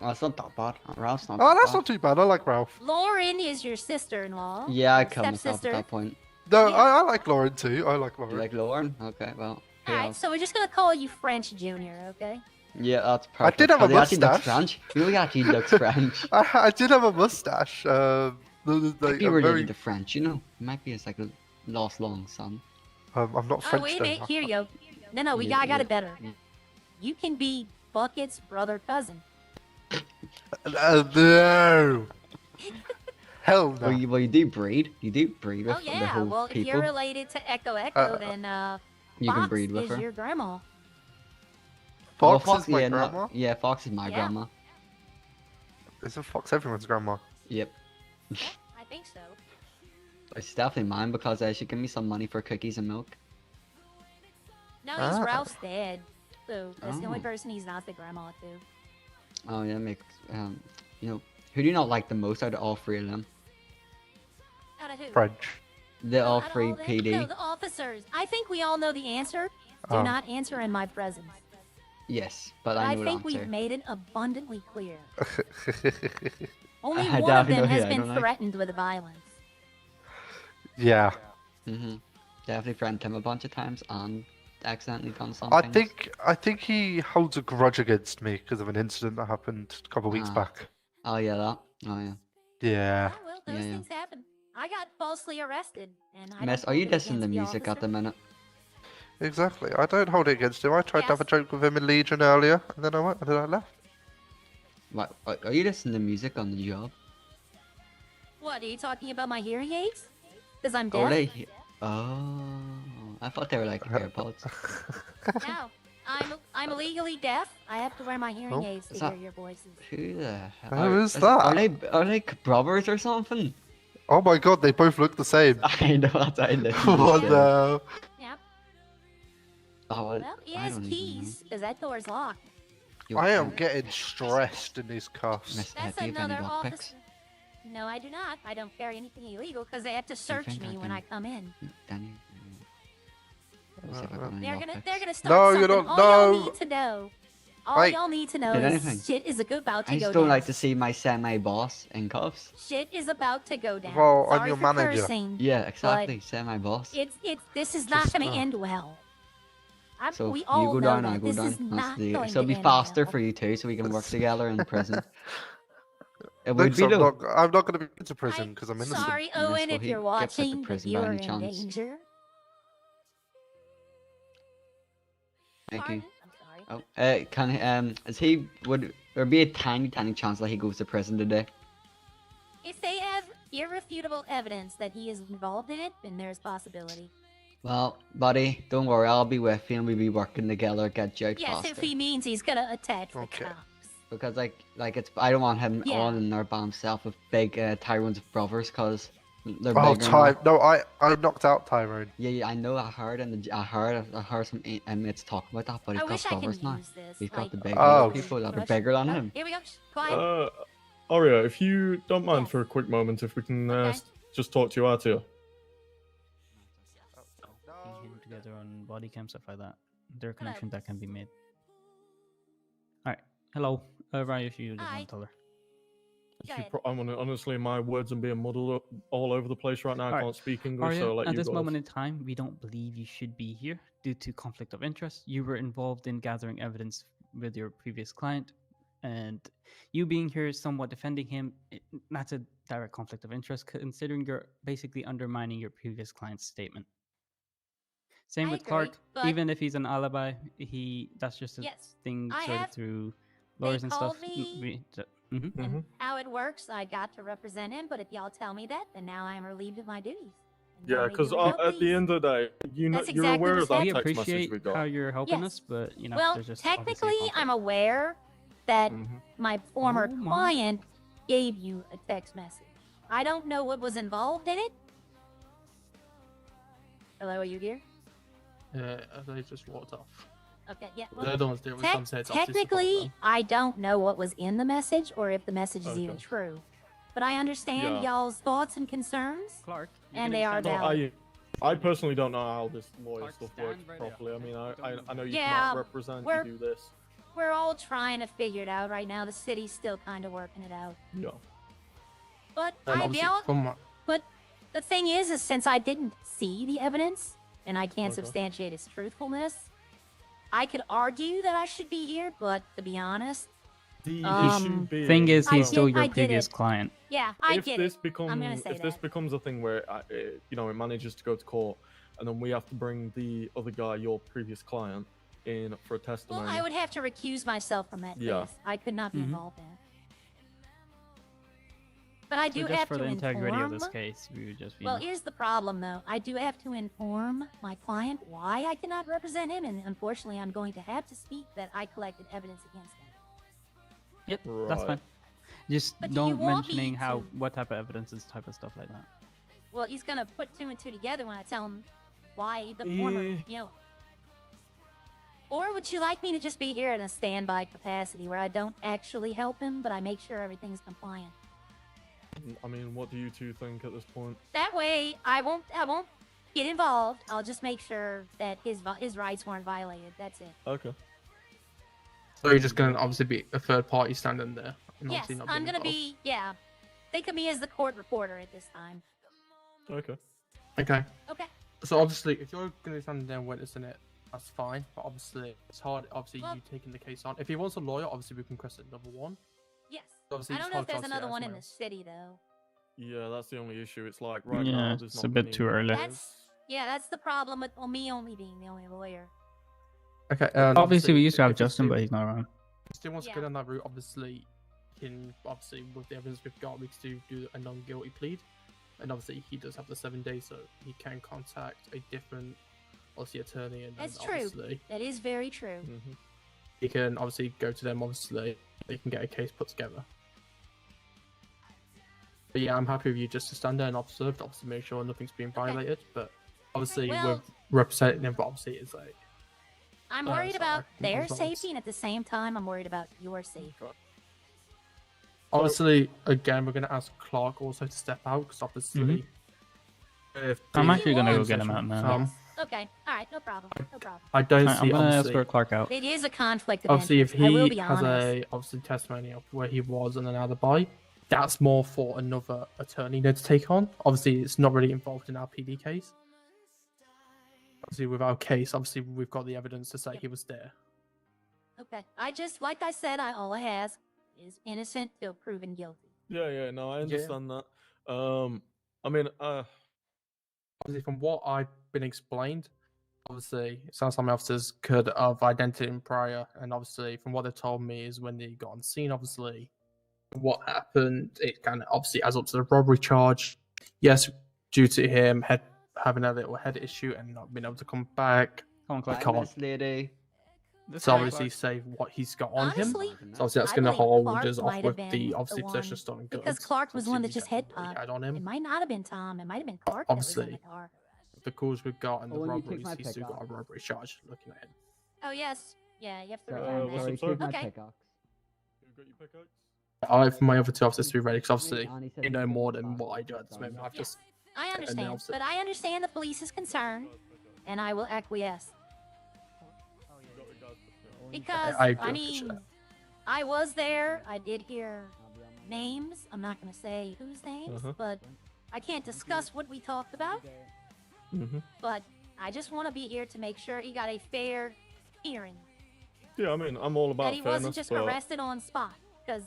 Oh, it's not that bad. Ralph's not. Oh, that that's bad. not too bad. I like Ralph. Lauren is your sister-in-law. Yeah, I your killed myself at stepsister. that point. No, Yeah. I like Lauren too. I like You Lauren. like Lauren? Okay, well. All yeah. right, so we're just gonna call you French Junior, okay? Yeah, that's I perfect. did have a 'cause he actually looks mustache. French. He really actually looks French. I did have a mustache. Might Like, be I'm, related very, to French, you know. He might be his like a lost long son. I'm not Oh, French wait a though. minute, here, yo. No, Yeah, I got yeah. it better. You can be Bucket's brother cousin. No. Hell no. Well, you do breed. You do breed with Oh the yeah, whole well if people. you're related to Echo Echo, then You can Fox breed with is her. your grandma. Fox Fox is my yeah, grandma. yeah, Fox is my Yeah. grandma. Isn't Fox everyone's grandma? Yep. I think so. It's definitely mine because she gave me some money for cookies and milk. No, he's Ah. Ralph's dad. So that's the only Oh. person he's not the grandma to. Oh yeah, makes you know, who do you not like the most out of all three of them? Out of who? French. The all Out of three them? PD. No, the officers. I think we all know the answer. Do Oh. not answer in my presence. Yes, but I I know think the we've answer. made it abundantly clear. Only I one of definitely them know has who I been don't like. threatened with violence. Yeah. Definitely threatened him a bunch of times and accidentally done something. I think he holds a grudge against me because of an incident that happened a couple of weeks Ah. back. Oh yeah, that. Oh yeah. Yeah. Oh, well, those Yeah. things happen. I got falsely arrested, and I Miss, don't are you hold it listening to against the music at officer. the minute? Exactly. I don't hold it against him. I tried to have a Yes. joke with him in Legion earlier, and then I went, and then I left. What? Are you listening to music on the job? What, are you talking about my hearing aids? Because I'm Oh, deaf? Oh, I thought they were like AirPods. No, I'm legally deaf. I have to wear my hearing Oh. aids to Is hear that- your voices. Who the hell? Who is Are that? they brothers or something? Oh my god, they both look the same. I know that's I know. What the? Yep. Oh, Well, he I has don't even keys, because that door's locked. know. I am getting stressed in these cuffs. Miss, That's do you have any another lockpicks? officer. No, I do not. I don't carry anything illegal because they have to search think I me when can- I come in. Danny. Let me see if I got any They're gonna lockpicks. start No, something. you don't- All y'all no. need to know. All Wait. y'all need to know Did is anything? shit is about to I go just don't down. like to see my semi-boss in cuffs. Shit is about to go down. Well, I'm Sorry your for manager. cursing. Yeah, exactly. Semi-boss. This is not Just, going to end well. So we you all go know down, that. I go This down. is That's not the going so it'll to be end faster well. for you two, so we can work together in prison. It Look, would be I'm though. not going to be put to prison because I'm innocent. Sorry, Miss, Owen, will if he you're get put to watching, but prison you by are any in chance? danger. Thank Pardon? you. I'm sorry. Oh, would there be a tiny chance that he goes to prison today? If they have irrefutable evidence that he is involved in it, then there's possibility. Well, buddy, don't worry, I'll be with you and we'll be working together, get you out Yes, faster. if he means he's gonna attach the Okay. cops. Because I don't want him Yeah. all in there by himself with big Tyrone's brothers, cause they're Oh, bigger. and all. No, I knocked out Tyrone. Yeah, I know. I heard, and I heard some inmates talking about that, but I he's wish got I can brothers now. use this. He's got like, the big Oh. people that are Rush. bigger than Oh, him. Here we go. Shh, quiet. Aria, if you don't mind Yes. for a quick moment, if we can Okay. just talk to you out here. Him together on body cam, stuff like that. There are connections that can be made. Alright. Hello. Ryan, if you just Hi. want to tell her. Go ahead. Honestly, my words are being muddled up all over the place right now. I Alright. can't speak English, Arya, so I'll let at you this guys. moment in time, we don't believe you should be here due to conflict of interest. You were involved in gathering evidence with your previous client, and you being here somewhat defending him, that's a direct conflict of interest, considering you're basically undermining your previous client's statement. Same I with agree, Clark. but- Even if he's an alibi, that's just a Yes, thing I sorted have- through they lawyers and called stuff. me- Mhm. And how it works, I got to represent him, but if y'all tell me that, then now I'm relieved of my duties. And y'all Yeah, may because do what y'all at the please. end of the day, That's you're exactly aware what's of that We text message appreciate we got. how you're helping Yes. us, but you know, Well, there's just obviously a technically, conflict. I'm aware that my former Oh, my. client gave you a text message. I don't know what was involved in it. Hello, are you here? Yeah, they just walked off. Okay, yeah. They're the ones dealing with some sets off this Technically, support, I don't know what was in the message or if the message is even Okay. true. But I understand Yeah. y'all's thoughts and concerns, Clark, you and can they are stand up. valid. I personally don't know how this lawyer Clark, stuff stand works right there. properly. I mean, I know you Yeah, cannot represent, you we're- do this. We're all trying to figure it out right now. The city's still kind of working it out. Yeah. But And I obviously, doubt. from my- But the thing is since I didn't see the evidence and I can't Okay. substantiate its truthfulness, I could argue that I should be here. But to be honest, The Um, issue being, Thing is, I he's still did- your I did previous it. client. yeah, I if get this it. becomes I'm gonna say if this that. becomes a thing where it manages to go to court, and then we have to bring the other guy, your previous client, in for a Well, testimony. I would have to recuse myself from that Yeah. case. I could not be Mhm. involved in it. But I So do just have for to the integrity inform. of this case, we would just be. Well, here's the problem, though. I do have to inform my client why I cannot represent him, and unfortunately, I'm going to have to speak that I collected evidence against him. Yep, that's fine. Just But do you don't want me mentioning how to- what type of evidence is type of stuff like that. Well, he's gonna put two and two together when I tell him why the former, Or would you like me to just be here in a standby capacity where I don't actually help him, but I make sure everything's compliant? I mean, what do you two think at this point? That way, I won't get involved. I'll just make sure that his rights weren't violated. That's it. Okay. So you're just going to obviously be a third party standing there. And Yes, obviously not I'm being gonna involved. be. Yeah, think of me as the court reporter at this time. Okay. Okay. Okay. So obviously, if you're going to be standing there witnessing it, that's fine. But obviously, it's hard. Obviously, you taking the case on. If he wants a lawyer, obviously we can request another one. Yes. Obviously, I it's don't know if hard to there's obviously another ask one in someone the city though. Yeah, that's the only issue. It's like right Yeah, now there's it's not a bit many too early. lawyers. That's the problem with me only being the only lawyer. Okay. Obviously, we used to have if you Justin, still- but he's not around. Still wants to go down that route. Obviously, with the evidence we've got, we can do a non-guilty plea, and obviously he does have the 7 days, so he can contact a different, obviously, attorney, and then That's true. obviously That is very true. he can obviously go to them. Obviously, they can get a case put together. But yeah, I'm happy with you just to stand there and observe, to obviously make sure nothing's being violated. But obviously, Well- with representing them, but obviously it's like I'm Oh, worried sorry. about their I'm sorry. safety, and at the same time, I'm worried about your safety. obviously again we're gonna ask Clark also to step out because obviously. If I'm the actually gonna go get session him out now. come, Okay. All right. No problem. No problem. I don't Alright, see. I'm gonna obviously, escort Clark out. It is a conflict of obviously, if interest. I will he be has honest. obviously testimony of where he was and an alibi, that's more for another attorney to take on. Obviously, it's not really involved in our PD case. Obviously, with our case, obviously we've got the evidence to say he was there. Okay. I just, like I said, all I has is innocent till proven guilty. Yeah, no, I Yeah. understand that. I mean, Obviously, from what I've been explained, obviously, it sounds like my officers could have identified him prior, and obviously, from what they've told me, is when they got on scene, obviously, what happened, it kind of obviously adds up to the robbery charge. Yes, due to him having a little head issue and not being able to come back, Come on, I Clark. can't Miss Lady. so obviously say what he's got on Honestly, him. So obviously that's I going to believe hold Clark us off might have with been the obviously the possession one- of stolen goods. Because Clark was the one that Obviously, just we head don't know what he popped. had on him. It might not have been Tom. It might have been Clark that was in Obviously, the car. the calls we've got and the Oh, and you kicked robberies, my he's still got a pickaxe. robbery charge looking at him. Oh yes. Yeah, you have three Sorry, on what's there. up, sir? my Okay. pickaxe. you got your pickaxe? I have my other two officers to be ready because obviously Annie said they he know took more the than box what I do and at this stuff. moment. I've Yeah. just I then understand, obviously- but I understand the police's concern, and I will acquiesce. You got your guys' pickaxe. Because I I appreciate mean, that. I was there. I did hear names. I'm not going to say whose names, but I can't discuss what we talked about. But I just want to be here to make sure he got a fair hearing. Yeah, I mean, I'm all about That he fairness, wasn't just but arrested on spot. Because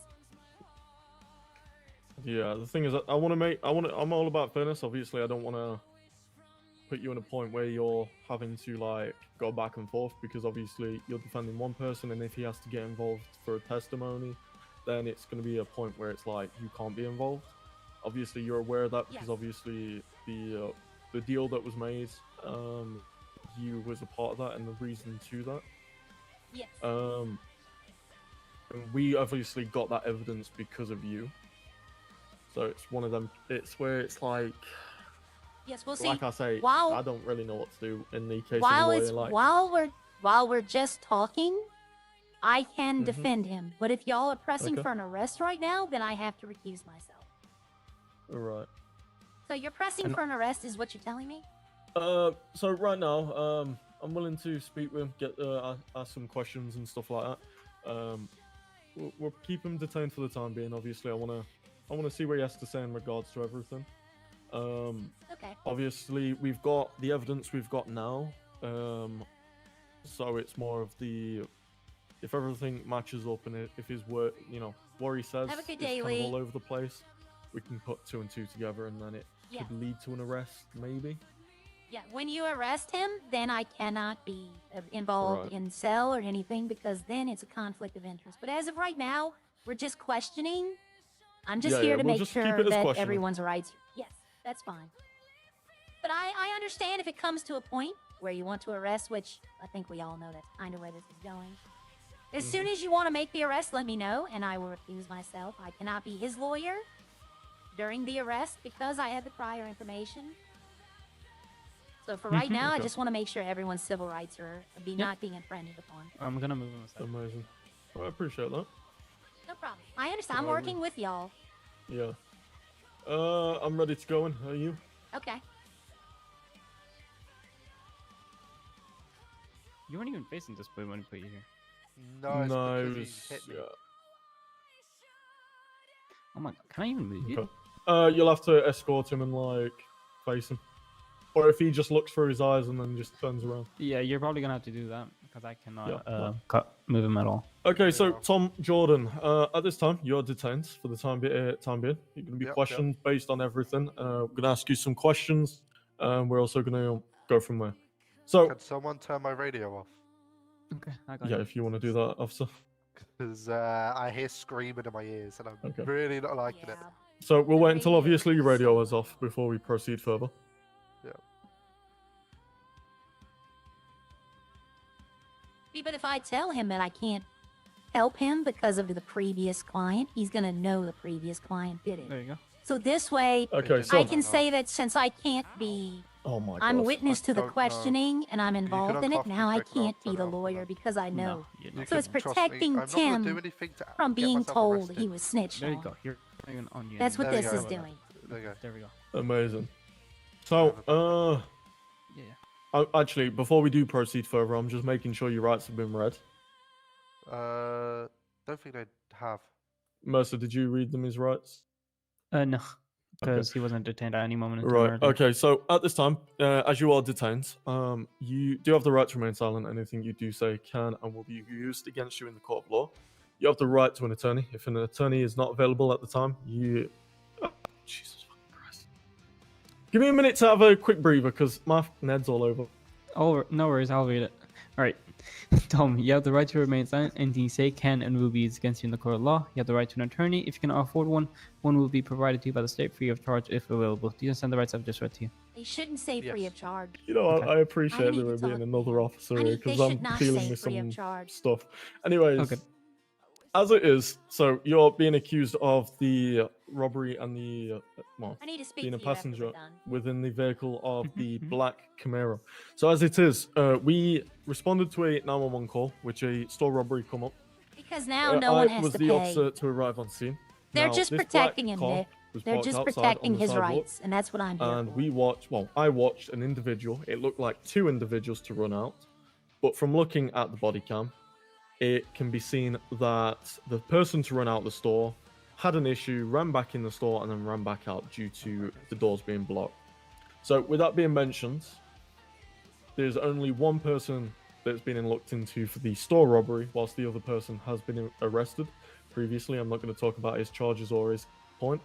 yeah, the thing is, I'm all about fairness. Obviously, I don't want to put you in a point where you're having to like go back and forth because obviously you're defending one person, and if he has to get involved for a testimony, then it's going to be a point where it's like you can't be involved. Obviously, you're aware of that because Yes. obviously the deal that was made, you was a part of that and the reason to that. yes. And we obviously got that evidence because of you. So it's one of them. It's where it's like, Yes, we'll see. like I say, while- I don't really know what to do in the case while of a it's lawyer. Like, while we're just talking, I can Mhm. defend him. But if y'all are pressing Okay. for an arrest right now, then I have to recuse myself. all right. So you're pressing And- for an arrest, is what you're telling me? So right now, I'm willing to speak with him, get ask some questions and stuff like that. We'll keep him detained for the time being. Obviously, I wanna see what he has to say in regards to everything. Okay. Obviously, we've got the evidence we've got now. So it's more of the if everything matches up and if his work, what he says Have a good is day, kind of Lee. all over the place, we can put two and two together and then it Yeah. could lead to an arrest, maybe. Yeah, when you arrest him, then I cannot be involved Right. in cell or anything because then it's a conflict of interest. But as of right now, we're just questioning. I'm just Yeah, here yeah, to we'll make just keep sure it as that questioning. everyone's rights. Yes, that's fine. But I understand if it comes to a point where you want to arrest, which I think we all know that's kind of where this is going. As soon as you want to make the arrest, let me know, and I will recuse myself. I cannot be his lawyer during the arrest because I have the prior information. So for right now, I Okay. just want to make sure everyone's civil rights are not being infringed upon. I'm gonna move him aside. Amazing. I appreciate that. No problem. I understand. I'm Alrighty. working with y'all. Yeah. I'm ready to go in. Are you? Okay. You weren't even facing this way when we put you here. No, it's No, because it he was, hit me. yeah. Oh my god, can I even move you? Okay. You'll have to escort him and like face him, or if he just looks through his eyes and then just turns around. Yeah, you're probably gonna have to do that because I cannot Yeah. move him at all. Okay, so Tom Jordan, at this time you're detained for the time being. You're going to be Yep, questioned based on everything. We're going to ask you some questions. We're also going to go from there. So, Can someone turn my radio off? Okay, I got yeah, you. if you want to do that, officer. Because I hear screaming in my ears and I'm Okay. really not liking it. So we'll wait until obviously your radio is off before we proceed further. Yeah. But if I tell him that I can't help him because of the previous client, he's gonna know the previous client did it. There you go. So this way, Okay, so I can say that since I can't be, oh my I'm God. witness to the don't know. questioning and I'm involved in it. uncuff me Now I quick and I'll can't be turn it the off lawyer because I know. you're You not. So it's can trust me, protecting I'm not gonna do Tim anything to from get being myself told arrested. he was snitched There you on. go. You're not even on you. That's what There this you is go. doing. There you go. There we go. Amazing. So, Yeah. actually, before we do proceed further, I'm just making sure your rights have been read. Don't think they have. Mercer, did you read them his rights? No, because he wasn't detained at any moment until Right. earlier. Okay. So at this time, as you are detained, you do have the right to remain silent. Anything you do say can and will be used against you in the court of law. You have the right to an attorney. If an attorney is not available at the time, you. Oh, Jesus fucking Christ! Give me a minute to have a quick breather because my Ned's all over. Oh, no worries. I'll read it. All right. Tom, you have the right to remain silent. Anything you say can and will be used against you in the court of law. You have the right to an attorney. If you cannot afford one, one will be provided to you by the state free of charge if available. Do you understand the rights I've just read to you? They shouldn't say free of charge. You know, Okay. I appreciate need there to being talk- another officer here they because should I'm not dealing say with free of some charge. stuff. Anyways, Okay. as it is, so you're being accused of the robbery and the well, I need to speak being a to you after we're passenger done. within the vehicle of the black Camaro. So as it is, we responded to a 911 call, which a store robbery come up. Because now no one I has was to the pay. officer to arrive on scene. They're Now, just this black protecting him, car Nick. was They're parked just outside protecting on the his sidewalk, rights, and that's what I'm here and for. we watched. Well, I watched an individual. It looked like two individuals to run out, but from looking at the body cam, it can be seen that the person to run out the store had an issue, ran back in the store, and then ran back out due to the doors being blocked. So, with that being mentioned, there's only one person that's been looked into for the store robbery, whilst the other person has been arrested previously. I'm not going to talk about his charges or his point.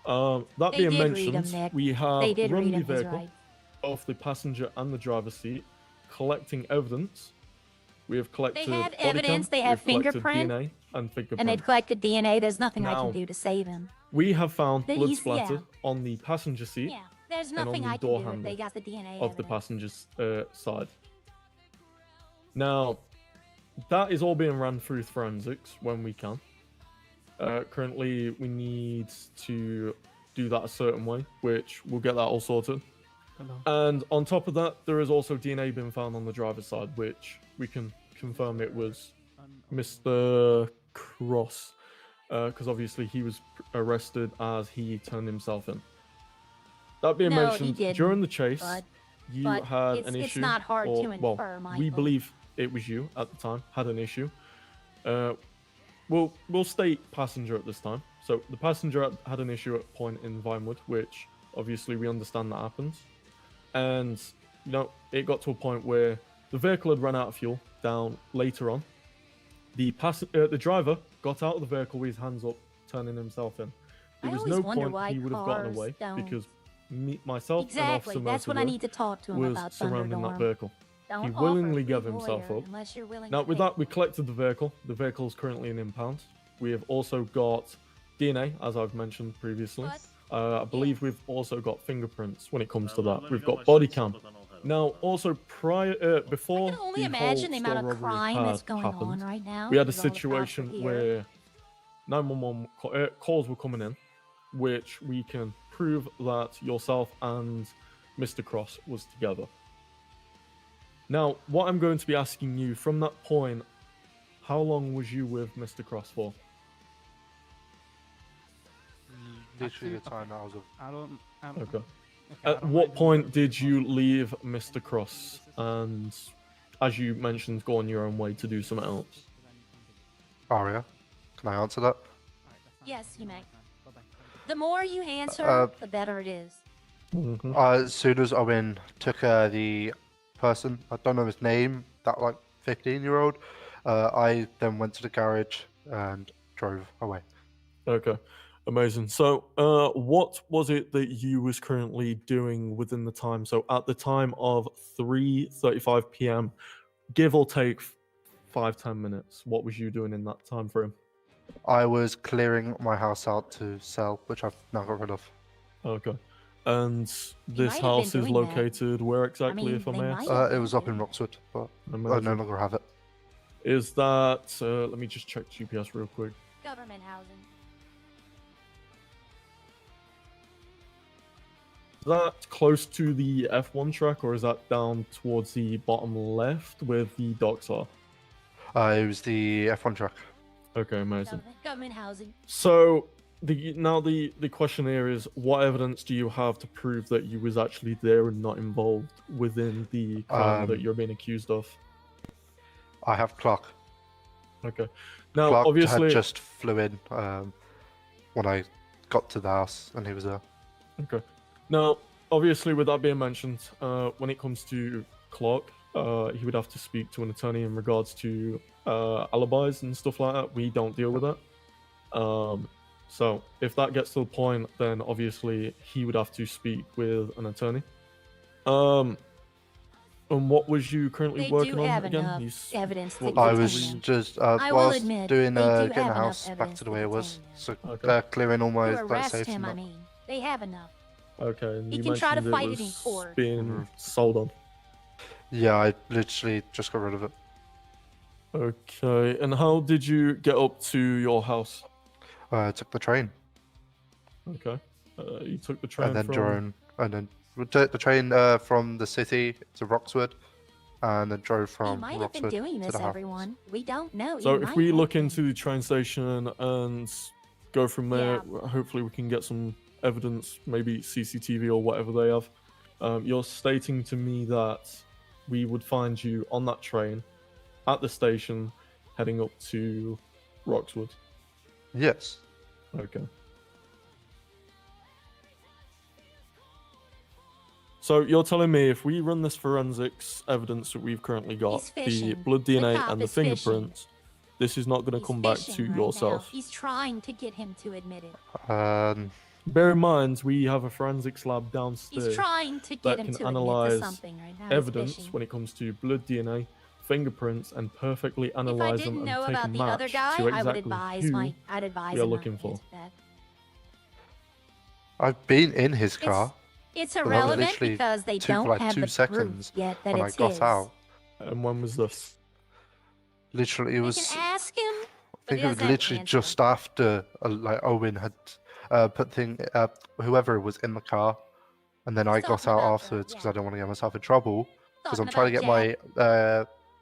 That They being did read him, mentioned, Nick. we have They did run read the him his vehicle rights. off the passenger and the driver's seat, collecting evidence. We have collected have body evidence, cam, they have we've collected fingerprint, DNA and fingerprint. And they've collected DNA. There's nothing I Now, can do to save him. We have found But blood he's- yeah. splatter on the passenger seat Yeah, there's and on nothing the I can door do if handle they got the DNA of the evidence. passenger's side. Now, that is all being run through forensics when we can. Currently, we need to do that a certain way, which we'll get that all sorted. And on top of that, there is also DNA being found on the driver's side, which we can confirm it was Mr. Cross, because obviously he was arrested as he turned himself in. That being No, he mentioned, didn't, during the chase, bud. you But had it's- an it's issue. not hard to or, well, infer, we Michael. believe it was you at the time, had an issue. We'll state passenger at this time. So the passenger had an issue at a point in Vinewood, which obviously we understand that happens. And, you know, it got to a point where the vehicle had run out of fuel down later on. The driver got out of the vehicle with his hands up, turning himself in. There I was always no wonder point why he would have gotten cars away don't because myself Exactly. and That's Officer what I Mercier need to talk to him was about, surrounding that Thunderdorm. vehicle. Don't He offer willingly free gave himself lawyer up. unless you're willing Now, to with pay that, we for it. collected the vehicle. The vehicle is currently in impound. We have also got DNA, as I've mentioned previously. I believe we've also got fingerprints when it comes to that. We've got body cam. Now, also before I can only the imagine the whole store amount of robbery crime that's had going happened, on right now. we had a because all the cops are situation here. where 911 calls were coming in, which we can prove that yourself and Mr. Cross was together. Now, what I'm going to be asking you from that point, how long was you with Mr. Cross for? Literally the time I was with. I don't. Okay. At what point did you leave Mr. Cross and, as you mentioned, go on your own way to do something else? Aria, can I answer that? Yes, you may. The more you answer, the better it is. As soon as Owen took the person, I don't know his name, that like 15-year-old, I then went to the garage and drove away. Okay, amazing. So, what was it that you was currently doing within the time? So, at the time of 3:35 p.m., give or take 5-10 minutes, what was you doing in that time frame? I was clearing my house out to sell, which I've now got rid of. Okay. And might this have house been is doing that. located where exactly, mean, if I they may might ask? have It was up in Roxwood, but I no Amazing. longer have it. Is that, let me just check GPS real quick. Government housing. Is that close to the F1 track, or is that down towards the bottom left where the docks are? It was the F1 track. Okay, amazing. Government housing. So, the question here is, what evidence do you have to prove that you was actually there and not involved within the crime that you're being accused of? I have Clark. Okay. Now, Clark obviously, had just flew in when I got to the house, and he was there. Okay. Now, obviously, with that being mentioned, when it comes to Clark, he would have to speak to an attorney in regards to alibis and stuff like that. We don't deal with that. So if that gets to the point, then obviously he would have to speak with an attorney. And what was you currently They working do on have again? enough He's- evidence to what I the was detain him. just I will whilst admit, doing they do getting have the enough house back evidence to the to way it was, detain him. so Okay. clearing all my To like, arrest safes him, and I that. mean. They have enough. Okay, and He you can try to mentioned fight it it in was court. being sold on. Yeah, I literally just got rid of it. Okay, and how did you get up to your house? I took the train Okay, you took the train and then from... drone, and then we took the train from the city to Roxwood, and then drove He from might have been Roxwood doing to this, the house. everyone. We don't know. So He if might we have look been. into the train station and go from there, hopefully we can get some evidence, maybe CCTV or whatever they have. You're stating to me that we would find you on that train at the station heading up to Roxwood. Yes. Okay. So you're telling me if we run this forensics evidence that we've currently got, He's the fishing. blood The DNA cop and the is fishing. fingerprints, this is not going to He's come back to fishing right yourself. now. He's trying to get him to admit it. Bear in mind, we have a forensics lab downstairs He's trying to get that him can to admit to analyze something right now. He's evidence fishing. when it comes to blood DNA, fingerprints, and perfectly analyze them If I didn't and know take a about the other match guy, to I would exactly advise who I'd advise we are him not looking to for. answer that. I've been in his car. It's but that was irrelevant literally because they took don't like have 2 the seconds proof yet that when it's I got his. out. And when was this? Literally, it They was. can ask him. I but think he it was doesn't have to literally answer. just after like Owen had put whoever was in the car, and then I got out afterwards because I don't want to get myself in trouble because I'm trying to get my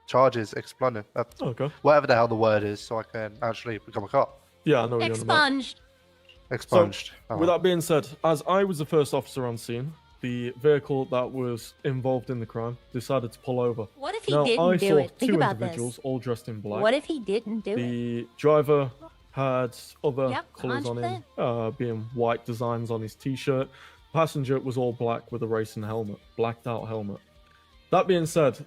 charges expunged. Okay. Whatever the hell the word is, so I can actually become a cop. Yeah, I know what you're on about. Expunged. Expunged. So, with that being said, as I was the first officer on scene, the vehicle that was involved in the crime decided to pull over. What if he now, didn't I do saw it? Think two about individuals this. all dressed in black. What if he didn't do it? The driver had other Yep, colours on him, being white designs on his t-shirt. Passenger was all black with a racing helmet, blacked out helmet. That being said,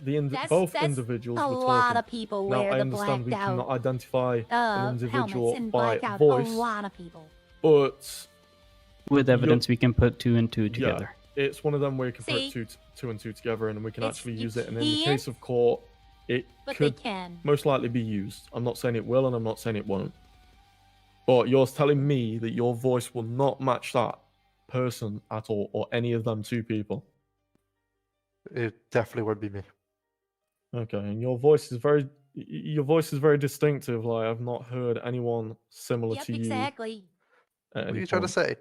both individuals a were lot talking. of people Now, wear I the understand we blacked cannot out identify an helmets individual and by blackout. voice, A lot of people. but With evidence, we can put 2 and 2 together. Yeah, it's one of them where you can See? put two and two together, and we can It's- actually you use it. And in the can't, case of court, it but they could can. most likely be used. I'm not saying it will, and I'm not saying it won't. But you're telling me that your voice will not match that person at all, or any of them two people. It definitely won't be me. Okay, and your voice is very distinctive. Like I've not heard anyone similar Yep, to you. exactly. What are you trying to say?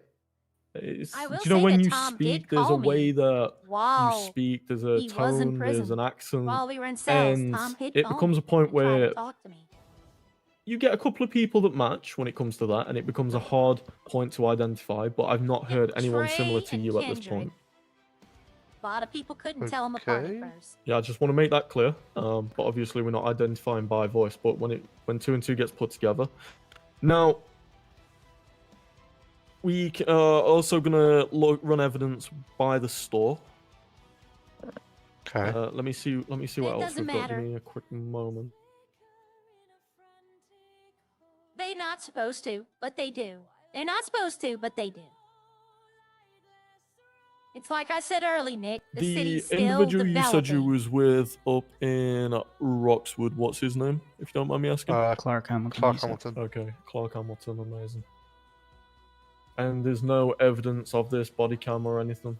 I will Do you know say when that you Tom speak, did there's a call me way that while you speak, there's a he was in tone, there's prison. an accent, While we were in cells, and Tom hit it phone becomes a me point and tried where to talk to me. you get a couple of people that match when it comes to that, and it becomes a hard point to identify. But I've not heard anyone similar Trey to and you at this Kendrick. point. A lot of people couldn't tell him apart at first. Yeah, I just want to make that clear. But obviously, we're not identifying by voice. But when 2 and 2 gets put together, now we are also gonna run evidence by the store. Okay. Let me see. Let me see what else doesn't we've got. Give matter. me a quick moment. They're not supposed to, but they do. They're not supposed to, but they do. It's like I said early, Nick. The city's still individual you said you developing. was with up in Roxwood, what's his name? If you don't mind me asking. Clark Hamilton. Clark you said. Hamilton. Okay, Clark Hamilton, amazing. And there's no evidence of this body cam or anything.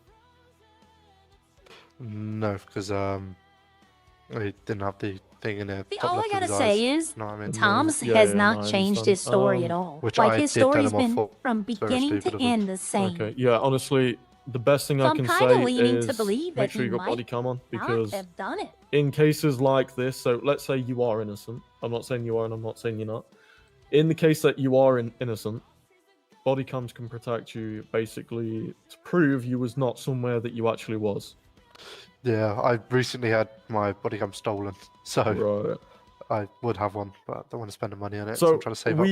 No, because I didn't have the thing in there. See, top all I left of gotta his say eyes. is, Know what I mean? Tom's Yeah, has yeah, not no, I changed his understand. story at all. Which Like I his did tell story's him off been for. from It's very beginning stupid to of him. end the same. Okay, yeah, honestly, the best thing So I I'm can kinda say leaning to is believe make that sure he you got body might cam on, not because have done it. in cases like this, so let's say you are innocent. I'm not saying you are, and I'm not saying you're not. In the case that you are innocent, body cams can protect you, basically to prove you was not somewhere that you actually was. Yeah, I recently had my body cam stolen, so Right. I would have one, but I don't want to spend the money on it. So So I'm trying to save up.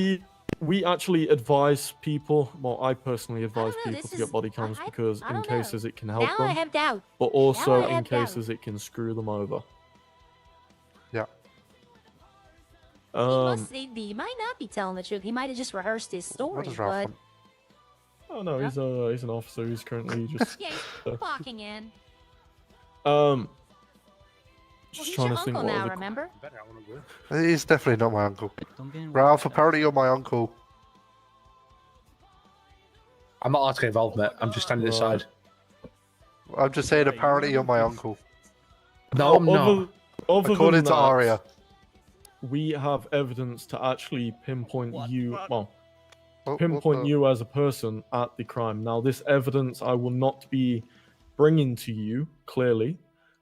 we actually advise people. Well, I personally advise know, people this to get is- body cams I because in don't know. cases it can help Now I them, have doubt. but also I in have doubt. cases it can screw them over. Yeah. He might not be telling the truth. He might have just rehearsed his story, What does Ralph but want? Oh no, he's an officer. He's currently just yeah, he's clocking in. Just Well, he's trying your to think uncle what now, other remember? He's definitely not my uncle. Don't get Ralph, apparently you're my uncle. I'm not asking involved, mate. I'm just standing aside. I'm just saying, apparently you're my uncle. No, I'm not. Other According than to that, Aria. we have evidence to actually pinpoint you. Well, What pinpoint the- you as a person at the crime. Now, this evidence I will not be bringing to you clearly,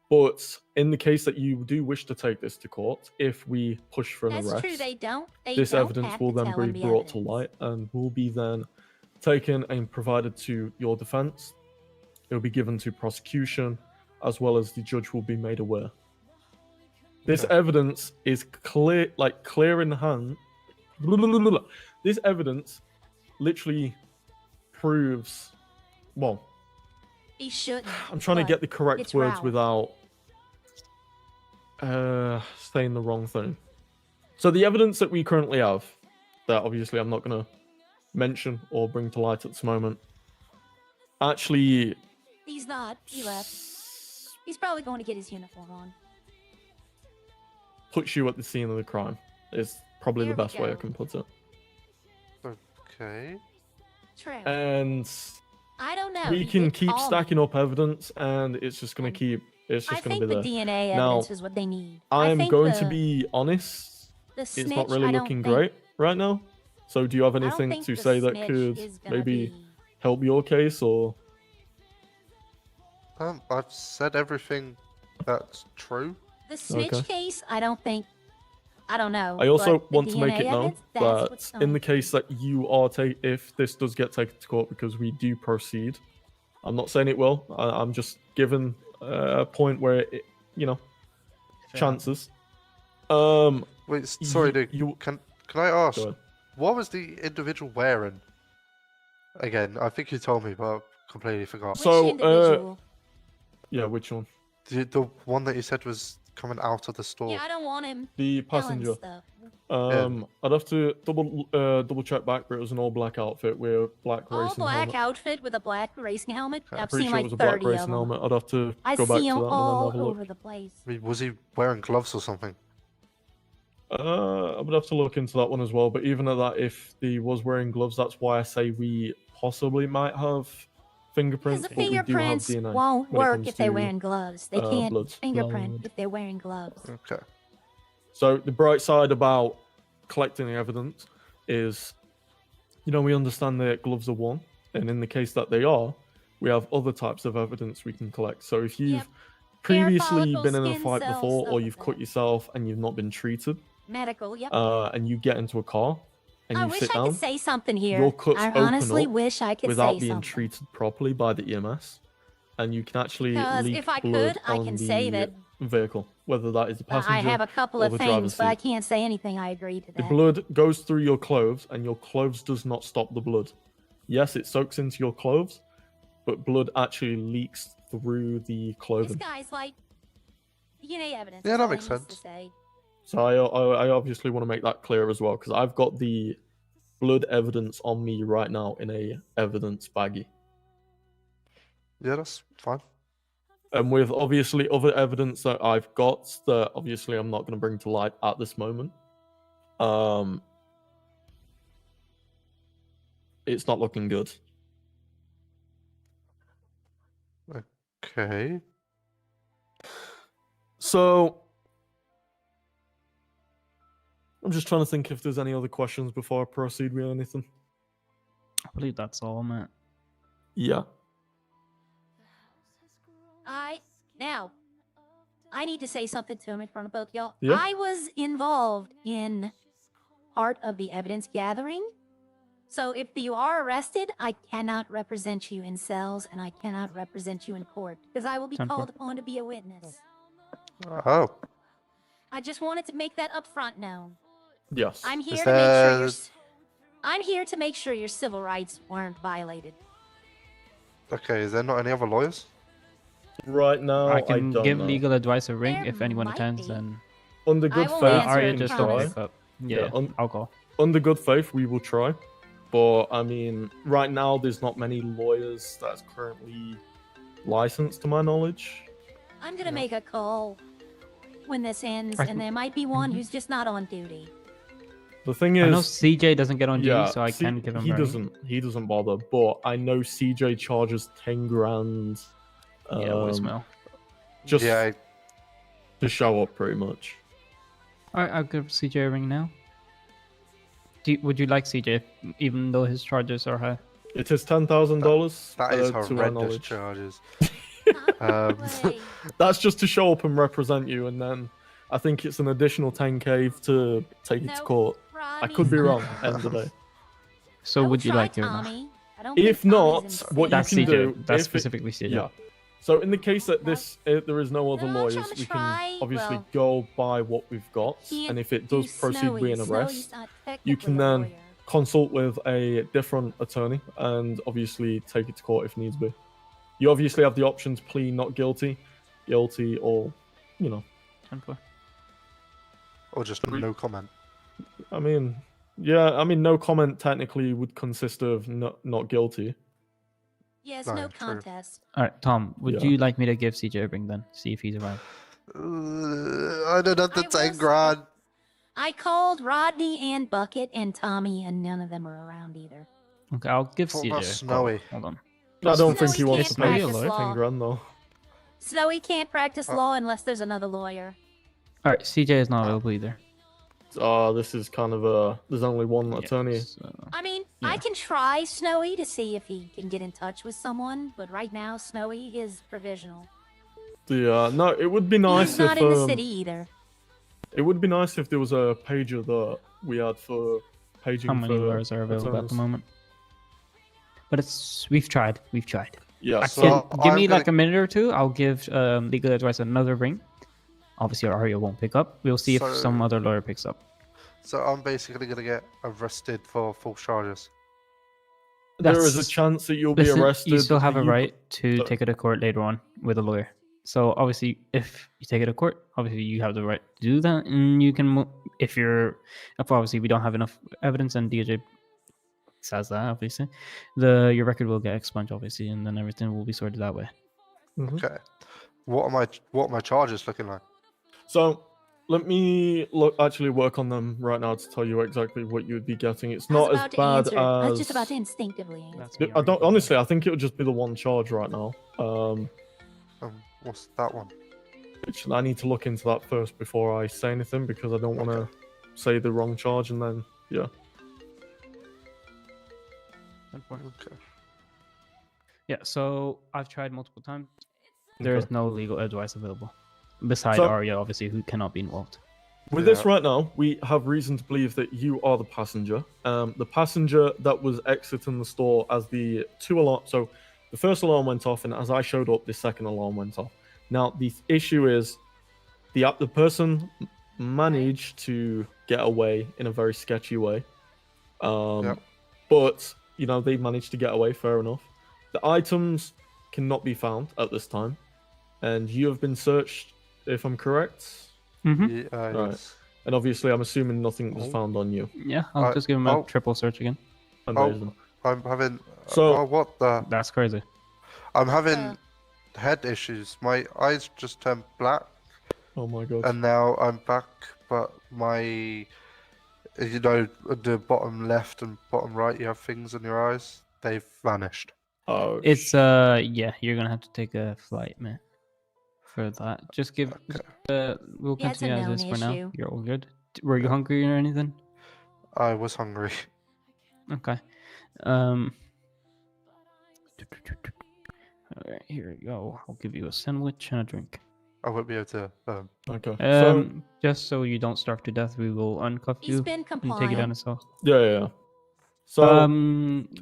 but in the case that you do wish to take this to court, if we push for an That's arrest, true. They don't. They this don't evidence have will to then tell be him the brought to evidence. light and will be then taken and provided to your defense. It will be given to prosecution, as well as the judge will be made aware. This evidence is clear, like clear in hand. This evidence literally proves. Well, He shouldn't. I'm trying to but get the correct it's words Ralph. without saying the wrong thing. So the evidence that we currently have, that obviously I'm not going to mention or bring to light at this moment, actually He's not. He left. He's probably going to get his uniform on. puts you at the scene of the crime. Is probably There the we best way I go. can put it. Okay. True. And I don't know. we He can did keep call me. stacking up evidence, and it's just going to keep. It's I just going think to the be there. DNA Now, evidence is what they need. I am think going to the- be honest. the It's not snitch, really I don't looking think- great right now. So, do you have don't anything think to the say that snitch could is gonna maybe be- help your case, or? I've said everything that's true. The snitch Okay. case, I don't think. I don't know. I also but the want to make DNA it known evidence, that's what's that in going the case that you are if this does get taken to court, because we do proceed, I'm not saying it will. I'm just giving a point where it, chances. Wait, sorry, dude. Can I ask, Go ahead. what was the individual wearing? Again, I think you told me, but I completely forgot. So, yeah, which one? The one that you said was coming out of the store? Yeah, I don't want him The selling passenger. stuff. I'd have to double check back, but it was an all black outfit with black All racing black helmet. outfit with a black racing helmet. I've Pretty seen sure like it was a black 30 of racing them. helmet. I'd have to I go back see to them that and all then have a look. over the place. I mean, was he wearing gloves or something? I would have to look into that one as well. But even at that, if he was wearing gloves, that's why I say we possibly might have fingerprints, Because the but we do have fingerprints DNA. won't when it work comes if they're to, wearing gloves. They can't bloods. fingerprint if they're wearing gloves. Okay. So the bright side about collecting the evidence is, we understand that gloves are one, and in the case that they are, we have other types of evidence we can collect. So if you've previously follicles, been in a skin fight cells, before, stuff or like you've cut yourself and you've not been treated, Medical, yep. and you get into a car and I you wish sit I down, could say something here. your cuts I open honestly up wish I could without say being something. treated properly by the EMS, and you can actually Because leak if I blood could, I on can the say that vehicle, whether that is the passenger I have a couple or of the driver's things, but I seat. can't say anything. I agree to The that. blood goes through your clothes, and your clothes does not stop the blood. Yes, it soaks into your clothes, but blood actually leaks through the This clothing. guy's like DNA evidence. Yeah, is that all he makes needs to sense. say. So I obviously want to make that clear as well, because I've got the blood evidence on me right now in a evidence baggie. Yeah, that's fine. And with obviously other evidence that I've got that obviously I'm not going to bring to light at this moment, it's not looking good. Okay. So I'm just trying to think if there's any other questions before I proceed with anything. I believe that's all, man. Yeah. I need to say something to him in front of both y'all. Yeah. I was involved in part of the evidence gathering. So if you are arrested, I cannot represent you in cells and I cannot represent you in court because I will be 10-4. called upon to be a witness. Oh. I just wanted to make that upfront known. Yes. I'm here Is to make sure there- your I'm here to make sure your civil rights weren't violated. Okay, is there not any other lawyers? Right now, I can don't give know. legal advice a ring There if anyone might attends. be. Then Under good won't faith, answer Arya it, just promise. told me pick up. Yeah, I'll call. Under good faith, we will try. But I mean, right now, there's not many lawyers that's currently licensed, to my knowledge. I'm gonna make a call when this ends, I and can- there might be one who's just not on duty. The thing is, I know CJ doesn't get on duty, yeah, so I C- can give him. He a ring. doesn't. He doesn't bother. But I know CJ charges 10 grand. Yeah, voicemail. Just Yeah, to show up, pretty much. Alright, I'll give CJ a ring now. Would you like CJ, even though his charges are high? It is $10,000. that is to our horrendous knowledge. charges. No Um, way. That's just to show up and represent you, and then I think it's an additional 10k to take it to No, court. I could be wrong. End of the day. So I will would you try like to? Tommy. I don't If think Tommy's not, insane. what That's you can CJ. do. That's if it- specifically CJ. Yeah. So in the case that there is no other No, I'm lawyers, trying to we try, can obviously well, go by what we've got, Can't and if it do does proceed with an Snowy's arrest, not you technically can a then lawyer. consult with a different attorney and obviously take it to court if needs be. You obviously have the option to plead not guilty, guilty, or 10-4. or just no comment. I mean, no comment technically would consist of not guilty. Yes, No, no true. contest. Alright, Tom, would Yeah. you like me to give CJ a ring then? See if he's around. I don't have the I will 10 say- grand. I called Rodney and Bucket and Tommy, and none of them are around either. Okay, I'll give What CJ. about a call. Snowy? Hold on. I don't think Snowy he wants to can't pay practice 10 law. grand though. Snowy can't practice law unless there's another lawyer. Alright, CJ is not available either. This is kind of there's only one attorney. So, I mean, I can try Snowy to see if he can get in touch with someone, but right now Snowy is provisional. No, it would be nice He's not if in the city either. it would be nice if there was a pager that we had for paging. how many for lawyers are available at attorneys. the moment? But we've tried. Yeah, I so can, give I'm me gonna- like a minute or two. I'll give legal advice another ring. Obviously, Arya won't pick up. We'll see if So- some other lawyer picks up. So I'm basically going to get arrested for false charges. there is a That's- chance that you'll be Listen, arrested. you still have a you- right to so- take it to court later on with a lawyer. So obviously, if you take it to court, obviously you have the right to do that, and you can. If obviously we don't have enough evidence, and DOJ says that, obviously, your record will get expunged, obviously, and then everything will be sorted that way. Okay. What are my charges looking like? So let me actually work on them right now to tell you exactly what you would be getting. It's I was not as about to bad answer. I was as. just about to instinctively answer. I don't honestly. I think it would just be the one charge right now. What's that one? Which I need to look into that first before I say anything because I don't want to say the wrong charge and then yeah. Okay. Yeah. So I've tried multiple times. There is no legal advice available besides So- Arya, obviously, who cannot be involved. With this right now, we have reason to believe that you are the passenger. The passenger that was exiting the store as the two alarm. So the first alarm went off, and as I showed up, the second alarm went off. Now the issue is, the person managed to get away in a very sketchy way. But they managed to get away. Fair enough. The items cannot be found at this time, and you have been searched, if I'm correct. Mm-hmm. Right. Yes. And obviously, I'm assuming nothing was found on you. Yeah, I'll just give him a triple search again. Amazing. I'm having. So- what the? That's crazy. I'm having head issues. My eyes just turned black, Oh my god. and now I'm back. But my, the bottom left and bottom right, you have things in your eyes. They've vanished. Oh. It's yeah, you're gonna have to take a flight, man. For that, just give. We'll Yeah, it's a continue as known is for now. issue. You're all good. Were you hungry or anything? I was hungry. Okay. All right, here we go. I'll give you a sandwich and a drink. I won't be able to. Okay. Just so you don't starve to death, we will uncuff He's you been and take you down compliant. to cell. Yeah. So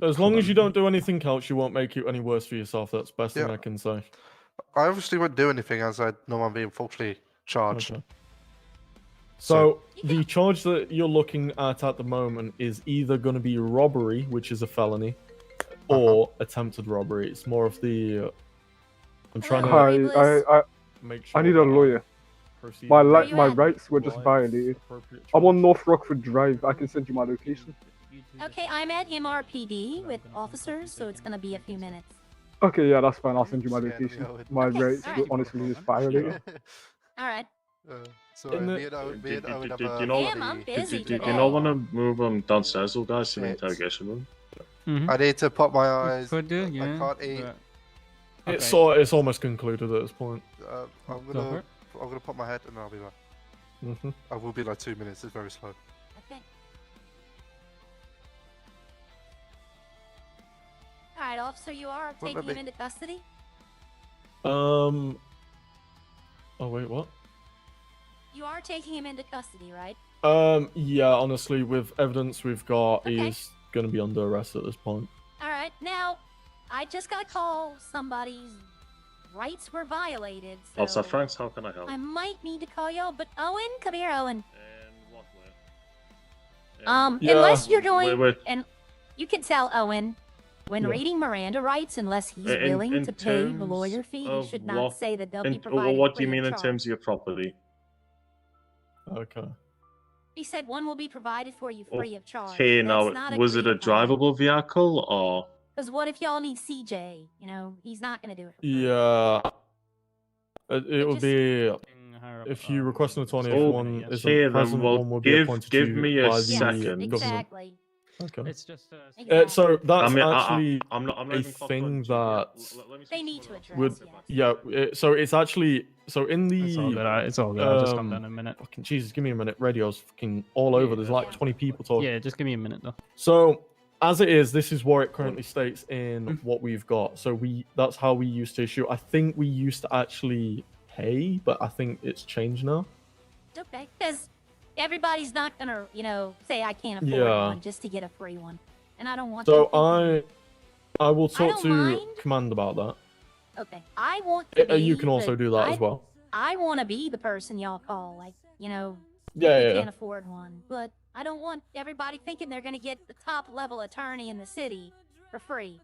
as long hold as you on. don't do anything else, you won't make it any worse for yourself. That's the best thing Yeah. I can say. I obviously won't do anything as I know I'm being falsely charged. Okay. So the charge that you're looking at the moment is either going to be robbery, which is a felony, or attempted robbery. It's more of the. I'm trying to make sure. I need a lawyer. proceed My with my at? rights were just Why violated. appropriate I'm on North Rockford Drive. I can send you my location. Okay, I'm at MRPD with officers, so it's gonna be a few minutes. Okay, yeah, that's fine. I'll send you my location. My Okay, rights alright. were honestly just violated. All right. Sorry, In the- me and Owen Do have you a know? Damn, I'm busy Do you today. not want to move downstairs, little guys, to the interrogation room? Mm-hmm. I need to pop my eyes. Could do, I yeah. can't eat. but- It's almost concluded at this point. I'm Go for gonna it. pop my head and I'll be back. Mm-hmm. I will be like 2 minutes. It's very slow. Okay. All right, officer, you are What taking about him me? into custody. Oh wait, what? You are taking him into custody, right? Yeah, honestly, with evidence we've got, Okay. he's gonna be under arrest at this point. All right. Now, I just got a call. Somebody's rights were violated. So Officer Franks, how can I help? I might need to call y'all, but Owen, come here, Owen. In what way? Yeah. Unless you're doing, Wait. and you can tell Owen when Yeah. reading Miranda rights, unless he's In- willing in to pay the terms lawyer fee, he of should not what- say that they'll be And provided what do you free of mean in charge. terms of your property? Okay. He said one will be provided for you free of charge. Okay, now, was it a drivable vehicle or? Because what if y'all need CJ? You know, he's not gonna do it. Yeah. It would just- be if you request an attorney. If Oh, one okay, isn't then, present, well, one will be give appointed give to you me a by the second. government. Exactly. Okay. It's just So that's I mean, actually I'm not a even close thing to it. that Let me They see need to someone else. address. would so it's actually so in the It's all good. It's all good. I'll just come down in a minute. Fucking Jesus, give me a minute. Radio's fucking all over. There's like 20 people talking. Yeah, just give me a minute though. So as it is, this is what it currently states in what we've got. So that's how we used to issue. I think we used to actually pay, but I think it's changed now. Okay, because everybody's not gonna, say I can't afford Yeah. one just to get a free one, and I don't want. So them thinking- I will talk don't to mind. command about that. Okay, I want. To You be can also the- do that as well. I want to be the person y'all call, like Yeah, you yeah. can't afford one, but I don't want everybody thinking they're gonna get the top level attorney in the city for free.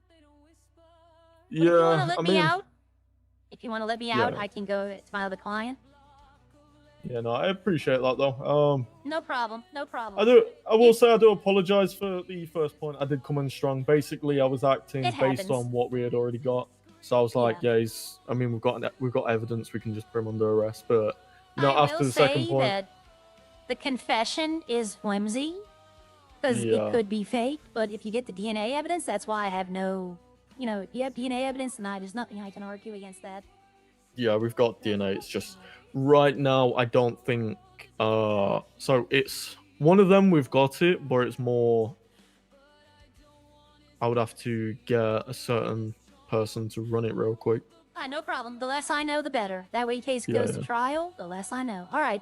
But if you wanna Yeah, let I me mean, out, If you want to let me Yeah. out, I can go to my other client. Yeah, no, I appreciate that though. No problem. No problem. I will say I do apologize for the first point. I did come in strong. Basically, I was acting It based happens. on what we had already got. So I was like, yeah, I mean, we've got evidence. We can just put him under arrest. But you know, I after will the second say point, that the confession is flimsy because Yeah. it could be fake. But if you get the DNA evidence, that's why I have no. You know, you have DNA evidence, and there's nothing I can argue against that. yeah, we've got DNA. It's just right now, I don't think. So it's one of them. We've got it, but it's more. I would have to get a certain person to run it real quick. No problem. The less I know, the better. That way, in case it Yeah, goes to yeah. trial, the less I know. All right.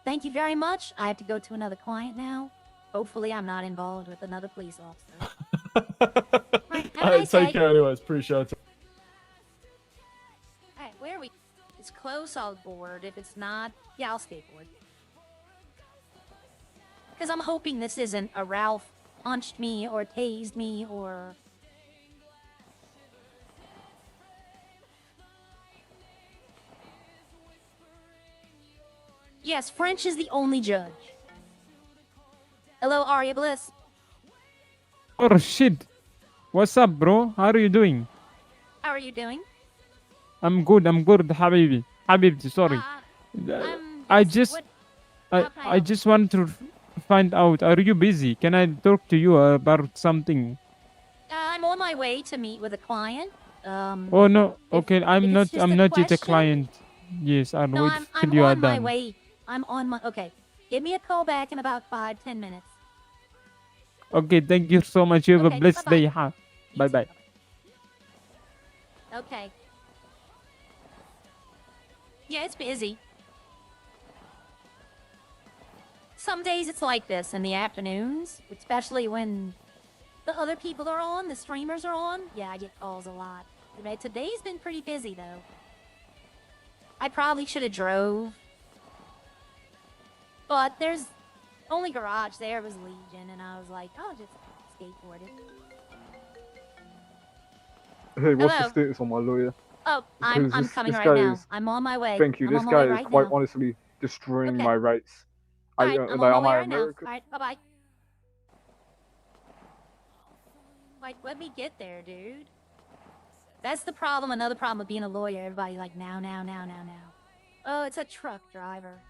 Thank you very much. I have to go to another client now. Hopefully, I'm not involved with another police officer. Right, have a nice Take day. care, anyways. Appreciate it. All right, where are we? If it's close, I'll board. If it's not, yeah, I'll skateboard. Because I'm hoping this isn't a Ralph punched me or tased me or... Yes, French is the only judge. Hello, Arya Bliss. Oh shit. What's up, bro? How are you doing? How are you doing? I'm good, Habibi. Habibti, sorry. I just I just want to find out, are you busy? Can I talk to you about something? I'm on my way to meet with a client. Oh no, okay, I'm not yet a question- client. Yes, I'll No, wait I'm till you are on my done. way. I'm on my... Okay. Give me a call back in about 5-10 minutes. Okay, thank you so much. You have Okay, a blessed bye-bye. day, huh? Bye bye. Okay. Yeah, it's busy. Some days it's like this in the afternoons, especially when the other people are on, the streamers are on. Yeah, I get calls a lot. But today's been pretty busy, though. I probably should have drove. But there's only garage there was Legion, and I was like, I'll just skateboard it. Hey, what's Hello? the status on my lawyer? Oh, I'm Because coming this right guy now. is- I'm on my way. Thank you. I'm This on my guy way is right quite now. honestly destroying Okay. my rights. Alright, I'm on my am way I right American? now. Alright, bye-bye. Like, let me get there, dude. That's the problem, another problem with being a lawyer. Everybody's like, now. Oh, it's a truck driver.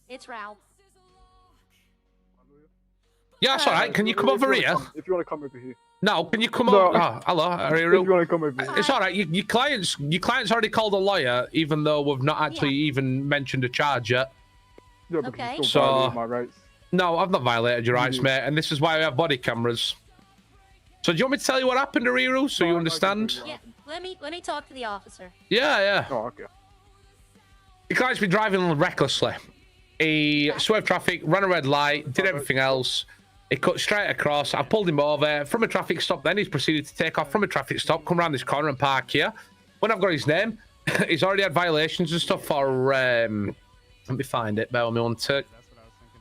It's Ralph. Yeah, that's all right. Can you come over here? If you want to come over here. No, can you come No, over? Oh, hello, If you want to come over here. It's all right. Your client's already called a lawyer, even though we've not actually even mentioned a charge yet. Yeah, because Okay. you still violated my rights. No, I've not violated your You rights, do. mate, and this is why we have body cameras. So do you want me to tell you what happened, Ariru, so you understand? Yeah, let me talk to the officer. Yeah. Oh, okay. Your client's been driving recklessly. He swerved traffic, ran a red light, did everything else. He cut straight across. I pulled him over from a traffic stop. Then he's proceeded to take off from a traffic stop, come around this corner and park here. When I've got his name, he's already had violations and stuff for... let me find it. Bear with me one tick.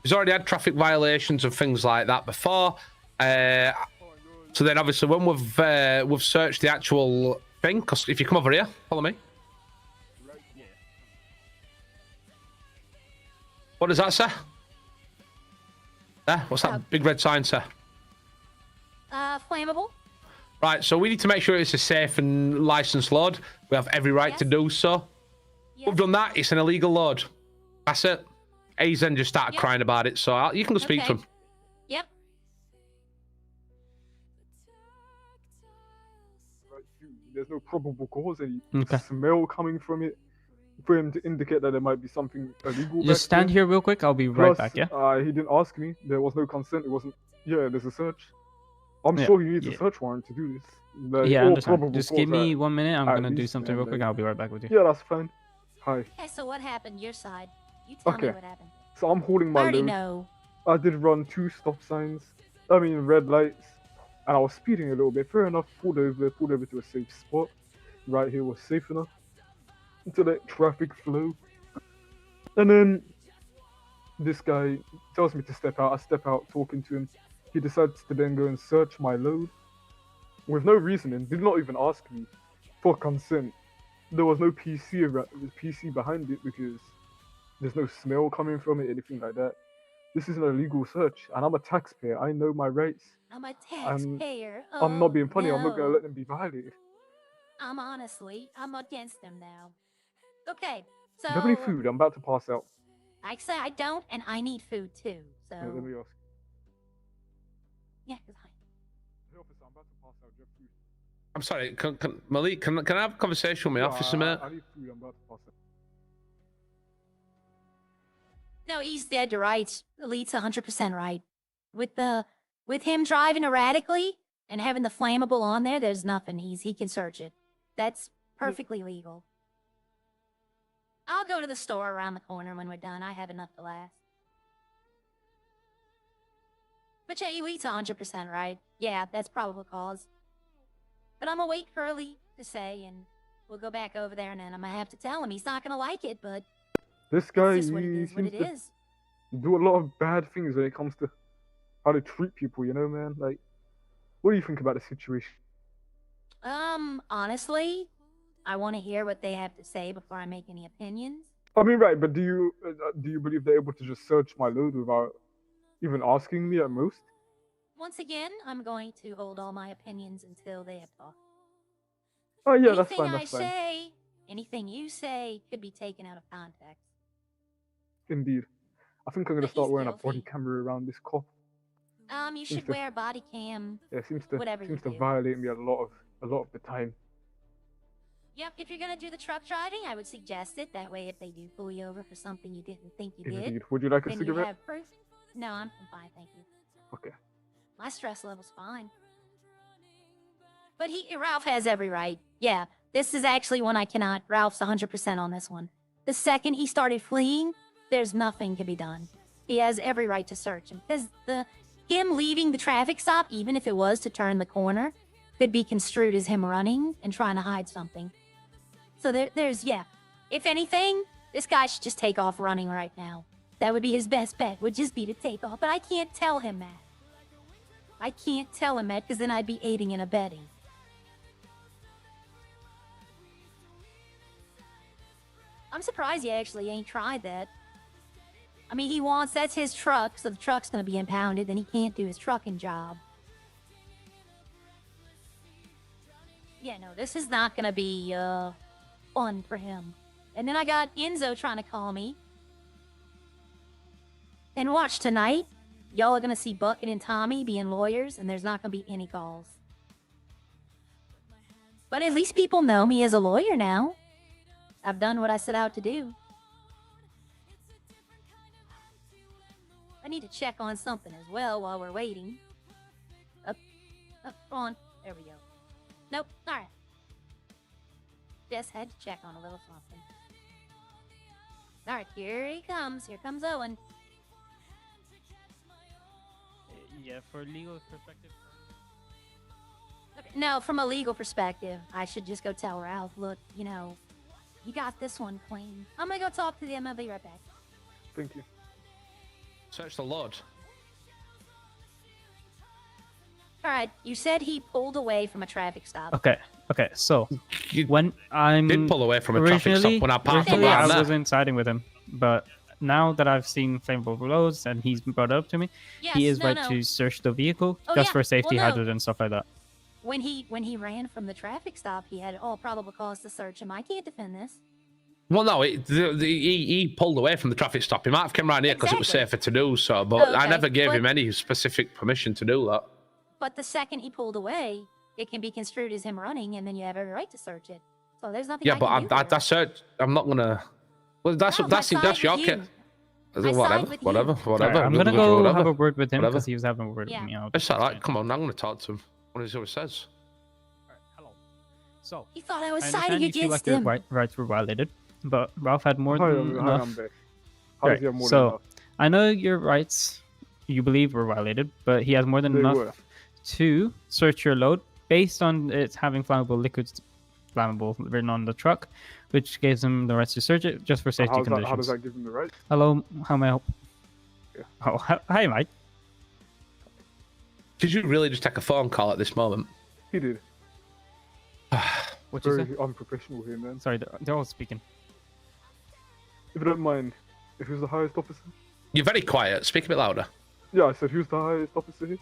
He's already had traffic violations and things like that before. So then, obviously, when we've searched the actual thing, because if you come over here, follow me. What does that say? What's that big red sign say? Flammable? Right, so we need to make sure it's a safe and licensed load. We have every right to do so. We've done that. It's an illegal load. That's it. He's then just started crying about it, so you can go speak to him. Yep. There's no probable cause, any Okay. smell coming from it for him to indicate that there might be something illegal. Just back stand there. here real quick. I'll be right Plus, back, yeah? He didn't ask me. There was no consent. It wasn't. Yeah, there's a search. I'm Yeah, sure he needs a search warrant to do this. Yeah, I or understand. probable Just give cause me at- 1 minute. I'm at gonna do least, something and real quick. then- I'll be right back with you. Yeah, that's fine. Hi. Okay, so what happened? Your side. You tell me Okay. what happened. So I'm holding my I already load. know. I did run 2 stop signs. Red lights. And I was speeding a little bit. Fair enough. Pulled over to a safe spot. Right here was safe enough to let traffic flow. And then this guy tells me to step out. I step out talking to him. he decides to then go and search my load with no reasoning, did not even ask me for consent. There was no PC behind it because there's no smell coming from it, anything like that. This is an illegal search, and I'm a taxpayer. I know my rights. I'm a taxpayer. I'm not being Oh, funny. I'm not gonna no. let them be violated. I'm against them now. Okay, so Do you have any food? I'm about to pass out. I say I don't, and I need food too. So Yeah, let me ask. yeah, 'cause Hey, officer, I'm about to pass out. Do you have food? I'm sorry, Malik, can I have a conversation with my officer, mate? I need food. I'm about to pass out. no, he's dead to rights. Elite's 100% right. With him driving erratically and having the flammable on there, there's nothing. He can search it. That's perfectly legal. I'll go to the store around the corner when we're done. I have enough to last. But yeah, Elite's 100% right. Yeah, that's probable cause. But I'm gonna wait for Elite to say, and we'll go back over there, and then I'm gonna have to tell him. He's not gonna like it, but This guy, it's just what it he is. What seems it to is. do a lot of bad things when it comes to how to treat people. You know, man. Like, what do you think about the situation? Honestly, I want to hear what they have to say before I make any opinions. I mean, right, but do you believe they're able to just search my load without even asking me at most? Once again, I'm going to hold all my opinions until they have talked. Oh yeah, anything that's fine. I That's fine. say, anything you say, could be taken out of context. Indeed. I think I'm gonna But start he's wearing a guilty. body camera around this cop. You Seems should to- wear a body cam. Yeah, seems Whatever you to do. violate me a lot of the time. Yep, if you're gonna do the truck driving, I would suggest it. That way, if they do pull you over for something you didn't think you did, Indeed. Would you like a then cigarette? you have proof. No, I'm fine, thank you. Okay. My stress level's fine. But Ralph has every right. Yeah, this is actually one I cannot. Ralph's 100% on this one. The second he started fleeing, there's nothing to be done. He has every right to search him. Because him leaving the traffic stop, even if it was to turn the corner, could be construed as him running and trying to hide something. So there's, yeah. If anything, this guy should just take off running right now. That would be his best bet, would just be to take off. But I can't tell him that. I can't tell him that because then I'd be aiding and abetting. I'm surprised he actually ain't tried that. I mean, that's his truck, so the truck's gonna be impounded, then he can't do his trucking job. Yeah, no, this is not gonna be, fun for him. And then I got Enzo trying to call me. And watch tonight. Y'all are gonna see Bucket and Tommy being lawyers, and there's not gonna be any calls. But at least people know me as a lawyer now. I've done what I set out to do. I need to check on something as well while we're waiting. Up, on. There we go. Nope, alright. Just had to check on a little something. Alright, here he comes. Here comes Owen. Yeah, for legal perspective. Okay, no, from a legal perspective, I should just go tell Ralph, look, you got this one clean. I'm gonna go talk to them. I'll be right back. Thank you. Search the load. Alright, you said he pulled away from a traffic stop. Okay, so when I'm did pull away from a traffic stop when I parked originally around I there. wasn't siding with him, but now that I've seen flammable loads and he's brought it up to me, he Yes, is right no. to search the vehicle Oh, just yeah. for safety Well, no. hazard and stuff like that. When he ran from the traffic stop, he had all probable cause to search him. I can't defend this. Well, no, he pulled away from the traffic stop. He might have come around here because it was Exactly. safer to do so, but I Okay, never gave but- him any specific permission to do that. But the second he pulled away, it can be construed as him running, and then you have every right to search it. So there's nothing Yeah, I but can do there. that's search. I'm not gonna. Well, that's Ralph, I side your with kit. you. I side Whatever, with you. whatever, Sorry, whatever. I'm gonna go whatever, have a word with him whatever. because he was having a word Yeah. with me. I'll It's alright. Come on, I'm gonna talk to him. What is it says? So He thought I was I siding understand you feel against like your him. rights were violated, but Ralph had more Hi, than hi, enough. I'm Beck. How does he have more than so enough? I know your rights you believe were violated, but he has more than They enough were. to search your load based on it having flammable liquids, flammable written on the truck, which gives him the rights to search it just for safety How conditions. does that give him the right? Hello, how may I help? Yeah. Oh, hi, Mike. Did you really just take a phone call at this moment? He did. What you say? Very unprofessional here, man. Sorry, they're all speaking. If you don't mind, if who's the highest officer? You're very quiet. Speak a bit louder. Yeah, I said who's the highest officer here?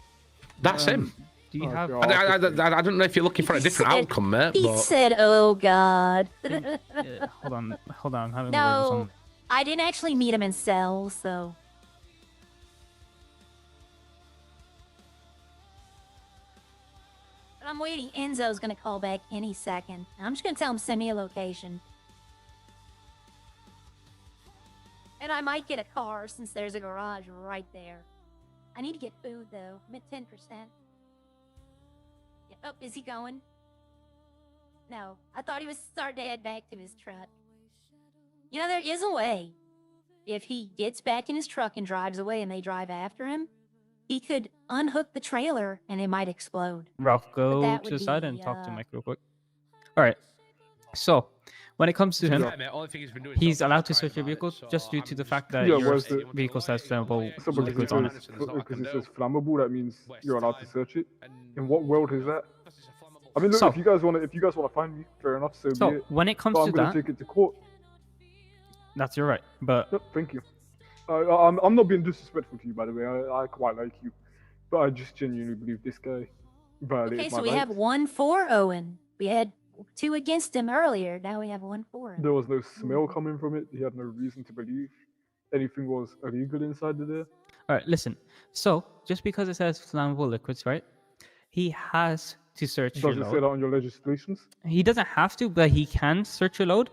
That's him. Do you have? I don't know if you're looking for a different outcome, mate. He But said, "Oh God." Hold on. I'm having a word with No, someone. I didn't actually meet him in cells, so. But I'm waiting. Enzo's gonna call back any second. I'm just gonna tell him send me a location. And I might get a car since there's a garage right there. I need to get food though. I'm at 10%. Yeah, oh, is he going? No, I thought he was starting to head back to his truck. You know, there is a way. If he gets back in his truck and drives away and they drive after him, he could unhook the trailer and it might explode. Ralph, go that to would the side be, and talk to Mike real quick. All right. So, when it comes to him, Yeah, mate, only thing he's been doing is he's talking allowed to about search your it, vehicle so just due to the fact that Yeah, your where's the- vehicle has flammable So because liquids it on it. says, because it says flammable, that means you're allowed to search it. In what world is that? I mean, look, So- if you guys want to find me, fair enough. So So, be it. when it comes But to I'm gonna that- take it to court. That's your right, but Yep, thank you. I'm not being disrespectful to you, by the way. I quite like you, but I just genuinely believe this guy violated Okay, my so we have rights. 1 for Owen. We had 2 against him earlier. Now we have 1 for him. There was no smell coming from it. He had no reason to believe anything was illegal inside of there. all right, listen. So, just because it says flammable liquids, right? He has to search your Does it say load. that on your legislations? He doesn't have to, but he can search your load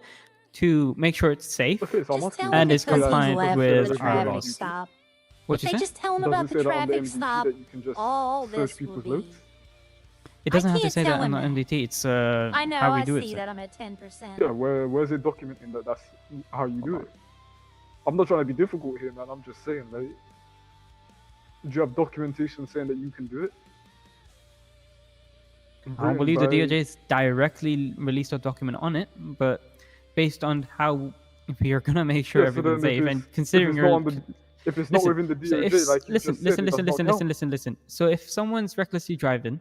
to make sure it's safe Okay, so I'm Just tell asking and you. is because he's compliant left with the our traffic laws. stop. What you They say? just tell him Does about it the say that on the traffic MDT stop. that you can just All search this people's will loads? be. It doesn't have to can't say that tell on him the that. MDT. It's I know, how we I do see it. that I'm at 10%. Yeah, where's it documenting that that's how you do it? I'm not trying to be difficult here, man. I'm just saying, like, do you have documentation saying that you can do it? I don't believe the Written by- DOJ's directly released a document on it, but based on how we are gonna make sure Yeah, so everyone's then if safe, it's- and if considering it's your not on the- if it's not within the so DOJ, if- like you listen, just said, it does not count. listen. So if someone's recklessly driving,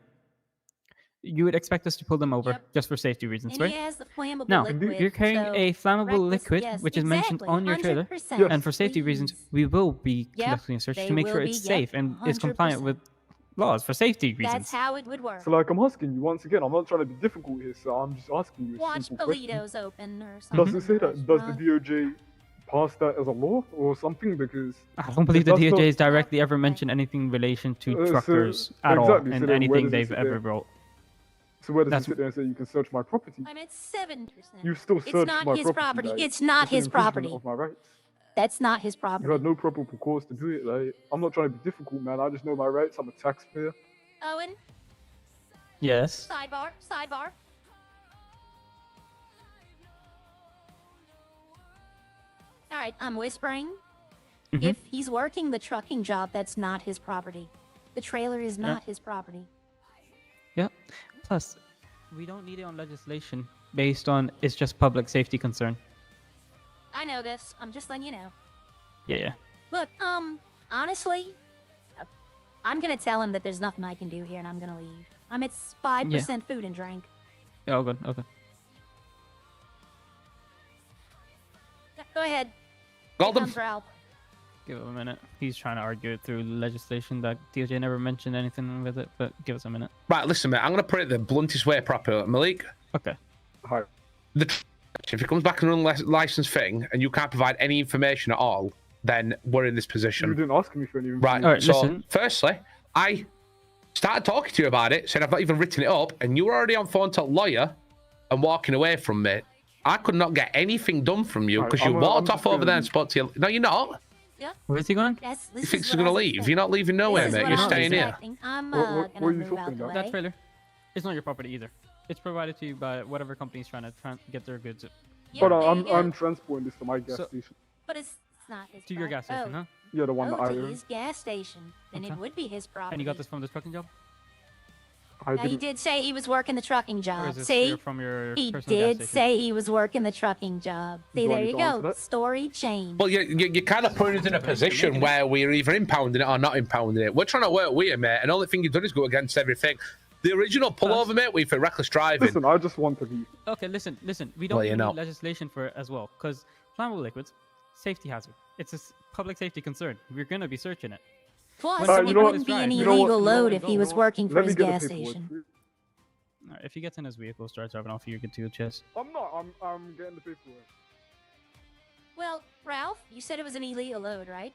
you would expect us to pull them over just for safety reasons, And right? he has the flammable Now, liquid. you're carrying so a flammable reckless- liquid, yes, which is mentioned exactly, on your trailer, 100%, and for safety reasons, we will be Yep, conducting a search they to make will sure be, it's yep, safe and is compliant 100%. with laws for safety reasons. That's how it would work. So, like, I'm asking you once again. I'm not trying to be difficult here, so I'm just asking you a Watch simple question. Polito's open or something. Does it say that? Does the DOJ pass that as a law or something? Because I don't believe the if that's DOJ not- has directly ever mentioned anything in relation to so- truckers at all exactly, so in then where anything does it they've sit ever there? wrote. So where does That's- it sit there and say you can search my property? I'm at 7%. You still It's searched not my his property. like, It's not it's an his infringement property. Of my rights. That's not his property. You had no probable cause to do it. Like, I'm not trying to be difficult, man. I just know my rights. I'm a taxpayer. Owen, Yes. sidebar. All right, I'm whispering. Mhm. If he's working the trucking job, that's not his property. The trailer is Yeah. not his property. Yeah. Plus, we don't need it on legislation based on it's just public safety concern. I know this. I'm just letting you know. Yeah. Look, honestly, I'm gonna tell him that there's nothing I can do here, and I'm gonna leave. I'm at 5% food and drink. Yeah, all good. Okay. Yeah, go ahead. Golden. Here comes Ralph. Give it a minute. He's trying to argue it through legislation that DOJ never mentioned anything with it, but give us a minute. Right, listen, mate. I'm going to put it the bluntest way proper. Malik. Okay. Hi. If it comes back an unlicensed thing and you can't provide any information at all, then we're in this position. You didn't ask me for any Right. information. All right, so, listen. firstly, I started talking to you about it, said I've not even written it up, and you were already on phone to a lawyer and walking away from me. I could not get anything done from you Right, because you I'm walked just off over gonna there and leave. spoke to you. No, you're not. Yeah. Where is he going? Yes, You this think is you're what going to I was leave? expecting. You're not leaving nowhere, This is mate. what You're I was staying here. expecting. I'm What are gonna you move talking out the about? way. That trailer, it's not your property either. It's provided to you by whatever company's trying to get their goods Yeah, Hold there on, you go. I'm transporting this to my gas So- station. But it's not his to your gas property. station, huh? Yeah, the one Oh, that I to own. his gas station. Then it Okay. would be his property. And you got this from the trucking job? I Now, he didn't. did say he was working the trucking Or job. is this See? from your He personal gas did station? say he was working the trucking job. See, Do I there need you to answer go. that? Story changed. Well, you're kind of putting us in a position where we're either impounding it or not impounding it. We're trying to work with you, mate, and the only thing you've done is go against everything. The original pullover, mate, we for reckless driving. Listen, I just want to be. Okay, listen. We don't Well, you even know. need legislation for it as well, because flammable liquids, safety hazard. It's a public safety concern. We're gonna be searching it. Plus, When it someone wouldn't is be an driving- illegal load if he was working for Let me his get the gas paperwork. station. Alright, if he gets in his vehicle, starts driving off, you can do chess. I'm not. I'm getting the paperwork. Well, Ralph, you said it was an illegal load, right?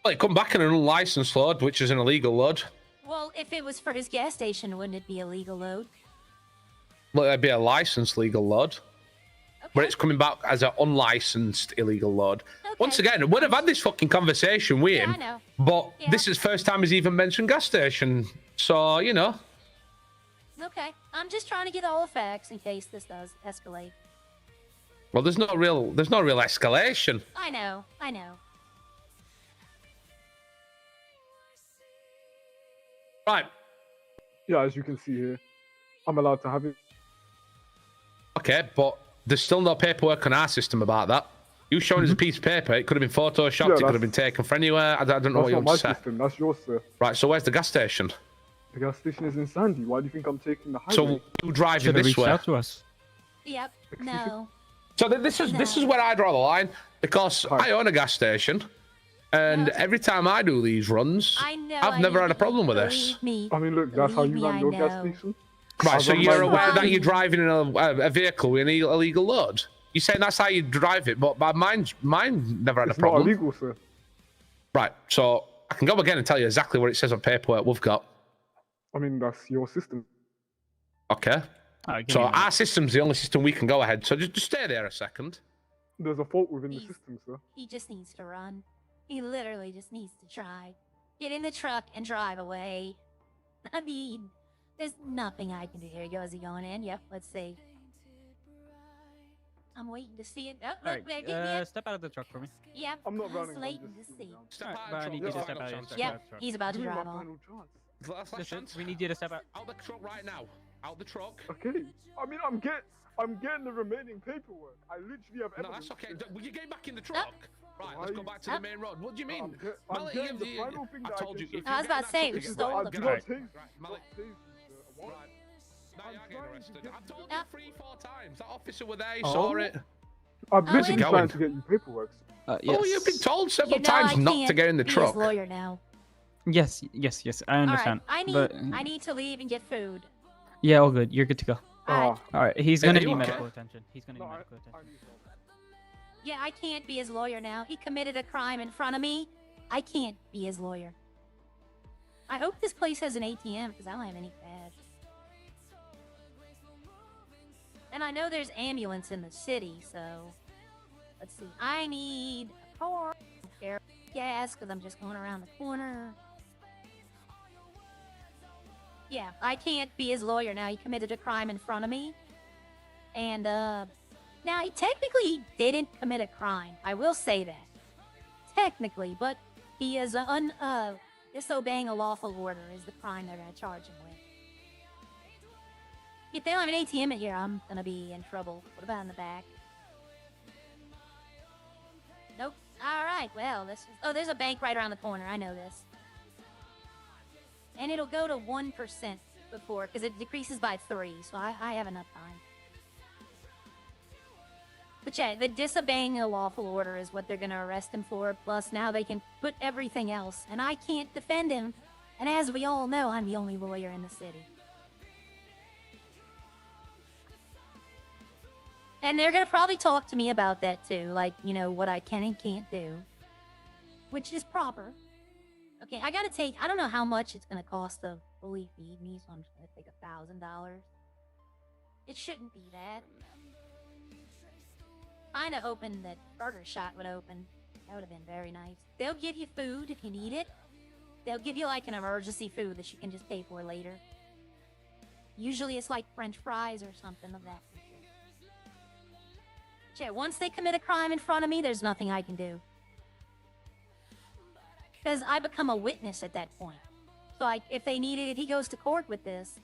Well, it come back in an unlicensed load, which is an illegal load. Well, if it was for his gas station, wouldn't it be a legal load? Well, it'd be a licensed legal load. But it's coming back as an unlicensed illegal load. Once again, we'd have had this fucking conversation with him. I know. But this is the first time he's even mentioned gas station. So, you know. Okay, I'm just trying to get all the facts in case this does escalate. Well, there's no real escalation. I know. Right. Yeah, as you can see here, I'm allowed to have it. Okay, but there's still no paperwork on our system about that. You showing us a piece of paper, it could have been photoshopped, it could have been taken from anywhere. I don't know That's what you not want my to say. system. That's yours, sir. Right, so where's the gas station? The gas station is in Sandy. Why do you think I'm taking the highway? So you driving this way? to us. Yep. No. So this is where I draw the line, because I own a gas station, and every time I do these runs, I know. I've never had a problem with this. Believe me. I mean, look, that's how you Believe me, run I your gas know. station. Right, so run you're mine. aware that you're driving in a vehicle with an illegal load? You're saying that's how you drive it, but mine never had It's a not problem. illegal, sir. Right, so I can go again and tell you exactly what it says on paperwork we've got. I mean, that's your system. Okay. Alright, give So me a minute. our system's the only system we can go ahead. So just stay there a second. There's a fault within the system, sir. He just needs to run. He literally just needs to try. Get in the truck and drive away. I mean, there's nothing I can do. Here he goes. Is he going in? Yep, let's see. I'm waiting to see it. Oh, look, Alright, there, get in. step out of the truck for me. Yep, I'm not I'm running, I'm waiting just to see. Alright, but I need you to step out of the Yep, he's about to Give me my drive off. final chance. Listen, we need you to step out. Out the truck right now. Out the truck. Okay. I mean, I'm getting the remaining paperwork. I literally have No, evidence. that's okay. Will you get back in the truck? Right, let's go back to the main road. What do you mean? I'm Malik, getting the final thing I that told you. can if show I was you about get to say, that we truck, stole I the do car. not take. Right, Malik. What? Right. Now you're getting trying to arrested. get I've told Yep. you 3-4 times. That officer were there. He Oh. saw it. I'm Oh, literally going? trying to get you paperwork. Oh, you've been told several You know, times I not can't to get in the be truck. his lawyer now. Yes, I understand. All right, But I need to leave and get food. yeah, all good. You're good to go. Alright. Alright, he's Hey, gonna are you need okay? medical attention. He's gonna need medical attention. Yeah, I can't be his lawyer now. He committed a crime in front of me. I can't be his lawyer. I hope this place has an ATM because I don't have any cash. And I know there's ambulance in the city, so let's see. I need a car, gas, because I'm just going around the corner. Yeah, I can't be his lawyer now. He committed a crime in front of me. And, now, technically, he didn't commit a crime. I will say that. Technically, but he is disobeying a lawful order is the crime they're going to charge him with. If they don't have an ATM in here, I'm going to be in trouble. What about in the back? Nope. All right, well, this is... Oh, there's a bank right around the corner. I know this. And it'll go to 1% before, because it decreases by 3, so I have enough time. But yeah, the disobeying a lawful order is what they're going to arrest him for, plus now they can put everything else, and I can't defend him. And as we all know, I'm the only lawyer in the city. And they're going to probably talk to me about that too, like, you know, what I can and can't do. Which is proper. Okay, I gotta take, I don't know how much it's gonna cost to fully feed me, so I'm just gonna take $1,000. It shouldn't be that. Kinda hoping that Burger Shot would open. That would have been very nice. They'll give you food if you need it. They'll give you like an emergency food that you can just pay for later. Usually it's like French fries or something of that nature. Yeah, once they commit a crime in front of me, there's nothing I can do. Because I become a witness at that point. So if they needed it, he goes to court with this.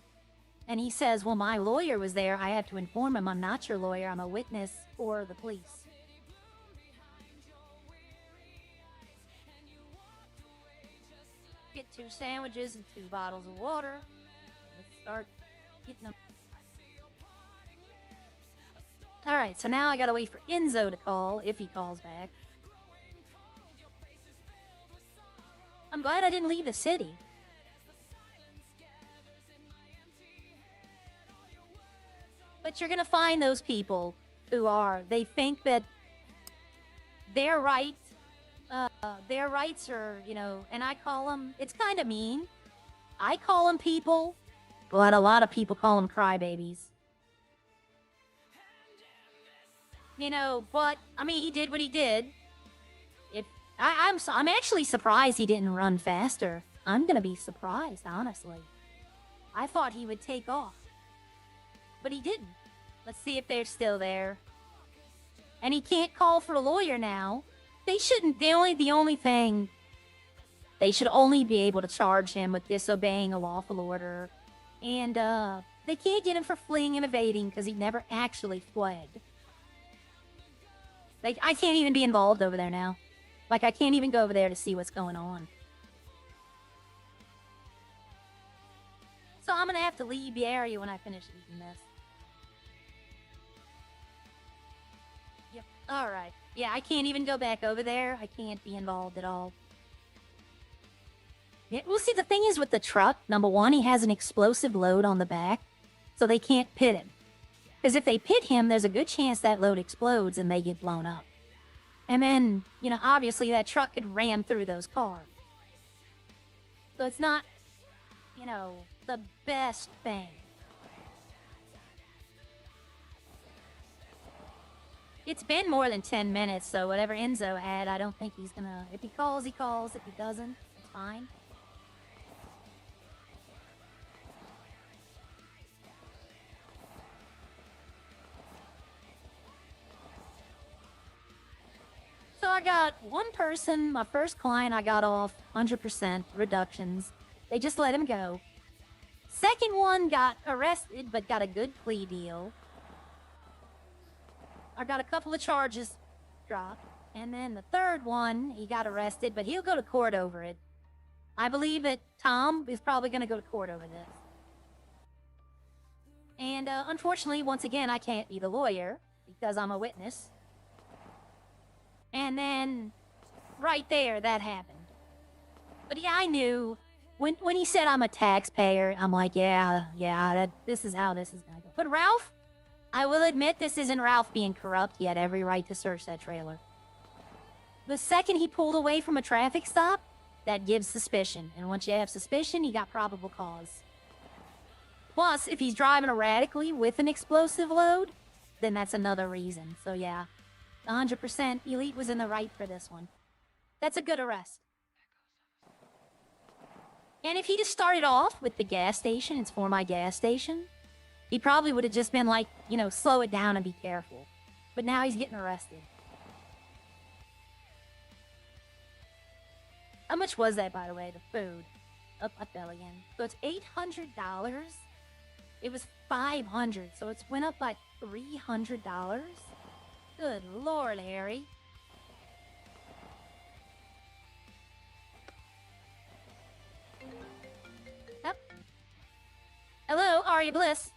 And he says, well, my lawyer was there. I have to inform him I'm not your lawyer. I'm a witness for the police. Get 2 sandwiches and 2 bottles of water. Let's start getting them. Alright, so now I gotta wait for Enzo to call, if he calls back. I'm glad I didn't leave the city. But you're gonna find those people who they think that their rights are, and I call them, it's kind of mean. I call them people, but a lot of people call them crybabies. But, I mean, he did what he did. I'm actually surprised he didn't run faster. I'm gonna be surprised, honestly. I thought he would take off. But he didn't. Let's see if they're still there. And he can't call for a lawyer now. They shouldn't. The only thing. They should only be able to charge him with disobeying a lawful order. And, they can't get him for fleeing and evading because he never actually fled. I can't even be involved over there now. I can't even go over there to see what's going on. So I'm gonna have to leave the area when I finish eating this. Yep, alright. Yeah, I can't even go back over there. I can't be involved at all. Yeah, well, see, the thing is with the truck, number one, he has an explosive load on the back, so they can't pit him. Because if they pit him, there's a good chance that load explodes and they get blown up. And then, obviously that truck could ram through those cars. So it's not, the best thing. It's been more than 10 minutes, so whatever Enzo had, I don't think he's gonna... If he calls, he calls. If he doesn't, it's fine. So I got one person, my first client, I got off 100% reductions. They just let him go. Second one got arrested, but got a good plea deal. I got a couple of charges dropped. And then the third one, he got arrested, but he'll go to court over it. I believe that Tom is probably going to go to court over this. And unfortunately, once again, I can't be the lawyer because I'm a witness. And then, right there, that happened. But yeah, I knew. When he said I'm a taxpayer, I'm like, yeah, this is how this is gonna go. But Ralph, I will admit this isn't Ralph being corrupt. He had every right to search that trailer. The second he pulled away from a traffic stop, that gives suspicion. And once you have suspicion, you got probable cause. Plus, if he's driving erratically with an explosive load, then that's another reason. So yeah. 100% Elite was in the right for this one. That's a good arrest. And if he just started off with the gas station, it's for my gas station, he probably would have just been like, slow it down and be careful. But now he's getting arrested. How much was that, by the way, the food? Oh, I fell again. So it's $800. It was $500, so it's went up by $300. Good Lord, Harry. Yep. Hello, Arya Bliss.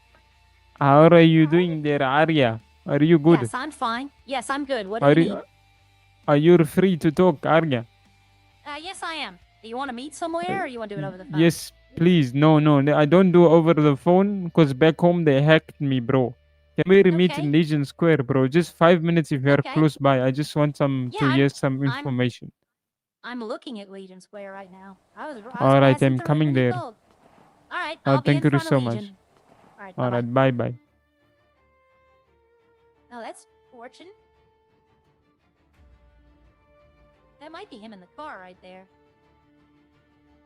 How are you doing there, Arya? Are you good? Yes, I'm fine. Yes, I'm good. What do you need? Are you free to talk, Arya? Yes, I am. Do you want to meet somewhere, or you want to do it over the phone? Yes, please. No, I don't do over the phone, because back home they hacked me, bro. Can we meet in Legion Square, bro? Just 5 minutes if you're close by. I just want to hear some information. I'm looking at Legion Square right now. I was All right, passing I'm through coming when you there. called. All right, I'll be Thank in you front so of much. Legion. All All right, right, bye. Oh, that's Fortune. That might be him in the car right there.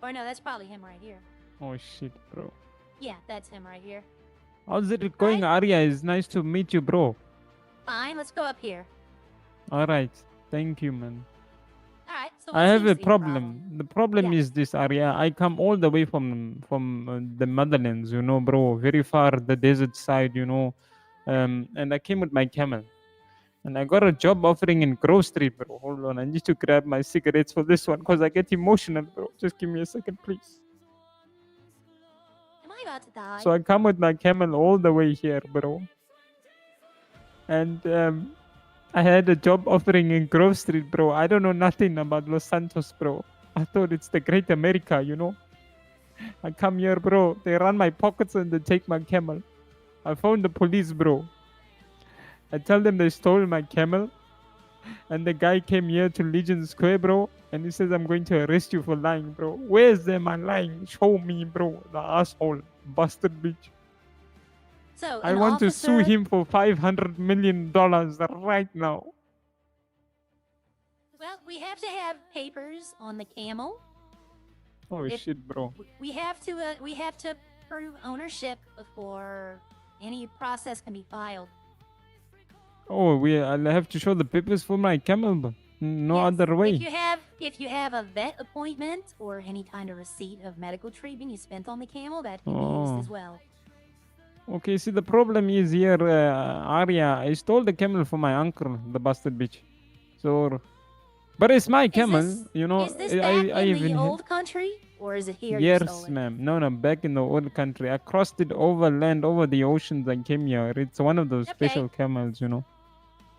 Or no, that's probably him right here. Oh shit, bro. Yeah, that's him right here. How's it going, Arya? It's nice to meet you, bro. Fine, let's go up here. All right, thank you, man. All right, so I have a problem. The problem is this, Arya. I come all the way from the motherlands, you know, bro. Very far, the desert side, you know. And I came with my camel. And I got a job offering in Grove Street, bro. Hold on, I need to grab my cigarettes for this one because I get emotional, bro. Just give me a second, please. Am I about to die? So I come with my camel all the way here, bro. And I had a job offering in Grove Street, bro. I don't know nothing about Los Santos, bro. I thought it's the great America, you know. I come here, bro. They run my pockets and they take my camel. I phoned the police, bro. I tell them they stole my camel. And the guy came here to Legion Square, bro. And he says, I'm going to arrest you for lying, bro. Where's the man lying? Show me, bro. The asshole. Bastard bitch. So I an want to sue officer- him for $500 million right now. Well, we have to have papers on the camel. Oh If- shit, bro. We have to prove ownership before any process can be filed. Oh, I'll have to show the papers for my camel, but no other way. If you have a vet appointment or any kind of receipt of medical treatment you spent on the camel, that can be used Oh. as well. Okay, see, the problem is here, Arya. I stole the camel from my uncle, the bastard bitch. So, but it's my camel, you know. Is this back in the even old country, or is it here you stole Yes, it? ma'am. No, back in the old country. I crossed it over land, over the oceans, and came here. It's one of those special camels, you know.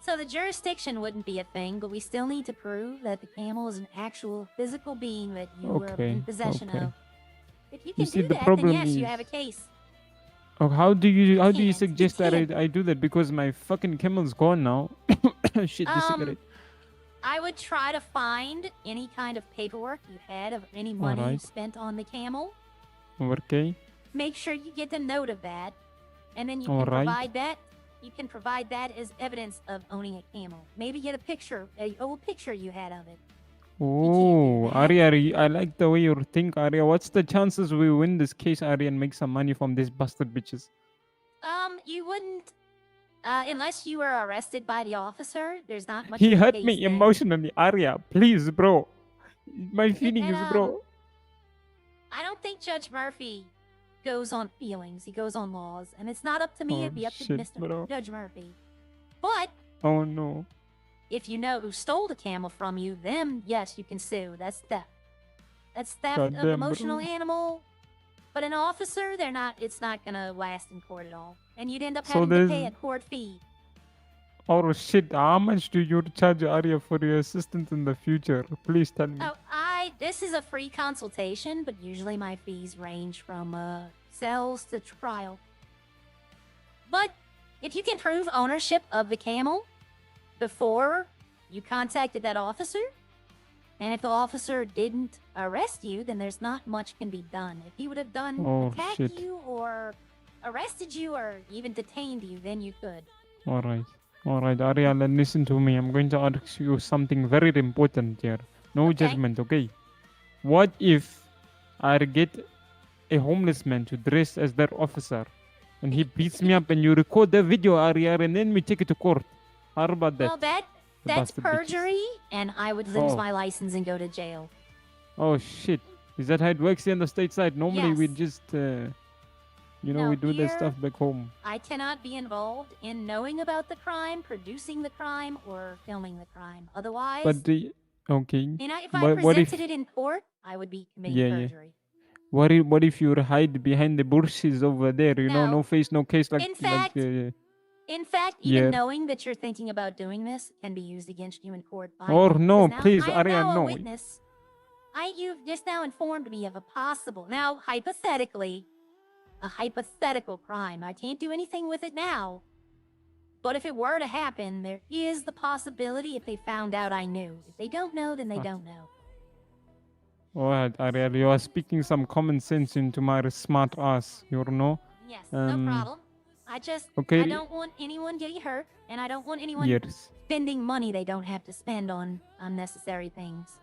So the jurisdiction wouldn't be a thing, but we still need to prove that the camel is an actual physical being that you were Okay, in possession okay. of. If you can see, do the that, then problem yes, you is- have a case. Oh, how do you suggest that I do that? Because my fucking camel's gone now. Shit, the cigarette. I would try to find any kind of paperwork you had of any money you Alright. spent on the camel. Okay. Make sure you get a note of that, and then you can Alright. provide that. You can provide that as evidence of owning a camel. Maybe get a picture, an old picture you had of it. Oh, Arya, I like the way you think, Arya. What's the chances we win this case, Arya, and make some money from these bastard bitches? You wouldn't, unless you were arrested by the officer. There's not much. He of a hurt case me then. emotionally, Arya. Please, bro. My feelings, bro. I don't think Judge Murphy goes on feelings. He goes on laws, and it's not up to me. Oh, It'd be up to shit, Mr. bro. Judge Murphy. But Oh no. if you know who stole the camel from you, then yes, you can sue. That's theft. That's theft of Goddamn, emotional bro. animal. But an officer, they're not. It's not gonna last in court at all, and you'd end up So having to pay a there's- court fee. Oh shit, how much do you charge Arya for your assistance in the future? Please tell me. Oh, this is a free consultation, but usually my fees range from sales to trial. But if you can prove ownership of the camel before you contacted that officer, and if the officer didn't arrest you, then there's not much can be done. If he would have done Oh, attacked shit. you or arrested you or even detained you, then you could. Alright. Alright, Arya, listen to me. I'm going to ask you something very important here. No judgment, okay? What if I get a homeless man to dress as their officer and he beats me up and you record the video, Arya, and then we take it to court? How about that? Well, that's bastard bitches. perjury, and I would lose Oh. my license and go to jail. Oh shit. Is that how it works here on the state side? Normally we Yes. just, we No, do that here- stuff back home. I cannot be involved in knowing about the crime, producing the crime, or filming the crime. Otherwise, But okay. if I But what if, presented it in court, I would be committing yeah, yeah. perjury. What if you hide behind the bushes over there? You know, no face, no case, like In fact, In fact, even Yeah. knowing that you're thinking about doing this can be used against you in court. by Or me, no, 'cause now please, I am Arya, now a no. witness. You've just now informed me of a possible, now hypothetically, a hypothetical crime. I can't do anything with it now. But if it were to happen, there is the possibility if they found out I knew. If they don't know, then they don't know. Alright, Arya, you are speaking some common sense into my smart ass, you know? Yes, no problem. okay. I don't want anyone getting hurt, and I don't want anyone Yes. spending money they don't have to spend on unnecessary things.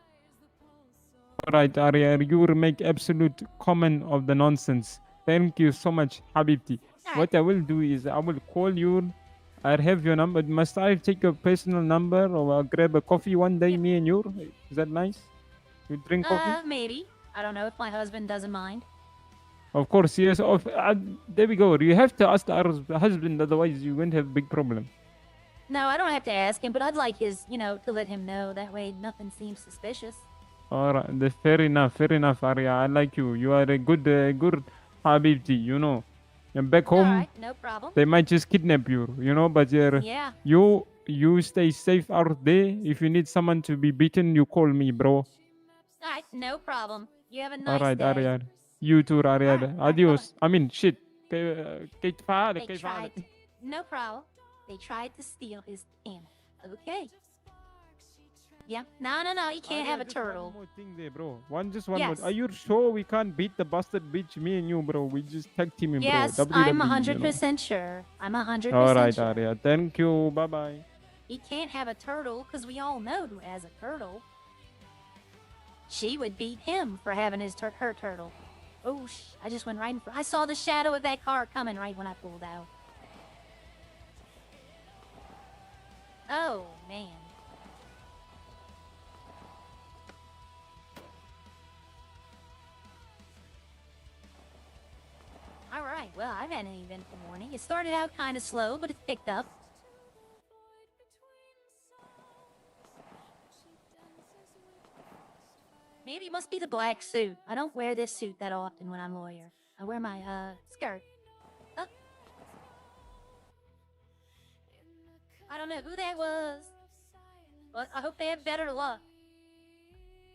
Alright, Arya, you will make absolute comment of the nonsense. Thank you so much, Habibti. What I will do is I will call you. I'll have your number. Must I take your personal number or I'll grab a coffee one day, me and you? Is that nice? You drink coffee? Maybe. I don't know if my husband doesn't mind. Of course, yes. There we go. You have to ask our husband, otherwise you won't have big problem. No, I don't have to ask him, but I'd like his, to let him know. That way nothing seems suspicious. All right, fair enough, Arya. I like you. You are a good Habibti, you know. And back home, Alright, no problem. they might just kidnap you, but Yeah. you stay safe out there. If you need someone to be beaten, you call me, bro. Alright, no problem. You have a All nice right, day. Arya. You too, Arya. Adios. I mean, shit. كيف حالك؟ They كيف tried. حالك؟ No problem. They tried to steal his camel. Okay. Yeah. No. You can't have a turtle. One more thing there, bro. One Yes. more. Are you sure we can't beat the bastard bitch, me and you, bro? We just tag teaming, Yes, bro. I'm WWE, 100% sure. I'm 100% All right, sure. Arya. Thank you. Bye bye. He can't have a turtle because we all know who has a turtle. She would beat him for having her turtle. Oh, I just went right in front. I saw the shadow of that car coming right when I pulled out. Oh, man. Alright, well, I've had an eventful morning. It started out kind of slow, but it's picked up. Maybe it must be the black suit. I don't wear this suit that often when I'm a lawyer. I wear my, skirt. I don't know who that was, but I hope they have better luck.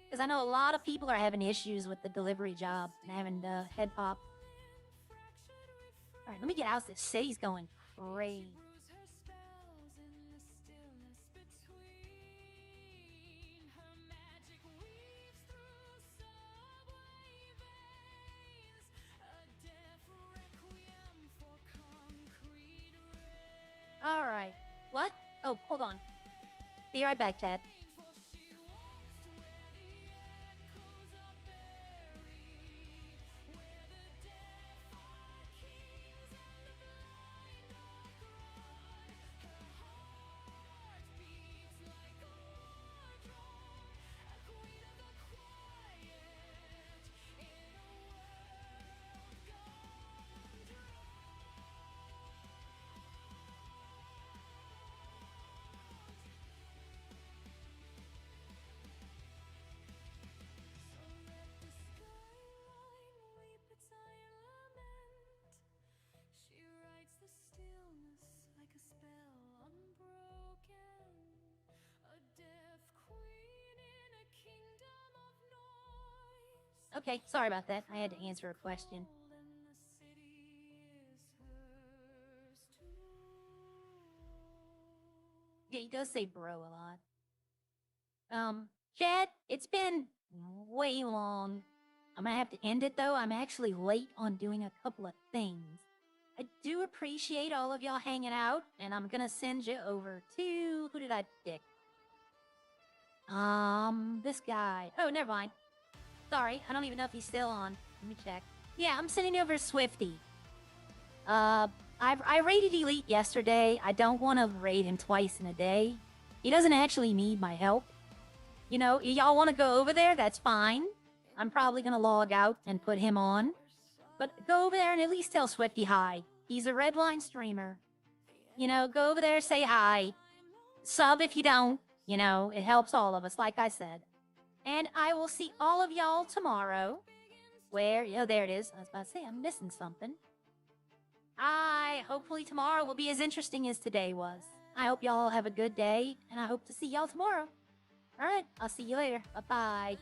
Because I know a lot of people are having issues with the delivery job and having the head pop. Alright, let me get out. This city's going crazy. Alright. What? Oh, hold on. Be right back, Chad. Okay, sorry about that. I had to answer a question. Yeah, he does say bro a lot. Chad, it's been way long. I'm gonna have to end it though. I'm actually late on doing a couple of things. I do appreciate all of y'all hanging out, and I'm gonna send you over to... Who did I pick? This guy. Oh, never mind. Sorry, I don't even know if he's still on. Let me check. Yeah, I'm sending over Swifty. I raided Elite yesterday. I don't want to raid him twice in a day. He doesn't actually need my help. Y'all want to go over there? That's fine. I'm probably going to log out and put him on. But go over there and at least tell Swifty hi. He's a Redline streamer. Go over there, say hi. Sub if you don't. It helps all of us, like I said. And I will see all of y'all tomorrow. Where? Oh, there it is. I was about to say, I'm missing something. Hopefully tomorrow will be as interesting as today was. I hope y'all have a good day, and I hope to see y'all tomorrow. Alright, I'll see you later. Bye-bye.